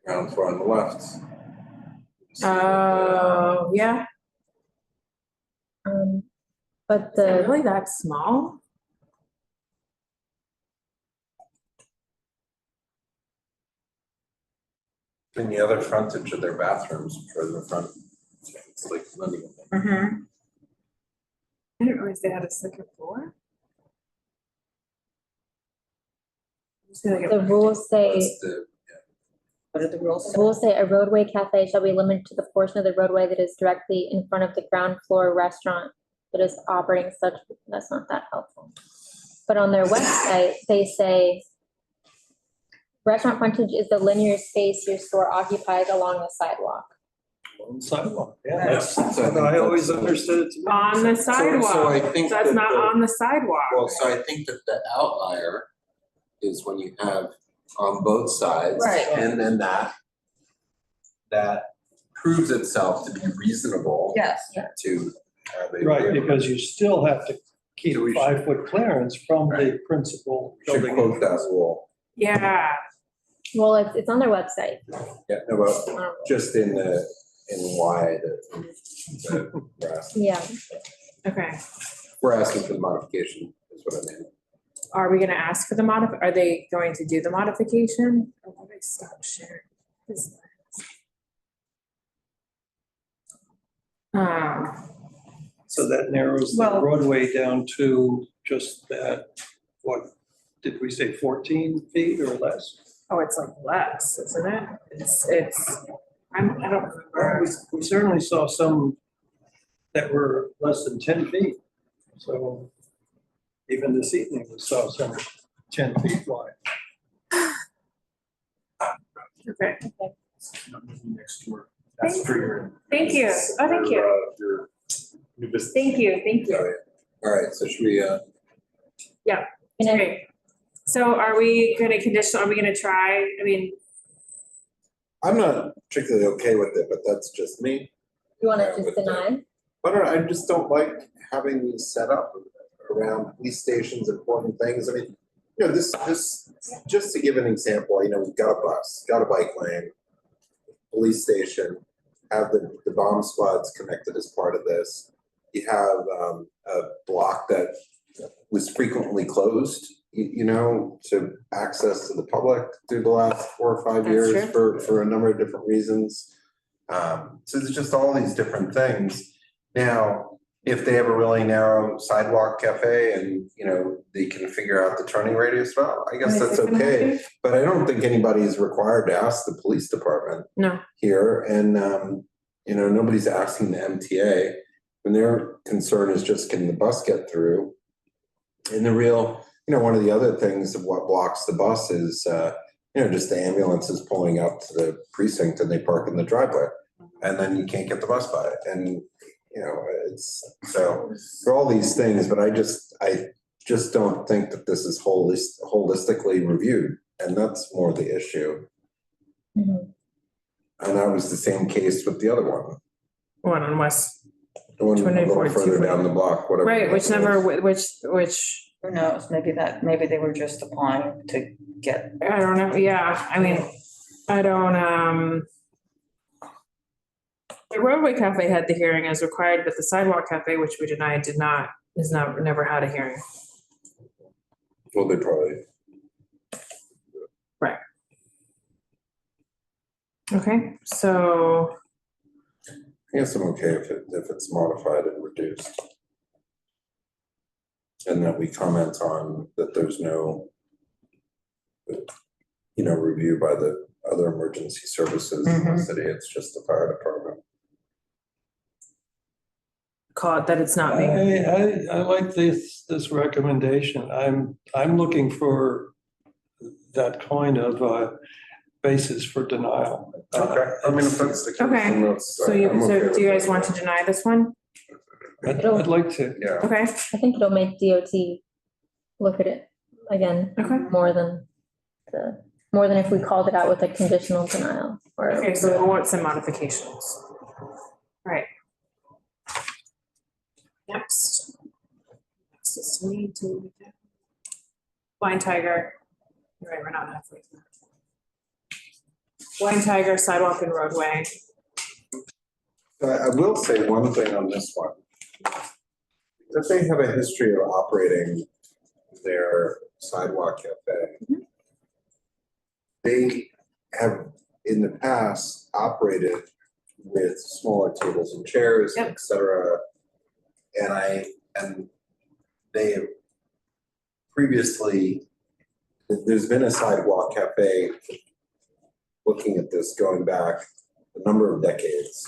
Speaker 5: Ground floor on the left.
Speaker 1: Oh, yeah.
Speaker 2: but
Speaker 1: Is it
Speaker 2: the,
Speaker 1: really that small?
Speaker 5: And the other frontage of their bathrooms for the front. It's like living in there.
Speaker 1: Mm-hmm. I didn't realize they had a second floor.
Speaker 2: the rules say,
Speaker 5: That's the,
Speaker 13: What are the rules?
Speaker 2: the rules say a roadway cafe shall be limited to the portion of the roadway that is directly in front of the ground floor restaurant that is operating such, that's not that helpful. But on their website, they say restaurant frontage is the linear space your store occupies along the sidewalk.
Speaker 3: On the sidewalk, yeah,
Speaker 5: Yeah,
Speaker 3: that's,
Speaker 5: so I think
Speaker 3: I always
Speaker 5: that's-
Speaker 3: understood it to be.
Speaker 1: On the
Speaker 5: So
Speaker 1: sidewalk.
Speaker 5: I think
Speaker 1: So that's
Speaker 5: that
Speaker 1: not
Speaker 5: the-
Speaker 1: on the sidewalk.
Speaker 5: well, so I think that the outlier is when you have on both sides.
Speaker 13: Right.
Speaker 5: And then that proves itself to be reasonable.
Speaker 13: Yes.
Speaker 5: To have a.
Speaker 3: Right,
Speaker 5: waiver.
Speaker 3: because you still have to keep
Speaker 5: So we should-
Speaker 3: 5-foot clearance from the principal
Speaker 5: Should
Speaker 3: building.
Speaker 5: quote that rule.
Speaker 1: Yeah.
Speaker 2: Well, it's on their website.
Speaker 5: Yeah, no, but just in why we're asking.
Speaker 2: Yeah.
Speaker 1: Okay.
Speaker 5: We're asking for the modification is what I meant.
Speaker 1: Are we gonna ask for the are they going to do the modification? Or will they stop sharing? This-
Speaker 3: So that narrows the
Speaker 1: Well-
Speaker 3: Broadway down to just that, what, did we say 14 feet or less?
Speaker 1: Oh, it's like less, isn't it? I don't
Speaker 3: Well,
Speaker 1: remember.
Speaker 3: we certainly saw some that were less than 10 feet. So even this evening, we saw some 10 feet wide.
Speaker 1: Okay.
Speaker 14: Next door. That's for your.
Speaker 1: Thank you. Oh, thank you.
Speaker 14: Your new business.
Speaker 1: Thank you, thank you.
Speaker 5: All right, so should we,
Speaker 1: Yeah, okay. So are we gonna try, I mean,
Speaker 5: I'm not particularly okay with it, but that's just me.
Speaker 2: You want to
Speaker 5: Yeah,
Speaker 2: just
Speaker 5: with the-
Speaker 2: deny?
Speaker 5: I just don't like having these set up around police stations, important things. I mean, you know, this, just to give an example, you know, we've got a bus, got a bike lane, police station, have the bomb squads connected as part of this. You have a block that was frequently closed, you know, to access to the public through the last 4 or 5 years for a number of different reasons. So there's just all these different things. Now, if they have a really narrow sidewalk cafe and, you know, they can figure out the turning radius, well, I guess that's okay. But I don't think anybody is required to ask the police department here. And, you know, nobody's asking the MTA. And their concern is just can the bus get through. And the real, you know, one of the other things of what blocks the bus is, you know, just the ambulances pulling up to the precinct and they park in the driveway. And then you can't get the bus by it. And, you know, it's so for all these things, but I just don't think that this is holistically reviewed. And that's more the issue.
Speaker 1: Mm-hmm.
Speaker 5: And that was the same case with the other one.
Speaker 1: One on West.
Speaker 5: The one a little further down the block, whatever.
Speaker 1: Right, which
Speaker 13: Who knows, maybe they were just applying to get.
Speaker 1: I don't know, yeah, I mean, I don't, the Roadway Cafe had the hearing as required, but the Sidewalk Cafe, which we denied, never had a hearing.
Speaker 5: Well, they probably.
Speaker 1: Right. Okay, so.
Speaker 5: I guess I'm okay if it's modified and reduced. And that we comment on that there's no, you know, review by the other emergency services in the city. It's just the fire department.
Speaker 1: Call it that it's not being.
Speaker 3: I like this recommendation. I'm looking for that kind of basis for denial.
Speaker 5: Okay, I mean, if that's the case.
Speaker 1: Okay, so do you guys want to deny this one?
Speaker 3: I'd like to.
Speaker 5: Yeah.
Speaker 1: Okay.
Speaker 2: I think it'll make DOT look at it again.
Speaker 1: Okay.
Speaker 2: More than if we called it out with a conditional denial or.
Speaker 1: Okay, so we'll want some modifications. All right. Next. Next is we need to. Blind Tiger. You're right, we're not halfway through. Blind Tiger, Sidewalk and Roadway.
Speaker 5: I will say one thing on this one. That they have a history of operating their sidewalk cafe. They have in the past operated with smaller tables and chairs, et cetera. And they have previously, there's been a sidewalk cafe looking at this going back a number of decades.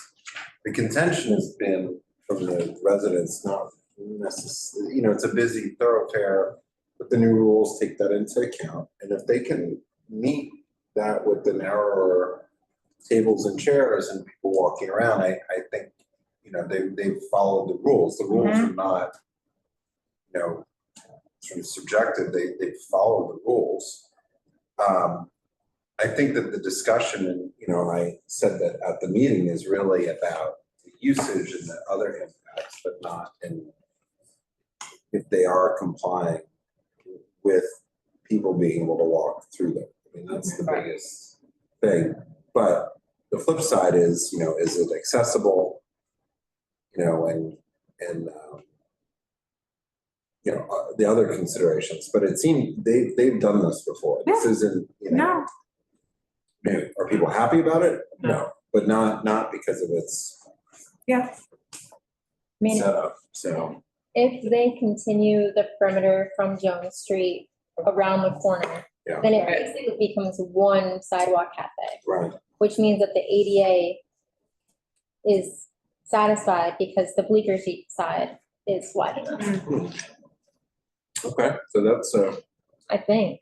Speaker 5: The contention has been from the residents, not necessarily, you know, it's a busy thoroughfare, but the new rules take that into account. And if they can meet that with the narrower tables and chairs and people walking around, I think, you know, they've followed the rules. The rules are not, you know, sort of subjective. They follow the rules. I think that the discussion, and you know, and I said that at the meeting, is really about the usage and the other impacts, but not in if they are complying with people being able to walk through them. I mean, that's the biggest thing. But the flip side is, you know, is it accessible? You know, and you know, the other considerations. But it seemed they've done this before. This isn't, you know. Are people happy about it? No, but not because of its setup. So
Speaker 2: if they continue the perimeter from Jones Street around the corner, then it basically becomes one sidewalk cafe.
Speaker 5: Right.
Speaker 2: Which means that the ADA is satisfied because the Bleecker side is wide enough.
Speaker 5: Okay, so that's
Speaker 2: I think.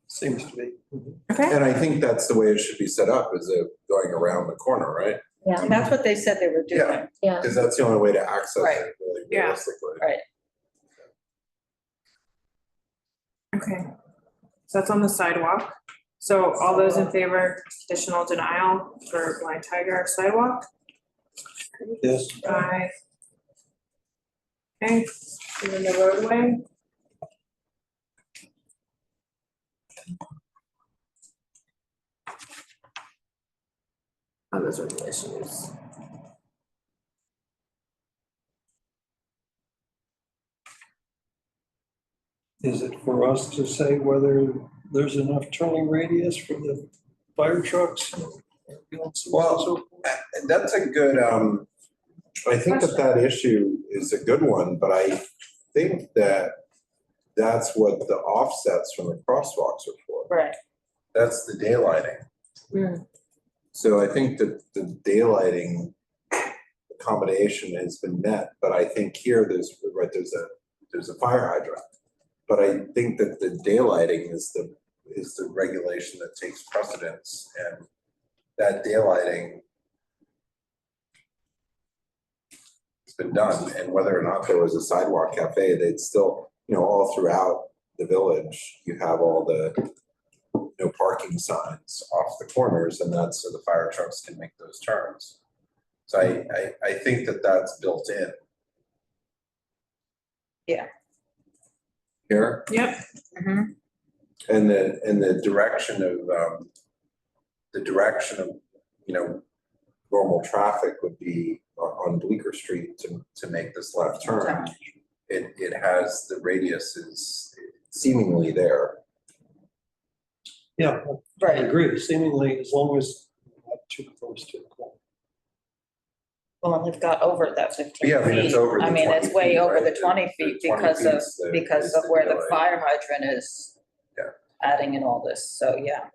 Speaker 3: Seems to be.
Speaker 1: Okay.
Speaker 5: And I think that's the way it should be set up, is it going around the corner, right?
Speaker 2: Yeah.
Speaker 13: That's what they said they were doing.
Speaker 2: Yeah.
Speaker 5: Because that's the only way to access it really
Speaker 1: Yeah.
Speaker 5: realistically.
Speaker 13: Right.
Speaker 1: Okay. So that's on the sidewalk. So all those in favor, conditional denial for Blind Tiger sidewalk?
Speaker 3: Yes.
Speaker 1: Aye. Okay, and then the roadway. Oh, those are the issues.
Speaker 3: Is it for us to say whether there's enough turning radius for the fire trucks?
Speaker 5: Well, that's a good, I think that issue is a good one, but I think that that's what the offsets from the crosswalks are for.
Speaker 13: Right.
Speaker 5: That's the daylighting. So I think that the daylighting accommodation has been met, but I think here there's a fire hydrant. But I think that the daylighting is the regulation that takes precedence, and that daylighting has been done. And whether or not there was a sidewalk cafe, they'd still, all throughout the village, you have all the no parking signs off the corners, and that's so the fire trucks can make those turns. So I think that that's built in.
Speaker 13: Yeah.
Speaker 5: Here?
Speaker 1: Yep.
Speaker 5: And the direction of normal traffic would be on Bleecker Street to make this left turn. It has, the radius is seemingly there.
Speaker 3: Yeah, I agree. Seemingly, as long as not too close to the corner.
Speaker 13: Well, they've got over that 15 feet.
Speaker 5: Yeah, I mean, it's over the 20
Speaker 13: it's way
Speaker 5: feet,
Speaker 13: over
Speaker 5: right?
Speaker 13: the 20 feet
Speaker 5: The 20
Speaker 13: because of,
Speaker 5: feet's the-
Speaker 13: because
Speaker 5: is
Speaker 13: of
Speaker 5: the
Speaker 13: where the
Speaker 5: daylight.
Speaker 13: fire hydrant is.
Speaker 5: Yeah.
Speaker 13: Adding in all this, so yeah.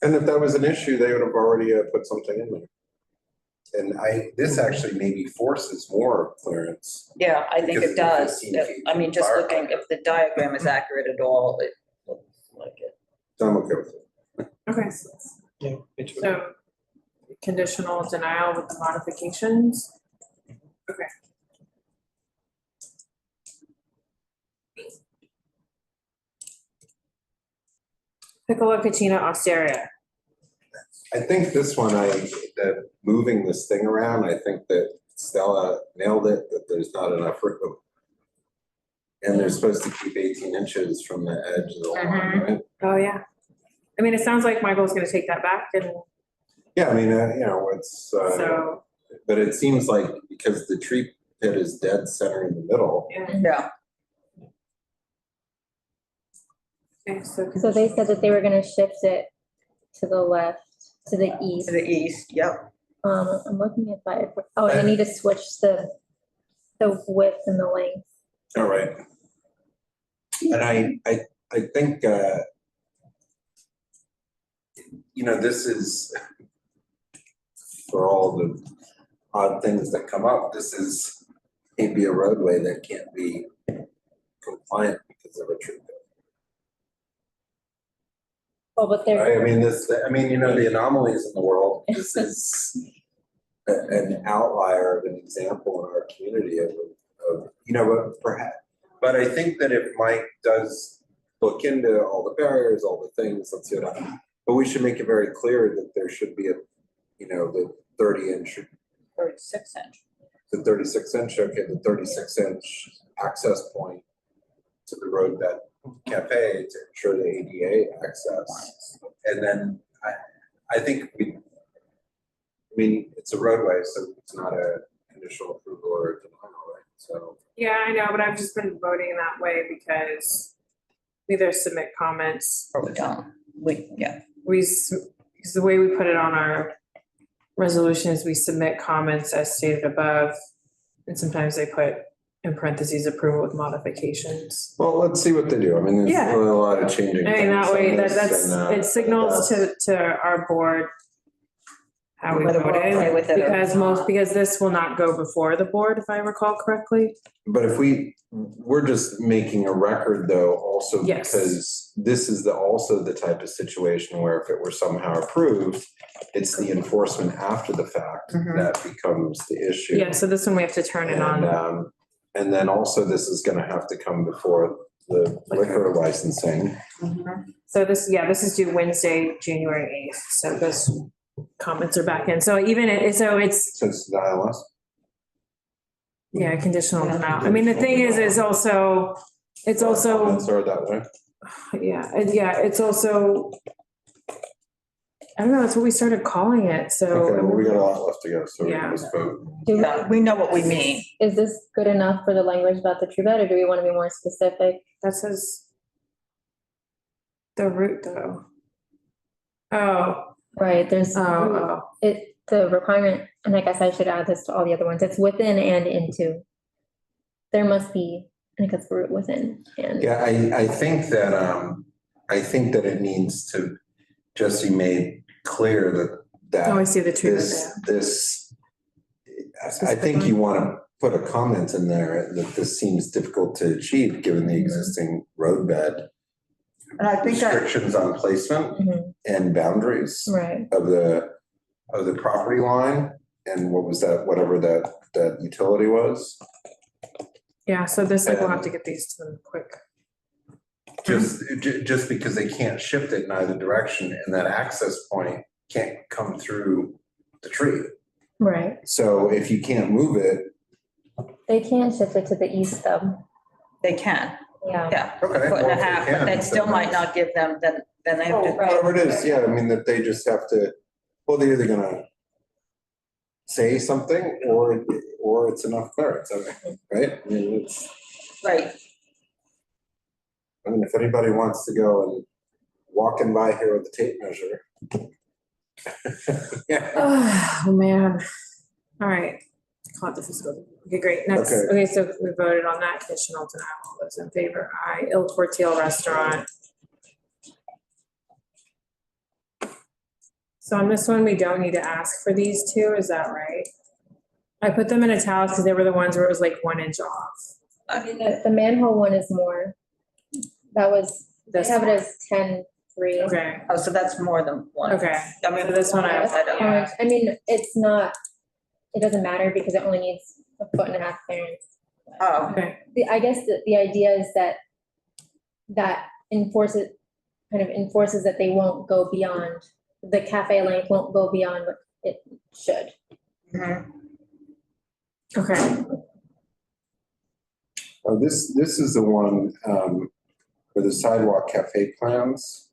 Speaker 5: And if that was an issue, they would have already put something in there. And this actually maybe forces more clearance.
Speaker 13: Yeah, I think
Speaker 5: Because
Speaker 13: it
Speaker 5: of the
Speaker 13: does.
Speaker 5: 15 feet
Speaker 13: I mean, just
Speaker 5: fire
Speaker 13: looking, if the diagram is accurate at all, it looks like it.
Speaker 5: So I'm okay with it.
Speaker 1: Okay,
Speaker 3: Yeah, me too.
Speaker 1: so conditional denial with the modifications. Okay. Piccolo, Cucina, Osteria.
Speaker 5: I think this one, that moving this thing around, I think that Stella nailed it, that there's not enough room. And they're supposed to keep 18 inches from the edge of the line, right?
Speaker 1: Oh, yeah. I mean, it sounds like Michael's gonna take that back and
Speaker 5: Yeah, I mean, it's,
Speaker 1: so,
Speaker 5: but it seems like because the tree pit is dead center in the middle.
Speaker 13: Yeah.
Speaker 1: okay, so.
Speaker 2: So they said that they were gonna shift it to the left, to the east.
Speaker 13: To the east, yep.
Speaker 2: I'm looking at that. Oh, and I need to switch the width and the length.
Speaker 5: All right. And I think, this is, for all the odd things that come up, this is maybe a roadway that can't be compliant because of a tree pit.
Speaker 2: Oh, but they're.
Speaker 5: Right, the anomalies in the world, this is an outlier of an example in our community of but perhaps, but I think that if Mike does look into all the barriers, all the things, let's see what happens. But we should make it very clear that there should be the 30-inch.
Speaker 13: 36-inch.
Speaker 5: The 36-inch, okay, the 36-inch access point to the roadbed cafe to ensure the ADA access. And then I think it's a roadway, so it's not a conditional approval or a denial, right? So.
Speaker 1: Yeah, I know, but I've just been voting that way because we either submit comments.
Speaker 13: Or we don't.
Speaker 1: Because the way we put it on our resolution is we submit comments as stated above. And sometimes they put in parentheses approval with modifications.
Speaker 5: Well, let's see what they do. I mean, there's
Speaker 1: Yeah.
Speaker 5: a lot of changing.
Speaker 1: I mean, that
Speaker 5: things
Speaker 1: way,
Speaker 5: on this,
Speaker 1: that's,
Speaker 5: and,
Speaker 1: it signals to our board how we
Speaker 13: Whether we're okay with
Speaker 1: voted,
Speaker 13: it or
Speaker 1: because this will not go before the board, if I recall correctly.
Speaker 5: But if we're just making a record though, also
Speaker 1: Yes.
Speaker 5: because this is also the type of situation where if it were somehow approved, it's the enforcement after the fact that becomes the issue.
Speaker 1: Yeah, so this one we have to turn it on.
Speaker 5: And then also this is gonna have to come before the liquor licensing.
Speaker 1: So this is due Wednesday, January 8th. So those comments are back in. So even it's.
Speaker 5: Since the ILS?
Speaker 1: Yeah, conditional denial. I mean, the thing is also, it's also,
Speaker 5: Comments are that way.
Speaker 1: yeah, it's also, I don't know, that's what we started calling it, so.
Speaker 5: Okay, well, we got a lot left to go, so we
Speaker 1: Yeah.
Speaker 5: can just vote.
Speaker 13: Yeah, we know what we mean.
Speaker 2: Is this good enough for the language about the true bed, or do we want to be more specific?
Speaker 1: That says the route though. Oh,
Speaker 2: Right, there's,
Speaker 1: oh,
Speaker 2: the requirement, and I guess I should add this to all the other ones, it's within and into. There must be, I think it's route within and.
Speaker 5: Yeah, I think that it needs to just be made clear that
Speaker 1: Oh, I see the tree.
Speaker 5: this, I think you want to put a comment in there that this seems difficult to achieve, given the existing roadbed.
Speaker 13: And I think that,
Speaker 5: Restrictions on placement
Speaker 2: Mhm.
Speaker 5: and boundaries
Speaker 2: Right,
Speaker 5: of the property line, and what was that, whatever that utility was.
Speaker 1: Yeah, so this, like, we'll have to get these to them quick.
Speaker 5: Just because they can't shift it in either direction, and that access point can't come through the tree.
Speaker 2: right.
Speaker 5: So if you can't move it,
Speaker 2: They can shift it to the east though.
Speaker 13: they can,
Speaker 2: Yeah.
Speaker 13: yeah,
Speaker 5: okay.
Speaker 13: foot and
Speaker 5: well,
Speaker 13: a
Speaker 5: if they
Speaker 13: half,
Speaker 5: can,
Speaker 13: but that still
Speaker 5: then
Speaker 13: might not give them, then they have to.
Speaker 5: whatever it is, yeah, I mean, that they just have to, well, they're either gonna say something, or it's enough clearance, right? I mean,
Speaker 13: Right,
Speaker 5: if anybody wants to go and walking by here with the tape measure. Yeah,
Speaker 1: Oh, man. All right. Call it the fiscal. Okay, great. Next,
Speaker 5: Okay.
Speaker 1: okay, so we voted on that conditional denial. All those in favor? Aye. Il Cortile Restaurant. So on this one, we don't need to ask for these two, is that right? I put them in italics because they were the ones where it was like 1 inch off.
Speaker 2: I mean, the manhole one is more. That was, they
Speaker 1: This
Speaker 2: have it
Speaker 1: one.
Speaker 2: as 10-3.
Speaker 1: Okay,
Speaker 13: oh, so that's more than one.
Speaker 1: okay.
Speaker 13: I mean,
Speaker 1: So this one I
Speaker 13: don't-
Speaker 1: yeah.
Speaker 2: I mean, it's not, it doesn't matter because it only needs a 1.5 foot clearance.
Speaker 13: Oh,
Speaker 1: Okay,
Speaker 2: I guess the idea is that enforces that they won't go beyond, the cafe length won't go beyond what it should.
Speaker 13: mhm.
Speaker 1: okay.
Speaker 5: This is the one, where the sidewalk cafe plans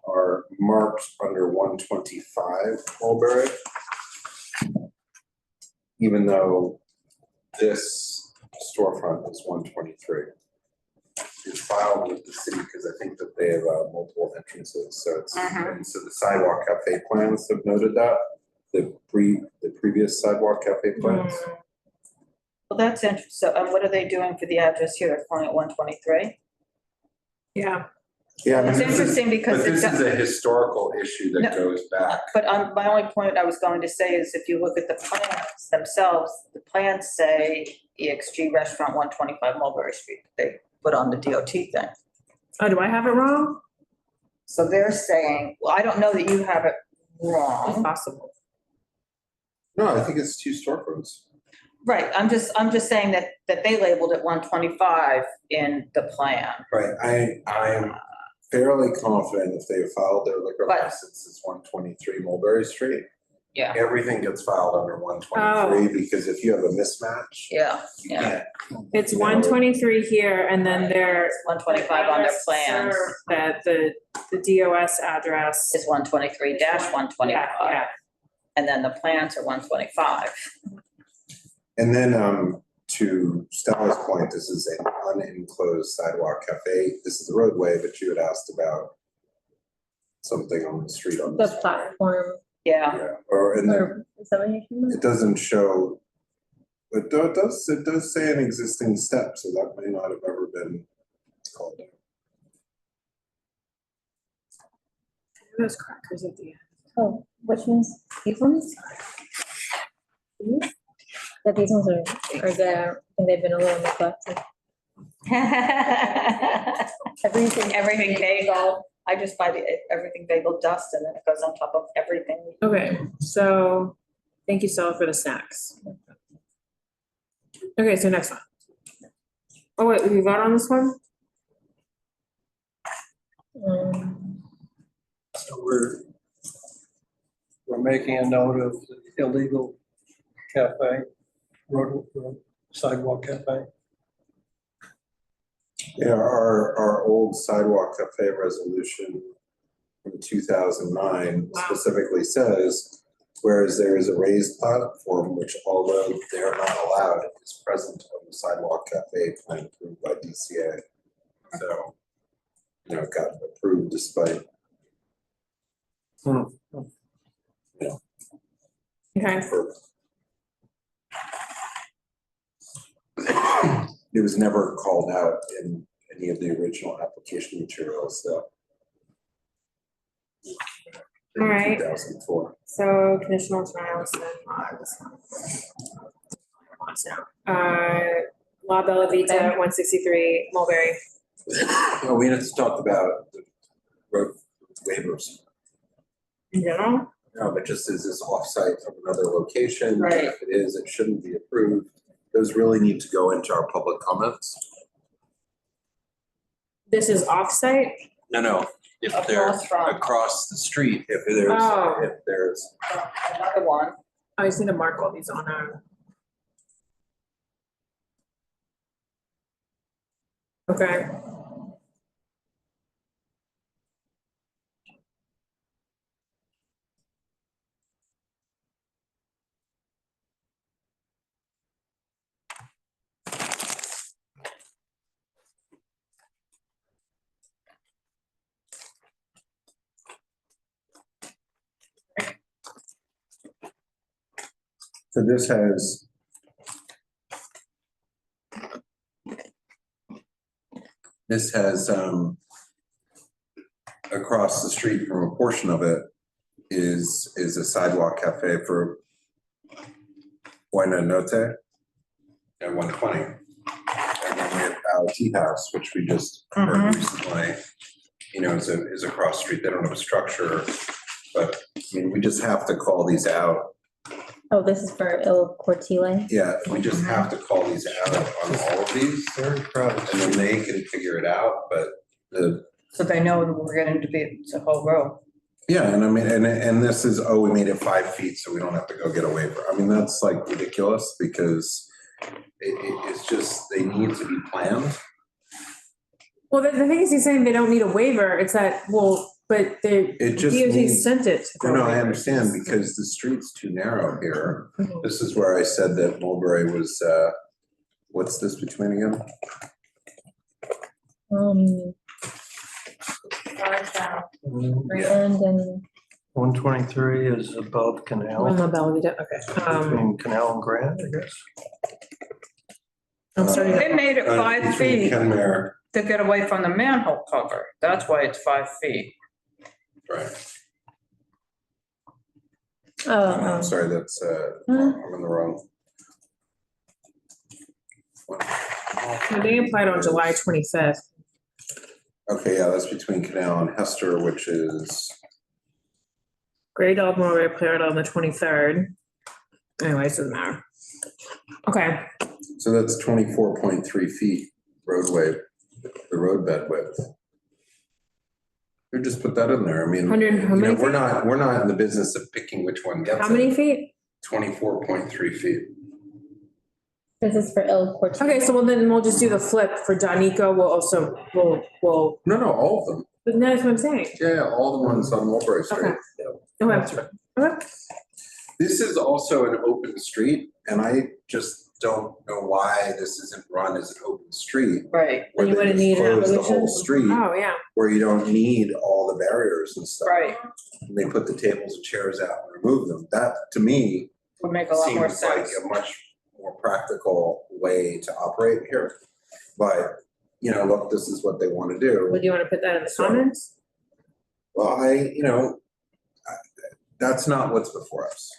Speaker 5: are marked under 125 Mulberry. Even though this storefront is 123. It's filed with the city because I think that they have multiple entrances, so it's, and so the sidewalk cafe plans have noted that, the previous sidewalk cafe plans.
Speaker 13: Well, that's interesting. So, what are they doing for the address here? They're calling it 123?
Speaker 1: Yeah.
Speaker 5: Yeah, I mean,
Speaker 13: It's
Speaker 5: this is-
Speaker 13: interesting because
Speaker 5: But this
Speaker 13: it
Speaker 5: is a historical issue that
Speaker 13: No.
Speaker 5: goes back.
Speaker 13: But my only point I was going to say is if you look at the plans themselves, the plans say EXG Restaurant 125 Mulberry Street. They put on the DOT thing.
Speaker 1: Oh, do I have it wrong?
Speaker 13: So they're saying, well, I don't know that you have it
Speaker 1: It's
Speaker 13: wrong.
Speaker 1: possible.
Speaker 5: No, I think it's 2 storefronts.
Speaker 13: Right, I'm just saying that they labeled it 125 in the plan.
Speaker 5: Right, I am fairly confident if they filed their liquor
Speaker 13: But-
Speaker 5: license as 123 Mulberry Street,
Speaker 13: Yeah,
Speaker 5: everything gets filed under 123, because if you have a mismatch,
Speaker 13: yeah,
Speaker 5: you
Speaker 13: yeah.
Speaker 5: can't.
Speaker 1: It's
Speaker 5: you know,
Speaker 1: 123 here and then there's
Speaker 13: 125 on their plans
Speaker 1: that the DOS address.
Speaker 13: is 123-125.
Speaker 1: Yeah.
Speaker 13: And then the plans are 125.
Speaker 5: And then, to Stella's point, this is an unenclosed sidewalk cafe. This is the roadway, but you had asked about something on the street on
Speaker 2: The
Speaker 5: this.
Speaker 2: platform,
Speaker 13: Yeah,
Speaker 5: Yeah, or, and then
Speaker 2: or is that what you're talking about?
Speaker 5: it doesn't show, but it does say an existing step, so that may not have ever been called out.
Speaker 1: Those crackers at the end.
Speaker 2: Oh, which ones? These ones? These? That these ones are there, and they've been a little neglected.
Speaker 13: everything bagel. I just buy the everything bagel dust and then it goes on top of everything.
Speaker 1: Okay, so thank you, Stella, for the snacks. Okay, so next one. Oh, wait, we vote on this one?
Speaker 3: So we're making a note of the illegal cafe. Sidewalk cafe.
Speaker 5: Yeah, our old sidewalk cafe resolution from 2009 specifically says, whereas there is a raised platform, which although they are not allowed, is present on the sidewalk cafe plan approved by DCA. So, you know, it got approved despite. You know.
Speaker 1: Okay.
Speaker 5: It was never called out in any of the original application materials, so.
Speaker 1: All right.
Speaker 5: 2004.
Speaker 1: So conditional denials and La Bella Vita, 163 Mulberry.
Speaker 5: Well, we had to talk about the road waivers.
Speaker 1: In general?
Speaker 5: No, but just is this offsite from another location?
Speaker 1: Right.
Speaker 5: If it is, it shouldn't be approved. Those really need to go into our public comments.
Speaker 1: This is offsite?
Speaker 5: No. If they're across the street, if there's,
Speaker 13: Another one.
Speaker 1: I just need to mark all these on our. Okay.
Speaker 5: So this has across the street from a portion of it is a sidewalk cafe for Buena Notte at 120. And then we have Al Tea House, which we just heard recently, you know, is across the street. They don't have a structure, but I mean, we just have to call these out.
Speaker 2: Oh, this is for Il Cortile?
Speaker 5: Yeah, we just have to call these out on all of these. Very proud. And then they can figure it out, but
Speaker 13: So they know that we're getting to be, it's a whole row.
Speaker 5: yeah, and I mean, and this is, oh, we made it 5 feet, so we don't have to go get a waiver. I mean, that's like ridiculous because it's just, they need to be planned.
Speaker 1: Well, the thing is, he's saying they don't need a waiver. It's that, well, but the
Speaker 5: It just
Speaker 1: DOT
Speaker 5: needs-
Speaker 1: sent it. to
Speaker 5: No,
Speaker 1: go
Speaker 5: I
Speaker 1: waiver.
Speaker 5: understand because the street's too narrow here.
Speaker 1: Mhm.
Speaker 5: This is where I said that Mulberry was, what's this between again?
Speaker 2: Grand and
Speaker 3: 123 is above Canal,
Speaker 1: La Bella Vita, okay.
Speaker 3: between Canal and Grand, I guess.
Speaker 1: I'm starting
Speaker 13: They made it 5
Speaker 5: Between
Speaker 13: feet
Speaker 5: Kenmare,
Speaker 13: to get away from the manhole cover. That's why it's 5 feet.
Speaker 5: right.
Speaker 2: Oh,
Speaker 5: Sorry, that's, I'm in the wrong.
Speaker 1: They applied on July 25th.
Speaker 5: Okay, yeah, that's between Canal and Hester, which is,
Speaker 1: Great Dog Mulberry applied on the 23rd. Anyways, doesn't matter. Okay,
Speaker 5: so that's 24.3 feet roadway, the roadbed width. We just put that in there. I mean,
Speaker 1: 100 how
Speaker 5: you know,
Speaker 1: many
Speaker 5: we're
Speaker 1: feet?
Speaker 5: not in the business of picking which one gets it.
Speaker 1: How many feet?
Speaker 5: 24.3 feet.
Speaker 2: this is for Il Cortile.
Speaker 1: Okay, so then we'll just do the flip for Danico. We'll also, we'll,
Speaker 5: No, all of them.
Speaker 1: but that's what I'm saying.
Speaker 5: Yeah, all the ones on Mulberry Street.
Speaker 1: Okay. Okay. Okay.
Speaker 5: This is also an open street, and I just don't know why this isn't run as an open street.
Speaker 13: Right.
Speaker 5: Where
Speaker 1: You
Speaker 5: they
Speaker 1: wouldn't
Speaker 5: just
Speaker 1: need an
Speaker 5: close the
Speaker 1: evolution?
Speaker 5: whole street,
Speaker 1: Oh, yeah.
Speaker 5: where you don't need all the barriers and stuff.
Speaker 13: Right.
Speaker 5: And they put the tables and chairs out and remove them. That, to me,
Speaker 13: Would make a lot more
Speaker 5: seems like
Speaker 13: sense.
Speaker 5: a much more practical way to operate here. But, you know, look, this is what they want to do.
Speaker 1: Would you want to put that in the
Speaker 5: So-
Speaker 1: comments?
Speaker 5: Well, that's not what's before us.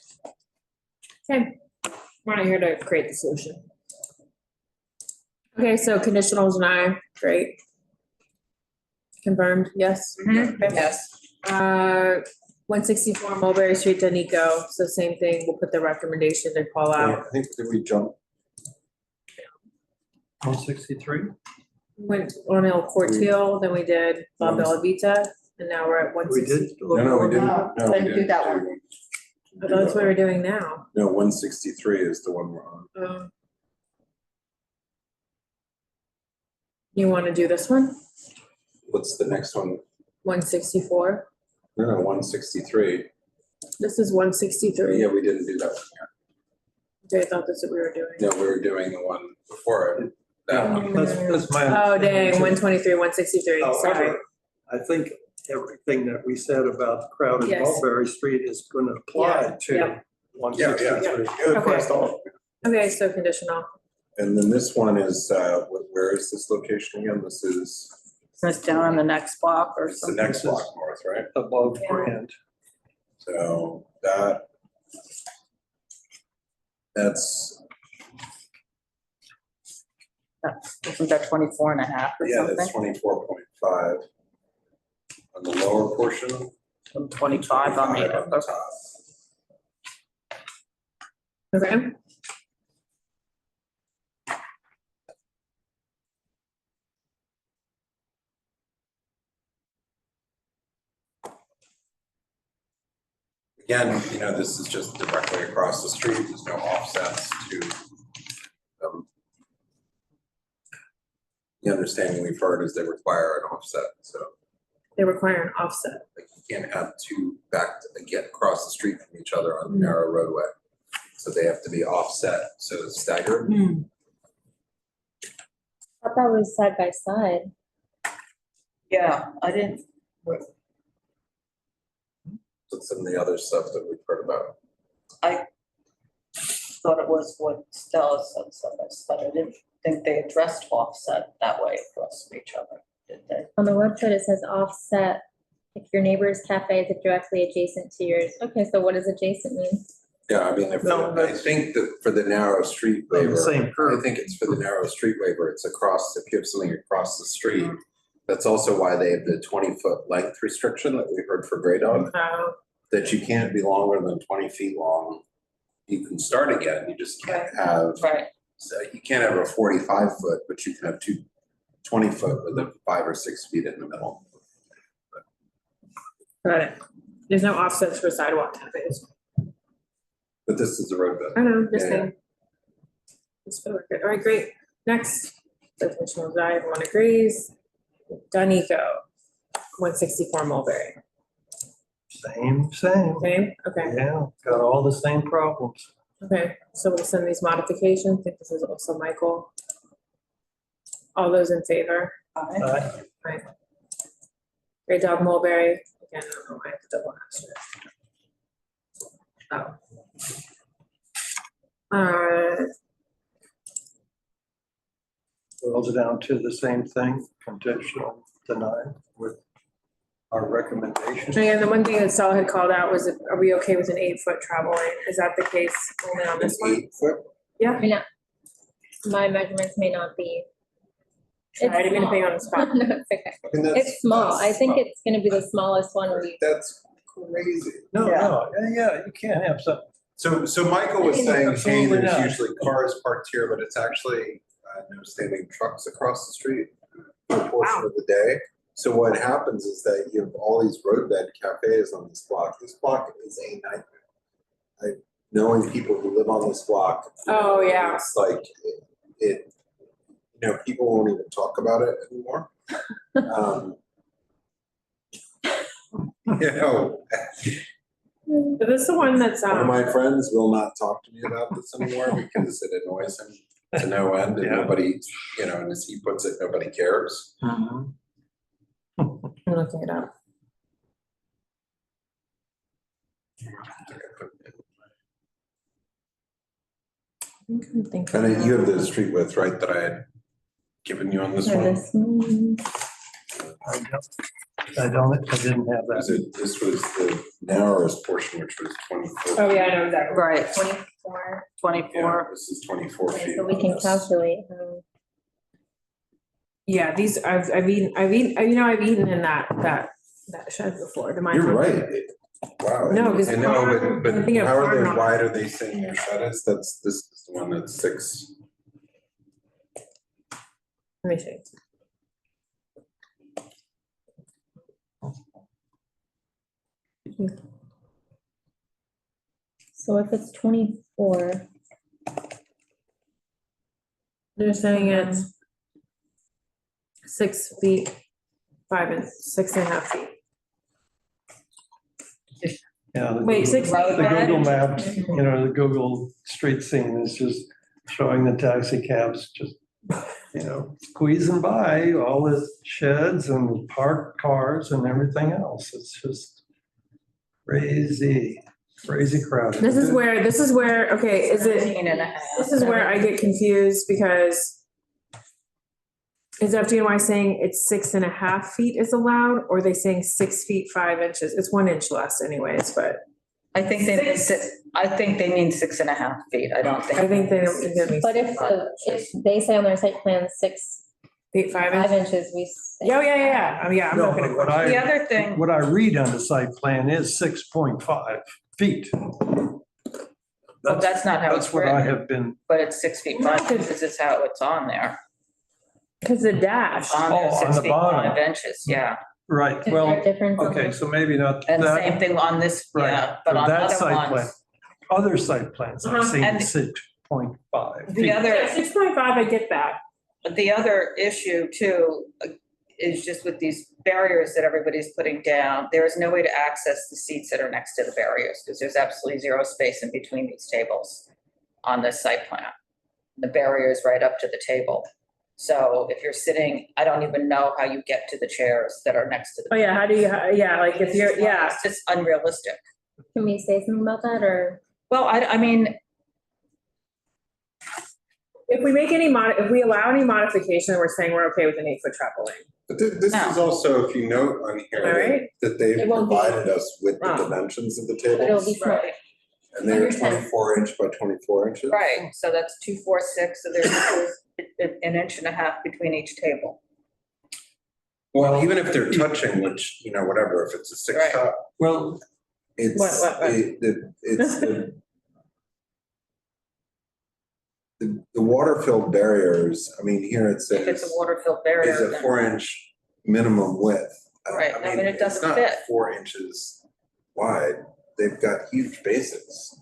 Speaker 1: Okay, we're not here to create the solution. Okay, so conditional deny, great. Confirmed, yes?
Speaker 13: Yes.
Speaker 1: 164 Mulberry Street, Danico, so same thing, we'll put the recommendation to call out.
Speaker 5: I think, did we jump?
Speaker 3: 163?
Speaker 1: Went on Il Cortile, then we did La Bella Vita, and now we're at
Speaker 3: We did?
Speaker 1: 164.
Speaker 5: No, we didn't.
Speaker 13: No,
Speaker 5: No, we
Speaker 13: didn't do that
Speaker 5: do
Speaker 13: one.
Speaker 1: Oh, that's what we're doing now.
Speaker 5: No, 163 is the one we're on.
Speaker 1: You want to do this one?
Speaker 5: What's the next one?
Speaker 1: 164?
Speaker 5: No, 163.
Speaker 1: This is 163.
Speaker 5: Yeah, we didn't do that one yet.
Speaker 1: I thought that's what we were doing.
Speaker 5: No, we were doing the one before it. That one.
Speaker 3: That's my.
Speaker 1: Oh, dang,
Speaker 3: understanding, too.
Speaker 1: 123, 163, sorry.
Speaker 3: However, I think everything that we said about crowded
Speaker 1: Yes.
Speaker 3: Mulberry Street is going to apply to
Speaker 1: Yeah.
Speaker 3: 163.
Speaker 1: Okay. Okay, so conditional.
Speaker 5: And then this one is, where is this location again? This is,
Speaker 13: That's down on the next block or
Speaker 5: it's the
Speaker 13: something.
Speaker 5: next block north, right?
Speaker 3: Above Grand.
Speaker 5: So that's,
Speaker 13: Isn't that 24 and a half or
Speaker 5: yeah, that's
Speaker 13: something?
Speaker 5: 24.5 on the lower portion.
Speaker 13: 25 on the
Speaker 5: on the top.
Speaker 1: Okay.
Speaker 5: Again, this is just directly across the street. There's no offsets to the understanding we've heard is they require an offset. So
Speaker 1: They require an offset.
Speaker 5: like you can't have two get across the street from each other on the narrow roadway. So they have to be offset. So it's staggered.
Speaker 2: I thought that was side by side.
Speaker 13: Yeah, I didn't,
Speaker 5: So some of the other stuff that we've heard about.
Speaker 13: I thought it was what Stella said, so I didn't think they addressed offset that way across from each other, did they?
Speaker 2: On the website, it says offset if your neighbor's cafe is directly adjacent to yours. Okay, so what does adjacent mean?
Speaker 5: Yeah, I mean, I think that for the narrow street
Speaker 3: On the
Speaker 5: waiver,
Speaker 3: same curve.
Speaker 5: I think it's for the narrow street waiver, it's across, if you have something across the street. That's also why they have the 20-foot length restriction that we heard for Grey Dog, that you can't be longer than 20 feet long. You can start again, you just can't have, so you can't have a 45-foot, but you can have 20-foot with a 5 or 6 feet in the middle.
Speaker 1: Got it. There's no offsets for sidewalk cafes.
Speaker 5: But this is the roadbed.
Speaker 1: I know, just
Speaker 5: Yeah,
Speaker 1: saying. It's good. All right, great. Next, definitional drive, everyone agrees. Danico, 164 Mulberry.
Speaker 3: Same.
Speaker 1: Same, okay.
Speaker 3: Yeah, got all the same problems.
Speaker 1: Okay, so we'll send these modifications. I think this is also Michael. All those in favor?
Speaker 3: Aye.
Speaker 1: Aye. Great Dog Mulberry, again, I don't know why I have to double answer.
Speaker 3: Boils down to the same thing, conditional denied with our recommendation.
Speaker 1: And the one thing that Stella had called out was, are we okay with an 8-foot travel lane? Is that the case only on this one?
Speaker 5: 8-foot?
Speaker 1: Yeah.
Speaker 2: I mean, my measurements may not be.
Speaker 1: I didn't mean to put you on the spot.
Speaker 2: No, it's okay.
Speaker 5: I mean, that's-
Speaker 2: It's small. I think
Speaker 5: that's
Speaker 2: it's gonna be the smallest one we.
Speaker 5: That's crazy.
Speaker 3: No, you can't have some.
Speaker 5: So Michael was saying, hey,
Speaker 3: Absolutely
Speaker 5: there's
Speaker 3: not.
Speaker 5: usually cars parked here, but it's actually no standing trucks across the street for a portion of the day. So what happens is that you have all these roadbed cafes on this block. This block is a nightmare. Knowing people who live on this block.
Speaker 1: Oh, yeah.
Speaker 5: It's like, people won't even talk about it anymore.
Speaker 1: But this is the one that's,
Speaker 5: One of my friends will not talk to me about this anymore because it annoys him to no end and nobody, and as he puts it, nobody cares.
Speaker 1: I'm looking it up.
Speaker 5: And then you have the street width, right, that I had given you on this one?
Speaker 3: I didn't have that.
Speaker 5: This was the narrowest portion, which was 24.
Speaker 1: Oh, yeah, I know exactly.
Speaker 13: Right.
Speaker 2: 24.
Speaker 13: 24.
Speaker 5: This is 24 feet.
Speaker 2: So we can calculate.
Speaker 1: Yeah, these, I've eaten in that shed before.
Speaker 5: You're right. Wow.
Speaker 1: No, because
Speaker 5: I know, but
Speaker 1: I'm thinking of
Speaker 5: how are
Speaker 1: farm
Speaker 5: they,
Speaker 1: knowledge.
Speaker 5: wide are they saying their shed is? This is the one that's 6.
Speaker 1: Let me see.
Speaker 2: So if it's 24.
Speaker 1: They're saying it's 6 feet, 6.5 feet.
Speaker 3: Yeah. the
Speaker 1: Wait,
Speaker 3: Google-
Speaker 1: 6 feet
Speaker 3: The
Speaker 1: wide?
Speaker 3: Google Maps, the Google street scene is just showing the taxi cabs just, squeezing by all the sheds and parked cars and everything else. It's just crazy crowded.
Speaker 1: This is where, okay, is it,
Speaker 13: 17.5.
Speaker 1: this is where I get confused because is FDNY saying it's 6.5 feet is allowed, or are they saying 6 feet, 5 inches? It's 1 inch less anyways, but.
Speaker 13: I think they mean 6.5 feet. I don't think.
Speaker 1: I think they.
Speaker 2: But if they say on their site plan 6
Speaker 1: feet, 5
Speaker 2: inches, we. say-
Speaker 1: Yeah. I'm
Speaker 3: No,
Speaker 1: not gonna
Speaker 3: but what
Speaker 1: question.
Speaker 3: I-
Speaker 13: The other thing,
Speaker 3: What I read on the site plan is 6.5 feet.
Speaker 13: well, that's not how it's
Speaker 3: That's what I
Speaker 13: written,
Speaker 3: have been,
Speaker 13: but it's 6 feet 5 inches is how it's on there.
Speaker 1: Because the dash.
Speaker 13: On there,
Speaker 3: Oh, on
Speaker 13: 6
Speaker 3: the
Speaker 13: feet
Speaker 3: bottom.
Speaker 13: 5 inches, yeah.
Speaker 3: right,
Speaker 2: Is there
Speaker 3: well,
Speaker 2: a difference on
Speaker 3: okay,
Speaker 2: that?
Speaker 3: so maybe not
Speaker 13: And
Speaker 3: that.
Speaker 13: same thing on this,
Speaker 3: Right,
Speaker 13: yeah, but
Speaker 3: for
Speaker 13: on
Speaker 3: that
Speaker 13: other
Speaker 3: site plan.
Speaker 13: ones.
Speaker 3: Other site plans, I've seen
Speaker 13: And
Speaker 3: 6.5
Speaker 13: The
Speaker 3: feet.
Speaker 13: other,
Speaker 1: 6.5, I get that.
Speaker 13: the other issue too is just with these barriers that everybody's putting down, there is no way to access the seats that are next to the barriers because there's absolutely zero space in between these tables on this site plan. The barrier is right up to the table. So if you're sitting, I don't even know how you get to the chairs that are next to the.
Speaker 1: Oh, yeah, how do you, like if you're,
Speaker 13: It's just unrealistic.
Speaker 2: Can we say something about that or?
Speaker 13: Well, I mean,
Speaker 1: if we make if we allow any modification, we're saying we're okay with an 8-foot trampoline.
Speaker 5: But this is also, if you note on here,
Speaker 1: All right.
Speaker 5: that they've
Speaker 2: It won't be-
Speaker 5: provided us with the
Speaker 1: Oh.
Speaker 5: dimensions of the
Speaker 2: But it'll
Speaker 5: tables.
Speaker 2: be small.
Speaker 13: right,
Speaker 5: And they're
Speaker 2: under 10.
Speaker 5: 24 inch by 24 inches.
Speaker 13: right. So that's 2, 4, 6. So there's an inch and a half between each table.
Speaker 5: Well, even if they're touching, which, whatever, if it's a 6
Speaker 13: Right.
Speaker 5: top,
Speaker 3: Well,
Speaker 5: it's,
Speaker 1: What?
Speaker 5: the water-filled barriers, I mean, here it
Speaker 13: If it's a
Speaker 5: says
Speaker 13: water-filled barrier.
Speaker 5: is a
Speaker 13: then-
Speaker 5: 4-inch minimum width.
Speaker 13: Right, I mean, it
Speaker 5: it's
Speaker 13: doesn't
Speaker 5: not
Speaker 13: fit.
Speaker 5: 4 inches wide. They've got huge bases.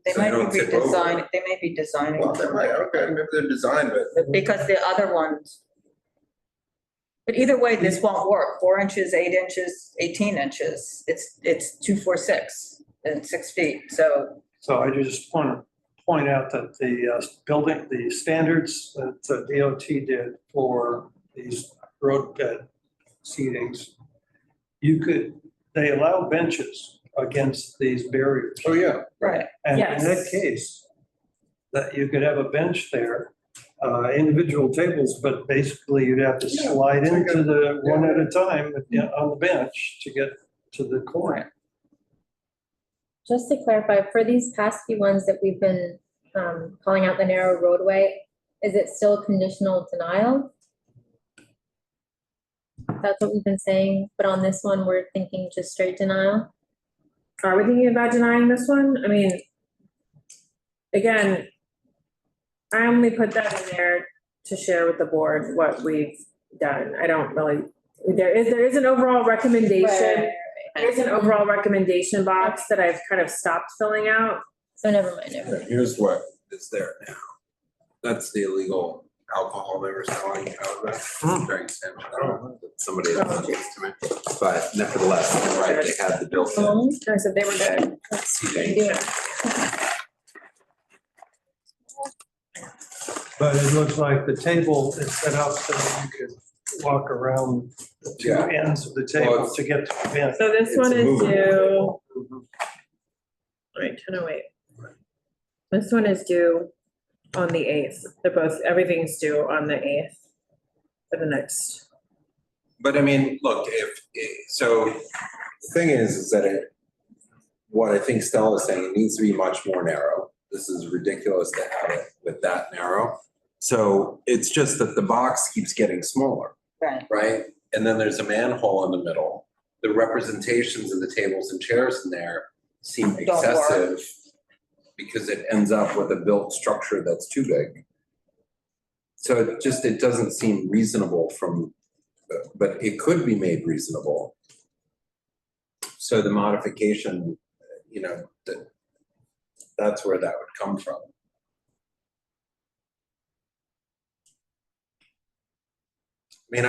Speaker 13: They
Speaker 5: So you
Speaker 13: might
Speaker 5: don't
Speaker 13: be
Speaker 5: tip over.
Speaker 13: designing, they may be designing.
Speaker 5: Well, they might, okay, maybe they're designed, but
Speaker 13: Because the other ones. But either way, this won't work. 4 inches, 8 inches, 18 inches. It's 2, 4, 6 and 6 feet. So
Speaker 3: so I just want to point out that the standards that DOT did for these road bed seatings, they allow benches against these barriers.
Speaker 5: oh, yeah.
Speaker 13: right.
Speaker 3: And in
Speaker 1: Yes.
Speaker 3: that case, that you could have a bench there, individual tables, but basically you'd have to
Speaker 5: Yeah,
Speaker 3: slide
Speaker 5: take
Speaker 3: into the
Speaker 5: yeah.
Speaker 3: one at a time on the bench to get to the corner.
Speaker 2: Just to clarify, for these past few ones that we've been calling out the narrow roadway, is it still conditional denial? That's what we've been saying, but on this one, we're thinking just straight denial.
Speaker 1: Are we thinking about denying this one? I mean, again, I only put that in there to share with the board what we've done. I don't really, there is an overall recommendation. There's an overall recommendation box that I've kind of stopped filling out.
Speaker 2: So never mind, never mind.
Speaker 5: Here's what is there now. That's the illegal alcohol they were selling out of that during San somebody else sent this to me. But nevertheless, you're right, they had the built-in
Speaker 1: I said they were good.
Speaker 5: seating.
Speaker 3: But it looks like the table is set up so you could walk around the two
Speaker 5: Yeah.
Speaker 3: ends of the
Speaker 5: Well,
Speaker 3: table
Speaker 5: it's-
Speaker 3: to get to the bench.
Speaker 1: So this
Speaker 5: It's
Speaker 1: one
Speaker 5: a
Speaker 1: is
Speaker 5: movable
Speaker 1: due, wait, 10:08. This one is due on the 8th. Everything's due on the 8th for the next.
Speaker 5: But I mean, look, so the thing is that what I think Stella is saying, it needs to be much more narrow. This is ridiculous to have it with that narrow. So it's just that the box keeps getting smaller,
Speaker 13: Right.
Speaker 5: right? And then there's a manhole in the middle. The representations of the tables and chairs in there seem
Speaker 13: Don't work.
Speaker 5: excessive because it ends up with a built structure that's too big. So it doesn't seem reasonable but it could be made reasonable. So the modification, you know, that's where that would come from. I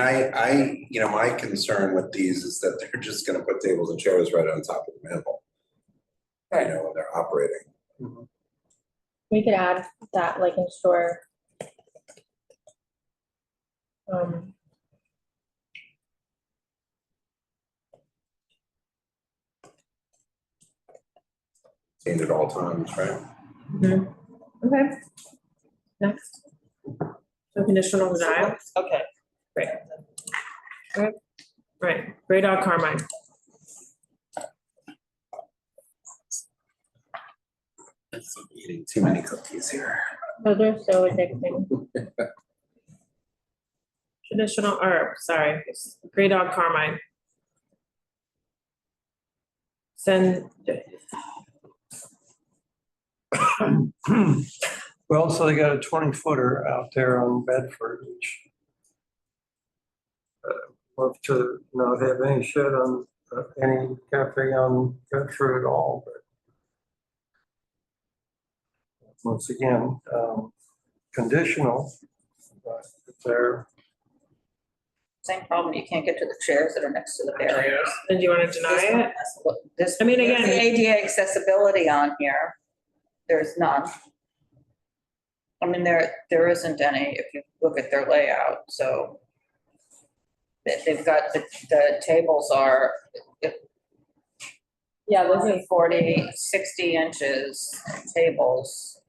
Speaker 5: mean, you know, my concern with these is that they're just gonna put tables and chairs right on top of the manhole. You know, when they're operating.
Speaker 2: We could add that like in store.
Speaker 5: Seen at all times, right?
Speaker 1: Okay. Next. So conditional denial.
Speaker 13: Okay.
Speaker 1: Great. Okay. Right, Gray Dog Carmine.
Speaker 5: Eating too many cookies here.
Speaker 2: Oh, they're so addicting.
Speaker 1: Traditional, or sorry, Gray Dog Carmine. Send.
Speaker 3: Well, so they got a 20-footer out there on Bedford, which love to not have any shed on any cafe on Bedford at all, but once again, conditional, but if they're
Speaker 13: Same problem, you can't get to the chairs that are next to the barriers.
Speaker 1: And do you want to deny it?
Speaker 13: This,
Speaker 1: I mean,
Speaker 13: there's
Speaker 1: again-
Speaker 13: the ADA accessibility on here. There's none. I mean, there isn't any if you look at their layout, so. They've got, the tables are. Yeah, those are 40, 60 inches tables.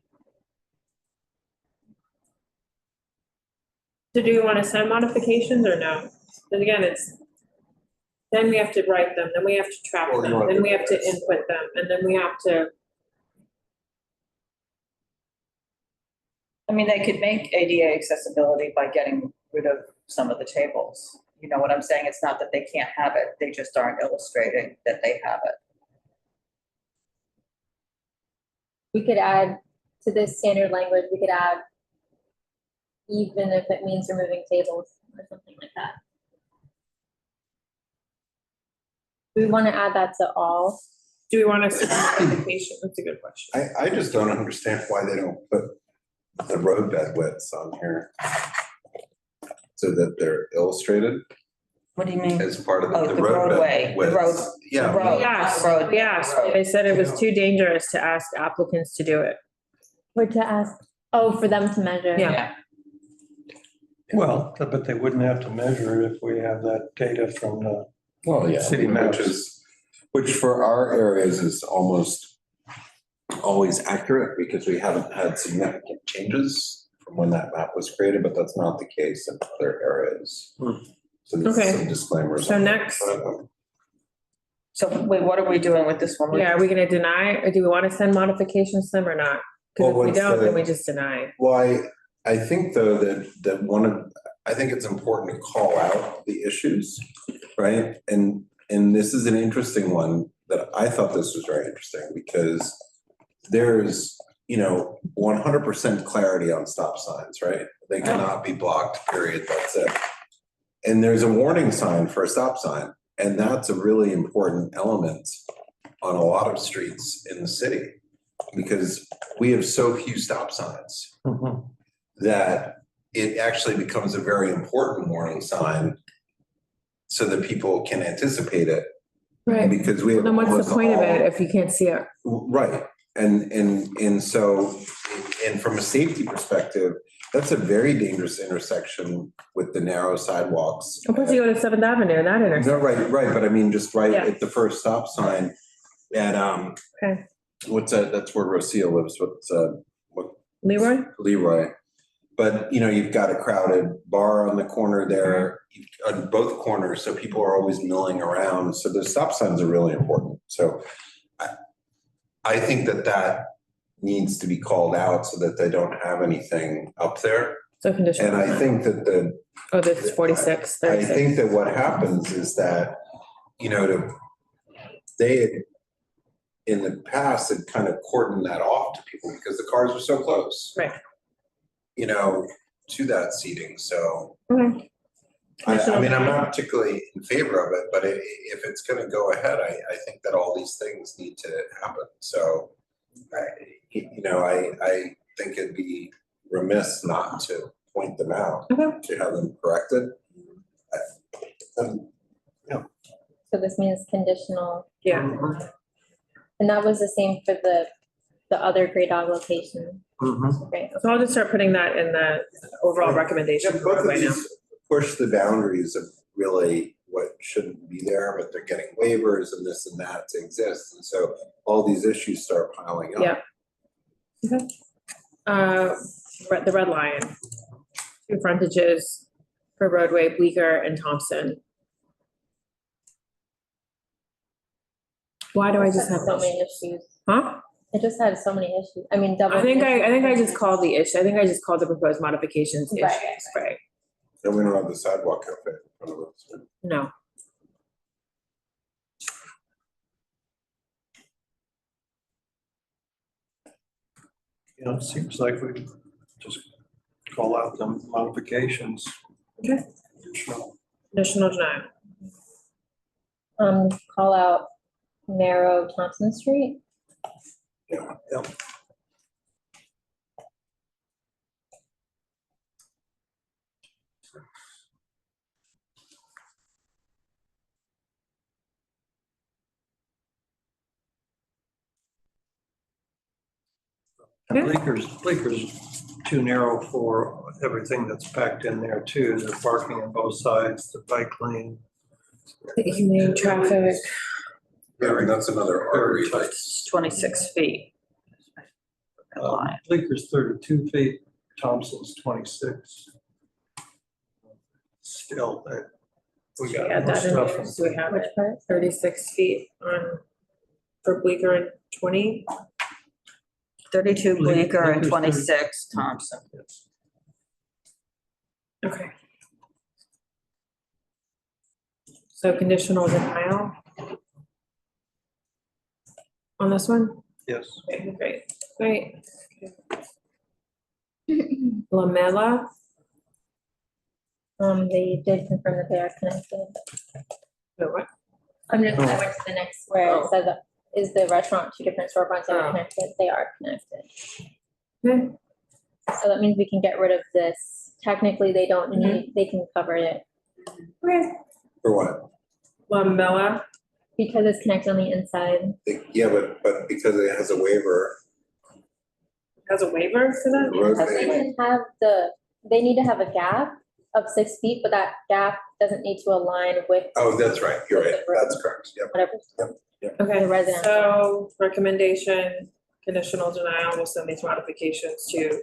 Speaker 1: So do you want to send modifications or no? Because again, then we have to write them, then we have to track
Speaker 5: Or you
Speaker 1: them,
Speaker 5: want
Speaker 1: then
Speaker 5: to
Speaker 1: we have to input them, and then we have to.
Speaker 13: I mean, they could make ADA accessibility by getting rid of some of the tables. You know what I'm saying? It's not that they can't have it, they just aren't illustrating that they have it.
Speaker 2: We could add to this standard language, we could add even if it means removing tables or something like that. We want to add that to all.
Speaker 1: Do we want to send modification? That's a good question.
Speaker 5: I just don't understand why they don't put the roadbed widths on here. So that they're illustrated
Speaker 13: What do you mean?
Speaker 5: as part of
Speaker 13: Oh,
Speaker 5: the
Speaker 13: the roadway,
Speaker 5: roadbed
Speaker 13: the road,
Speaker 5: widths.
Speaker 13: the
Speaker 5: Yeah.
Speaker 13: road,
Speaker 1: Yes,
Speaker 13: road.
Speaker 1: yes,
Speaker 13: road.
Speaker 1: they said it was too dangerous to ask applicants to do it.
Speaker 2: Or to ask, oh, for them to measure.
Speaker 1: Yeah.
Speaker 3: well, but they wouldn't have to measure it if we have that data from the
Speaker 5: Well, yeah.
Speaker 3: city maps.
Speaker 5: Which for our areas is almost always accurate because we haven't had significant changes from when that map was created, but that's not the case in other areas. So there's
Speaker 1: Okay.
Speaker 5: some disclaimers.
Speaker 1: So
Speaker 5: on
Speaker 1: next-
Speaker 5: front of them.
Speaker 13: So wait, what are we doing with this one?
Speaker 1: Yeah, are we gonna deny, or do we want to send modifications to them or not? Because
Speaker 5: Well,
Speaker 1: if we
Speaker 5: what's
Speaker 1: don't,
Speaker 5: the-
Speaker 1: then we just deny.
Speaker 5: Well, I think though that I think it's important to call out the issues, right? And this is an interesting one that I thought this was very interesting because there's, 100% clarity on stop signs, right? They cannot be blocked, period, that's it. And there's a warning sign for a stop sign, and that's a really important element on a lot of streets in the city because we have so few stop signs that it actually becomes a very important warning sign so that people can anticipate it.
Speaker 1: Right.
Speaker 5: Because we have.
Speaker 1: Then what's
Speaker 5: almost
Speaker 1: the point of it
Speaker 5: all-
Speaker 1: if you can't see it?
Speaker 5: Right, and so, and from a safety perspective, that's a very dangerous intersection with the narrow sidewalks.
Speaker 1: Suppose you go to 7th Avenue, that intersection.
Speaker 5: No, right, but I mean, just right
Speaker 1: Yeah.
Speaker 5: at the first stop sign at,
Speaker 1: Okay.
Speaker 5: what's that, that's where Roscioli lives,
Speaker 1: Leroy?
Speaker 5: Leroy. But, you've got a crowded bar on the corner there, on both corners, so people are always milling around, so the stop signs are really important, so I think that needs to be called out so that they don't have anything up there.
Speaker 1: So conditional.
Speaker 5: And I think that
Speaker 1: Oh, this is 46,
Speaker 5: I
Speaker 1: 36.
Speaker 5: think that what happens is that, they had, in the past, had kind of cordoned that off to people because the cars were so close.
Speaker 1: Right.
Speaker 5: To that seating, so.
Speaker 1: Okay.
Speaker 5: I mean, I'm not particularly in favor of it, but if it's gonna go ahead, I think that all these things need to happen. So, I think it'd be remiss not to point them out, to have them corrected.
Speaker 2: So this means conditional.
Speaker 1: Yeah.
Speaker 2: And that was the same for the other Grey Dog location. Right.
Speaker 1: So I'll just start putting that in the overall recommendation.
Speaker 5: Yeah,
Speaker 1: for
Speaker 5: both of
Speaker 1: Broadway now.
Speaker 5: these push the boundaries of really what shouldn't be there, but they're getting waivers and this and that to exist. And so all these issues start piling up.
Speaker 1: Yeah. Okay. The Red Lion, 2 frontages for Roadway, Bleecker and Thompson. Why do I just have
Speaker 2: so many issues?
Speaker 1: Huh?
Speaker 2: It just had so many issues. I mean, double.
Speaker 1: I think I just called the issue. I think I just called the proposed modifications issues, right?
Speaker 5: And we don't have the sidewalk cafe in front of us. Right?
Speaker 1: No.
Speaker 3: It seems like we just call out the modifications.
Speaker 1: Okay. Additional denial.
Speaker 2: Call out narrow Thompson Street.
Speaker 3: Yeah. Bleecker's too narrow for everything that's packed in there too. The parking on both sides, the bike lane.
Speaker 1: Evening traffic.
Speaker 5: Yeah, I mean, that's another artery. Like,
Speaker 6: 26 feet.
Speaker 3: Bleecker's 32 feet, Thompson's 26. Still, we got
Speaker 1: Yeah,
Speaker 3: more
Speaker 1: that
Speaker 3: stuff.
Speaker 1: is, do we have 36 feet on for Bleecker and 20?
Speaker 6: 32 Bleecker and
Speaker 3: Bleecker's
Speaker 6: 26 Thompson.
Speaker 1: Okay. So conditional denial on this one?
Speaker 3: Yes.
Speaker 1: Okay, great. Lamella,
Speaker 2: They did confirm that they are connected.
Speaker 1: what?
Speaker 2: I went to the next where it says, is the restaurant 2 different storefronts that are connected? They are connected.
Speaker 1: Okay.
Speaker 2: So that means we can get rid of this. Technically, they don't need, they can cover it.
Speaker 1: Okay.
Speaker 5: for what?
Speaker 1: Lamella,
Speaker 2: Because it's connected on the inside.
Speaker 5: Yeah, but because it has a waiver.
Speaker 1: has a waiver for that?
Speaker 2: They can have they need to have a gap of 6 feet, but that gap doesn't need to align with.
Speaker 5: Oh, that's right. You're right. That's correct. Yep.
Speaker 2: Whatever.
Speaker 5: Yep.
Speaker 1: Okay,
Speaker 2: The residential.
Speaker 1: so recommendation, conditional denial, we'll send these modifications to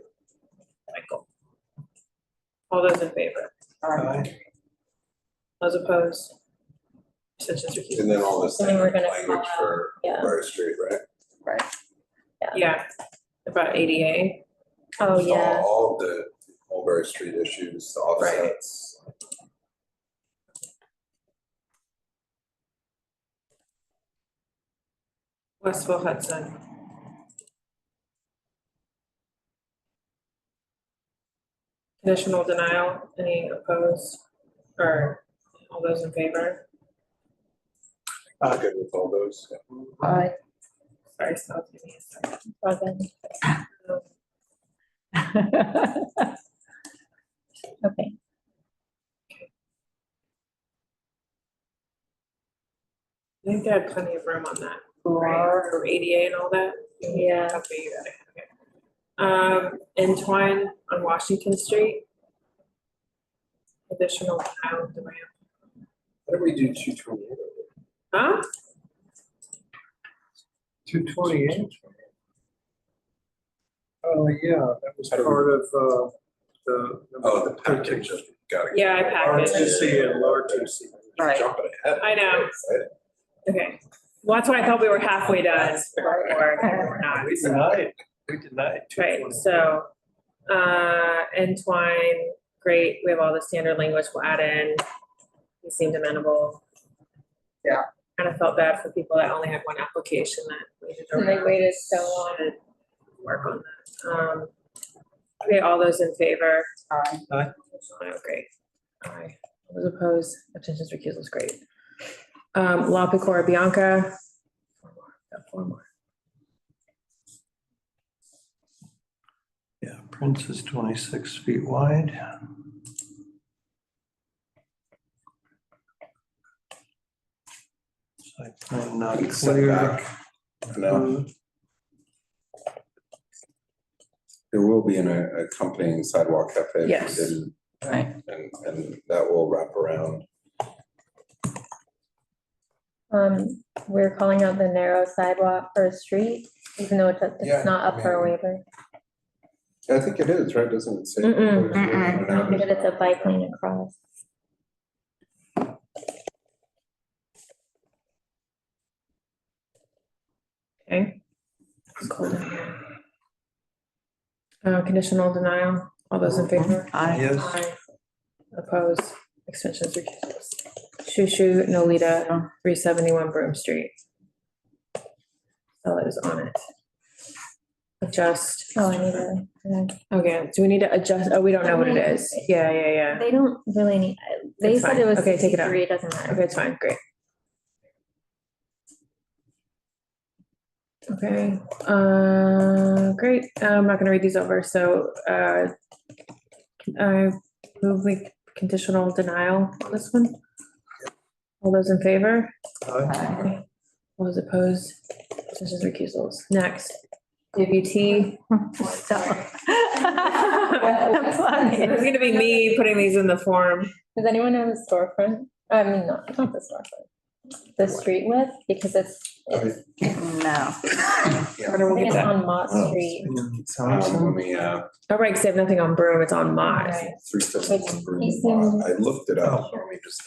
Speaker 1: Michael. All those in favor?
Speaker 3: Aye.
Speaker 1: Those opposed? Abstentions recused.
Speaker 5: And then all this
Speaker 2: And then we're gonna
Speaker 5: language
Speaker 2: call
Speaker 5: for Mulberry Street, right?
Speaker 6: Right.
Speaker 1: Yeah, about ADA.
Speaker 2: Oh, yeah.
Speaker 5: All of the Mulberry Street issues, the offsets.
Speaker 1: Westville Hudson. Conditional denial, any opposed or all those in favor?
Speaker 5: Good with all those.
Speaker 6: Aye.
Speaker 1: Sorry, stop. Give me a second.
Speaker 2: Okay.
Speaker 1: I think they had plenty of room on that, right, for ADA and all that.
Speaker 2: Yeah.
Speaker 1: Okay, you got it, okay. Entwine on Washington Street. Additional denial of the ramp.
Speaker 5: What did we do 228?
Speaker 1: Huh?
Speaker 3: 228? Oh, yeah, that was part of the.
Speaker 5: Oh, the package. Got it.
Speaker 1: Yeah, I packaged.
Speaker 3: RTC and RTC.
Speaker 6: Right.
Speaker 5: Jumping ahead.
Speaker 1: I know.
Speaker 5: Excited.
Speaker 1: Okay, well, that's why I thought we were halfway done, or we're not.
Speaker 3: We denied.
Speaker 1: Right, so, Entwine, great, we have all the standard language we'll add in. He seemed amenable.
Speaker 6: Yeah.
Speaker 1: Kind of felt bad for people that only had one application that waited
Speaker 2: And they
Speaker 1: around.
Speaker 2: waited so long.
Speaker 1: Should work on that. Okay, all those in favor?
Speaker 6: Aye.
Speaker 3: Aye.
Speaker 1: Oh, great. Aye. Those opposed, abstentions, recusals, great. La Picora Bianca. Got 4 more.
Speaker 3: Yeah, Prince is 26 feet wide. Site plan not clear.
Speaker 5: Setback. No. There will be an accompanying sidewalk cafe. if
Speaker 1: Yes.
Speaker 5: we didn't,
Speaker 6: Right.
Speaker 5: and that will wrap around.
Speaker 2: We're calling out the narrow sidewalk or street, even though
Speaker 5: Yeah,
Speaker 2: it's not up for a waiver.
Speaker 5: I think it is, right? Doesn't it say?
Speaker 2: Because it's a bike lane across.
Speaker 1: Okay. It's cold in here. Conditional denial, all those in favor?
Speaker 3: Yes.
Speaker 1: Aye. Opposed, extensions, recusals. Shushu, Nolita, 371 Broome Street. Oh, it was on it. Adjust.
Speaker 2: Oh, I need to.
Speaker 1: Okay, do we need to adjust? Oh, we don't know what it is. Yeah.
Speaker 2: They don't really need, they
Speaker 1: It's
Speaker 2: said
Speaker 1: fine.
Speaker 2: it was
Speaker 1: Okay, take it out.
Speaker 2: 63, it doesn't matter.
Speaker 1: Okay, it's fine, great. Okay, great. I'm not gonna read these over, so, I move we conditional denial on this one. All those in favor?
Speaker 3: Aye.
Speaker 1: All those opposed? Abstentions, recusals. Next, WT. It's gonna be me putting these in the form.
Speaker 2: Does anyone know the storefront? I mean, not the storefront. The street width, because it's,
Speaker 6: No.
Speaker 2: I think it's on Mott Street.
Speaker 5: Let me,
Speaker 1: Oh, right, because they have nothing on Broome, it's on Mott.
Speaker 5: 371 Broome.
Speaker 2: He seemed-
Speaker 5: I looked it up. Let me just,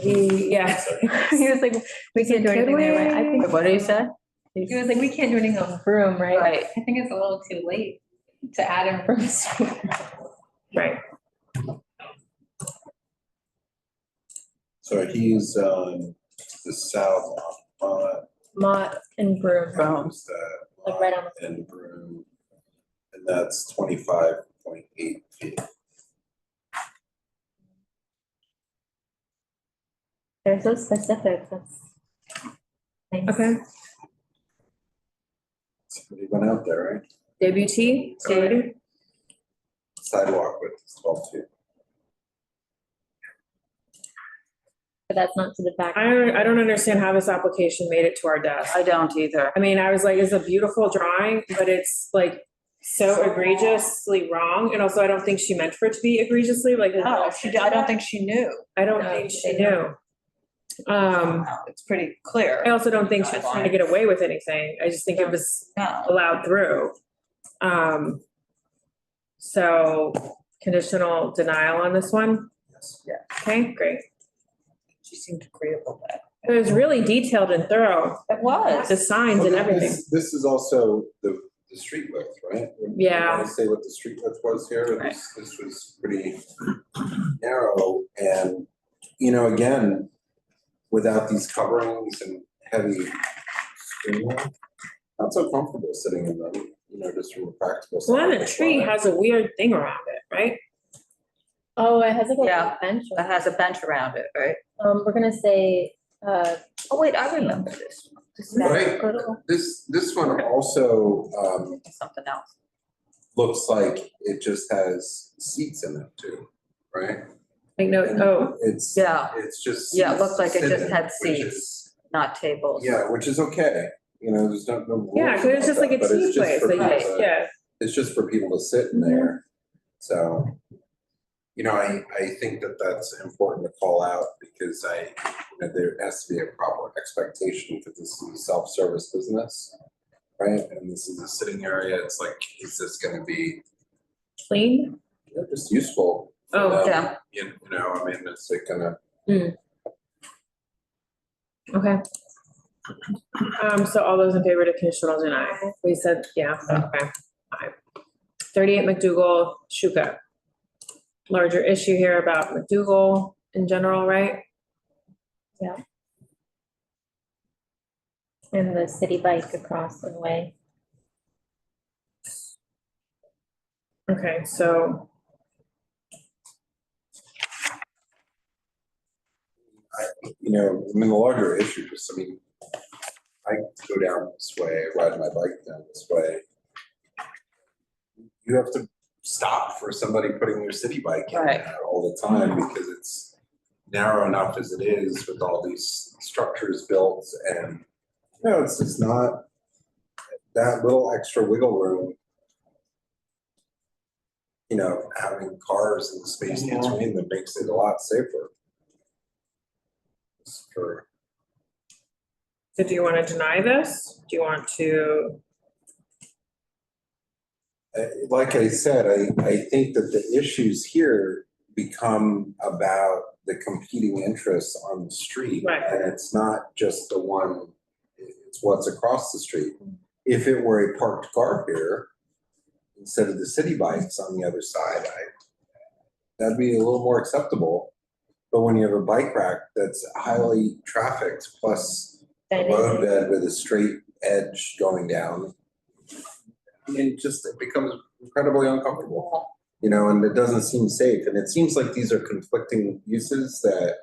Speaker 1: Yeah, he was like, we can't do anything there, right? I think.
Speaker 6: What did you say?
Speaker 2: He was like, we can't do anything on Broome, right?
Speaker 6: Right.
Speaker 2: I think it's a little too late to add in Broome Street.
Speaker 1: Right.
Speaker 5: so he's on the south,
Speaker 2: Mott and Broome,
Speaker 5: owns
Speaker 2: like right on
Speaker 5: that, and Broome, and that's 25.8 feet.
Speaker 2: they're so specific, that's. nice.
Speaker 1: Okay,
Speaker 5: Somebody went out there, right?
Speaker 1: WT, already?
Speaker 5: Sidewalk width is 12 feet.
Speaker 2: But that's not to the back.
Speaker 1: I don't understand how this application made it to our desk.
Speaker 6: I don't either.
Speaker 1: I mean, I was like, it's a beautiful drawing, but it's like so egregiously wrong. And also, I don't think she meant for it to be egregiously like.
Speaker 13: No, I don't think she knew.
Speaker 1: I don't think she knew.
Speaker 13: It's pretty clear.
Speaker 1: I also don't think she was trying to get away with anything. I just think it was allowed through. So conditional denial on this one?
Speaker 13: Yeah.
Speaker 1: Okay, great.
Speaker 13: She seemed agreeable with that.
Speaker 1: It was really detailed and thorough.
Speaker 13: It was.
Speaker 1: The signs and everything.
Speaker 5: This is also the street width, right?
Speaker 1: Yeah.
Speaker 5: I say what the street width was here. This was pretty narrow, and, you know, again, without these coverings and heavy screening, not so comfortable sitting in them, you know, just from a practical
Speaker 1: Well, and the
Speaker 5: standpoint.
Speaker 1: tree has a weird thing around it, right?
Speaker 2: Oh, it has like a
Speaker 13: Yeah.
Speaker 2: bench.
Speaker 13: It has a bench around it, right?
Speaker 2: We're gonna say,
Speaker 13: Oh, wait, I remember this. This is
Speaker 5: Right. This one also
Speaker 13: something else.
Speaker 5: looks like it just has seats in it too, right?
Speaker 1: Like no, oh.
Speaker 5: It's,
Speaker 13: Yeah.
Speaker 5: it's just.
Speaker 13: Yeah, it looked like it just
Speaker 5: sitting,
Speaker 13: had
Speaker 5: which
Speaker 13: seats,
Speaker 5: is-
Speaker 13: not tables.
Speaker 5: Yeah, which is okay, you know, there's no rules
Speaker 1: Yeah, because it's just
Speaker 5: about
Speaker 1: like a
Speaker 5: that, but it's
Speaker 1: tea
Speaker 5: just
Speaker 1: place,
Speaker 5: for
Speaker 1: like,
Speaker 5: people to-
Speaker 1: yeah.
Speaker 5: It's just for people to sit in there, so. You know, I think that that's important to call out because you know, there has to be a proper expectation because this is a self-service business, right? And this is a sitting area, it's like, is this gonna be
Speaker 1: Clean?
Speaker 5: just useful? for
Speaker 1: Oh,
Speaker 5: them?
Speaker 1: yeah.
Speaker 5: You know, I mean, it's like gonna.
Speaker 1: Okay. So all those in favor to conditional deny? We said, yeah, okay. Aye. 38 MacDougal, Shuka. Larger issue here about MacDougal in general, right?
Speaker 2: yeah. And the city bike across the way.
Speaker 1: Okay, so.
Speaker 5: the larger issues, I go down this way, ride my bike down this way. You have to stop for somebody putting their city bike in there all the time because it's narrow enough as it is with all these structures built, and it's just not that little extra wiggle room. Having cars in the space between them makes it a lot safer. For
Speaker 1: So do you want to deny this? Do you want to?
Speaker 5: like I said, I think that the issues here become about the competing interests on the street.
Speaker 1: Right.
Speaker 5: And it's not just the one, it's what's across the street. If it were a parked car here, instead of the city bikes on the other side, that'd be a little more acceptable. But when you have a bike rack that's highly trafficked plus a roadbed with a straight edge going down, it becomes incredibly uncomfortable, and it doesn't seem safe. And it seems like these are conflicting uses that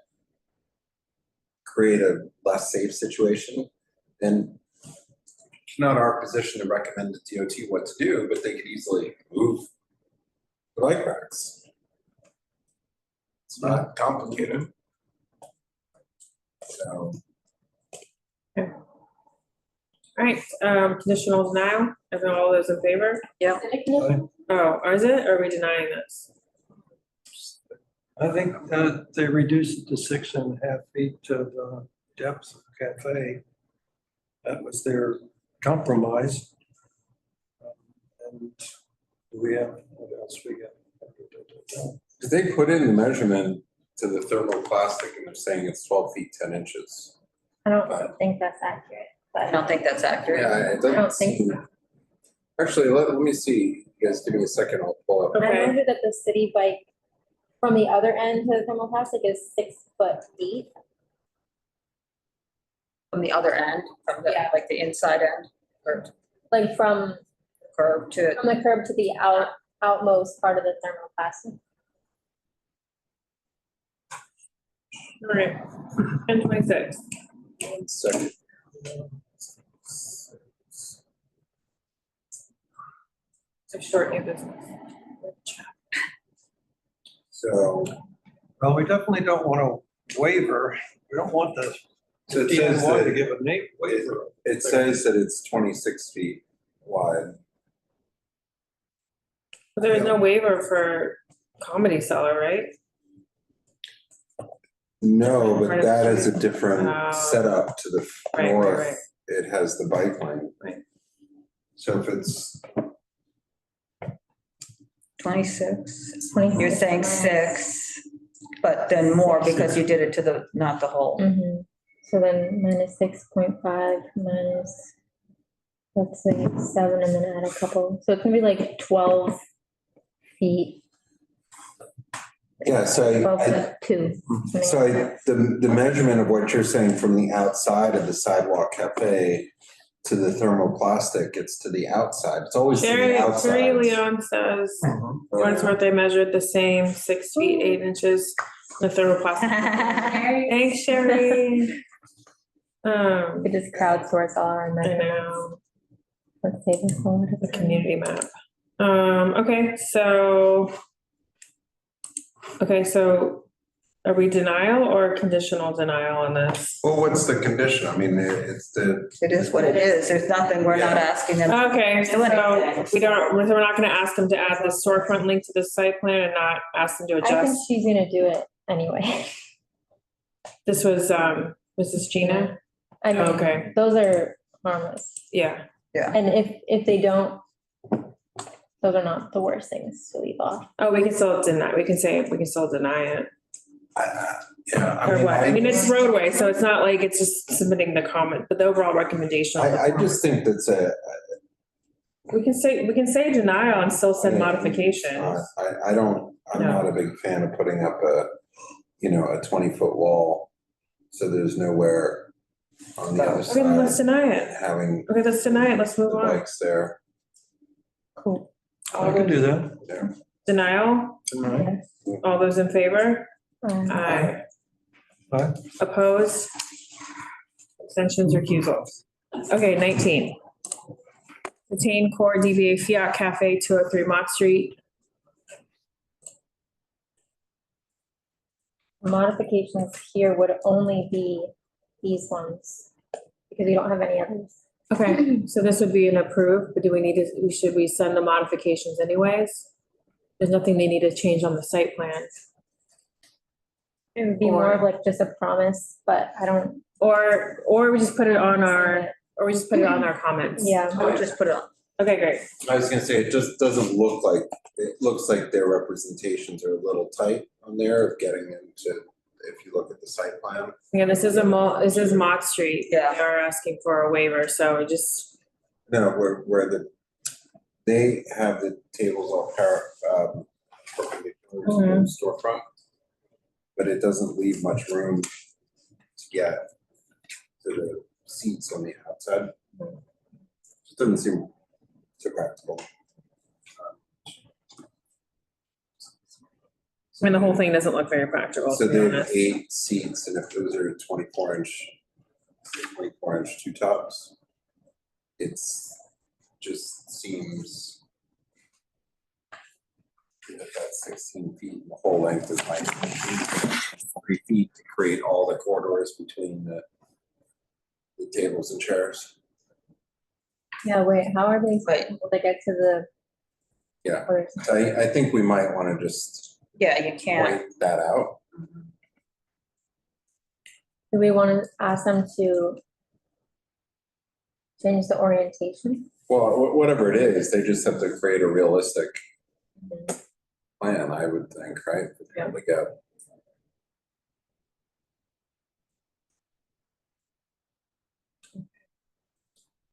Speaker 5: create a less safe situation. And it's not our position to recommend to DOT what to do, but they could easily move the bike racks. It's not complicated. So.
Speaker 1: All right, conditional denial, all those in favor?
Speaker 13: Yeah.
Speaker 1: Oh, is it, or are we denying this?
Speaker 3: I think they reduced it to 6.5 feet of depth of cafe. That was their compromise. And we have, what else we got?
Speaker 5: Because they put in the measurement to the thermoplastic and they're saying it's 12 feet, 10 inches.
Speaker 2: I don't think that's accurate. But
Speaker 13: I don't think that's accurate.
Speaker 5: Yeah, it
Speaker 2: I don't
Speaker 5: doesn't
Speaker 2: think
Speaker 5: seem.
Speaker 2: so.
Speaker 5: Actually, let me see. You guys give me a second, I'll pull up.
Speaker 2: I measured that the city bike from the other end to the thermoplastic is 6'8".
Speaker 13: From the other end, from the, like the inside end, or
Speaker 2: Like from
Speaker 13: the curb to.
Speaker 2: the curb to the outmost part of the thermoplastic.
Speaker 1: All right, 10:26.
Speaker 5: 1 second.
Speaker 1: So short new business.
Speaker 5: So.
Speaker 3: Well, we definitely don't want a waiver. We don't want the
Speaker 5: So it says
Speaker 3: FDNY
Speaker 5: that
Speaker 3: to give a waiver.
Speaker 5: it says that it's 26 feet wide.
Speaker 1: But there was no waiver for Comedy Cellar, right?
Speaker 5: No, but that is a different
Speaker 1: Oh.
Speaker 5: setup to the
Speaker 1: Right,
Speaker 5: north.
Speaker 1: right.
Speaker 5: It has the bike lane.
Speaker 1: Right.
Speaker 5: So if it's,
Speaker 13: 26. You're saying 6, but then more because you did it to the, not the whole.
Speaker 2: Mm-hmm. So then minus 6.5 minus, let's say 7, and then add a couple. So it's gonna be like 12 feet.
Speaker 5: yeah, so
Speaker 2: 12.2.
Speaker 5: the measurement of what you're saying from the outside of the Sidewalk Cafe to the thermoplastic, it's to the outside. It's always to
Speaker 1: Sherry
Speaker 5: the outside.
Speaker 1: Leon says, for what it's worth, they measured the same 6 feet, 8 inches, the thermoplastic. Thanks, Sherry.
Speaker 2: We just crowdsource all our
Speaker 1: I
Speaker 2: measurements.
Speaker 1: know,
Speaker 2: Let's save this one.
Speaker 1: the community map. Okay, so are we denial or conditional denial on this?
Speaker 5: Well, what's the condition? I mean, it's the.
Speaker 13: It is what it is. There's nothing, we're not asking them.
Speaker 1: Okay,
Speaker 13: to do anything.
Speaker 1: we're not gonna ask them to add the storefront link to the site plan and not ask them to
Speaker 2: I think
Speaker 1: adjust.
Speaker 2: she's gonna do it anyway.
Speaker 1: This was this Gina?
Speaker 2: I mean,
Speaker 1: Okay.
Speaker 2: those are harmless.
Speaker 1: Yeah.
Speaker 13: Yeah.
Speaker 2: And if they don't, those are not the worst things to leave off.
Speaker 1: Oh, we can still deny, we can still deny it.
Speaker 5: Yeah.
Speaker 1: Or what? I mean, it's roadway, so it's not like it's just submitting the comment, but the overall recommendation.
Speaker 5: I just think that's
Speaker 1: We can say denial and still send modifications.
Speaker 5: I'm not a big fan of putting up a 20-foot wall. So there's nowhere on the other
Speaker 1: Okay, then let's
Speaker 5: side
Speaker 1: deny it.
Speaker 5: having
Speaker 1: Okay, let's deny it. Let's move
Speaker 5: the
Speaker 1: on.
Speaker 5: bikes there.
Speaker 2: Cool.
Speaker 3: I can do that.
Speaker 5: Yeah.
Speaker 1: Denial?
Speaker 3: Right.
Speaker 1: All those in favor? Aye.
Speaker 3: Aye.
Speaker 1: Opposed? Abstentions, recusals. Okay, 19. Retain core DBA Fiat Cafe, 203 Mott Street.
Speaker 2: Modifications here would only be these ones, because we don't have any others.
Speaker 1: Okay, so this would be an approved, but do we need to, should we send the modifications anyways? There's nothing they need to change on the site plan.
Speaker 2: It would be more of like just a promise, but I don't.
Speaker 1: Or we just put it on our, or we just put it on our comments.
Speaker 2: Yeah.
Speaker 1: I would just put it on. Okay, great.
Speaker 5: I was gonna say, it just doesn't look like, it looks like their representations are a little tight on there of getting into, if you look at the site plan.
Speaker 1: Yeah, this is Mott Street. Yeah. They're asking for a waiver, so just.
Speaker 5: No, where they have the tables all perpendicular to the storefront, but it doesn't leave much room to get to the seats on the outside. It doesn't seem too practical.
Speaker 1: I mean, the whole thing doesn't look very practical.
Speaker 5: So
Speaker 1: to be
Speaker 5: they have
Speaker 1: honest.
Speaker 5: 8 seats, and if those are 24-inch two tops, it's just seems that's 16 feet. The whole length is like 3 feet to create all the corridors between the tables and chairs.
Speaker 2: Yeah, wait, how are they able to get to the?
Speaker 5: Yeah, I think we might want to just
Speaker 13: Yeah, you can't.
Speaker 5: point that out.
Speaker 2: Do we want to ask them to change the orientation?
Speaker 5: Well, whatever it is, they just have to create a realistic plan, I would think, right? For them to get.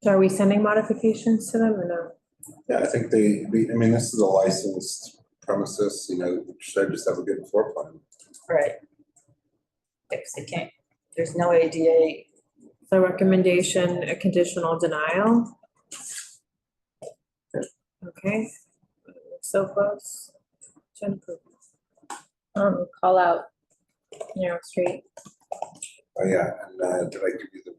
Speaker 1: So are we sending modifications to them or no?
Speaker 5: Yeah, I think I mean, this is a licensed premises, you know, should just have a good floor plan.
Speaker 13: Right. If they can't, there's no ADA.
Speaker 1: So recommendation, a conditional denial. Okay, so close.
Speaker 2: Call out narrow street.
Speaker 5: Oh, yeah, and did I give you the?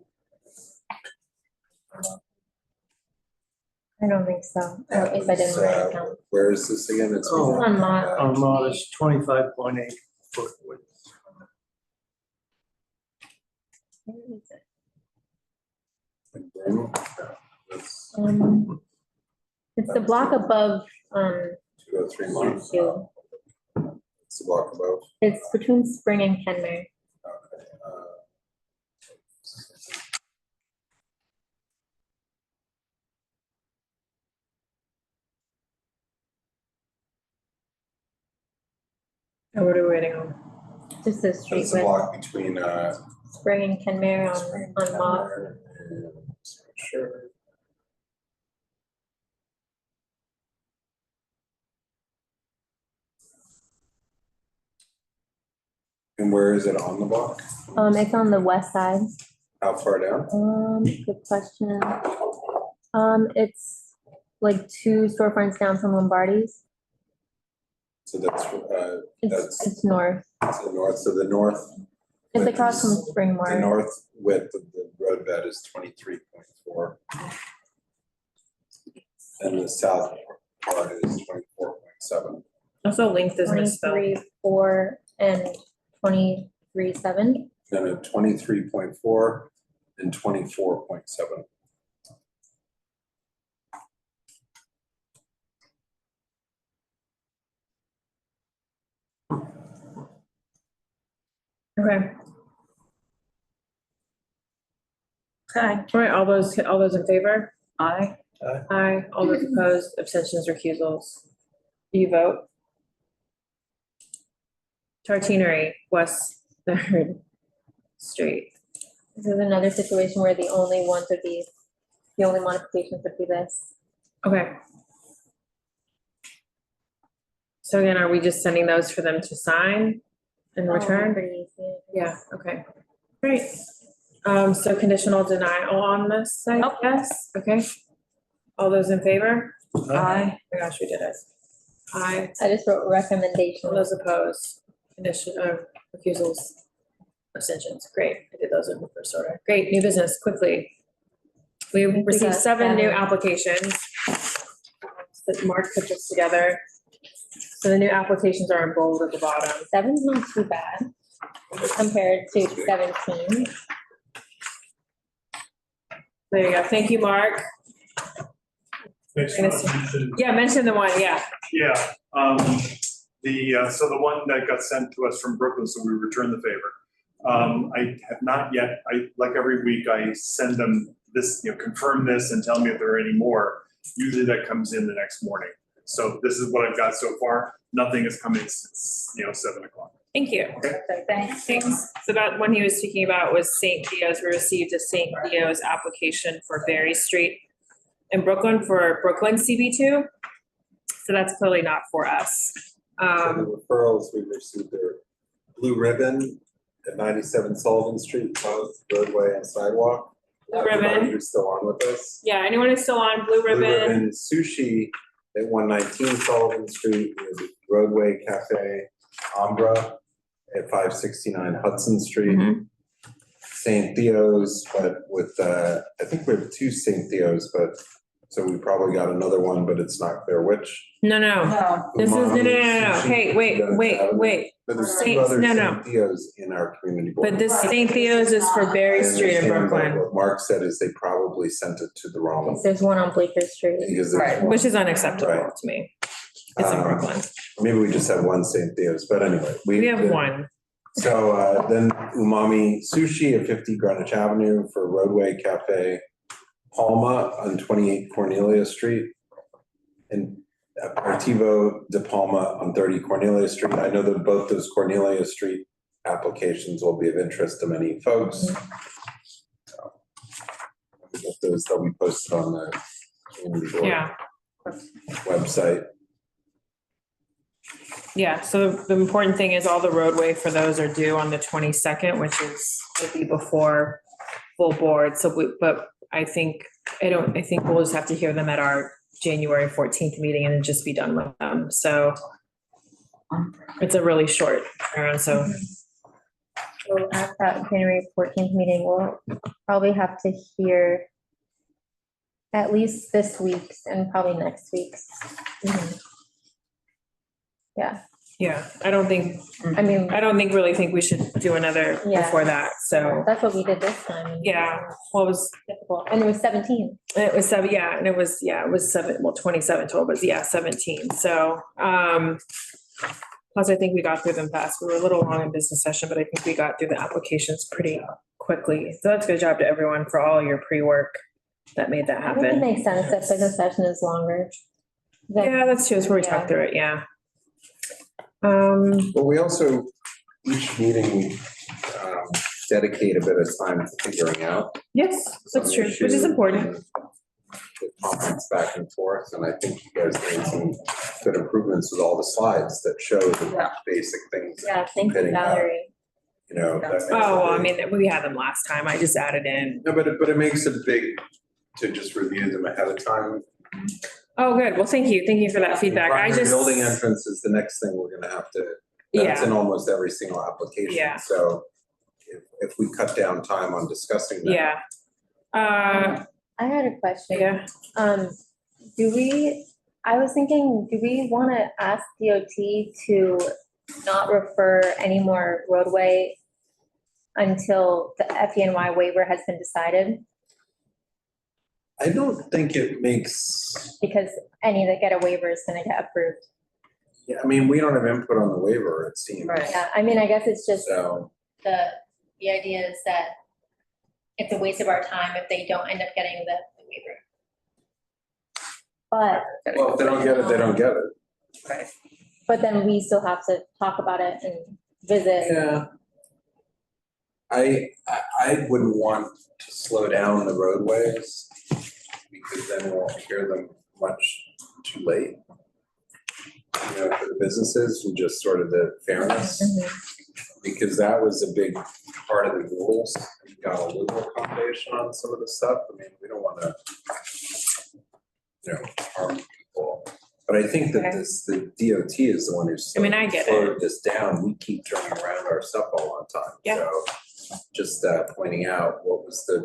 Speaker 2: I don't think so. At least I didn't write it down.
Speaker 5: Where is this again? It's
Speaker 2: on Mott.
Speaker 3: On Mott, it's 25.8 foot width.
Speaker 2: Where is it?
Speaker 5: That's
Speaker 2: It's the block above,
Speaker 5: 203 months.
Speaker 2: two.
Speaker 5: It's the block above.
Speaker 2: It's between Spring and Kenmare.
Speaker 1: Oh, what are we waiting on?
Speaker 2: Just the street
Speaker 5: It's the
Speaker 2: width.
Speaker 5: block between
Speaker 2: Spring and Kenmare on Mott.
Speaker 5: Sure. And where is it on the block?
Speaker 2: It's on the west side.
Speaker 5: How far down?
Speaker 2: Good question. It's like 2 storefronts down from Lombardi's.
Speaker 5: So that's
Speaker 2: It's north.
Speaker 5: to the north. So the north.
Speaker 2: It's
Speaker 5: width
Speaker 2: across from
Speaker 5: is-
Speaker 2: Spring
Speaker 5: The
Speaker 2: Mart.
Speaker 5: north width of the roadbed is 23.4. And the south part is 24.7.
Speaker 1: Also length is misspelled.
Speaker 2: 23.4 and 23.7.
Speaker 5: No, 23.4 and 24.7.
Speaker 1: Okay. Okay, all right, all those in favor? Aye. Aye, all those opposed, abstentions, recusals. Do you vote? Tartinery, West Third Street.
Speaker 2: This is another situation where the only ones would be, the only modifications would be this.
Speaker 1: Okay. So again, are we just sending those for them to sign and return?
Speaker 2: Pretty easy.
Speaker 1: Yeah, okay, great. So conditional denial on this, I guess, okay? All those in favor? Aye. Oh my gosh, we did it. Aye.
Speaker 2: I just wrote recommendation.
Speaker 1: All those opposed, condition, recusals. Abstentions, great. I did those in the first order. Great, new business, quickly. We
Speaker 2: we
Speaker 1: received
Speaker 2: got
Speaker 1: 7 new
Speaker 2: 7.
Speaker 1: applications that Mark put this together. So the new applications are in bold at the bottom.
Speaker 2: 7's not too bad compared to 17.
Speaker 1: There you go. Thank you, Mark.
Speaker 14: Next one, mention-
Speaker 1: Yeah, mention the one, yeah.
Speaker 14: Yeah, so the one that got sent to us from Brooklyn, so we returned the favor. I have not yet, like every week, I send them this, confirm this and tell me if there are any more. Usually that comes in the next morning. So this is what I've got so far. Nothing has come in since, 7 o'clock.
Speaker 1: Thank you. Thanks. So that one he was speaking about was St. Theo's. We received a St. Theo's application for Berry Street in Brooklyn for Brooklyn CB2. So that's clearly not for us.
Speaker 5: So the referrals we received are Blue Ribbon at 97 Sullivan Street, both Roadway and Sidewalk.
Speaker 1: Blue Ribbon.
Speaker 5: Who's still on with us?
Speaker 1: Yeah, anyone who's still on Blue Ribbon?
Speaker 5: Blue Ribbon Sushi at 119 Sullivan Street, with Roadway Cafe, Ambra at 569 Hudson Street. St. Theo's, but with, I think we have 2 St. Theo's, but, so we probably got another one, but it's not clear which.
Speaker 1: No. This is, no. Hey, wait.
Speaker 5: But there's 2
Speaker 1: Saint-
Speaker 5: other
Speaker 1: no.
Speaker 5: St. Theo's in our community board.
Speaker 1: But this St. Theo's is for Berry Street in Brooklyn.
Speaker 5: What Mark said is they probably sent it to the wrong.
Speaker 2: There's one on Bleecker Street.
Speaker 5: Because there's one.
Speaker 1: Which is unacceptable
Speaker 5: Right.
Speaker 1: to me. It's in Brooklyn.
Speaker 5: Maybe we just have one St. Theo's, but anyway.
Speaker 1: We have one.
Speaker 5: So then Umami Sushi at 50 Greenwich Avenue for Roadway Cafe, Palma on 28 Cornelia Street, and Aperitivo de Palma on 30 Cornelia Street. I know that both those Cornelia Street applications will be of interest to many folks. So, those they'll be posted on the community board website.
Speaker 1: Yeah, so the important thing is all the roadway for those are due on the 22nd, which is will be before full board. So but I think we'll just have to hear them at our January 14th meeting and then just be done with them. So it's a really short turnaround, so.
Speaker 2: So at that January 14th meeting, we'll probably have to hear at least this week's and probably next week's.
Speaker 1: Yeah, I don't think really think we should do another
Speaker 2: Yeah.
Speaker 1: before that, so.
Speaker 2: That's what we did this time.
Speaker 1: Yeah, well, it was
Speaker 2: difficult, and it was 17.
Speaker 1: It was 7, and it was 27 total, but 17. So, plus I think we got through them fast. We were a little long in business session, but I think we got through the applications pretty quickly. So that's a good job to everyone for all your pre-work that made that
Speaker 2: I think it
Speaker 1: happen.
Speaker 2: makes sense that business session is longer.
Speaker 1: Yeah, that's true. It's where we talked through it, yeah.
Speaker 5: But we also, each meeting, dedicate a bit of time to figuring out.
Speaker 1: Yes, that's true, which is important.
Speaker 5: The comments back and forth, and I think you guys made some good improvements with all the slides that show the basic things.
Speaker 2: Yeah, thank you,
Speaker 5: Fitting out.
Speaker 2: Valerie.
Speaker 5: That makes
Speaker 1: Oh, well,
Speaker 5: it
Speaker 1: I
Speaker 5: big.
Speaker 1: mean, we had them last time. I just added in.
Speaker 5: No, but it makes it big to just review them ahead of time.
Speaker 1: Oh, good. Well, thank you. Thank you for that feedback. I
Speaker 5: Primary
Speaker 1: just.
Speaker 5: Building entrance is the next thing we're gonna have to, that's in almost every single application.
Speaker 1: Yeah.
Speaker 5: So if we cut down time on discussing that.
Speaker 1: Yeah.
Speaker 2: I had a question.
Speaker 1: Yeah.
Speaker 2: I was thinking, do we want to ask DOT to not refer any more roadway until the FDNY waiver has been decided?
Speaker 5: I don't think it makes,
Speaker 2: Because any that get a waiver is going to get approved.
Speaker 5: I mean, we don't have input on the waiver, it seems.
Speaker 2: Yeah, I mean, I guess it's just
Speaker 5: So,
Speaker 2: the idea is that it's a waste of our time if they don't end up getting the waiver. But.
Speaker 5: well, if they don't get it, they don't get it.
Speaker 2: Right. But then we still have to talk about it and visit.
Speaker 5: Yeah. I wouldn't want to slow down the roadways because then we'll hear them much too late. For the businesses and just sort of the fairness, because that was a big part of the rules. We got a little accommodation on some of the stuff. I mean, we don't want to, harm people. But I think that the DOT is the one who's
Speaker 1: I mean, I get it.
Speaker 5: slowed this down. We keep turning around our stuff all the time.
Speaker 1: Yeah.
Speaker 5: So just pointing out, what was the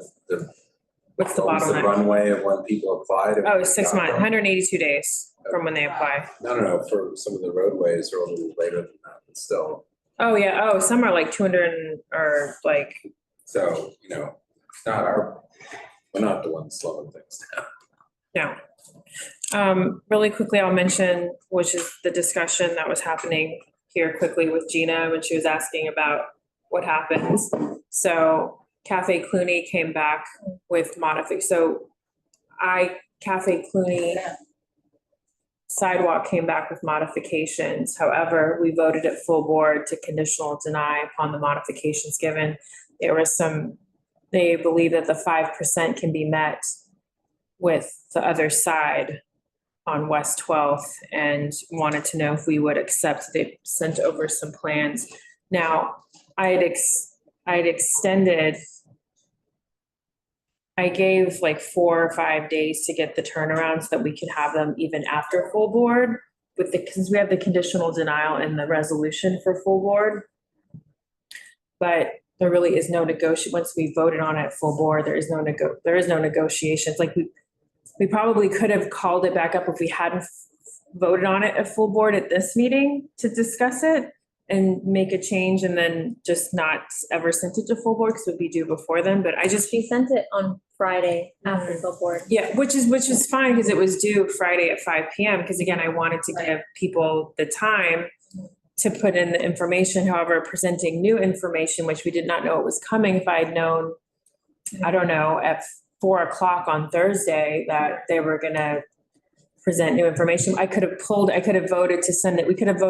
Speaker 1: What's the
Speaker 5: what was the
Speaker 1: bottleneck?
Speaker 5: runway of when people applied?
Speaker 1: Oh, 6 months, 182 days from when they apply.
Speaker 5: No, for some of the roadways are a little later than that, but still.
Speaker 1: Oh, yeah. Oh, some are like 200 or like.
Speaker 5: So, it's not we're not the ones slowing things down.
Speaker 1: No. Really quickly, I'll mention, which is the discussion that was happening here quickly with Gina when she was asking about what happens. So Cafe Cluny came back with So Cafe Cluny Sidewalk came back with modifications. However, we voted at full board to conditional deny upon the modifications given. There was they believe that the 5% can be met with the other side on West 12th and wanted to know if we would accept. They sent over some plans. Now, I gave like 4 or 5 days to get the turnaround so that we could have them even after full board because we have the conditional denial in the resolution for full board. But there really is no negotiation. Once we voted on it at full board, there is no negotiations. Like we probably could have called it back up if we hadn't voted on it at full board at this meeting to discuss it and make a change and then just not ever sent it to full board because it would be due before then. But
Speaker 2: We sent it on Friday after full board.
Speaker 1: Yeah, which is fine because it was due Friday at 5 PM. Because again, I wanted to give people the time to put in the information. However, presenting new information, which we did not know it was coming. If I had known, I don't know, at 4 o'clock on Thursday that they were gonna present new information, I could have voted to send it. We could have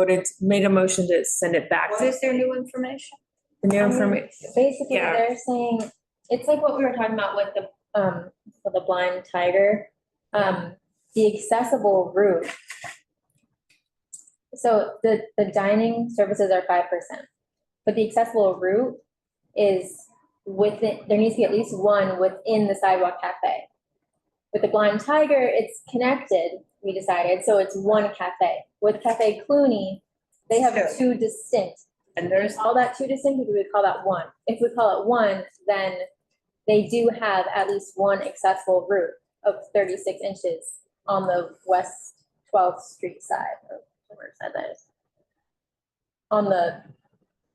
Speaker 1: made a motion to send it back.
Speaker 13: What is their new information?
Speaker 1: The new information.
Speaker 2: Basically,
Speaker 1: Yeah.
Speaker 2: they're saying, it's like what we were talking about with the blind tiger, the accessible route. So the dining services are 5%, but the accessible route is there needs to be at least one within the Sidewalk Cafe. With the blind tiger, it's connected, we decided, so it's one cafe. With Cafe Cluny, they have two distinct.
Speaker 13: And there's
Speaker 2: all that two distinct, or do we call that one? If we call it one, then they do have at least one accessible route of 36 inches on the West 12th Street side, or whatever side that is.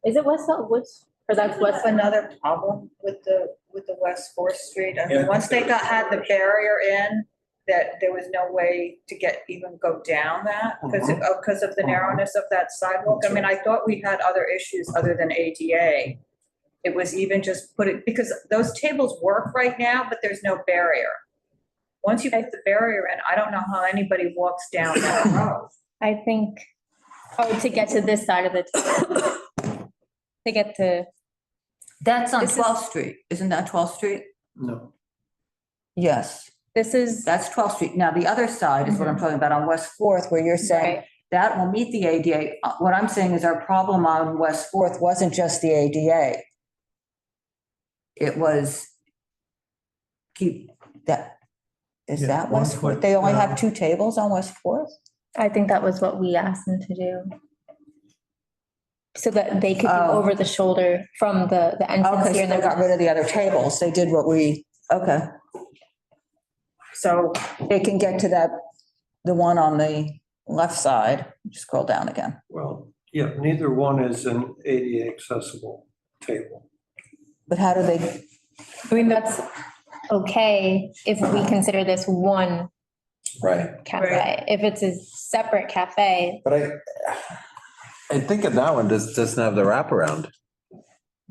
Speaker 2: Is it West 12th? Or that's
Speaker 13: what's another problem with the West 4th Street. I mean, once they had the barrier in, that there was no way to go down that because of the narrowness of that sidewalk. I mean, I thought we had other issues other than ADA. It was even just because those tables work right now, but there's no barrier. Once you put the barrier in, I don't know how anybody walks down that road.
Speaker 2: I think, to get to this side of the table. To get to.
Speaker 6: That's on 12th Street. Isn't that 12th Street?
Speaker 3: No.
Speaker 6: Yes. That's 12th Street. Now, the other side is what I'm talking about on West 4th, where you're saying that will meet the ADA. What I'm saying is our problem on West 4th wasn't just the ADA. It was that West 4th? They only have 2 tables on West 4th?
Speaker 2: I think that was what we asked them to do. So that they could go over the shoulder from the entrance here.
Speaker 6: And they got rid of the other tables. They did okay. So they can get to the one on the left side. Just scroll down again.
Speaker 3: Well, yeah, neither one is an ADA accessible table.
Speaker 6: But how do they?
Speaker 2: I mean, that's okay if we consider this one cafe.
Speaker 5: Right.
Speaker 2: If it's a separate cafe.
Speaker 5: But I think that one doesn't have the wraparound.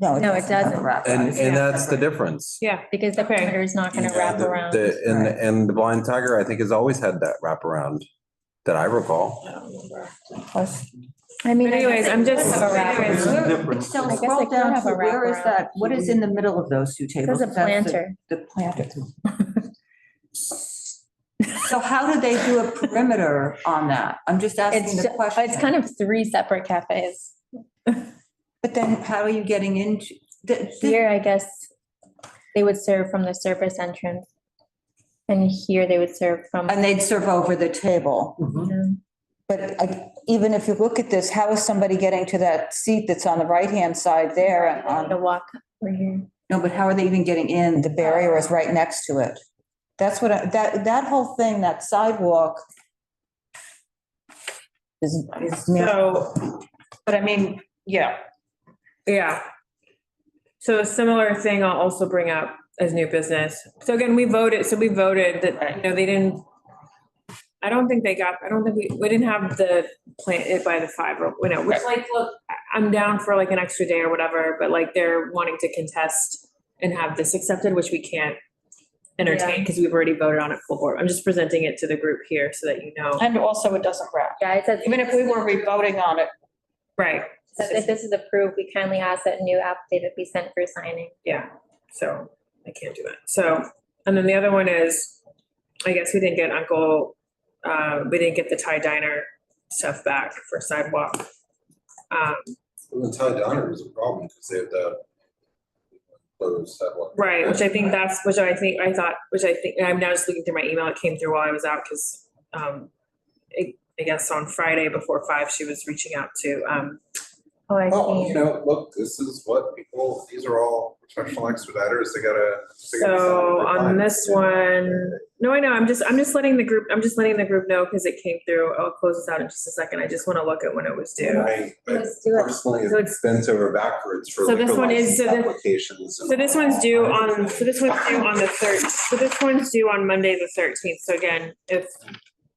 Speaker 2: No, it doesn't.
Speaker 5: And that's the difference.
Speaker 2: Yeah, because the perimeter is not going to wrap around.
Speaker 5: And the blind tiger, I think, has always had that wraparound that I recall.
Speaker 2: I mean,
Speaker 1: anyways, I'm just.
Speaker 6: So scroll down to where is that? What is in the middle of those 2 tables?
Speaker 2: There's a planter.
Speaker 6: The planter. So how do they do a perimeter on that? I'm just asking the question.
Speaker 2: It's kind of 3 separate cafes.
Speaker 6: But then how are you getting into?
Speaker 2: Here, I guess, they would serve from the service entrance. And here they would serve from.
Speaker 6: And they'd serve over the table.
Speaker 2: Mm-hmm.
Speaker 6: But even if you look at this, how is somebody getting to that seat that's on the right-hand side there?
Speaker 2: To walk Right here.
Speaker 6: No, but how are they even getting in? The barrier is right next to it. That's what, that whole thing, that sidewalk is near.
Speaker 1: So,
Speaker 13: But I mean, yeah,
Speaker 1: yeah. So a similar thing I'll also bring up as new business. So again, we voted that, you know, they didn't, I don't think we didn't have the plan it by the 5 or, you know, which like, look, I'm down for like an extra day or whatever, but like they're wanting to contest and have this accepted, which we can't entertain because we've already voted on it full board. I'm just presenting it to the group here so that you know.
Speaker 13: and also it doesn't wrap.
Speaker 2: Yeah, it says.
Speaker 13: Even if we were re-voting on it,
Speaker 1: Right.
Speaker 2: So if this is approved, we kindly ask that new affidavit be sent for signing.
Speaker 1: Yeah, so I can't do that. So, and then the other one is, I guess we didn't get we didn't get the Thai diner stuff back for sidewalk.
Speaker 5: The Thai diner was a problem because they had that closed sidewalk.
Speaker 1: Right, which I think, I'm now just looking through my email, it came through while I was out, because I guess on Friday before 5, she was reaching out to,
Speaker 2: Oh, I
Speaker 5: Well,
Speaker 2: see.
Speaker 5: you know, look, this is what people, these are all professional expediters, they gotta.
Speaker 1: so on this one, no, I know, I'm just letting the group know because it came through. I'll close this out in just a second. I just want to look at when it was due.
Speaker 5: And I personally
Speaker 1: So
Speaker 5: have
Speaker 1: it's-
Speaker 5: bent over backwards for
Speaker 1: So
Speaker 5: liquor
Speaker 1: this one is-
Speaker 5: license
Speaker 1: so this-
Speaker 5: applications.
Speaker 1: So this one's due on the 3rd. So this one's due on Monday, the 13th. So again, if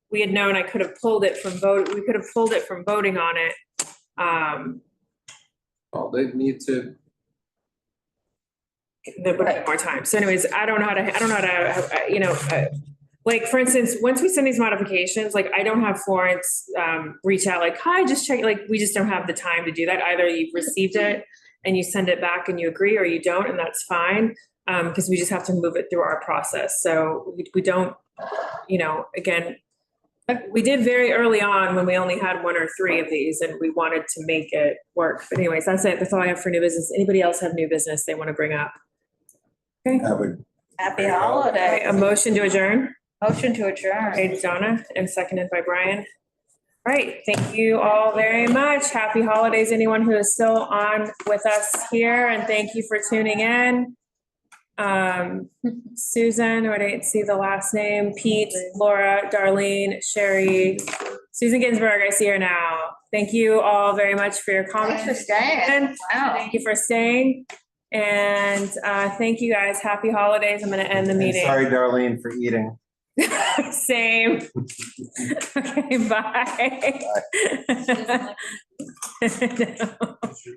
Speaker 1: we had known, we could have pulled it from voting on it.
Speaker 5: Well, they need to.
Speaker 1: There would be more time. So anyways, I don't know how to, like, for instance, once we send these modifications, like, I don't have Florence, reach out like, hi, just check, like, we just don't have the time to do that. Either you've received it and you send it back and you agree, or you don't, and that's fine. Because we just have to move it through our process. So we don't, again, we did very early on when we only had 1 or 3 of these and we wanted to make it work. But anyways, that's it. That's all I have for new business. Anybody else have new business they want to bring up? Okay.
Speaker 13: happy holiday.
Speaker 1: A motion to adjourn.
Speaker 13: Motion to adjourn.
Speaker 1: Okay, Donna, and seconded by Brian. All right, thank you all very much. Happy holidays, anyone who is still on with us here, and thank you for tuning in. Susan, I didn't see the last name, Pete, Laura, Darlene, Sherry, Susan Ginsburg, I see her now. Thank you all very much for your comments.
Speaker 13: Thanks for staying. Wow.
Speaker 1: Thank you for staying. And thank you guys. Happy holidays. I'm going to end the meeting.
Speaker 20: Sorry, Darlene, for eating.
Speaker 1: Same. Okay, bye.
Speaker 20: Bye.